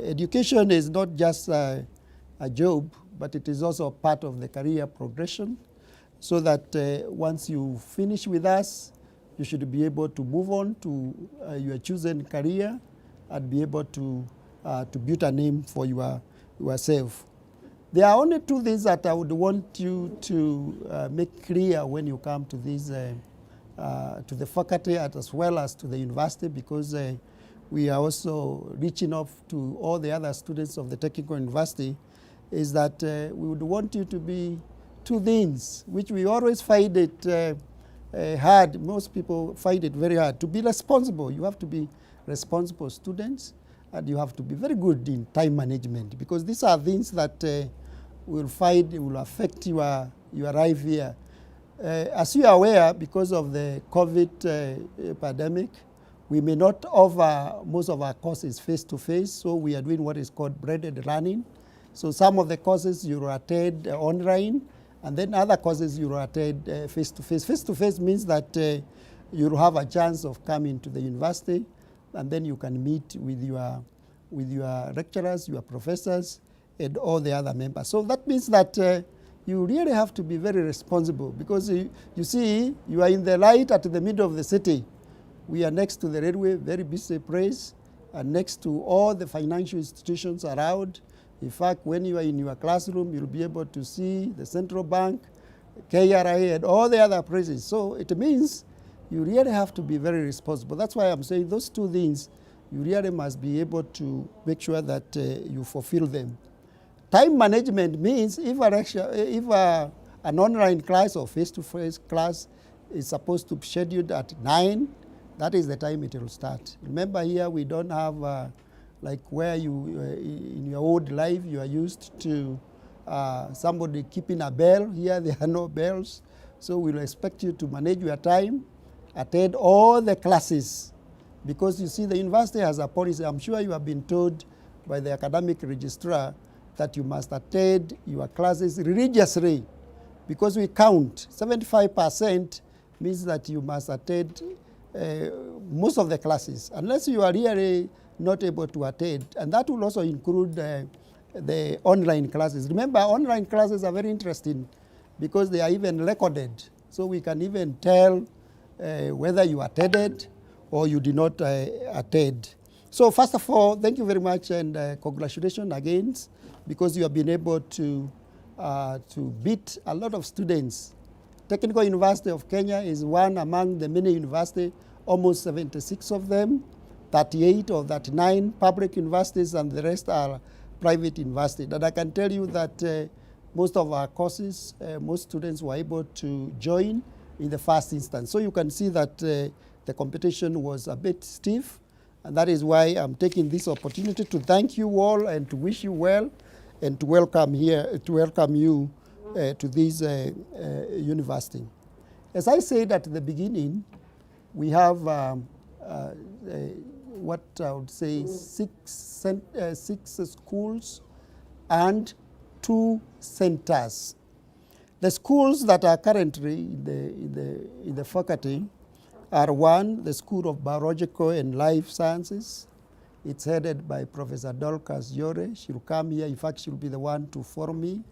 education is not just a job, but it is also part of the career progression, so that once you finish with us, you should be able to move on to your chosen career and be able to build a name for yourself. There are only 2 things that I would want you to make clear when you come to this, to the faculty as well as to the university, because we are also reaching off to all the other students of the Technical University, is that we would want you to be 2 things, which we always find it hard. Most people find it very hard. To be responsible, you have to be responsible students, and you have to be very good in time management, because these are things that will find will affect your life here. As you are aware, because of the COVID pandemic, we may not offer most of our courses face-to-face, so we are doing what is called blended learning. So some of the courses you will attend online, and then other courses you will attend face-to-face. Face-to-face means that you will have a chance of coming to the university, and then you can meet with your lecturers, your professors, and all the other members. So that means that you really have to be very responsible, because you see, you are in the light at the middle of the city. We are next to the railway, very busy place, and next to all the financial institutions around. In fact, when you are in your classroom, you'll be able to see the central bank, KRA, and all the other places. So it means you really have to be very responsible. That's why I'm saying those 2 things, you really must be able to make sure that you fulfill them. Time management means if an online class or face-to-face class is supposed to be scheduled at 9, that is the time it will start. Remember, here we don't have like where you, in your old life, you are used to somebody keeping a bell. Here there are no bells. So we'll expect you to manage your time, attend all the classes, because you see the university has a policy. I'm sure you have been told by the academic registrar that you must attend your classes religiously, because we count 75% means that you must attend most of the classes, unless you are really not able to attend. And that will also include the online classes. Remember, online classes are very interesting because they are even recorded. So we can even tell whether you attended or you did not attend. So first of all, thank you very much, and congratulations again, because you have been able to beat a lot of students. Technical University of Kenya is one among the many universities, almost 76 of them, 38 or 39 public universities, and the rest are private universities. And I can tell you that most of our courses, most students were able to join in the first instance. So you can see that the competition was a bit stiff, and that is why I'm taking this opportunity to thank you all and to wish you well and to welcome you to this university. As I said at the beginning, we have what I would say six schools and 2 centers. The schools that are currently in the faculty are one, the School of Biological and Life Sciences. It's headed by Professor Dorcas Yore. She'll come here. In fact, she'll be the one to form me.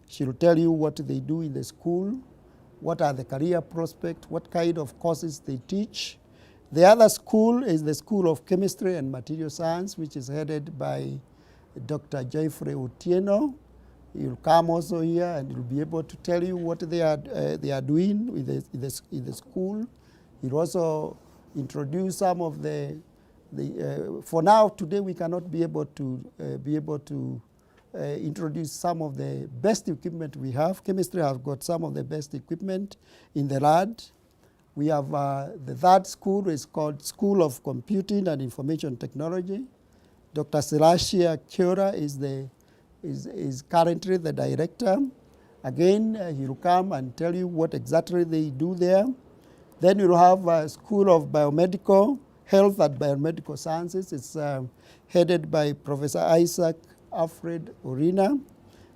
She'll tell you what they do in the school, what are the career prospects, what kind of courses they teach. The other school is the School of Chemistry and Material Science, which is headed by Dr. Jeffrey Otieno. He'll come also here and he'll be able to tell you what they are doing in the school. He'll also introduce some of for now, today we cannot be able to introduce some of the best equipment we have. Chemistry has got some of the best equipment in the lab. We have the third school is called School of Computing and Information Technology. Dr. Selashia Kiora is currently the director. Again, he will come and tell you what exactly they do there. Then you'll have a School of Biomedical Health and Biomedical Sciences. It's headed by Professor Isaac Alfred Orina.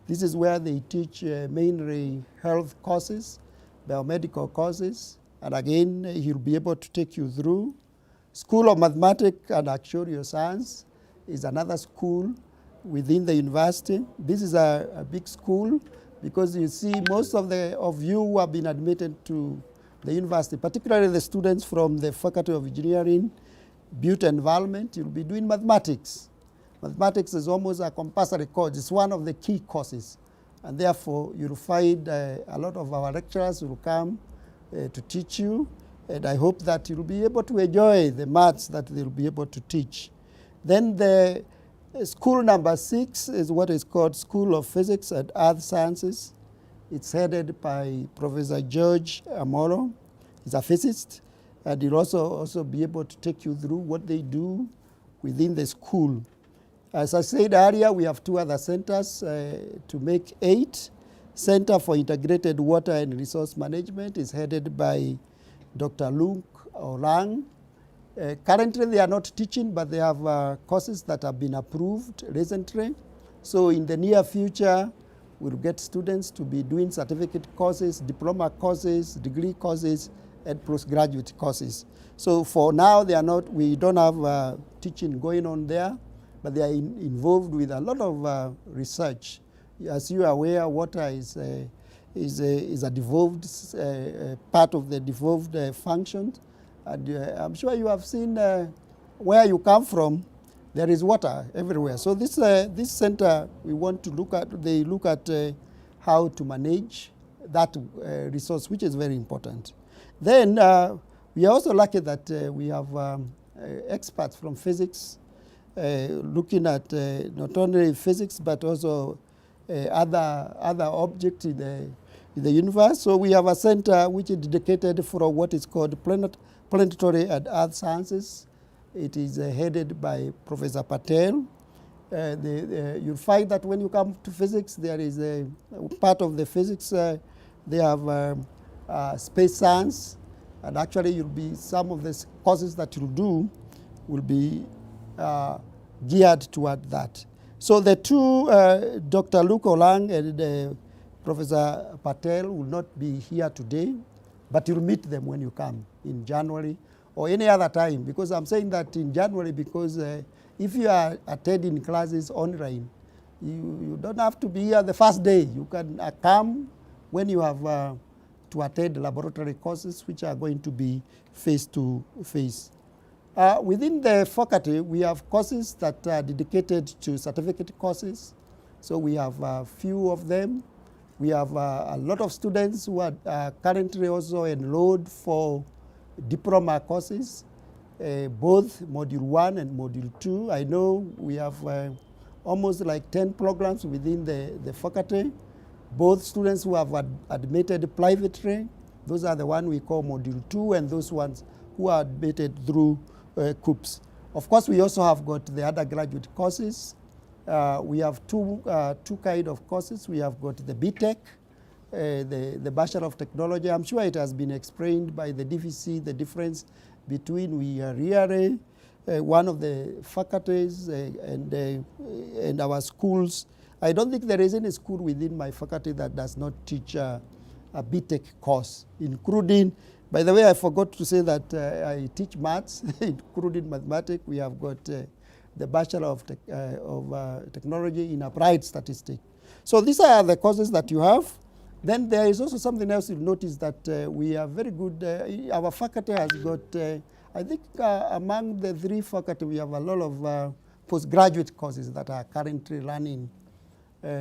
This is where they teach mainly health courses, biomedical courses. And again, he'll be able to take you through. School of Mathematics and Actuarial Science is another school within the university. This is a big school because you see most of you who have been admitted to the university, particularly the students from the Faculty of Engineering, Built Environment, you'll be doing mathematics. Mathematics is almost a compulsory course. It's one of the key courses. And therefore, you'll find a lot of our lecturers will come to teach you. And I hope that you'll be able to enjoy the maths that they'll be able to teach. Then the school number 6 is what is called School of Physics and Earth Sciences. It's headed by Professor George Amoro. He's a physicist, and he'll also be able to take you through what they do within the school. As I said earlier, we have 2 other centers to make 8. Center for Integrated Water and Resource Management is headed by Dr. Luke Orang. Currently, they are not teaching, but they have courses that have been approved recently. So in the near future, we'll get students to be doing certificate courses, diploma courses, degree courses, and postgraduate courses. So for now, we don't have teaching going on there, but they are involved with a lot of research. As you are aware, water is a devolved part of the devolved functions. And I'm sure you have seen where you come from, there is water everywhere. So this center, we want to look at how to manage that resource, which is very important. Then we are also lucky that we have experts from physics looking at not only physics, but also other objects in the universe. So we have a center which is dedicated for what is called planetary and earth sciences. It is headed by Professor Patel. You'll find that when you come to physics, there is a part of the physics, they have space science, and actually some of the courses that you'll do will be geared toward that. So the 2, Dr. Luke Olang and Professor Patel will not be here today, but you'll meet them when you come in January or any other time, because I'm saying that in January because if you are attending classes online, you don't have to be here the first day. You can come when you have to attend laboratory courses, which are going to be face-to-face. Within the faculty, we have courses that are dedicated to certificate courses. So we have a few of them. We have a lot of students who are currently also enrolled for diploma courses, both Module 1 and Module 2. I know we have almost like 10 programs within the faculty. Both students who have admitted privately, those are the ones we call Module 2, and those ones who are admitted through COOPS. Of course, we also have got the undergraduate courses. We have two kind of courses. We have got the BTech, the Bachelor of Technology. I'm sure it has been explained by the DVC, the difference between we are really one of the faculties and our schools. I don't think there is any school within my faculty that does not teach a BTech course, including, by the way, I forgot to say that I teach maths, including mathematics. We have got the Bachelor of Technology in Applied Statistics. So these are the courses that you have. Then there is also something else you'll notice that we are very good. Our faculty has got, I think among the 3 faculty, we have a lot of postgraduate courses that are currently running.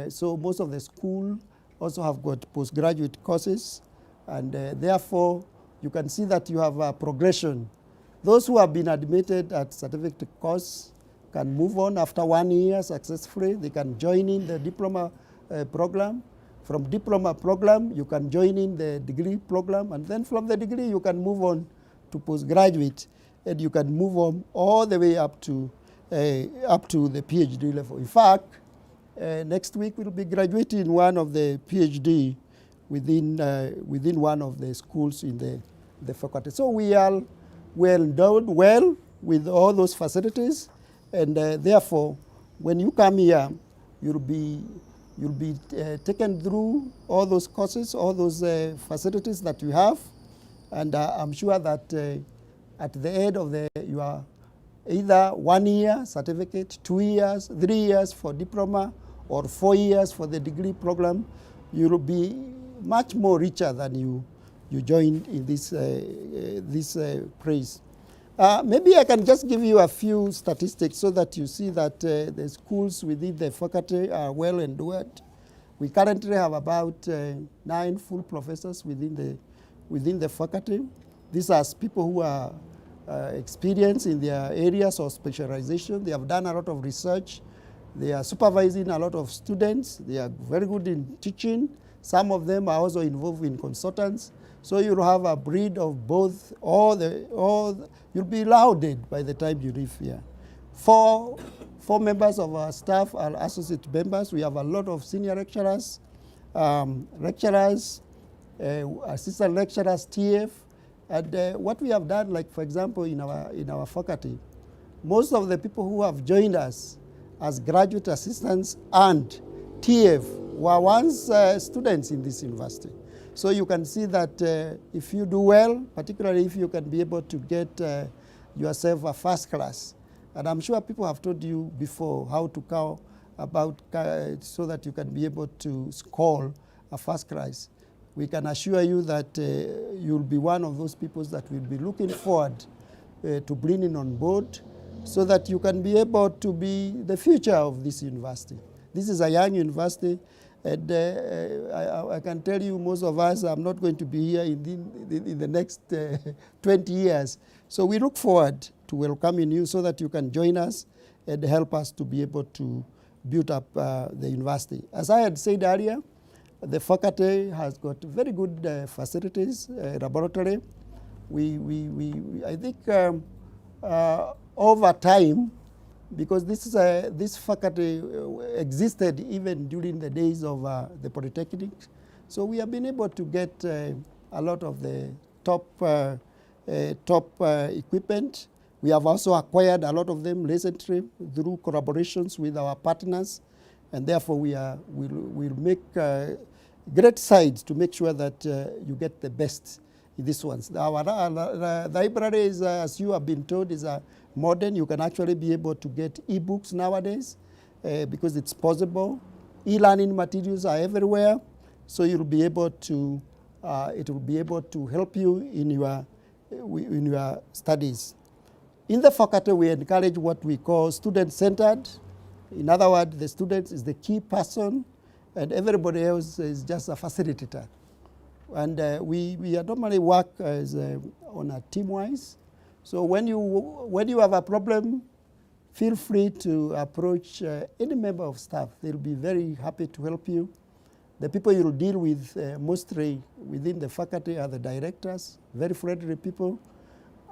So most of the school also have got postgraduate courses, and therefore you can see that you have a progression. Those who have been admitted at certificate course can move on after 1 year successfully. They can join in the diploma program. From diploma program, you can join in the degree program, and then from the degree, you can move on to postgraduate, and you can move on all the way up to the PhD level. In fact, next week we'll be graduating one of the PhD within one of the schools in the faculty. So we are endowed well with all those facilities, and therefore, when you come here, you'll be taken through all those courses, all those facilities that you have, and I'm sure that at the end of your either 1 year certificate, 2 years, 3 years for diploma, or 4 years for the degree program, you will be much more richer than you joined in this praise. Maybe I can just give you a few statistics so that you see that the schools within the faculty are well endowed. We currently have about 9 full professors within the faculty. These are people who are experienced in their areas of specialization. They have done a lot of research. They are supervising a lot of students. They are very good in teaching. Some of them are also involved in consultants. So you'll have a breed of both. You'll be lauded by the time you leave here. Four members of our staff are associate members. We have a lot of senior lecturers, assistant lecturers, TF. And what we have done, like for example, in our faculty, most of the people who have joined us as graduate assistants and TF were once students in this university. So you can see that if you do well, particularly if you can be able to get yourself a first class, and I'm sure people have told you before how to count about so that you can be able to score a first class. We can assure you that you'll be one of those people that will be looking forward to bringing on board, so that you can be able to be the future of this university. This is a young university, and I can tell you most of us are not going to be here in the next 20 years. So we look forward to welcoming you so that you can join us and help us to be able to build up the university. As I had said earlier, the faculty has got very good facilities, laboratory. I think over time, because this faculty existed even during the days of the Polytechnic, so we have been able to get a lot of the top equipment. We have also acquired a lot of them recently through collaborations with our partners, and therefore we'll make great sides to make sure that you get the best in these ones. Our library is, as you have been told, is modern. You can actually be able to get e-books nowadays because it's possible. E-learning materials are everywhere, so you'll be able to. It will be able to help you in your studies. In the faculty, we encourage what we call student-centered. In other words, the student is the key person, and everybody else is just a facilitator. And we normally work as on a team-wise. So when you have a problem, feel free to approach any member of staff. They'll be very happy to help you. The people you'll deal with mostly within the faculty are the directors, very friendly people.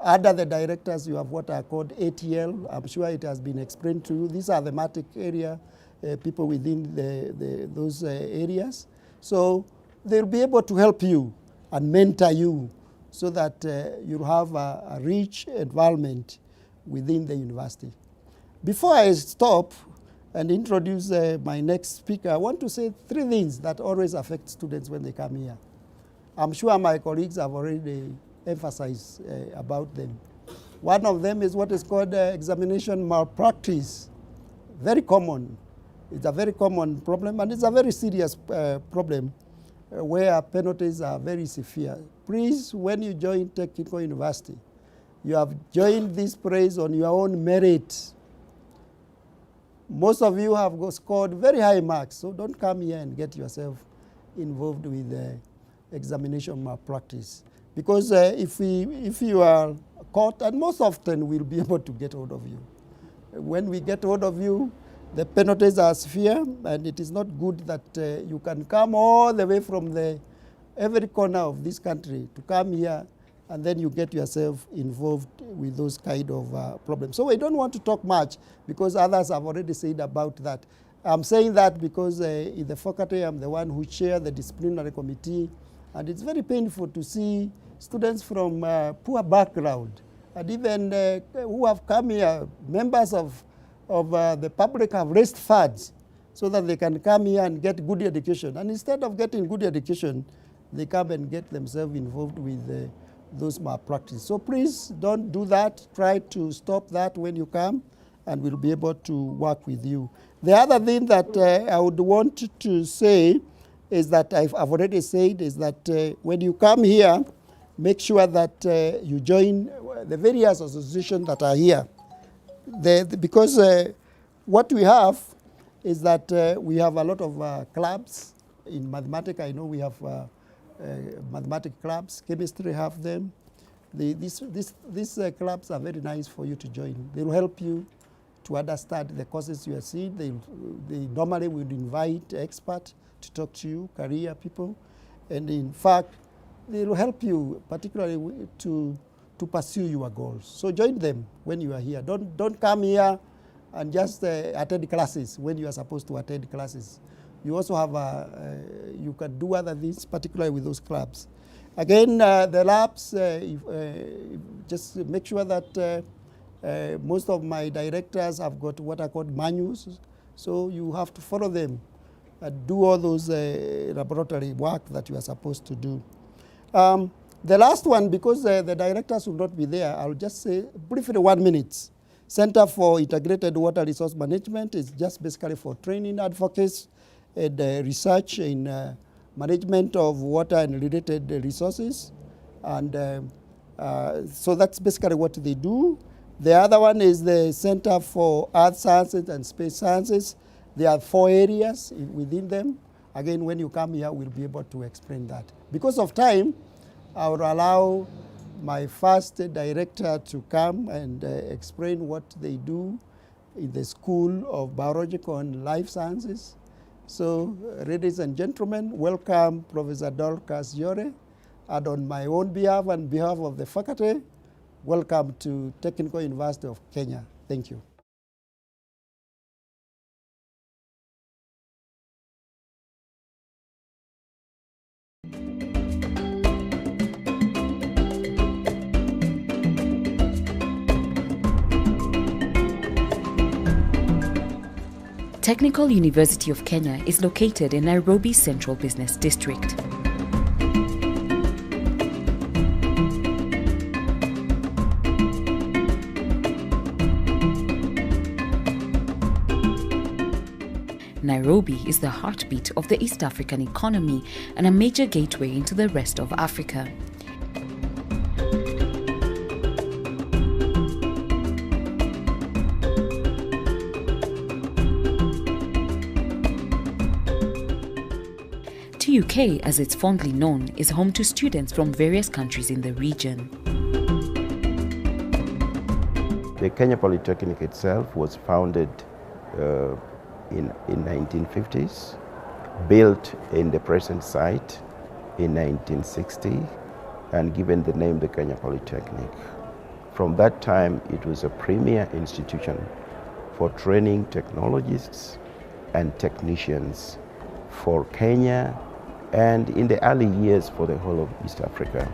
Under the directors, you have what are called ATL. I'm sure it has been explained to you. These are the thematic area people within those areas. So they'll be able to help you and mentor you so that you'll have a rich environment within the university. Before I stop and introduce my next speaker, I want to say 3 things that always affect students when they come here. I'm sure my colleagues have already emphasized about them. One of them is what is called examination malpractice. Very common. It's a very common problem, and it's a very serious problem where penalties are very severe. Please, when you join Technical University, you have joined this place on your own merit. Most of you have scored very high marks, so don't come here and get yourself involved with examination malpractice. Because if you are caught, and most often we'll be able to get hold of you. When we get hold of you, the penalties are severe, and it is not good that you can come all the way from every corner of this country to come here, and then you get yourself involved with those kind of problems. So we don't want to talk much because others have already said about that. I'm saying that because in the faculty, I'm the one who chair the disciplinary committee, and it's very painful to see students from poor background, and even who have come here, members of the public have raised funds so that they can come here and get good education. And instead of getting good education, they come and get themselves involved with those malpractice. So please don't do that. Try to stop that when you come, and we'll be able to work with you. The other thing that I would want to say is that I've already said is that when you come here, make sure that you join the various associations that are here. Because what we have is that we have a lot of clubs. In mathematics, I know we have mathematics clubs. Chemistry have them. These clubs are very nice for you to join. They will help you to understand the courses you are seeing. They normally would invite experts to talk to you, career people. And in fact, they will help you particularly to pursue your goals. So join them when you are here. Don't come here and just attend classes when you are supposed to attend classes. You also have you can do other things, particularly with those clubs. Again, the labs, just make sure that most of my directors have got what are called manuals. So you have to follow them and do all those laboratory work that you are supposed to do. The last one, because the directors will not be there, I'll just say briefly 1 minute. Center for Integrated Water Resource Management is just basically for training advocates and research in management of water and related resources. And so that's basically what they do. The other one is the Center for Earth Sciences and Space Sciences. There are 4 areas within them. Again, when you come here, we'll be able to explain that. Because of time, I will allow my first director to come and explain what they do in the School of Biological and Life Sciences. So, ladies and gentlemen, welcome Professor Dorcas Yore. And on my own behalf and behalf of the faculty, welcome to Technical University of Kenya. Thank you. Technical University of Kenya is located in Nairobi Central Business District. Nairobi is the heartbeat of the East African economy and a major gateway into the rest of Africa. TUK, as it's fondly known, is home to students from various countries in the region. The Kenya Polytechnic itself was founded in 1950s, built in the present site in 1960, and given the name the Kenya Polytechnic. From that time, it was a premier institution for training technologists and technicians for Kenya, and in the early years for the whole of East Africa.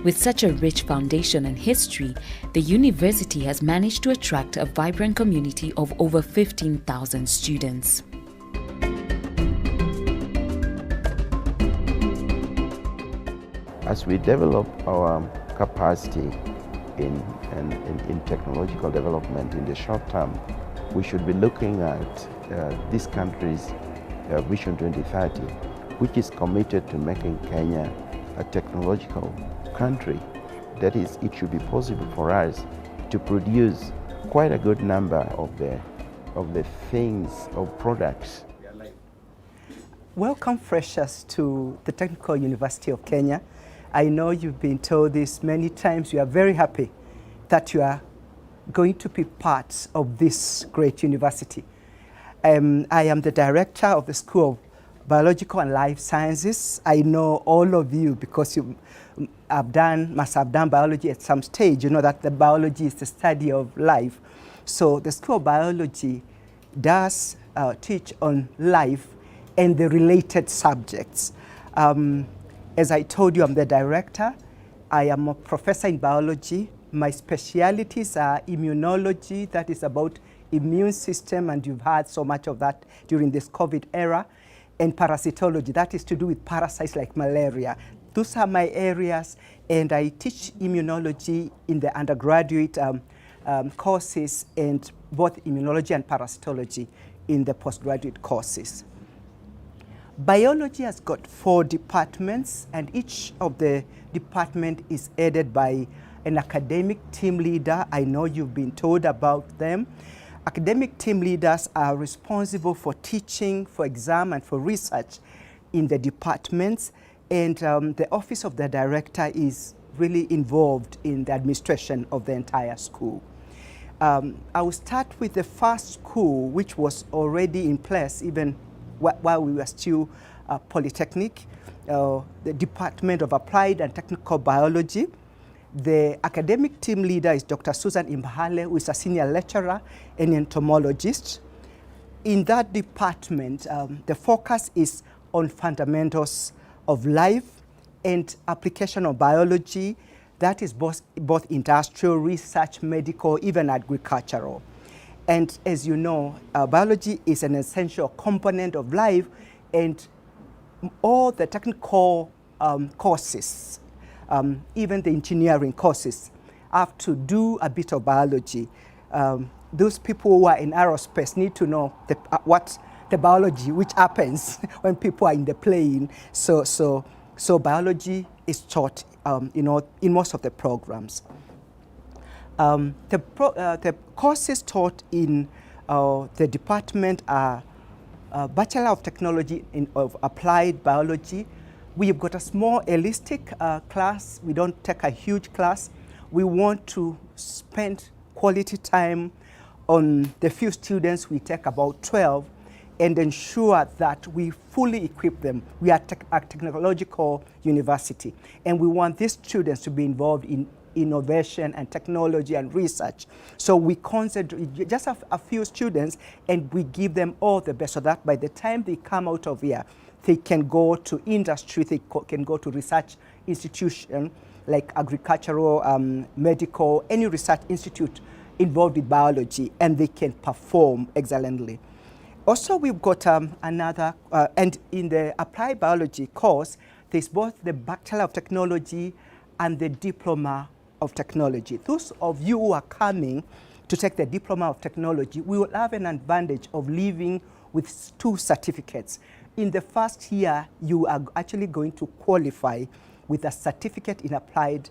With such a rich foundation and history, the university has managed to attract a vibrant community of over 15,000 students. As we develop our capacity in technological development in the short term, we should be looking at this country's Vision 2030, which is committed to making Kenya a technological country. That is, it should be possible for us to produce quite a good number of the products. Welcome freshers to the Technical University of Kenya. I know you've been told this many times. You are very happy that you are going to be part of this great university. I am the director of the School of Biological and Life Sciences. I know all of you because you must have done biology at some stage. You know that the biology is the study of life. So the School of Biology does teach on life and the related subjects. As I told you, I'm the director. I am a professor in biology. My specialities are immunology, that is about immune system, and you've heard so much of that during this COVID era, and parasitology, that is to do with parasites like malaria. Those are my areas, and I teach immunology in the undergraduate courses, and both immunology and parasitology in the postgraduate courses. Biology has got 4 departments, and each of the department is headed by an academic team leader. I know you've been told about them. Academic team leaders are responsible for teaching, for exam, and for research in the departments, and the office of the director is really involved in the administration of the entire school. I will start with the first school, which was already in place even while we were still Polytechnic, the Department of Applied and Technical Biology. The academic team leader is Dr. Susan Imbahale, who is a senior lecturer and entomologist. In that department, the focus is on fundamentals of life and application of biology, that is both industrial research, medical, even agricultural. And as you know, biology is an essential component of life, and all the technical courses, even the engineering courses, have to do a bit of biology. Those people who are in aerospace need to know what the biology, which happens when people are in the plane. So biology is taught in most of the programs. The courses taught in the department are Bachelor of Technology of Applied Biology. We've got a small holistic class. We don't take a huge class. We want to spend quality time on the few students. We take about 12 and ensure that we fully equip them. We are a technological university, and we want these students to be involved in innovation and technology and research. So we concentrate just a few students, and we give them all the best so that by the time they come out of here, they can go to industry, they can go to research institution like agricultural, medical, any research institute involved with biology, and they can perform excellently. Also, we've got another, and in the applied biology course, there's both the Bachelor of Technology and the Diploma of Technology. Those of you who are coming to take the Diploma of Technology, we will have an advantage of leaving with 2 certificates. In the first year, you are actually going to qualify with a certificate in applied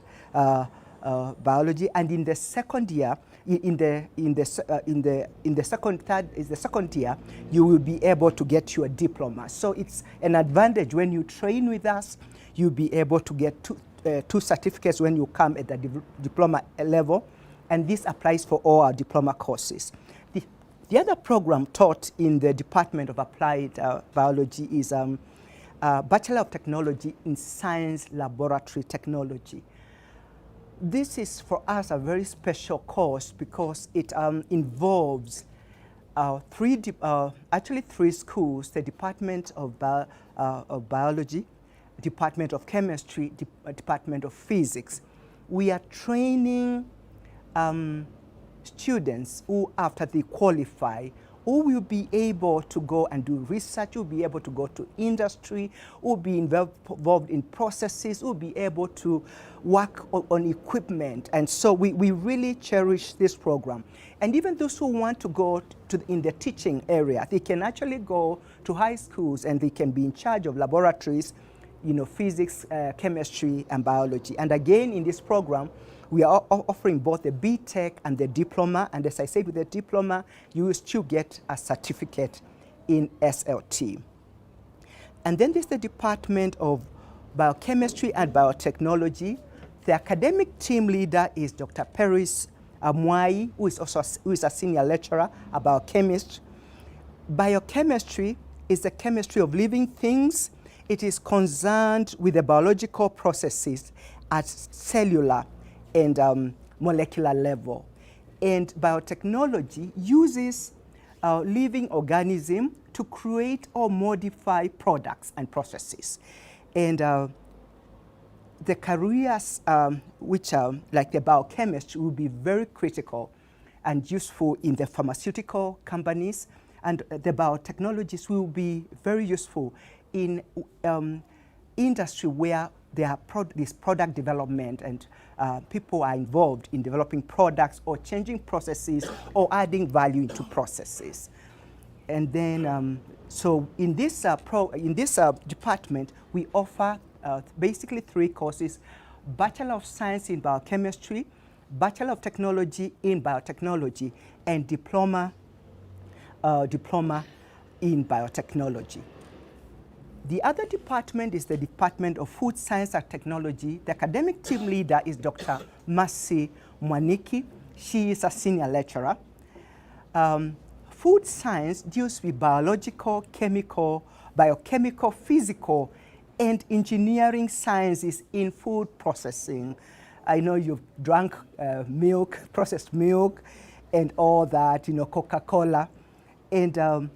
biology, and in the second year, in the second year, you will be able to get your diploma. So it's an advantage when you train with us. You'll be able to get two certificates when you come at the diploma level, and this applies for all our diploma courses. The other program taught in the Department of Applied Biology is Bachelor of Technology in Science Laboratory Technology. This is for us a very special course because it involves actually three schools: the Department of Biology, Department of Chemistry, Department of Physics. We are training students who, after they qualify, who will be able to go and do research, who will be able to go to industry, who will be involved in processes, who will be able to work on equipment. And so we really cherish this program. And even those who want to go in the teaching area, they can actually go to high schools and they can be in charge of laboratories, you know, physics, chemistry, and biology. And again, in this program, we are offering both the BTech and the diploma. And as I said, with the diploma, you will still get a certificate in SLT. And then there's the Department of Biochemistry and Biotechnology. The academic team leader is Dr. Peris Mwai, who is a senior lecturer, a biochemist. Biochemistry is the chemistry of living things. It is concerned with the biological processes at cellular and molecular level. And biotechnology uses living organisms to create or modify products and processes. And the careers which are like the biochemist will be very critical and useful in the pharmaceutical companies, and the biotechnologists will be very useful in industry where there are this product development and people are involved in developing products or changing processes or adding value into processes. And then, so in this department, we offer basically three courses: Bachelor of Science in Biochemistry, Bachelor of Technology in Biotechnology, and Diploma in Biotechnology. The other department is the Department of Food Science and Technology. The academic team leader is Dr. Mercy Mwaniki. She is a senior lecturer. Food science deals with biological, chemical, biochemical, physical, and engineering sciences in food processing. I know you've drunk milk, processed milk, and all that, you know, Coca-Cola. And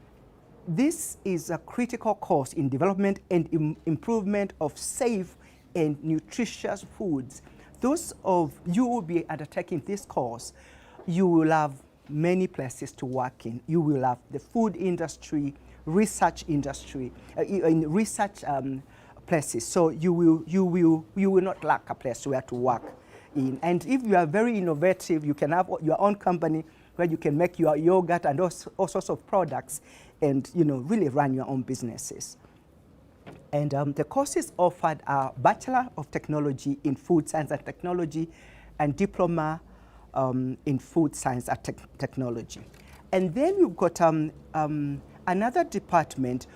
this is a critical course in development and improvement of safe and nutritious foods. Those of you who will be undertaking this course, you will have many places to work in. You will have the food industry, research industry, in research places. So you will not lack a place where to work in. And if you are very innovative, you can have your own company where you can make your yogurt and all sorts of products, and really run your own businesses. And the courses offered are Bachelor of Technology in Food Science and Technology and Diploma in Food Science and Technology. And then we've got another department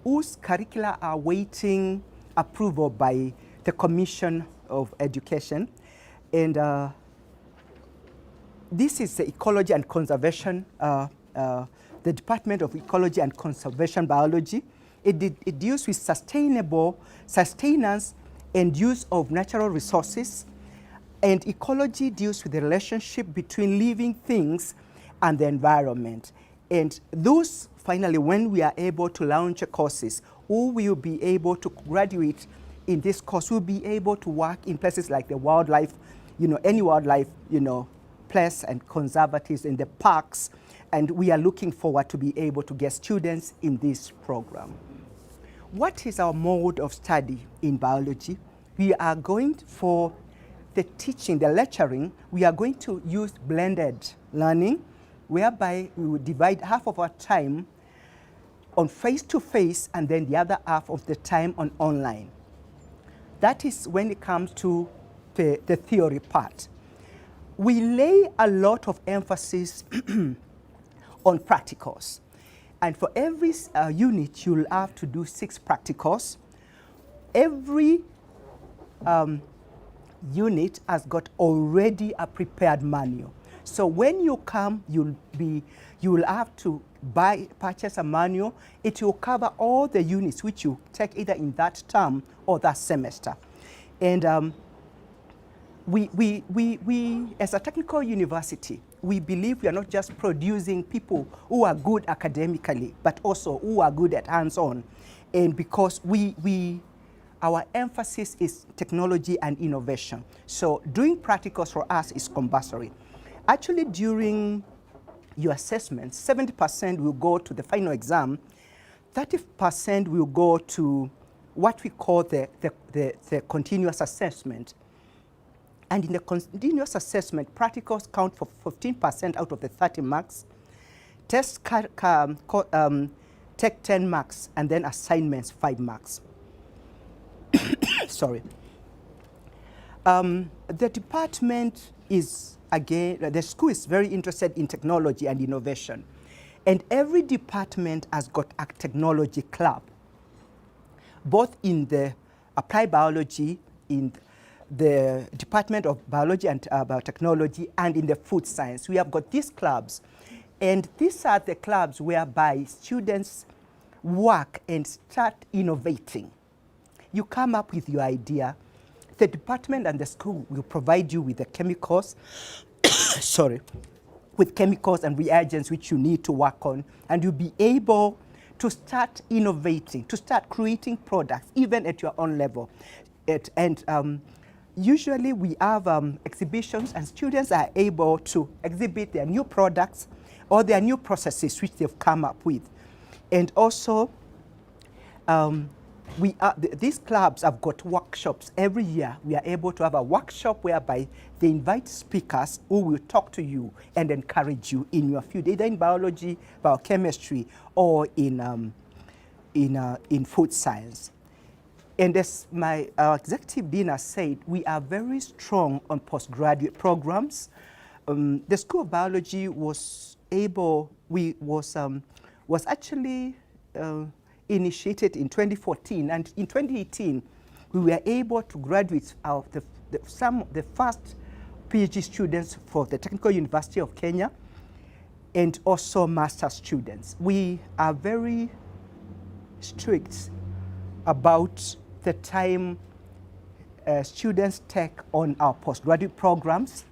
whose curricula are waiting approval by the Commission of Education. And this is the Ecology and Conservation, the Department of Ecology and Conservation Biology. It deals with sustenance and use of natural resources. And ecology deals with the relationship between living things and the environment. And those, finally, when we are able to launch courses, who will be able to graduate in this course will be able to work in places like the wildlife, any wildlife, place and conservatives in the parks. And we are looking forward to be able to get students in this program. What is our mode of study in biology? We are going for the teaching, the lecturing, we are going to use blended learning, whereby we will divide half of our time on face-to-face and then the other half of the time on online. That is when it comes to the theory part. We lay a lot of emphasis on practicals. And for every unit, you'll have to do 6 practicals. Every unit has got already a prepared manual. So when you come, you will have to purchase a manual. It will cover all the units which you take either in that term or that semester. And we as a technical university, we believe we are not just producing people who are good academically, but also who are good at hands-on. And because our emphasis is technology and innovation. So doing practicals for us is compulsory. Actually, during your assessment, 70% will go to the final exam, 30% will go to what we call the continuous assessment. And in the continuous assessment, practicals count for 15% out of the 30 marks. Tests take 10 marks, and then assignments 5 marks. Sorry. The department is, again, the school is very interested in technology and innovation. And every department has got a technology club, both in the applied biology, in the Department of Biology and Biotechnology, and in the food science. We have got these clubs. And these are the clubs whereby students work and start innovating. You come up with your idea. The department and the school will provide you with the chemicals, sorry, with chemicals and reagents which you need to work on, and you'll be able to start innovating, to start creating products, even at your own level. Usually we have exhibitions, and students are able to exhibit their new products or their new processes which they've come up with. And also, these clubs have got workshops. Every year we are able to have a workshop whereby they invite speakers who will talk to you and encourage you in your field, either in biology, biochemistry, or in food science. And as our executive dean has said, we are very strong on postgraduate programs. The School of Biology was actually initiated in 2014, and in 2018 we were able to graduate out the first PhD students for the Technical University of Kenya, and also master students. We are very strict about the time students take on our postgraduate programs.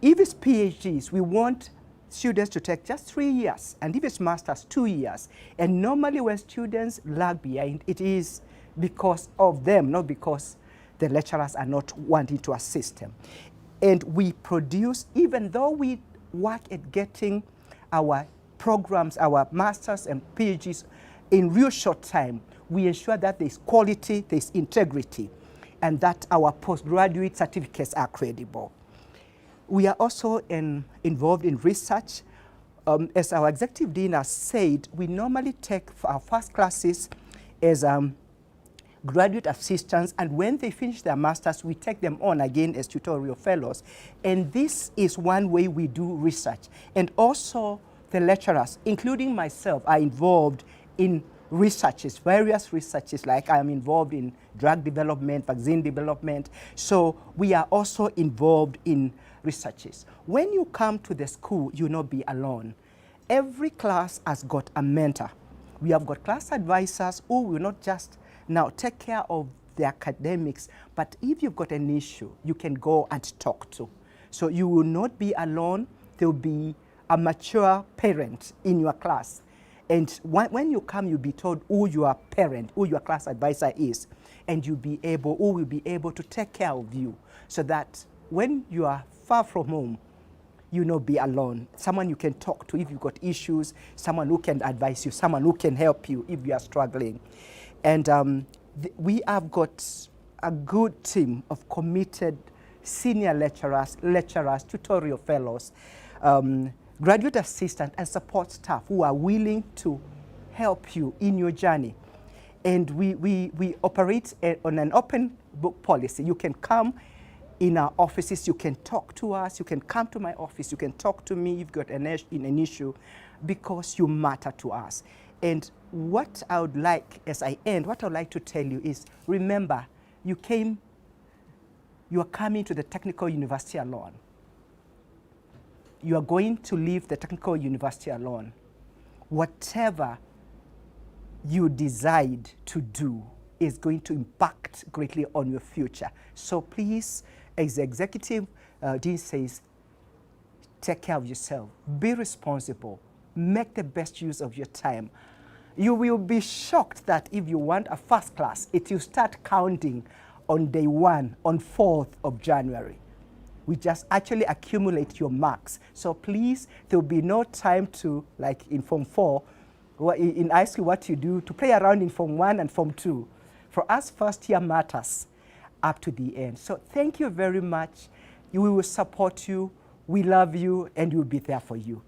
If it's PhDs, we want students to take just 3 years, and if it's masters, 2 years. And normally when students lag behind, it is because of them, not because the lecturers are not wanting to assist them. And we produce, even though we work at getting our programs, our masters and PhDs in real short time, we ensure that there's quality, there's integrity, and that our postgraduate certificates are credible. We are also involved in research. As our executive dean has said, we normally take our first classes as graduate assistants, and when they finish their masters, we take them on again as tutorial fellows. And this is one way we do research. And also the lecturers, including myself, are involved in researches, various researches, like I'm involved in drug development, vaccine development. So we are also involved in researches. When you come to the school, you'll not be alone. Every class has got a mentor. We have got class advisors who will not just now take care of the academics, but if you've got an issue, you can go and talk to. So you will not be alone. There will be a mature parent in your class. And when you come, you'll be told who your parent, who your class advisor is, and who will be able to take care of you, so that when you are far from home, you'll not be alone. Someone you can talk to if you've got issues, someone who can advise you, someone who can help you if you are struggling. And we have got a good team of committed senior lecturers, tutorial fellows, graduate assistant and support staff who are willing to help you in your journey. And we operate on an open book policy. You can come in our offices. You can talk to us. You can come to my office. You can talk to me if you've got an issue, because you matter to us. And what I would like, as I end, what I would like to tell you is, remember, you are coming to the Technical University alone. You are going to leave the Technical University alone. Whatever you decide to do is going to impact greatly on your future. So please, as the executive dean says, take care of yourself, be responsible, make the best use of your time. You will be shocked that if you want a first class, it will start counting on day 1, on 4th of January. We just actually accumulate your marks. So please, there will be no time to, like in Form 4, in high school, what you do, to play around in Form 1 and Form 2. For us, first year matters up to the end. So thank you very much. We will support you. We love you, and we will be there for you.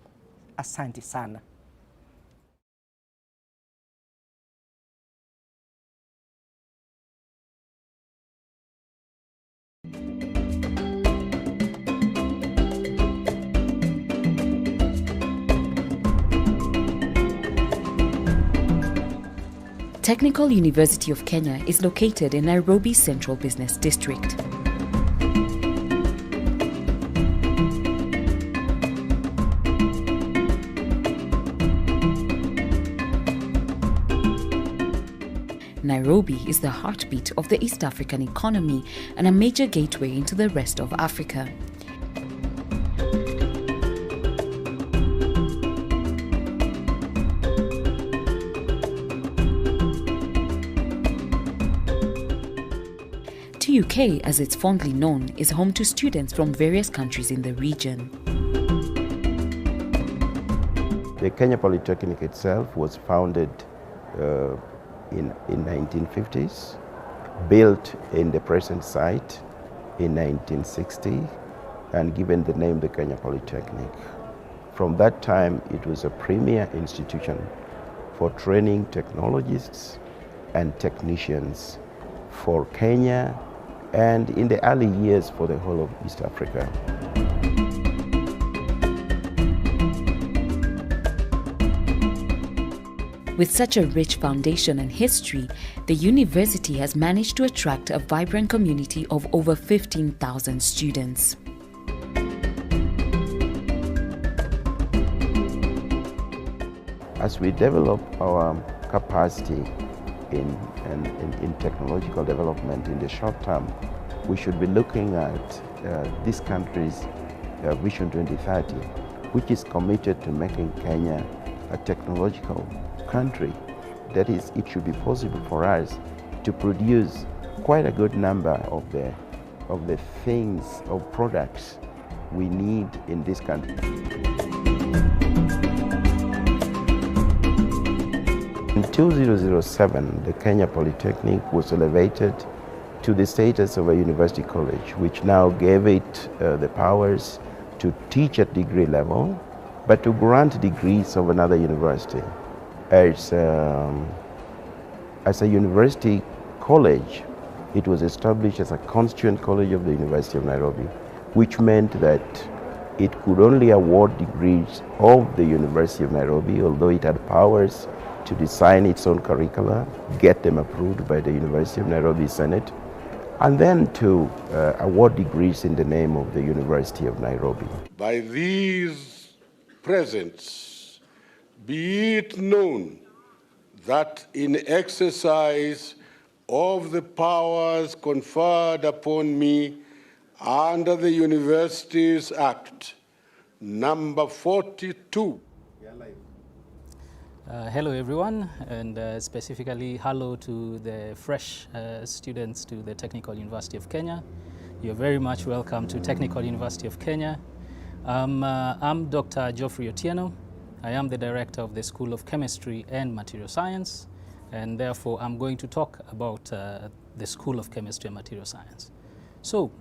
Asante sana. Technical University of Kenya is located in Nairobi's Central Business District. Nairobi is the heartbeat of the East African economy and a major gateway into the rest of Africa. TUK, as it's fondly known, is home to students from various countries in the region. The Kenya Polytechnic itself was founded in 1950s, built in the present site in 1960, and given the name the Kenya Polytechnic. From that time, it was a premier institution for training technologists and technicians for Kenya, and in the early years for the whole of East Africa. With such a rich foundation and history, the university has managed to attract a vibrant community of over 15,000 students. As we develop our capacity in technological development in the short term, we should be looking at this country's Vision 2030, which is committed to making Kenya a technological country. That is, it should be possible for us to produce quite a good number of the things or products we need in this country. In 2007, the Kenya Polytechnic was elevated to the status of a university college, which now gave it the powers to teach at degree level, but to grant degrees of another university. As a university college, it was established as a constituent college of the University of Nairobi, which meant that it could only award degrees of the University of Nairobi, although it had powers to design its own curricula, get them approved by the University of Nairobi Senate, and then to award degrees in the name of the University of Nairobi. By these presents, be it known that in exercise of the powers conferred upon me under the Universities Act, number 42. Hello everyone, and specifically hello to the fresh students to the Technical University of Kenya. You're very much welcome to Technical University of Kenya. I'm Dr. Geoffrey Otieno. I am the director of the School of Chemistry and Material Science, and therefore I'm going to talk about the School of Chemistry and Material Science. So,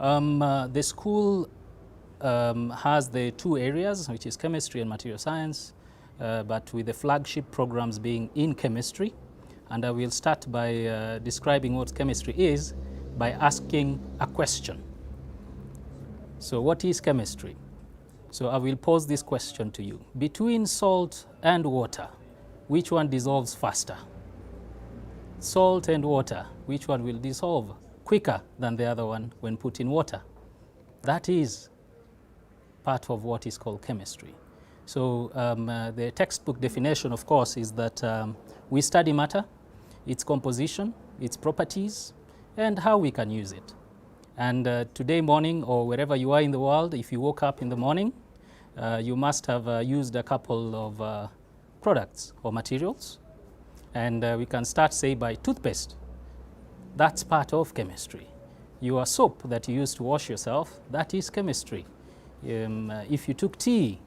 the school has the two areas, which is chemistry and material science, but with the flagship programs being in chemistry. And I will start by describing what chemistry is by asking a question. So what is chemistry? So I will pose this question to you. Between salt and water, which one dissolves faster? Salt and water, which one will dissolve quicker than the other one when put in water? That is part of what is called chemistry. So the textbook definition, of course, is that we study matter, its composition, its properties, and how we can use it. And today morning, or wherever you are in the world, if you woke up in the morning, you must have used a couple of products or materials. And we can start, say, by toothpaste. That's part of chemistry. Your soap that you use to wash yourself, that is chemistry. If you took tea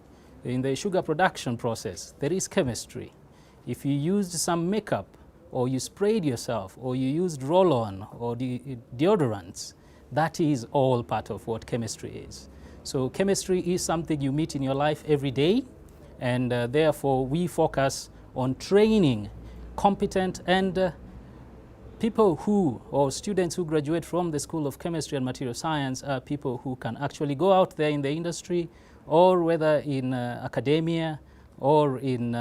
in the sugar production process, there is chemistry. If you used some makeup, or you sprayed yourself, or you used roll-on or deodorants, that is all part of what chemistry is. So chemistry is something you meet in your life every day, and therefore we focus on training competent and people who, or students who graduate from the School of Chemistry and Material Science are people who can actually go out there in the industry, or whether in academia or in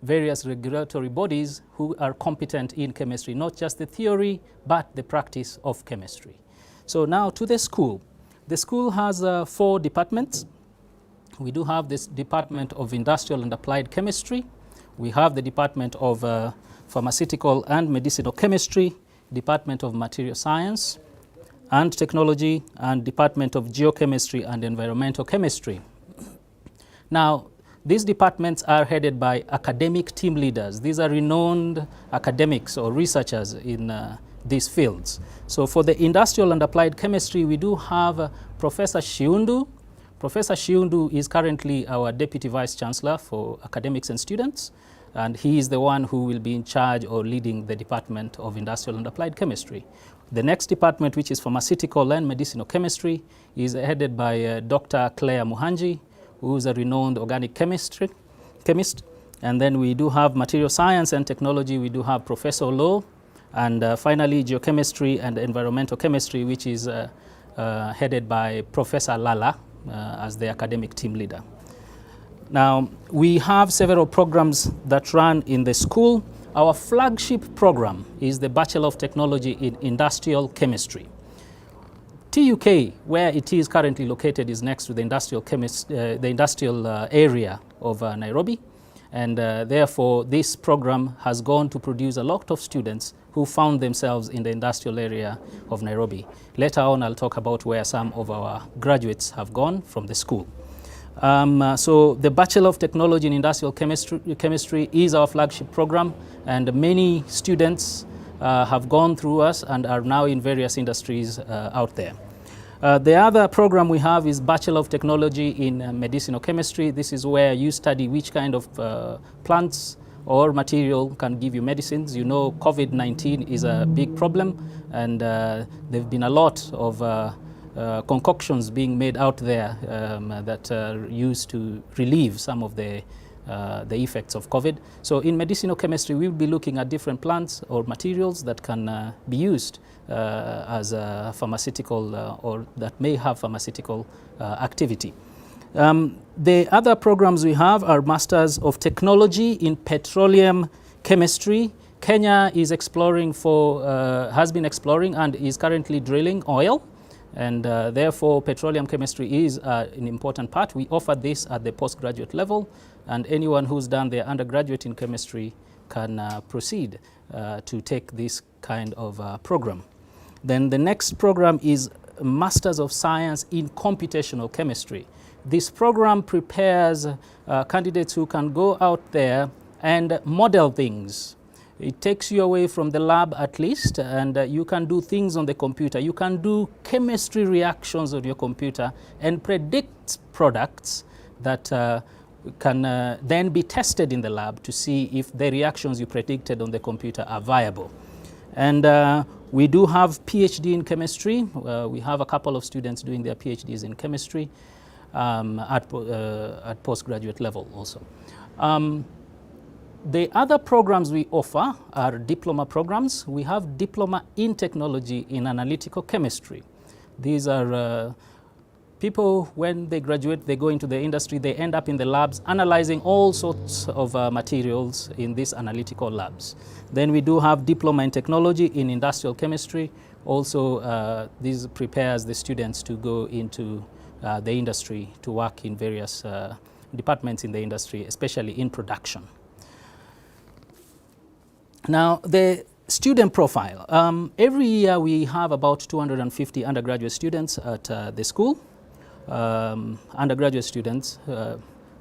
various regulatory bodies who are competent in chemistry, not just the theory, but the practice of chemistry. So now to the school. The school has 4 departments. We do have this Department of Industrial and Applied Chemistry. We have the Department of Pharmaceutical and Medicinal Chemistry, Department of Material Science and Technology, and Department of Geochemistry and Environmental Chemistry. Now, these departments are headed by academic team leaders. These are renowned academics or researchers in these fields. So for the Industrial and Applied Chemistry, we do have Professor Shiundu. Professor Shiundu is currently our Deputy Vice Chancellor for Academics and Students, and he is the one who will be in charge or leading the Department of Industrial and Applied Chemistry. The next department, which is Pharmaceutical and Medicinal Chemistry, is headed by Dr. Claire Muhanji, who is a renowned organic chemist. And then we do have Material Science and Technology, we do have Professor Low, and finally Geochemistry and Environmental Chemistry, which is headed by Professor Lala as the academic team leader. Now, we have several programs that run in the school. Our flagship program is the Bachelor of Technology in Industrial Chemistry. TUK, where it is currently located, is next to the industrial area of Nairobi, and therefore this program has gone to produce a lot of students who found themselves in the industrial area of Nairobi. Later on, I'll talk about where some of our graduates have gone from the school. So the Bachelor of Technology in Industrial Chemistry is our flagship program, and many students have gone through us and are now in various industries out there. The other program we have is Bachelor of Technology in Medicinal Chemistry. This is where you study which kind of plants or material can give you medicines. You know, COVID-19 is a big problem, and there have been a lot of concoctions being made out there that are used to relieve some of the effects of COVID. So in medicinal chemistry, we will be looking at different plants or materials that can be used as a pharmaceutical or that may have pharmaceutical activity. The other programs we have are Masters of Technology in Petroleum Chemistry. Kenya is exploring has been exploring and is currently drilling oil, and therefore petroleum chemistry is an important part. We offer this at the postgraduate level, and anyone who's done their undergraduate in chemistry can proceed to take this kind of program. Then the next program is Masters of Science in Computational Chemistry. This program prepares candidates who can go out there and model things. It takes you away from the lab at least, and you can do things on the computer. You can do chemistry reactions on your computer and predict products that can then be tested in the lab to see if the reactions you predicted on the computer are viable. And we do have PhD in chemistry. We have a couple of students doing their PhDs in chemistry at postgraduate level also. The other programs we offer are diploma programs. We have Diploma in Technology in Analytical Chemistry. These are people, when they graduate, they go into the industry, they end up in the labs analyzing all sorts of materials in these analytical labs. Then we do have diploma in technology in industrial chemistry. Also, this prepares the students to go into the industry to work in various departments in the industry, especially in production. Now, the student profile. Every year we have about 250 undergraduate students at the school, undergraduate students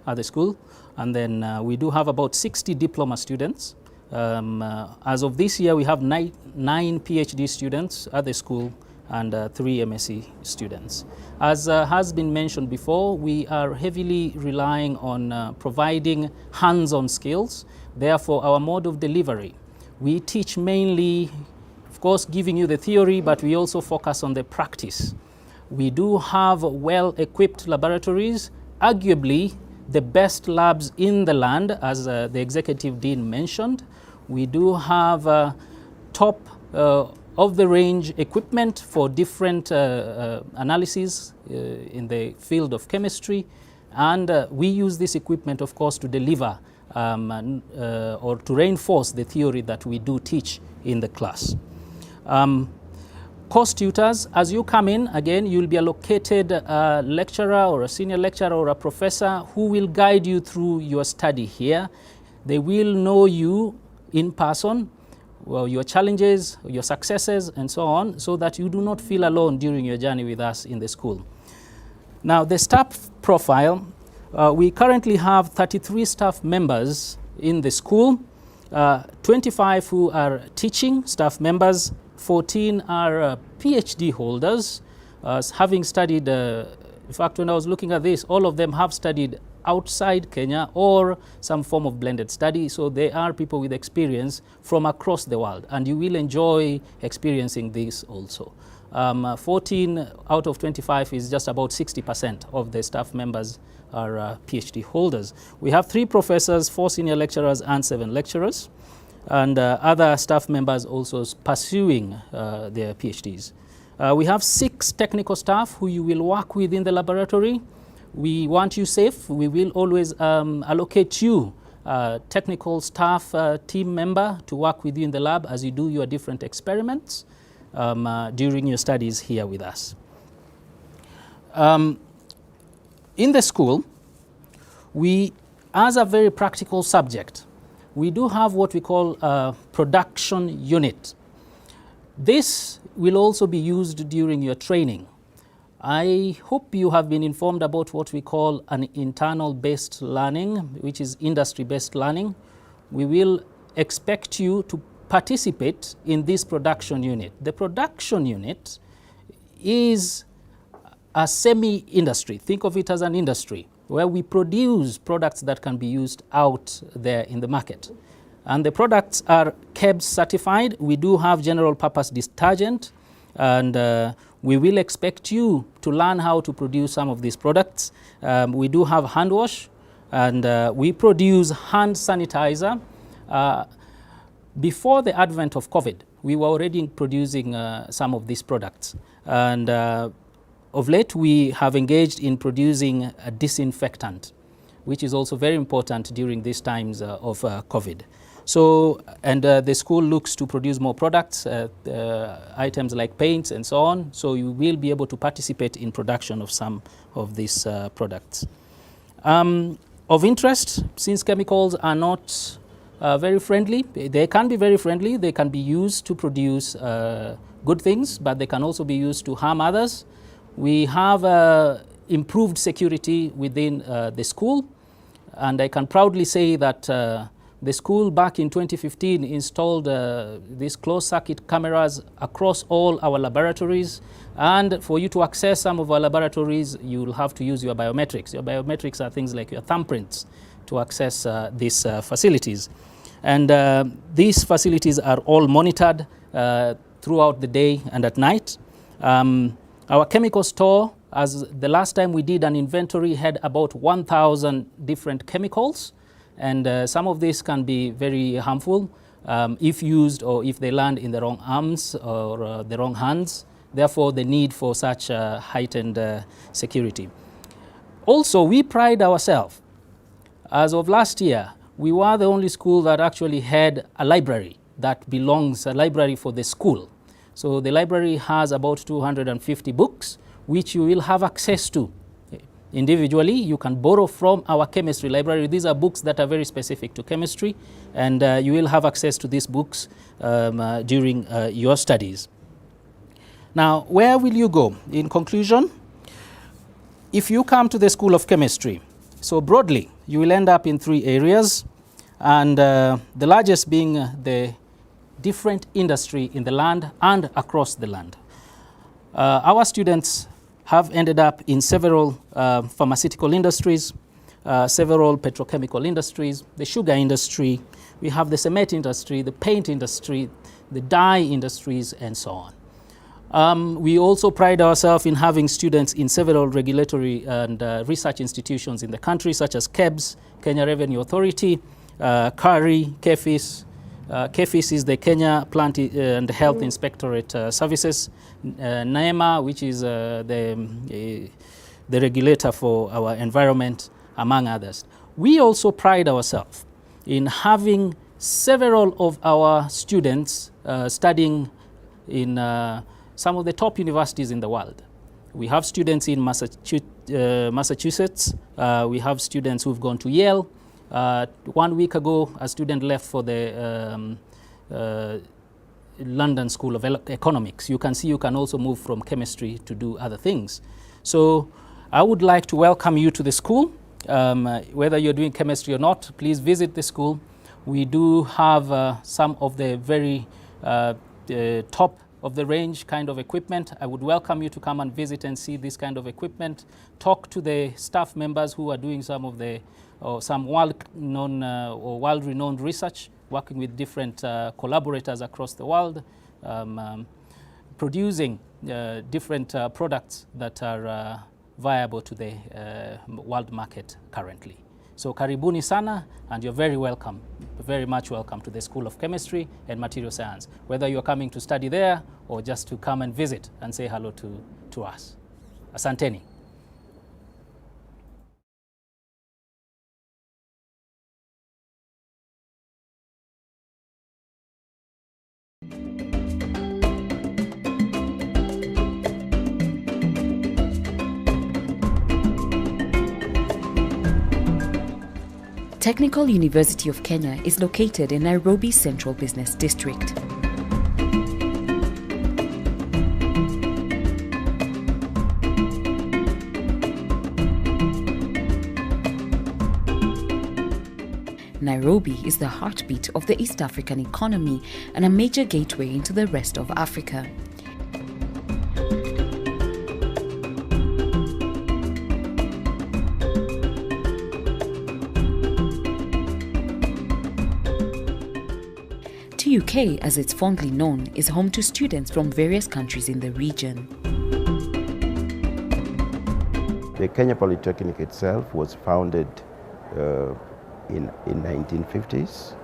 at the school, and then we do have about 60 diploma students. As of this year, we have nine PhD students at the school and 3 MSc students. As has been mentioned before, we are heavily relying on providing hands-on skills. Therefore, our mode of delivery, we teach mainly, of course, giving you the theory, but we also focus on the practice. We do have well-equipped laboratories, arguably the best labs in the land, as the Executive Dean mentioned. We do have top of-the-range equipment for different analyses in the field of chemistry, and we use this equipment, of course, to deliver or to reinforce the theory that we do teach in the class. Course tutors, as you come in, again, you'll be allocated a lecturer or a senior lecturer or a professor who will guide you through your study here. They will know you in person, well, your challenges, your successes, and so on, so that you do not feel alone during your journey with us in the school. Now, the staff profile, we currently have 33 staff members in the school, 25 who are teaching staff members, 14 are PhD holders, having studied, in fact, when I was looking at this, all of them have studied outside Kenya or some form of blended study, so they are people with experience from across the world, and you will enjoy experiencing this also. 14 out of 25 is just about 60% of the staff members are PhD holders. We have 3 professors, 4 senior lecturers, and 7 lecturers, and other staff members also pursuing their PhDs. We have 6 technical staff who you will work with in the laboratory. We want you safe. We will always allocate you technical staff team member to work with you in the lab as you do your different experiments during your studies here with us. In the school, we, as a very practical subject, we do have what we call a production unit. This will also be used during your training. I hope you have been informed about what we call an internal-based learning, which is industry-based learning. We will expect you to participate in this production unit. The production unit is a semi-industry. Think of it as an industry where we produce products that can be used out there in the market. And the products are KEBS certified. We do have general purpose detergent, and we will expect you to learn how to produce some of these products. We do have hand wash, and we produce hand sanitizer. Before the advent of COVID, we were already producing some of these products. And of late, we have engaged in producing a disinfectant, which is also very important during these times of COVID. So, and the school looks to produce more products, items like paints and so on, so you will be able to participate in production of some of these products. Of interest, since chemicals are not very friendly, they can be very friendly, they can be used to produce good things, but they can also be used to harm others. We have improved security within the school, and I can proudly say that the school back in 2015 installed these closed-circuit cameras across all our laboratories, and for you to access some of our laboratories, you'll have to use your biometrics. Your biometrics are things like your thumbprints to access these facilities. And these facilities are all monitored throughout the day and at night. Our chemical store, as the last time we did an inventory, had about 1,000 different chemicals, and some of these can be very harmful if used or if they land in the wrong arms or the wrong hands. therefore the need for such heightened security. Also, we pride ourselves. As of last year, we were the only school that actually had a library that belongs, a library for the school. So the library has about 250 books, which you will have access to. Individually, you can borrow from our chemistry library. These are books that are very specific to chemistry, and you will have access to these books during your studies. Now, where will you go? In conclusion, if you come to the School of Chemistry, so broadly, you will end up in 3 areas, and the largest being the different industry in the land and across the land. Our students have ended up in several pharmaceutical industries, several petrochemical industries, the sugar industry, we have the cement industry, the paint industry, the dye industries, and so on. We also pride ourselves in having students in several regulatory and research institutions in the country, such as KEBS, Kenya Revenue Authority, KARI, KEFIS. KEFIS is the Kenya Plant and Health Inspectorate Services, NEMA, which is the regulator for our environment, among others. We also pride ourselves in having several of our students studying in some of the top universities in the world. We have students in Massachusetts. We have students who've gone to Yale. 1 week ago, a student left for the London School of Economics. You can see you can also move from chemistry to do other things. So I would like to welcome you to the school. Whether you're doing chemistry or not, please visit the school. We do have some of the very top of the range kind of equipment. I would welcome you to come and visit and see this kind of equipment. Talk to the staff members who are doing some of the some world-known or world-renowned research, working with different collaborators across the world, producing different products that are viable to the world market currently. So karibuni sana, and you're very welcome, very much welcome to the School of Chemistry and Material Science, whether you're coming to study there or just to come and visit and say hello to us. Asanteni. Technical University of Kenya is located in Nairobi Central Business District. Nairobi is the heartbeat of the East African economy and a major gateway into the rest of Africa. TUK, as it's fondly known, is home to students from various countries in the region. The Kenya Polytechnic itself was founded in 1950s,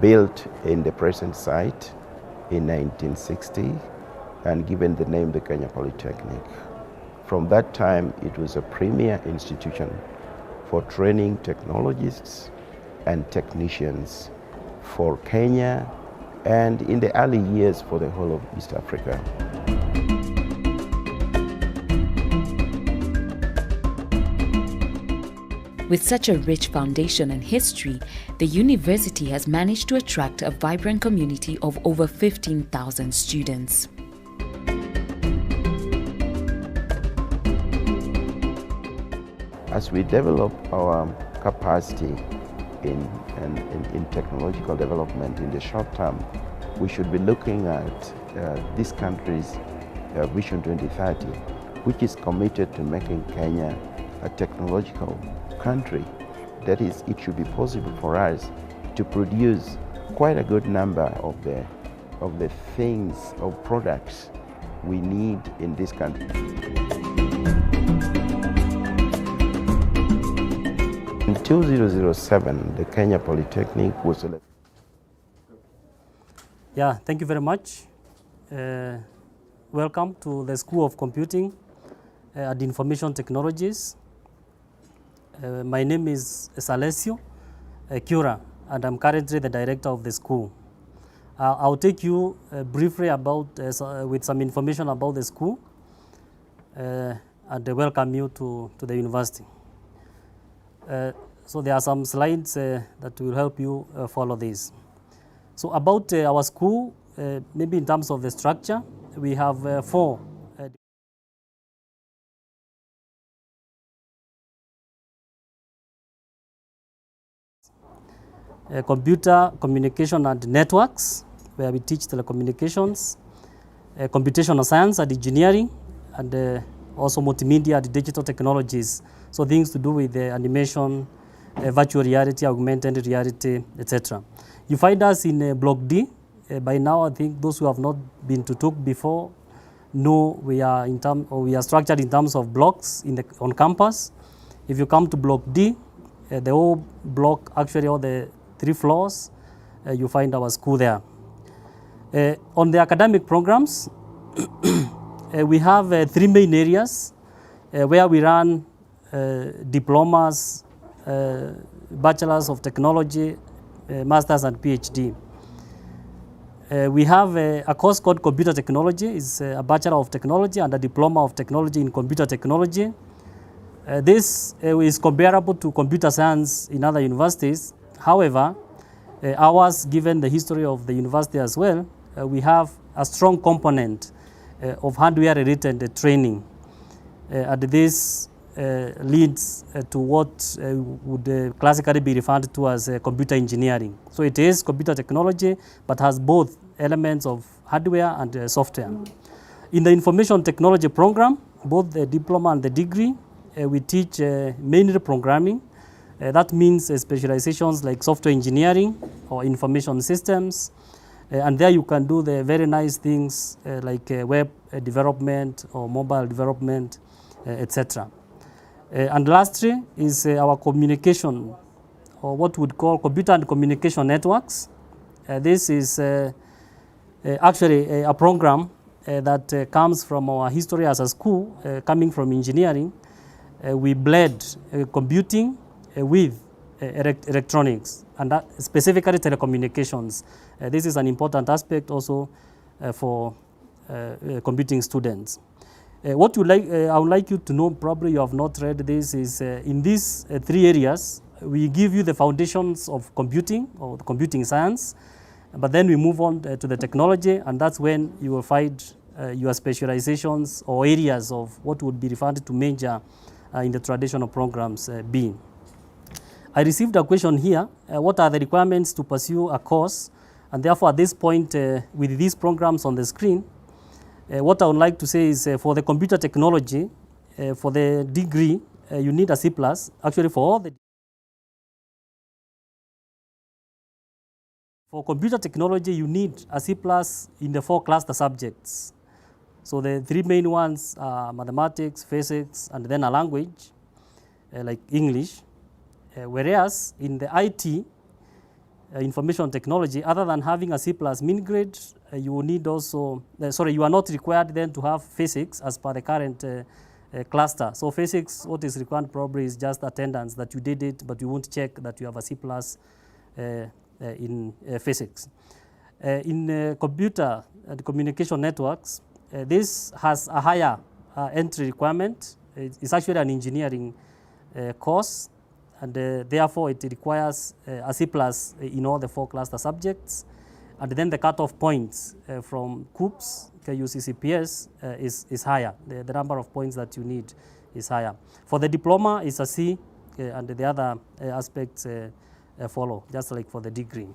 built in the present site in 1960, and given the name the Kenya Polytechnic. From that time, it was a premier institution for training technologists and technicians for Kenya, and in the early years for the whole of East Africa. With such a rich foundation and history, the university has managed to attract a vibrant community of over 15,000 students. As we develop our capacity in technological development in the short term, we should be looking at this country's Vision 2030, which is committed to making Kenya a technological country. That is, it should be possible for us to produce quite a good number of the things, of products we need in this country. In 2007, the Kenya Polytechnic was elected. Yeah, thank you very much. welcome to the School of Computing and Information Technologies. My name is Salesio Cura, and I'm currently the director of the school. I'll take you briefly about, with some information about the school and welcome you to the university. So there are some slides that will help you follow this. So about our school, maybe in terms of the structure, we have 4 computer, communication and networks, where we teach telecommunications, computational science and engineering, and also multimedia and digital technologies. So things to do with animation, virtual reality, augmented reality, etc. You find us in Block D. By now, I think those who have not been to TUK before know we are structured in terms of blocks on campus. If you come to Block D, the whole block, actually all the 3 floors, you find our school there. On the academic programs, we have 3 main areas where we run diplomas, bachelors of technology, masters and PhD. We have a course called computer technology. It's a bachelor of technology and a diploma of technology in computer technology. This is comparable to computer science in other universities. However, ours, given the history of the university as well, we have a strong component of hardware-related training. And this leads to what would classically be referred to as computer engineering. So it is computer technology, but has both elements of hardware and software. In the information technology program, both the diploma and the degree, we teach mainly programming. That means specializations like software engineering or information systems. And there you can do the very nice things like web development or mobile development, etc. And lastly is our communication, or what we would call computer and communication networks. This is actually a program that comes from our history as a school, coming from engineering. We blend computing with electronics, and that specifically telecommunications. This is an important aspect also for computing students. What I would like you to know, probably you have not read this, is in these 3 areas, we give you the foundations of computing or the computing science, but then we move on to the technology, and that's when you will find your specializations or areas of what would be referred to major in the traditional programs B. I received a question here, what are the requirements to pursue a course? And therefore at this point, with these programs on the screen, what I would like to say is for the computer technology, for the degree, you need a C+. Actually for computer technology, you need a C+ in the 4 cluster subjects. So the 3 main ones are mathematics, physics, and then a language, like English. Whereas in the IT, information technology, other than having a C+ min grade, you will need also, you are not required then to have physics as per the current cluster. So physics, what is required probably is just attendance that you did it, but you won't check that you have a C+ in physics. In computer and communication networks, this has a higher entry requirement. It's actually an engineering course, and therefore it requires a C+ in all the 4 cluster subjects. And then the cutoff points from COOPS, KUCCPS, is higher. The number of points that you need is higher. For the diploma, it's a C, and the other aspects follow, just like for the degree.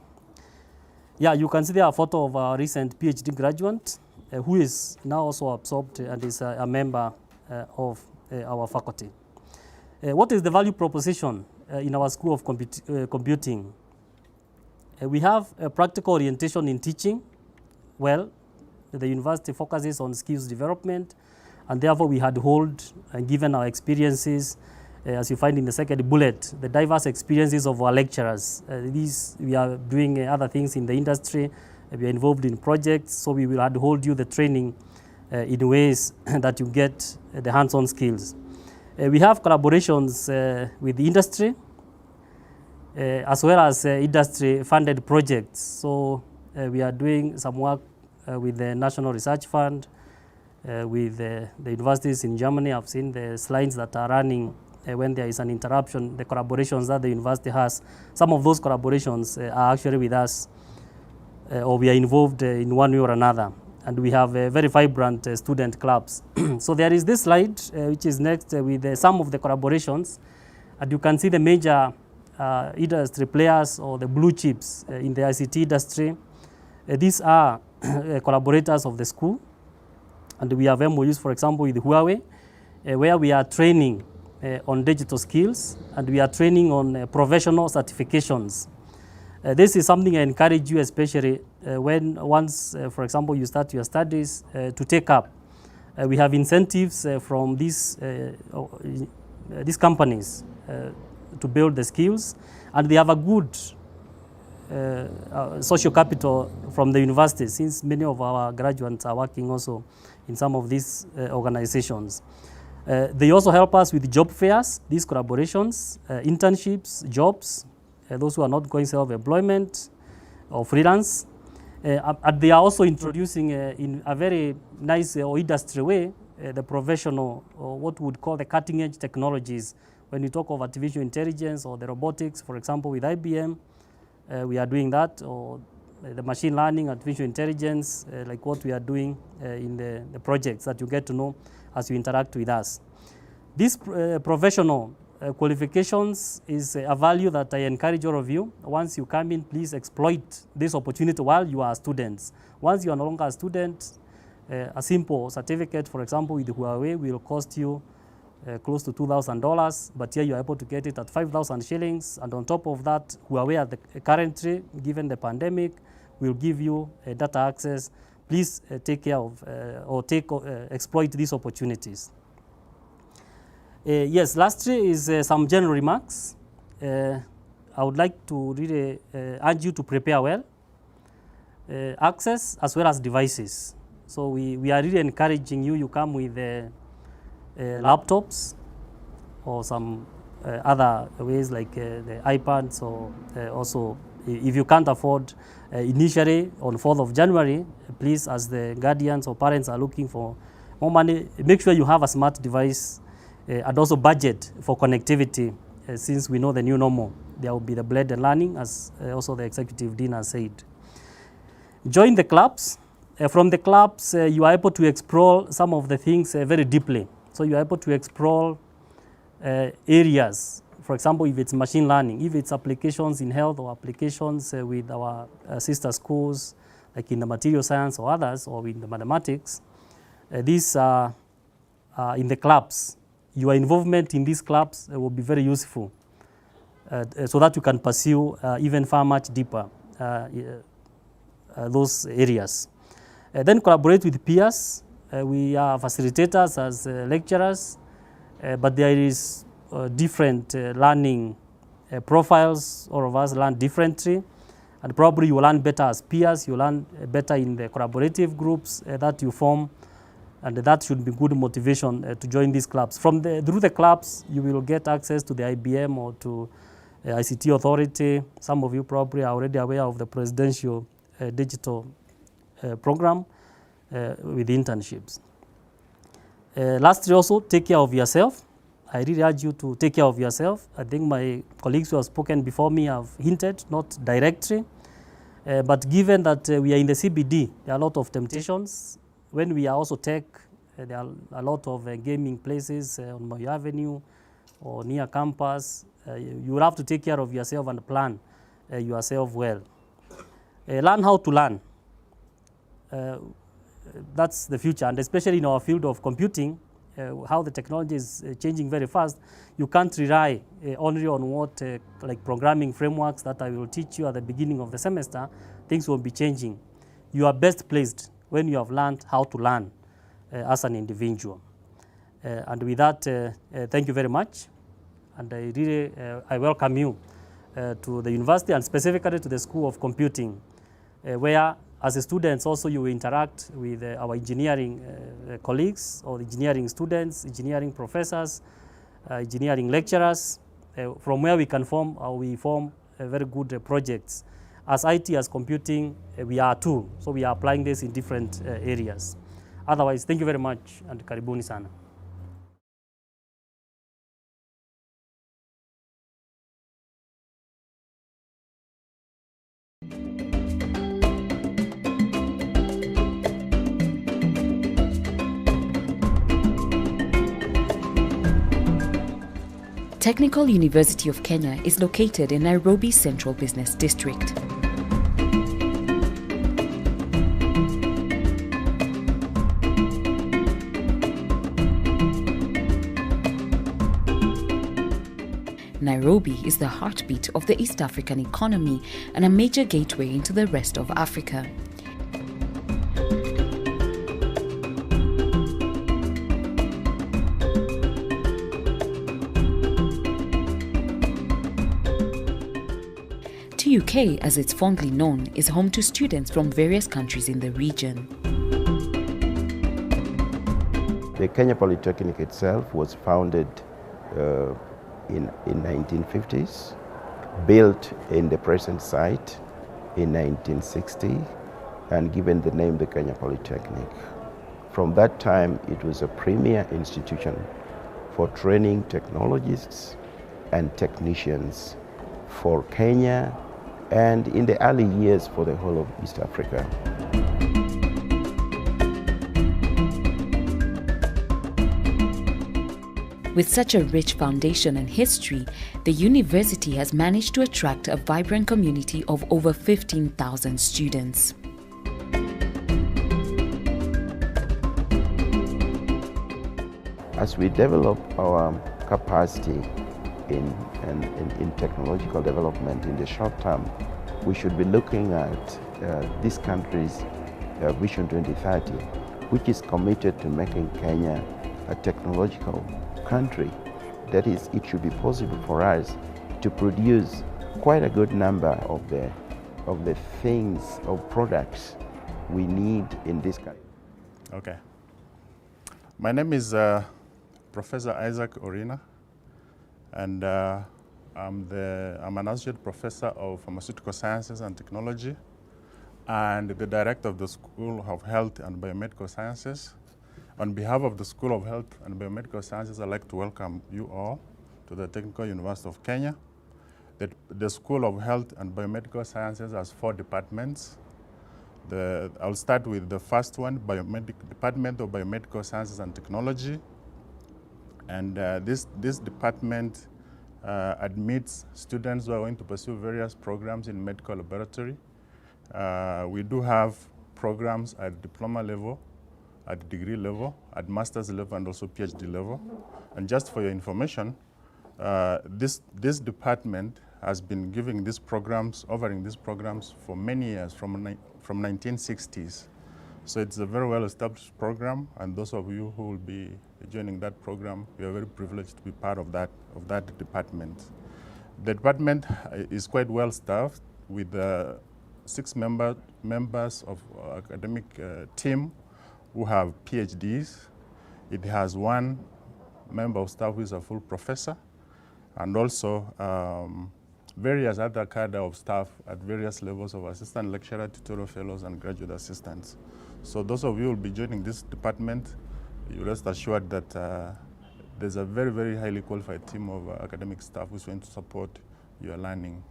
Yeah, you can see there a photo of a recent PhD graduate who is now also absorbed and is a member of our faculty. What is the value proposition in our School of Computing? We have a practical orientation in teaching. Well, the university focuses on skills development, and therefore we had hold and given our experiences, as you find in the second bullet, the diverse experiences of our lecturers. We are doing other things in the industry. We are involved in projects, so we will hold you the training in ways that you get the hands-on skills. We have collaborations with the industry, as well as industry-funded projects. So we are doing some work with the National Research Fund, with the universities in Germany. I've seen the slides that are running when there is an interruption, the collaborations that the university has. Some of those collaborations are actually with us, or we are involved in one way or another. And we have very vibrant student clubs. So there is this slide, which is next with some of the collaborations. And you can see the major industry players or the blue chips in the ICT industry. These are collaborators of the school. And we have MOUs, for example, with Huawei, where we are training on digital skills, and we are training on professional certifications. This is something I encourage you, especially when once, for example, you start your studies, to take up. We have incentives from these companies to build the skills, and they have a good social capital from the university, since many of our graduates are working also in some of these organizations. They also help us with job fairs, these collaborations, internships, jobs, those who are not going self-employment or freelance. And they are also introducing in a very nice or industry way the professional, or what we would call the cutting-edge technologies. When you talk of artificial intelligence or the robotics, for example, with IBM, we are doing that, or the machine learning, artificial intelligence, like what we are doing in the projects that you get to know as you interact with us. These professional qualifications is a value that I encourage all of you. Once you come in, please exploit this opportunity while you are students. Once you are no longer a student, a simple certificate, for example, with Huawei will cost you close to $2,000, but here you are able to get it at 5,000 shillings. And on top of that, Huawei at the currently, given the pandemic, will give you data access. Please take care of or exploit these opportunities. Yes, lastly is some general remarks. I would like to really urge you to prepare well, access as well as devices. So we are really encouraging you come with laptops or some other ways like the iPads, or also if you can't afford initially on 4th of January, please, as the guardians or parents are looking for more money, make sure you have a smart device and also budget for connectivity, since we know the new normal. There will be the blended learning, as also the executive dean has said. Join the clubs. From the clubs, you are able to explore some of the things very deeply. So you are able to explore areas. For example, if it's machine learning, if it's applications in health or applications with our sister schools, like in the material science or others, or in the mathematics, these are in the clubs. Your involvement in these clubs will be very useful, so that you can pursue even far much deeper those areas. Then collaborate with peers. We are facilitators as lecturers, but there is different learning profiles. All of us learn differently, and probably you will learn better as peers. You learn better in the collaborative groups that you form, and that should be good motivation to join these clubs. Through the clubs, you will get access to the IBM or to ICT Authority. Some of you probably are already aware of the presidential digital program with internships. Lastly, also, take care of yourself. I really urge you to take care of yourself. I think my colleagues who have spoken before me have hinted, not directly, but given that we are in the CBD, there are a lot of temptations. When we are also tech, there are a lot of gaming places on Moi Avenue or near campus. You will have to take care of yourself and plan yourself well. Learn how to learn. That's the future, and especially in our field of computing, how the technology is changing very fast. You can't rely only on what like programming frameworks that I will teach you at the beginning of the semester. Things will be changing. You are best placed when you have learned how to learn as an individual. And with that, thank you very much. And I really I welcome you to the university, and specifically to the School of Computing, where As a students also you interact with our engineering colleagues or engineering students, engineering professors, engineering lecturers, from where we can form very good projects. As IT, as computing, we are too, so we are applying this in different areas. Otherwise, thank you very much and karibuni sana. Technical University of Kenya is located in Nairobi Central Business District. Nairobi is the heartbeat of the East African economy and a major gateway into the rest of Africa. TUK, as it's fondly known, is home to students from various countries in the region. The Kenya Polytechnic itself was founded in 1950s, built in the present site in 1960, and given the name the Kenya Polytechnic. From that time, it was a premier institution for training technologists and technicians for Kenya, and in the early years for the whole of East Africa. With such a rich foundation and history, the university has managed to attract a vibrant community of over 15,000 students. As we develop our capacity in technological development in the short term, we should be looking at this country's Vision 2030, which is committed to making Kenya a technological country. That is, it should be possible for us to produce quite a good number of the things, of products we need in this country. Okay. My name is Professor Isaac Orina, and I'm an associate professor of pharmaceutical sciences and technology, and the director of the School of Health and Biomedical Sciences. On behalf of the School of Health and Biomedical Sciences, I'd like to welcome you all to the Technical University of Kenya. The School of Health and Biomedical Sciences has 4 departments. I'll start with the first one, Department of Biomedical Sciences and Technology. And this department admits students who are going to pursue various programs in medical laboratory. We do have programs at diploma level, at degree level, at master's level, and also PhD level. And just for your information, this department has been giving these programs, offering these programs for many years, from 1960s. So it's a very well-established program, and those of you who will be joining that program, we are very privileged to be part of that department. The department is quite well-staffed with 6 members of academic team who have PhDs. It has 1 member of staff who is a full professor, and also various other cadre of staff at various levels of assistant lecturer, tutorial fellows, and graduate assistants. So those of you who will be joining this department, you rest assured that there's a very, very highly qualified team of academic staff who's going to support your learning.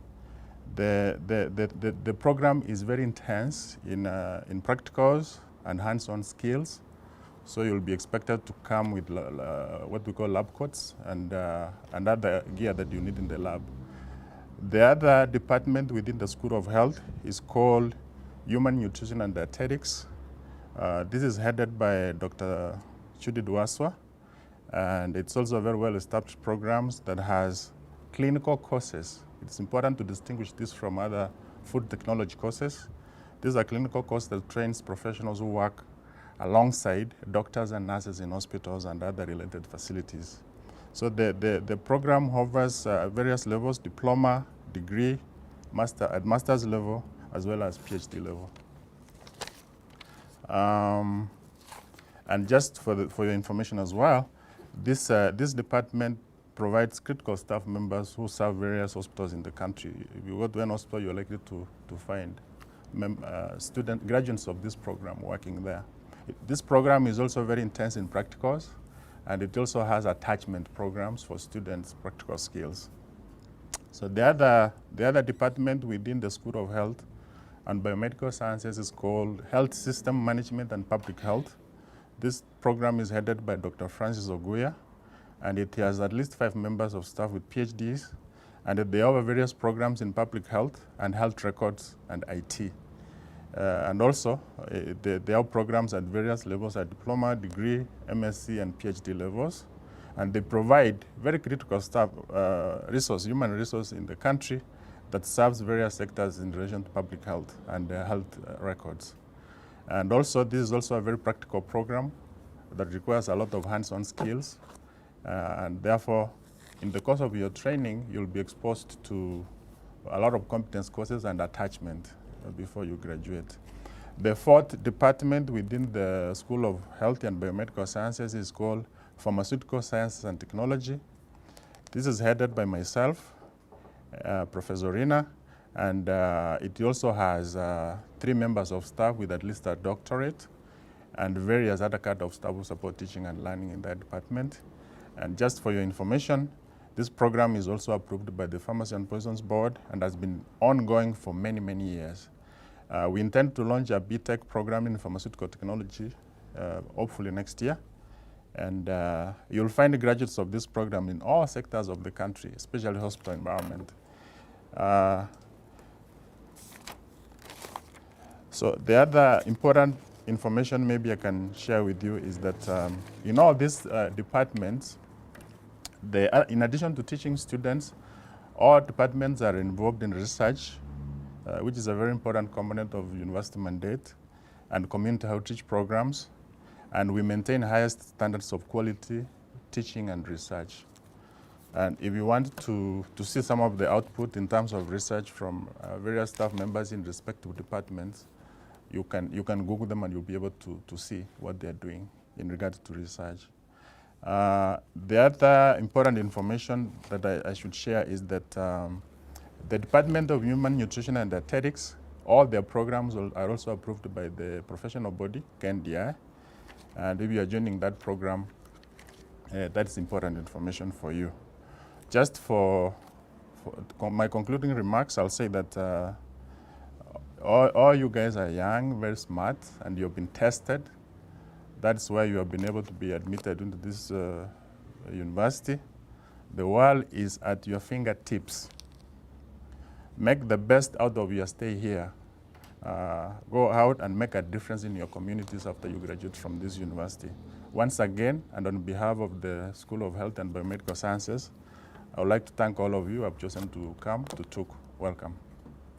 The program is very intense in practicals and hands-on skills. So you'll be expected to come with what we call lab coats and other gear that you need in the lab. The other department within the School of Health is called Human Nutrition and Dietetics. This is headed by Dr. Chudi Duaswa, and it's also a very well-established program that has clinical courses. It's important to distinguish this from other food technology courses. These are clinical courses that trains professionals who work alongside doctors and nurses in hospitals and other related facilities. So the program covers various levels: diploma, degree, at master's level, as well as PhD level. And just for your information as well, this department provides critical staff members who serve various hospitals in the country. If you go to an hospital, you're likely to find graduates of this program working there. This program is also very intense in practicals, and it also has attachment programs for students' practical skills. So the other department within the School of Health and Biomedical Sciences is called Health System Management and Public Health. This program is headed by Dr. Francis Oguya, and it has at least 5 members of staff with PhDs, and they offer various programs in public health and health records and IT. And also, they have programs at various levels at diploma, degree, MSc, and PhD levels. And they provide very critical staff human resource in the country that serves various sectors in relation to public health and health records. And also, this is also a very practical program that requires a lot of hands-on skills. And therefore, in the course of your training, you'll be exposed to a lot of competence courses and attachment before you graduate. The 4th department within the School of Health and Biomedical Sciences is called Pharmaceutical Sciences and Technology. This is headed by myself, Professor Rina, and it also has 3 members of staff with at least a doctorate and various other kind of staff who support teaching and learning in that department. And just for your information, this program is also approved by the Pharmacy and Poisons Board and has been ongoing for many, many years. We intend to launch a BTech program in pharmaceutical technology, hopefully next year. And you'll find the graduates of this program in all sectors of the country, especially hospital environment. So the other important information maybe I can share with you is that in all these departments, in addition to teaching students, all departments are involved in research, which is a very important component of university mandate, and community outreach programs. And we maintain highest standards of quality teaching and research. And if you want to see some of the output in terms of research from various staff members in respective departments, you can Google them and you'll be able to see what they're doing in regard to research. The other important information that I should share is that the Department of Human Nutrition and Dietetics, all their programs are also approved by the professional body, KNDI. And if you are joining that program, that's important information for you. Just for my concluding remarks, I'll say that all you guys are young, very smart, and you've been tested. That's why you have been able to be admitted into this university. The world is at your fingertips. Make the best out of your stay here. Go out and make a difference in your communities after you graduate from this university. Once again, and on behalf of the School of Health and Biomedical Sciences, I would like to thank all of you who have chosen to come to TUK. Welcome.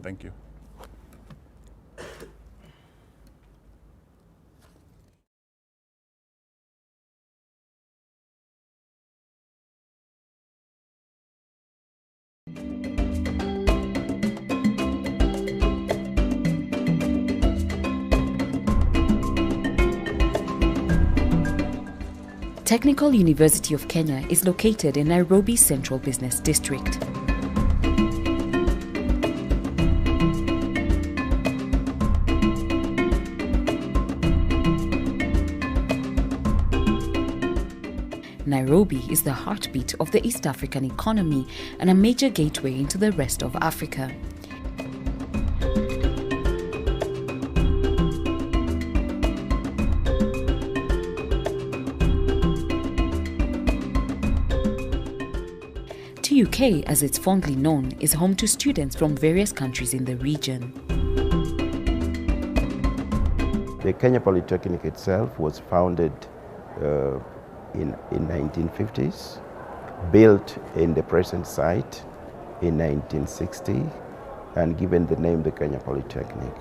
Thank you. Technical University of Kenya is located in Nairobi Central Business District. Nairobi is the heartbeat of the East African economy and a major gateway into the rest of Africa. TUK, as it's fondly known, is home to students from various countries in the region. The Kenya Polytechnic itself was founded in 1950s, built in the present site in 1960, and given the name the Kenya Polytechnic.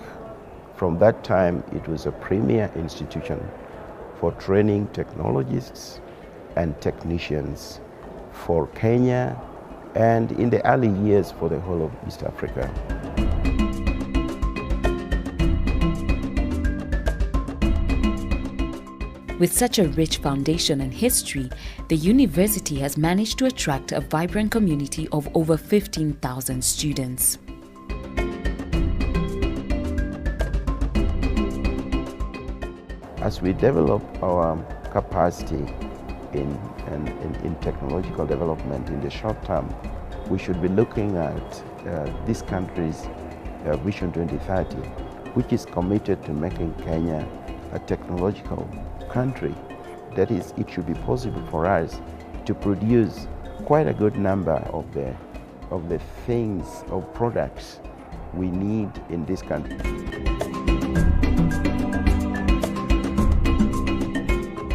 From that time, it was a premier institution for training technologists and technicians for Kenya, and in the early years for the whole of East Africa. With such a rich foundation and history, the university has managed to attract a vibrant community of over 15,000 students. As we develop our capacity in technological development in the short term, we should be looking at this country's Vision 2030, which is committed to making Kenya a technological country. That is, it should be possible for us to produce quite a good number of the things or products we need in this country.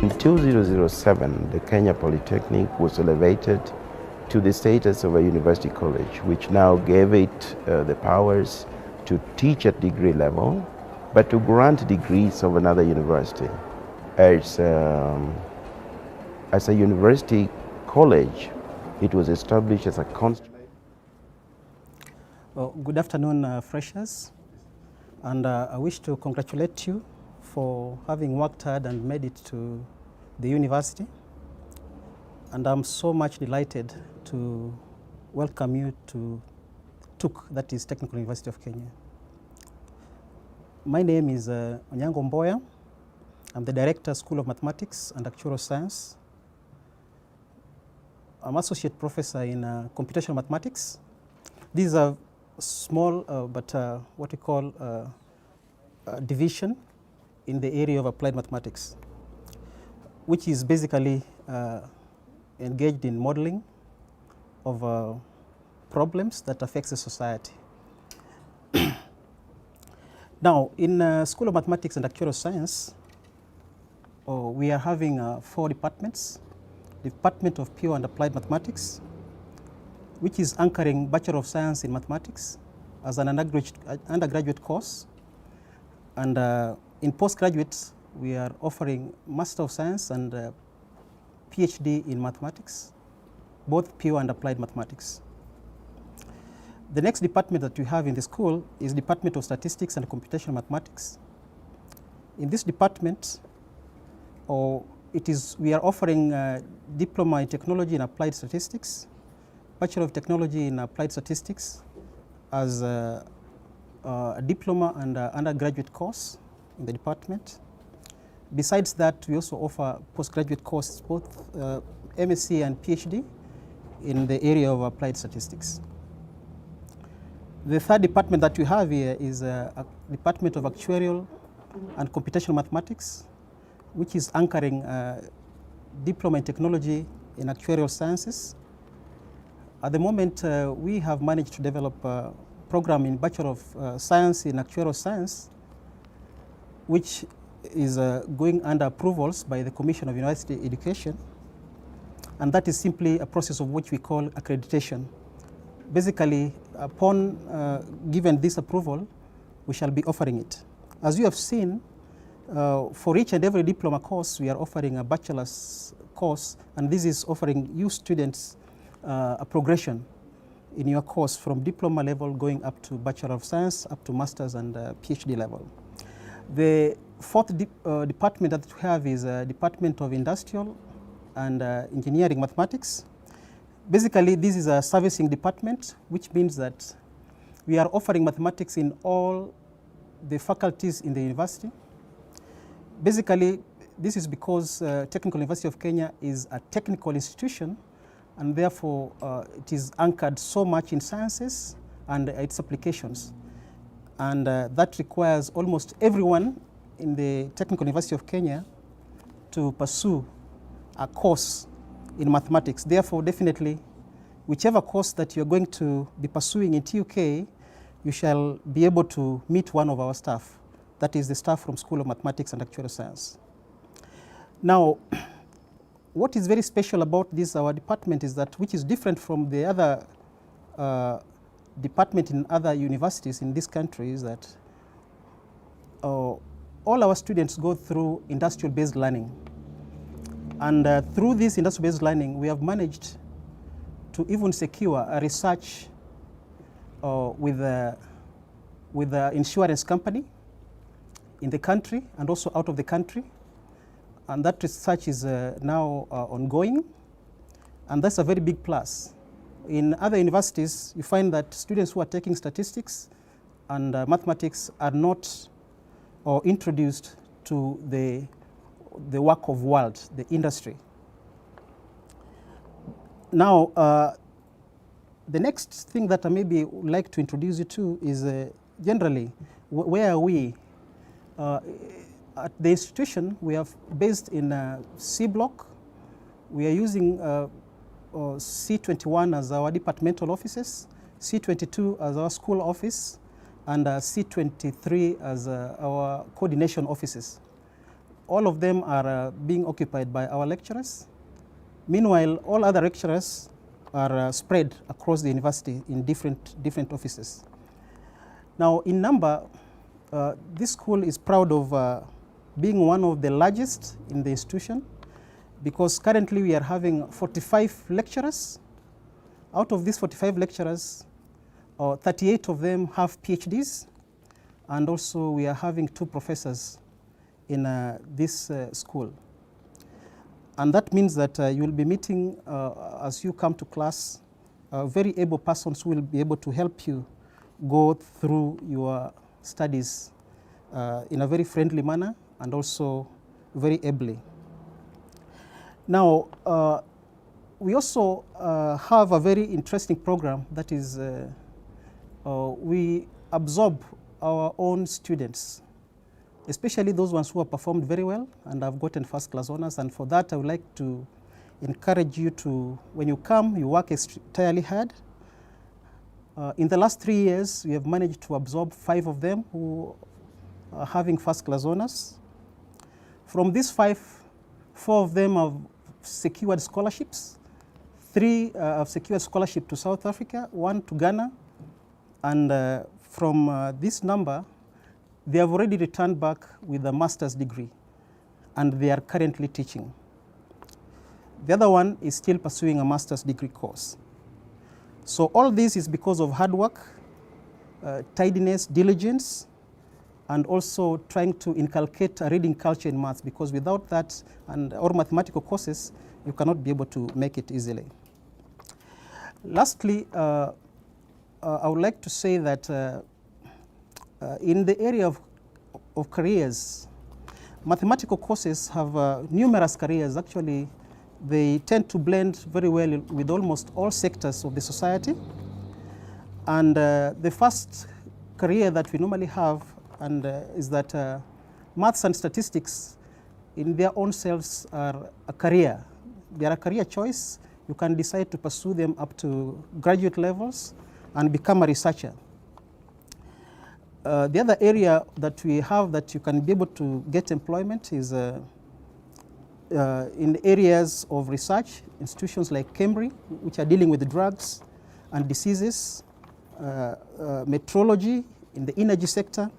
In 2007, the Kenya Polytechnic was elevated to the status of a university college, which now gave it the powers to teach at degree level, but to grant degrees of another university. As a university college, it was established as a constant. Well, good afternoon, freshers, and I wish to congratulate you for having worked hard and made it to the university. And I'm so much delighted to welcome you to TUK, that is Technical University of Kenya. My name is Onyango Mboya. I'm the Director, School of Mathematics and Actuarial Science. I'm Associate Professor in Computational Mathematics. These are small, but what we call division in the area of applied mathematics, which is basically engaged in modeling of problems that affect the society. Now, in School of Mathematics and Actuarial Science, we are having 4 departments. The Department of Pure and Applied Mathematics, which is anchoring Bachelor of Science in Mathematics as an undergraduate course. And in postgraduates, we are offering Master of Science and PhD in Mathematics, both pure and applied mathematics. The next department that we have in the school is Department of Statistics and Computational Mathematics. In this department, we are offering Diploma in Technology in Applied Statistics, Bachelor of Technology in Applied Statistics as a diploma and undergraduate course in the department. Besides that, we also offer postgraduate courses, both MSc and PhD in the area of applied statistics. The third department that we have here is a Department of Actuarial and Computational Mathematics, which is anchoring Diploma in Technology in Actuarial Sciences. At the moment, we have managed to develop a program in Bachelor of Science in Actuarial Science, which is going under approvals by the Commission of University Education. And that is simply a process of which we call accreditation. Basically, upon given this approval, we shall be offering it. As you have seen, for each and every diploma course, we are offering a bachelor's course, and this is offering you students a progression in your course from diploma level going up to Bachelor of Science, up to Master's and PhD level. The fourth department that we have is Department of Industrial and Engineering Mathematics. Basically, this is a servicing department, which means that we are offering mathematics in all the faculties in the university. Basically, this is because Technical University of Kenya is a technical institution, and therefore it is anchored so much in sciences and its applications. And that requires almost everyone in the Technical University of Kenya to pursue a course in mathematics. Therefore, definitely, whichever course that you're going to be pursuing in TUK, you shall be able to meet one of our staff. That is the staff from School of Mathematics and Actuarial Science. Now, what is very special about this, our department, is that, which is different from the other department in other universities in this country, is that all our students go through industrial-based learning. And through this industrial-based learning, we have managed to even secure a research with an insurance company in the country and also out of the country. and that research is now ongoing, and that's a very big plus. In other universities, you find that students who are taking statistics and mathematics are not introduced to the work of world, the industry. Now, the next thing that I maybe would like to introduce you to is generally, where are we? At the institution, we are based in C block. We are using C21 as our departmental offices, C22 as our school office, and C23 as our coordination offices. All of them are being occupied by our lecturers. Meanwhile, all other lecturers are spread across the university in different offices. Now, in number, this school is proud of being one of the largest in the institution, because currently we are having 45 lecturers. Out of these 45 lecturers, 38 of them have PhDs, and also we are having 2 professors in this school. And that means that you will be meeting, as you come to class, very able persons who will be able to help you go through your studies in a very friendly manner and also very ably. Now, we also have a very interesting program that is we absorb our own students, especially those ones who have performed very well and have gotten first-class honors. And for that, I would like to encourage you to, when you come, you work entirely hard. In the last 3 years, we have managed to absorb 5 of them who are having first-class honors. From these 5, 4 of them have secured scholarships. 3 have secured scholarship to South Africa, 1 to Ghana. And from this number, they have already returned back with a master's degree, and they are currently teaching. The other one is still pursuing a master's degree course. So all this is because of hard work, tidiness, diligence, and also trying to inculcate a reading culture in maths, because without that and or mathematical courses, you cannot be able to make it easily. Lastly, I would like to say that in the area of careers, mathematical courses have numerous careers. Actually, they tend to blend very well with almost all sectors of the society. And the first career that we normally have is that maths and statistics in their own selves are a career. They are a career choice. You can decide to pursue them up to graduate levels and become a researcher. The other area that we have that you can be able to get employment is in areas of research, institutions like Cambridge, which are dealing with drugs and diseases, metrology in the energy sector,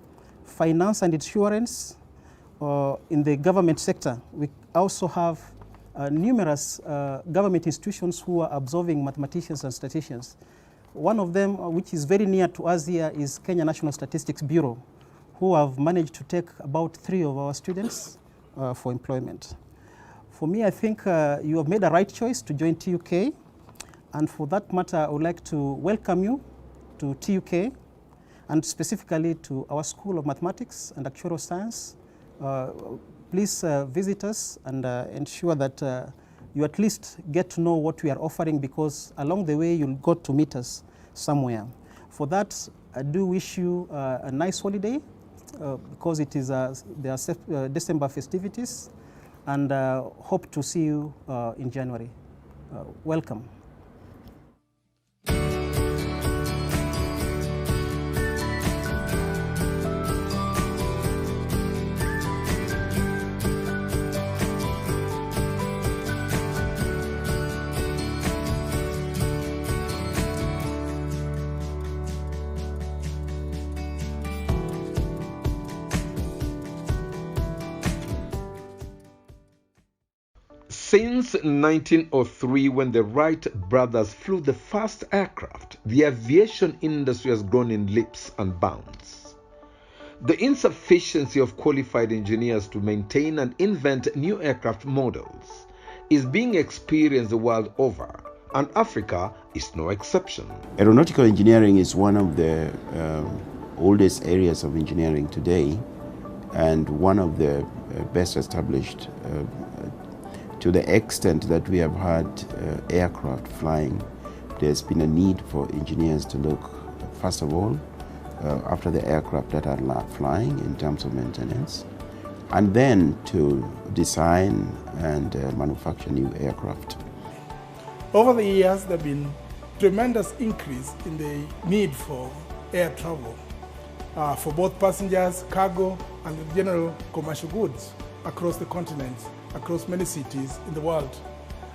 finance and insurance in the government sector. We also have numerous government institutions who are absorbing mathematicians and statisticians. One of them, which is very near to us here, is Kenya National Statistics Bureau, who have managed to take about 3 of our students for employment. For me, I think you have made a right choice to join TUK, and for that matter, I would like to welcome you to TUK, and specifically to our School of Mathematics and Actuarial Science. Please visit us and ensure that you at least get to know what we are offering, because along the way you'll go to meet us somewhere. For that, I do wish you a nice holiday, because it is the December festivities, and hope to see you in January. Welcome. Since 1903, when the Wright brothers flew the first aircraft, the aviation industry has grown in leaps and bounds. The insufficiency of qualified engineers to maintain and invent new aircraft models is being experienced the world over, and Africa is no exception. Aeronautical engineering is one of the oldest areas of engineering today, and one of the best established to the extent that we have had aircraft flying. There's been a need for engineers to look, first of all, after the aircraft that are flying in terms of maintenance, and then to design and manufacture new aircraft. Over the years, there have been tremendous increase in the need for air travel for both passengers, cargo, and general commercial goods across the continent, across many cities in the world.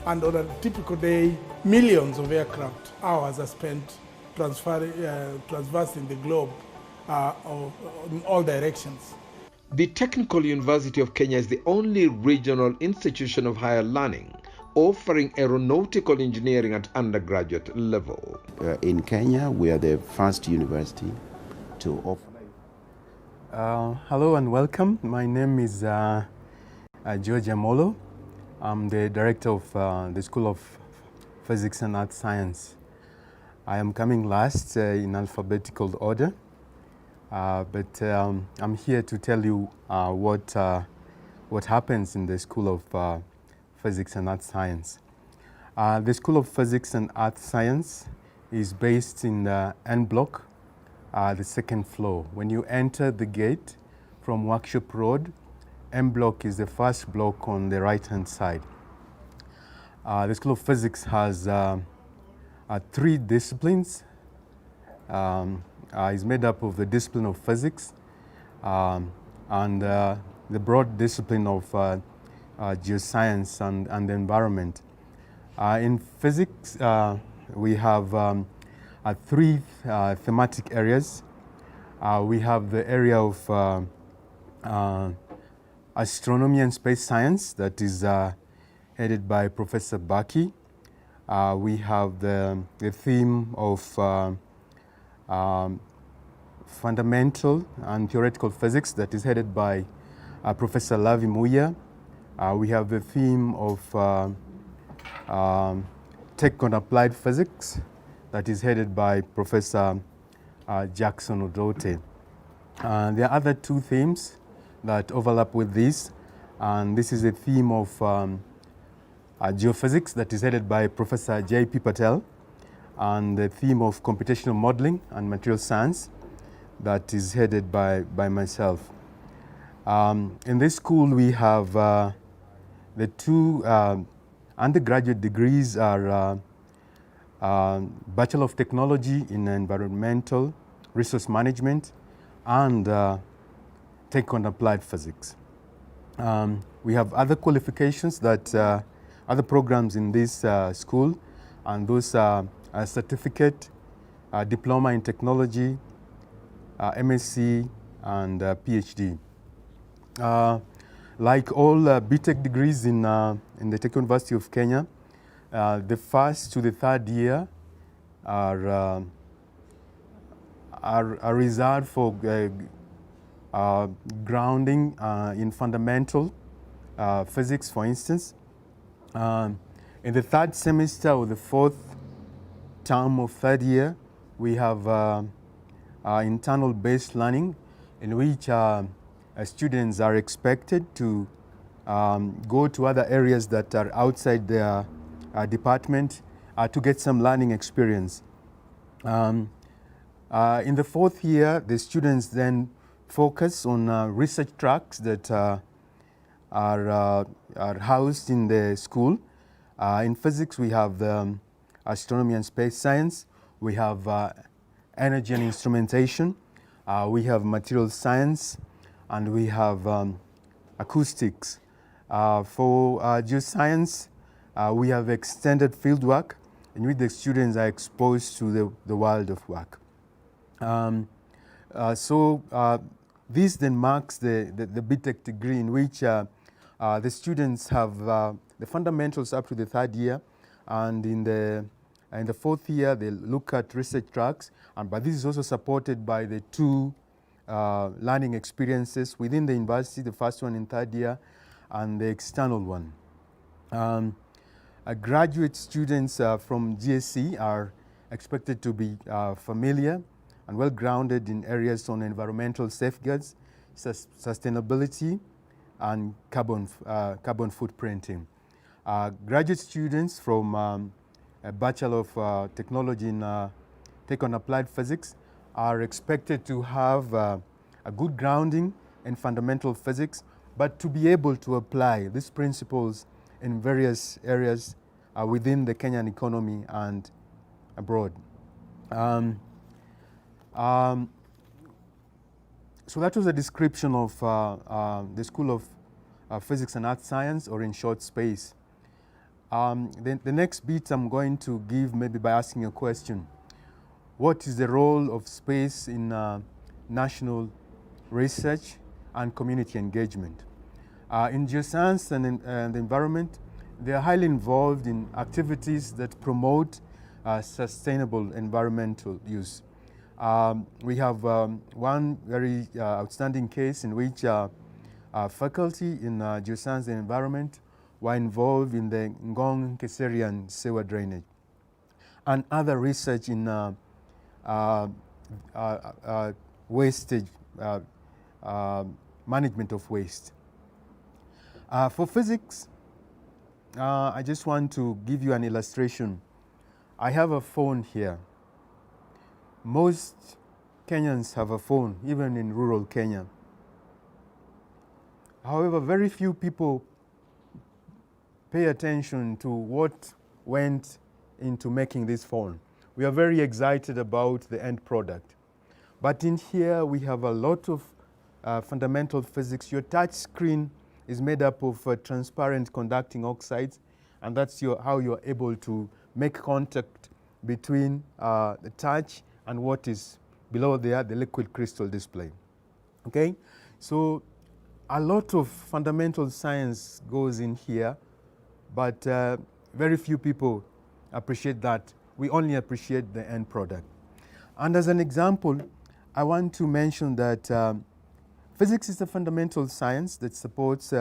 And on a typical day, millions of aircraft hours are spent traversing the globe in all directions. The Technical University of Kenya is the only regional institution of higher learning offering aeronautical engineering at undergraduate level. In Kenya, we are the first university to offer. Hello and welcome. My name is George Amolo. I'm the director of the School of Physics and Earth Science. I am coming last in alphabetical order, but I'm here to tell you what happens in the School of Physics and Earth Science. The School of Physics and Earth Science is based in the N block, the second floor. When you enter the gate from Workshop Road, M block is the first block on the right-hand side. The School of Physics has 3 disciplines. It's made up of the discipline of physics and the broad discipline of geoscience and the environment. In physics, we have 3 thematic areas. We have the area of astronomy and space science that is headed by Professor Baki. We have the theme of fundamental and theoretical physics that is headed by Professor Lavi Muya. We have the theme of tech and applied physics that is headed by Professor Jackson Odote. There are other 2 themes that overlap with this, and this is a theme of geophysics that is headed by Professor J.P. Patel, and the theme of computational modeling and material science that is headed by myself. In this school we have the 2 undergraduate degrees are Bachelor of Technology in Environmental Resource Management and Tech and Applied Physics. We have other qualifications that other programs in this school, and those are a certificate, diploma in technology, MSc, and PhD. Like all BTech degrees in the Tech University of Kenya, the first to the 3rd year are reserved for grounding in fundamental physics, for instance. In the 3rd semester or the 4th term of 3rd year, we have internal based learning in which students are expected to go to other areas that are outside their department to get some learning experience. In the 4th year, the students then focus on research tracks that are housed in the school. In physics, we have the astronomy and space science. We have energy and instrumentation. We have material science, and we have acoustics. For geoscience, we have extended fieldwork in which the students are exposed to the world of work. This then marks the BTech degree in which the students have the fundamentals up to the 3rd year, and in the 4th year they look at research tracks, but this is also supported by the 2 learning experiences within the university, the first one in third year, and the external one. Graduate students from GSC are expected to be familiar and well-grounded in areas on environmental safeguards, sustainability, and carbon footprinting. Graduate students from a Bachelor of Technology in Tech on Applied Physics are expected to have a good grounding in fundamental physics, but to be able to apply these principles in various areas within the Kenyan economy and abroad. So that was a description of the School of Physics and Earth Science, or in short, SPACE. The next bit I'm going to give maybe by asking a question. What is the role of SPACE in national research and community engagement? In geoscience and in the environment, they are highly involved in activities that promote sustainable environmental use. We have one very outstanding case in which faculty in geoscience and environment were involved in the Ngong Keserian sewer drainage, and other research in wastage, management of waste. For physics, I just want to give you an illustration. I have a phone here. Most Kenyans have a phone, even in rural Kenya. However, very few people pay attention to what went into making this phone. We are very excited about the end product. But in here, we have a lot of fundamental physics. Your touch screen is made up of transparent conducting oxides, and that's how you're able to make contact between the touch and what is below there, the liquid crystal display. Okay? So a lot of fundamental science goes in here, but very few people appreciate that. We only appreciate the end product. And as an example, I want to mention that physics is a fundamental science that supports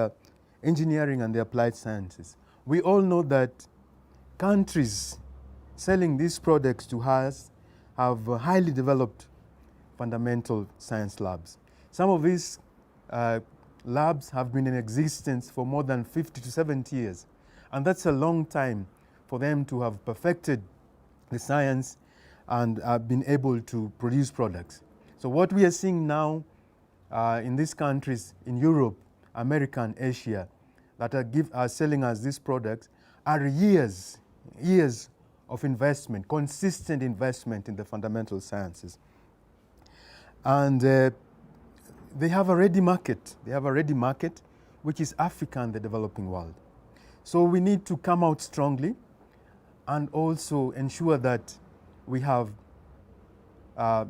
engineering and the applied sciences. We all know that countries selling these products to us have highly developed fundamental science labs. Some of these labs have been in existence for more than 50 to 70 years. And that's a long time for them to have perfected the science and been able to produce products. So what we are seeing now in these countries, in Europe, America, and Asia, that are selling us these products are years of investment, consistent investment in the fundamental sciences. And they have a ready market. They have a ready market, which is Africa and the developing world. So we need to come out strongly and also ensure that we have a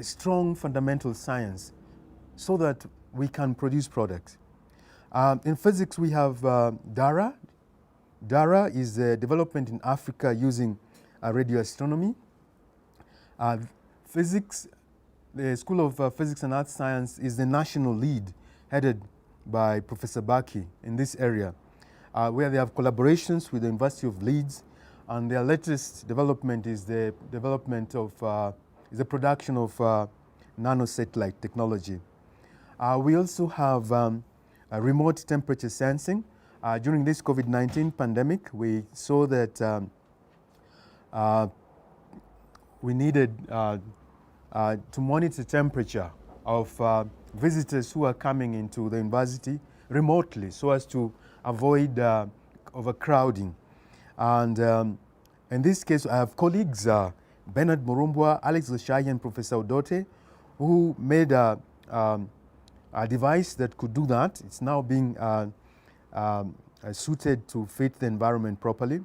strong fundamental science so that we can produce products. In physics, we have DARA. DARA is a development in Africa using radio astronomy. Physics, the School of Physics and Earth Science is the national lead headed by Professor Baki in this area, where they have collaborations with the University of Leeds, and their latest development is the development of, is the production of nanosatellite technology. We also have remote temperature sensing. During this COVID-19 pandemic, we saw that we needed to monitor temperature of visitors who are coming into the university remotely so as to avoid overcrowding. And in this case, I have colleagues, Bernard Murumbwa, Alex Gashai, and Professor Odote, who made a device that could do that. It's now being suited to fit the environment properly.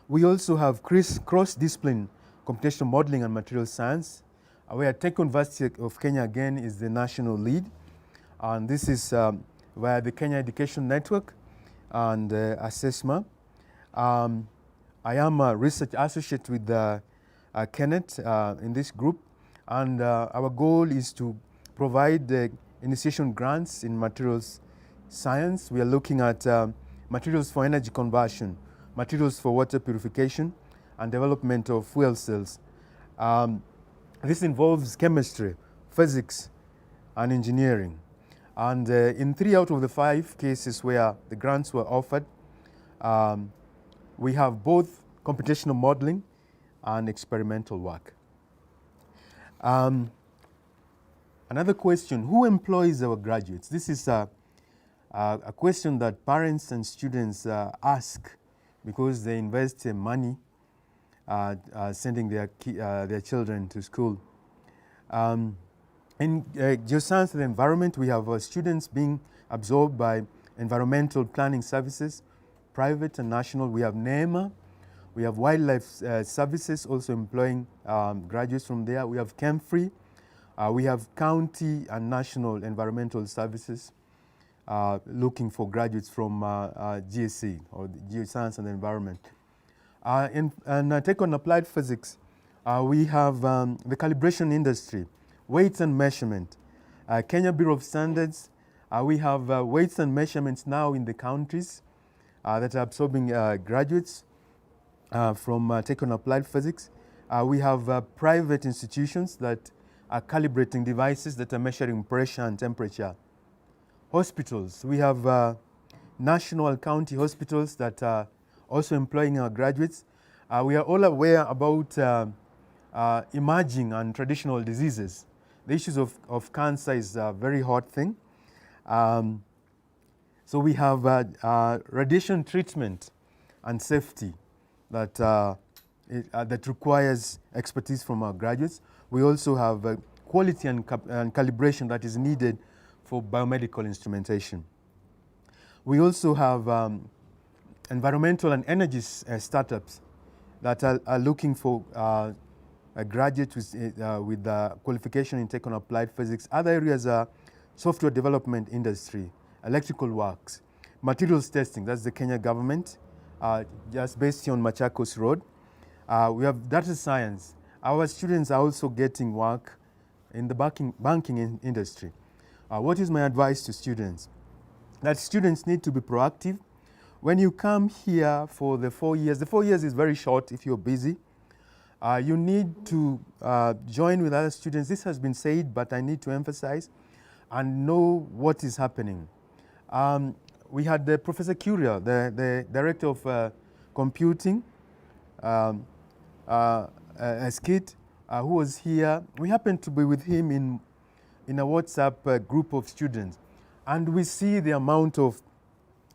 We also have cross-discipline computational modeling and material science, where Tech University of Kenya again is the national lead. And this is via the Kenya Education Network and ASESMA. I am a research associate with Kenneth in this group, and our goal is to provide initiation grants in materials science. We are looking at materials for energy conversion, materials for water purification, and development of fuel cells. This involves chemistry, physics, and engineering. And in 3 out of the 5 cases where the grants were offered, we have both computational modeling and experimental work. Another question, who employs our graduates? This is a question that parents and students ask because they invest money sending their children to school. In geoscience and environment, we have students being absorbed by environmental planning services, private and national. We have NEMA, we have wildlife services also employing graduates from there. We have ChemFree, we have county and national environmental services looking for graduates from GSE, or geoscience and environment. And take on applied physics, we have the calibration industry, weights and measurement. Kenya Bureau of Standards, we have weights and measurements now in the countries that are absorbing graduates from take on applied physics. We have private institutions that are calibrating devices that are measuring pressure and temperature. Hospitals, we have national county hospitals that are also employing our graduates. We are all aware about emerging and traditional diseases. The issues of cancer is a very hot thing. So we have radiation treatment and safety that, that requires expertise from our graduates. We also have quality and calibration that is needed for biomedical instrumentation. We also have environmental and energy startups that are looking for a graduate with qualification in take on applied physics. Other areas are software development industry, electrical works, materials testing, that's the Kenya government, just based on Machakos Road. We have data science. Our students are also getting work in the banking industry. What is my advice to students? That students need to be proactive. When you come here for the 4 years, the 4 years is very short if you're busy. You need to join with other students. This has been said, but I need to emphasize and know what is happening. We had Professor Curia, the director of computing, Skit, who was here. We happened to be with him in a WhatsApp group of students, and we see the amount of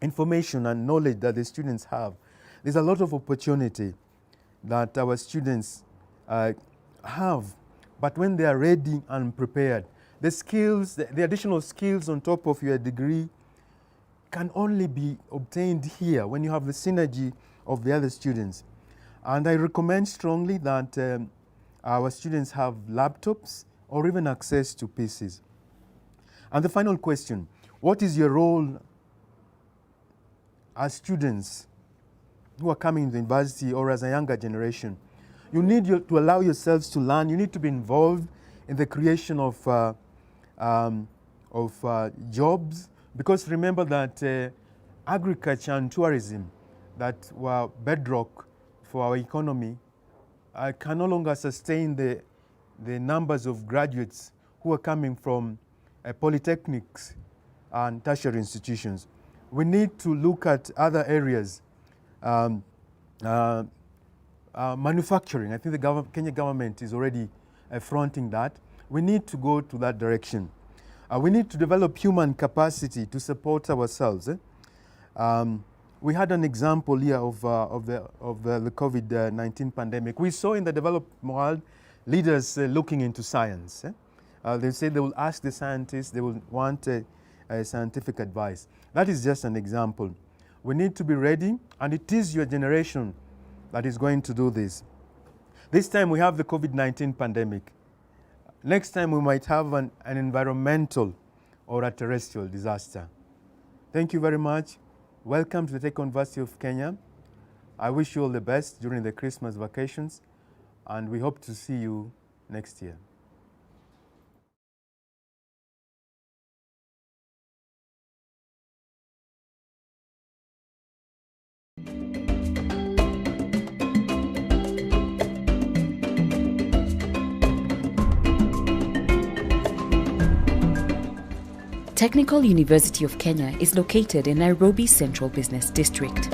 information and knowledge that the students have. There's a lot of opportunity that our students have, but when they are ready and prepared, the skills, the additional skills on top of your degree can only be obtained here when you have the synergy of the other students. And I recommend strongly that our students have laptops or even access to PCs. And the final question, what is your role as students who are coming to the university or as a younger generation? You need to allow yourselves to learn. You need to be involved in the creation of jobs, because remember that agriculture and tourism that were bedrock for our economy can no longer sustain the numbers of graduates who are coming from polytechnics and tertiary institutions. We need to look at other areas. Manufacturing, I think the Kenya government is already fronting that. We need to go to that direction. We need to develop human capacity to support ourselves. We had an example here of the COVID-19 pandemic. We saw in the developed world leaders looking into science. They say they will ask the scientists, they will want a scientific advice. That is just an example. We need to be ready, and it is your generation that is going to do this. This time we have the COVID-19 pandemic. Next time we might have an environmental or a terrestrial disaster. Thank you very much. Welcome to the Tech University of Kenya. I wish you all the best during the Christmas vacations, and we hope to see you next year. Technical University of Kenya is located in Nairobi's Central Business District.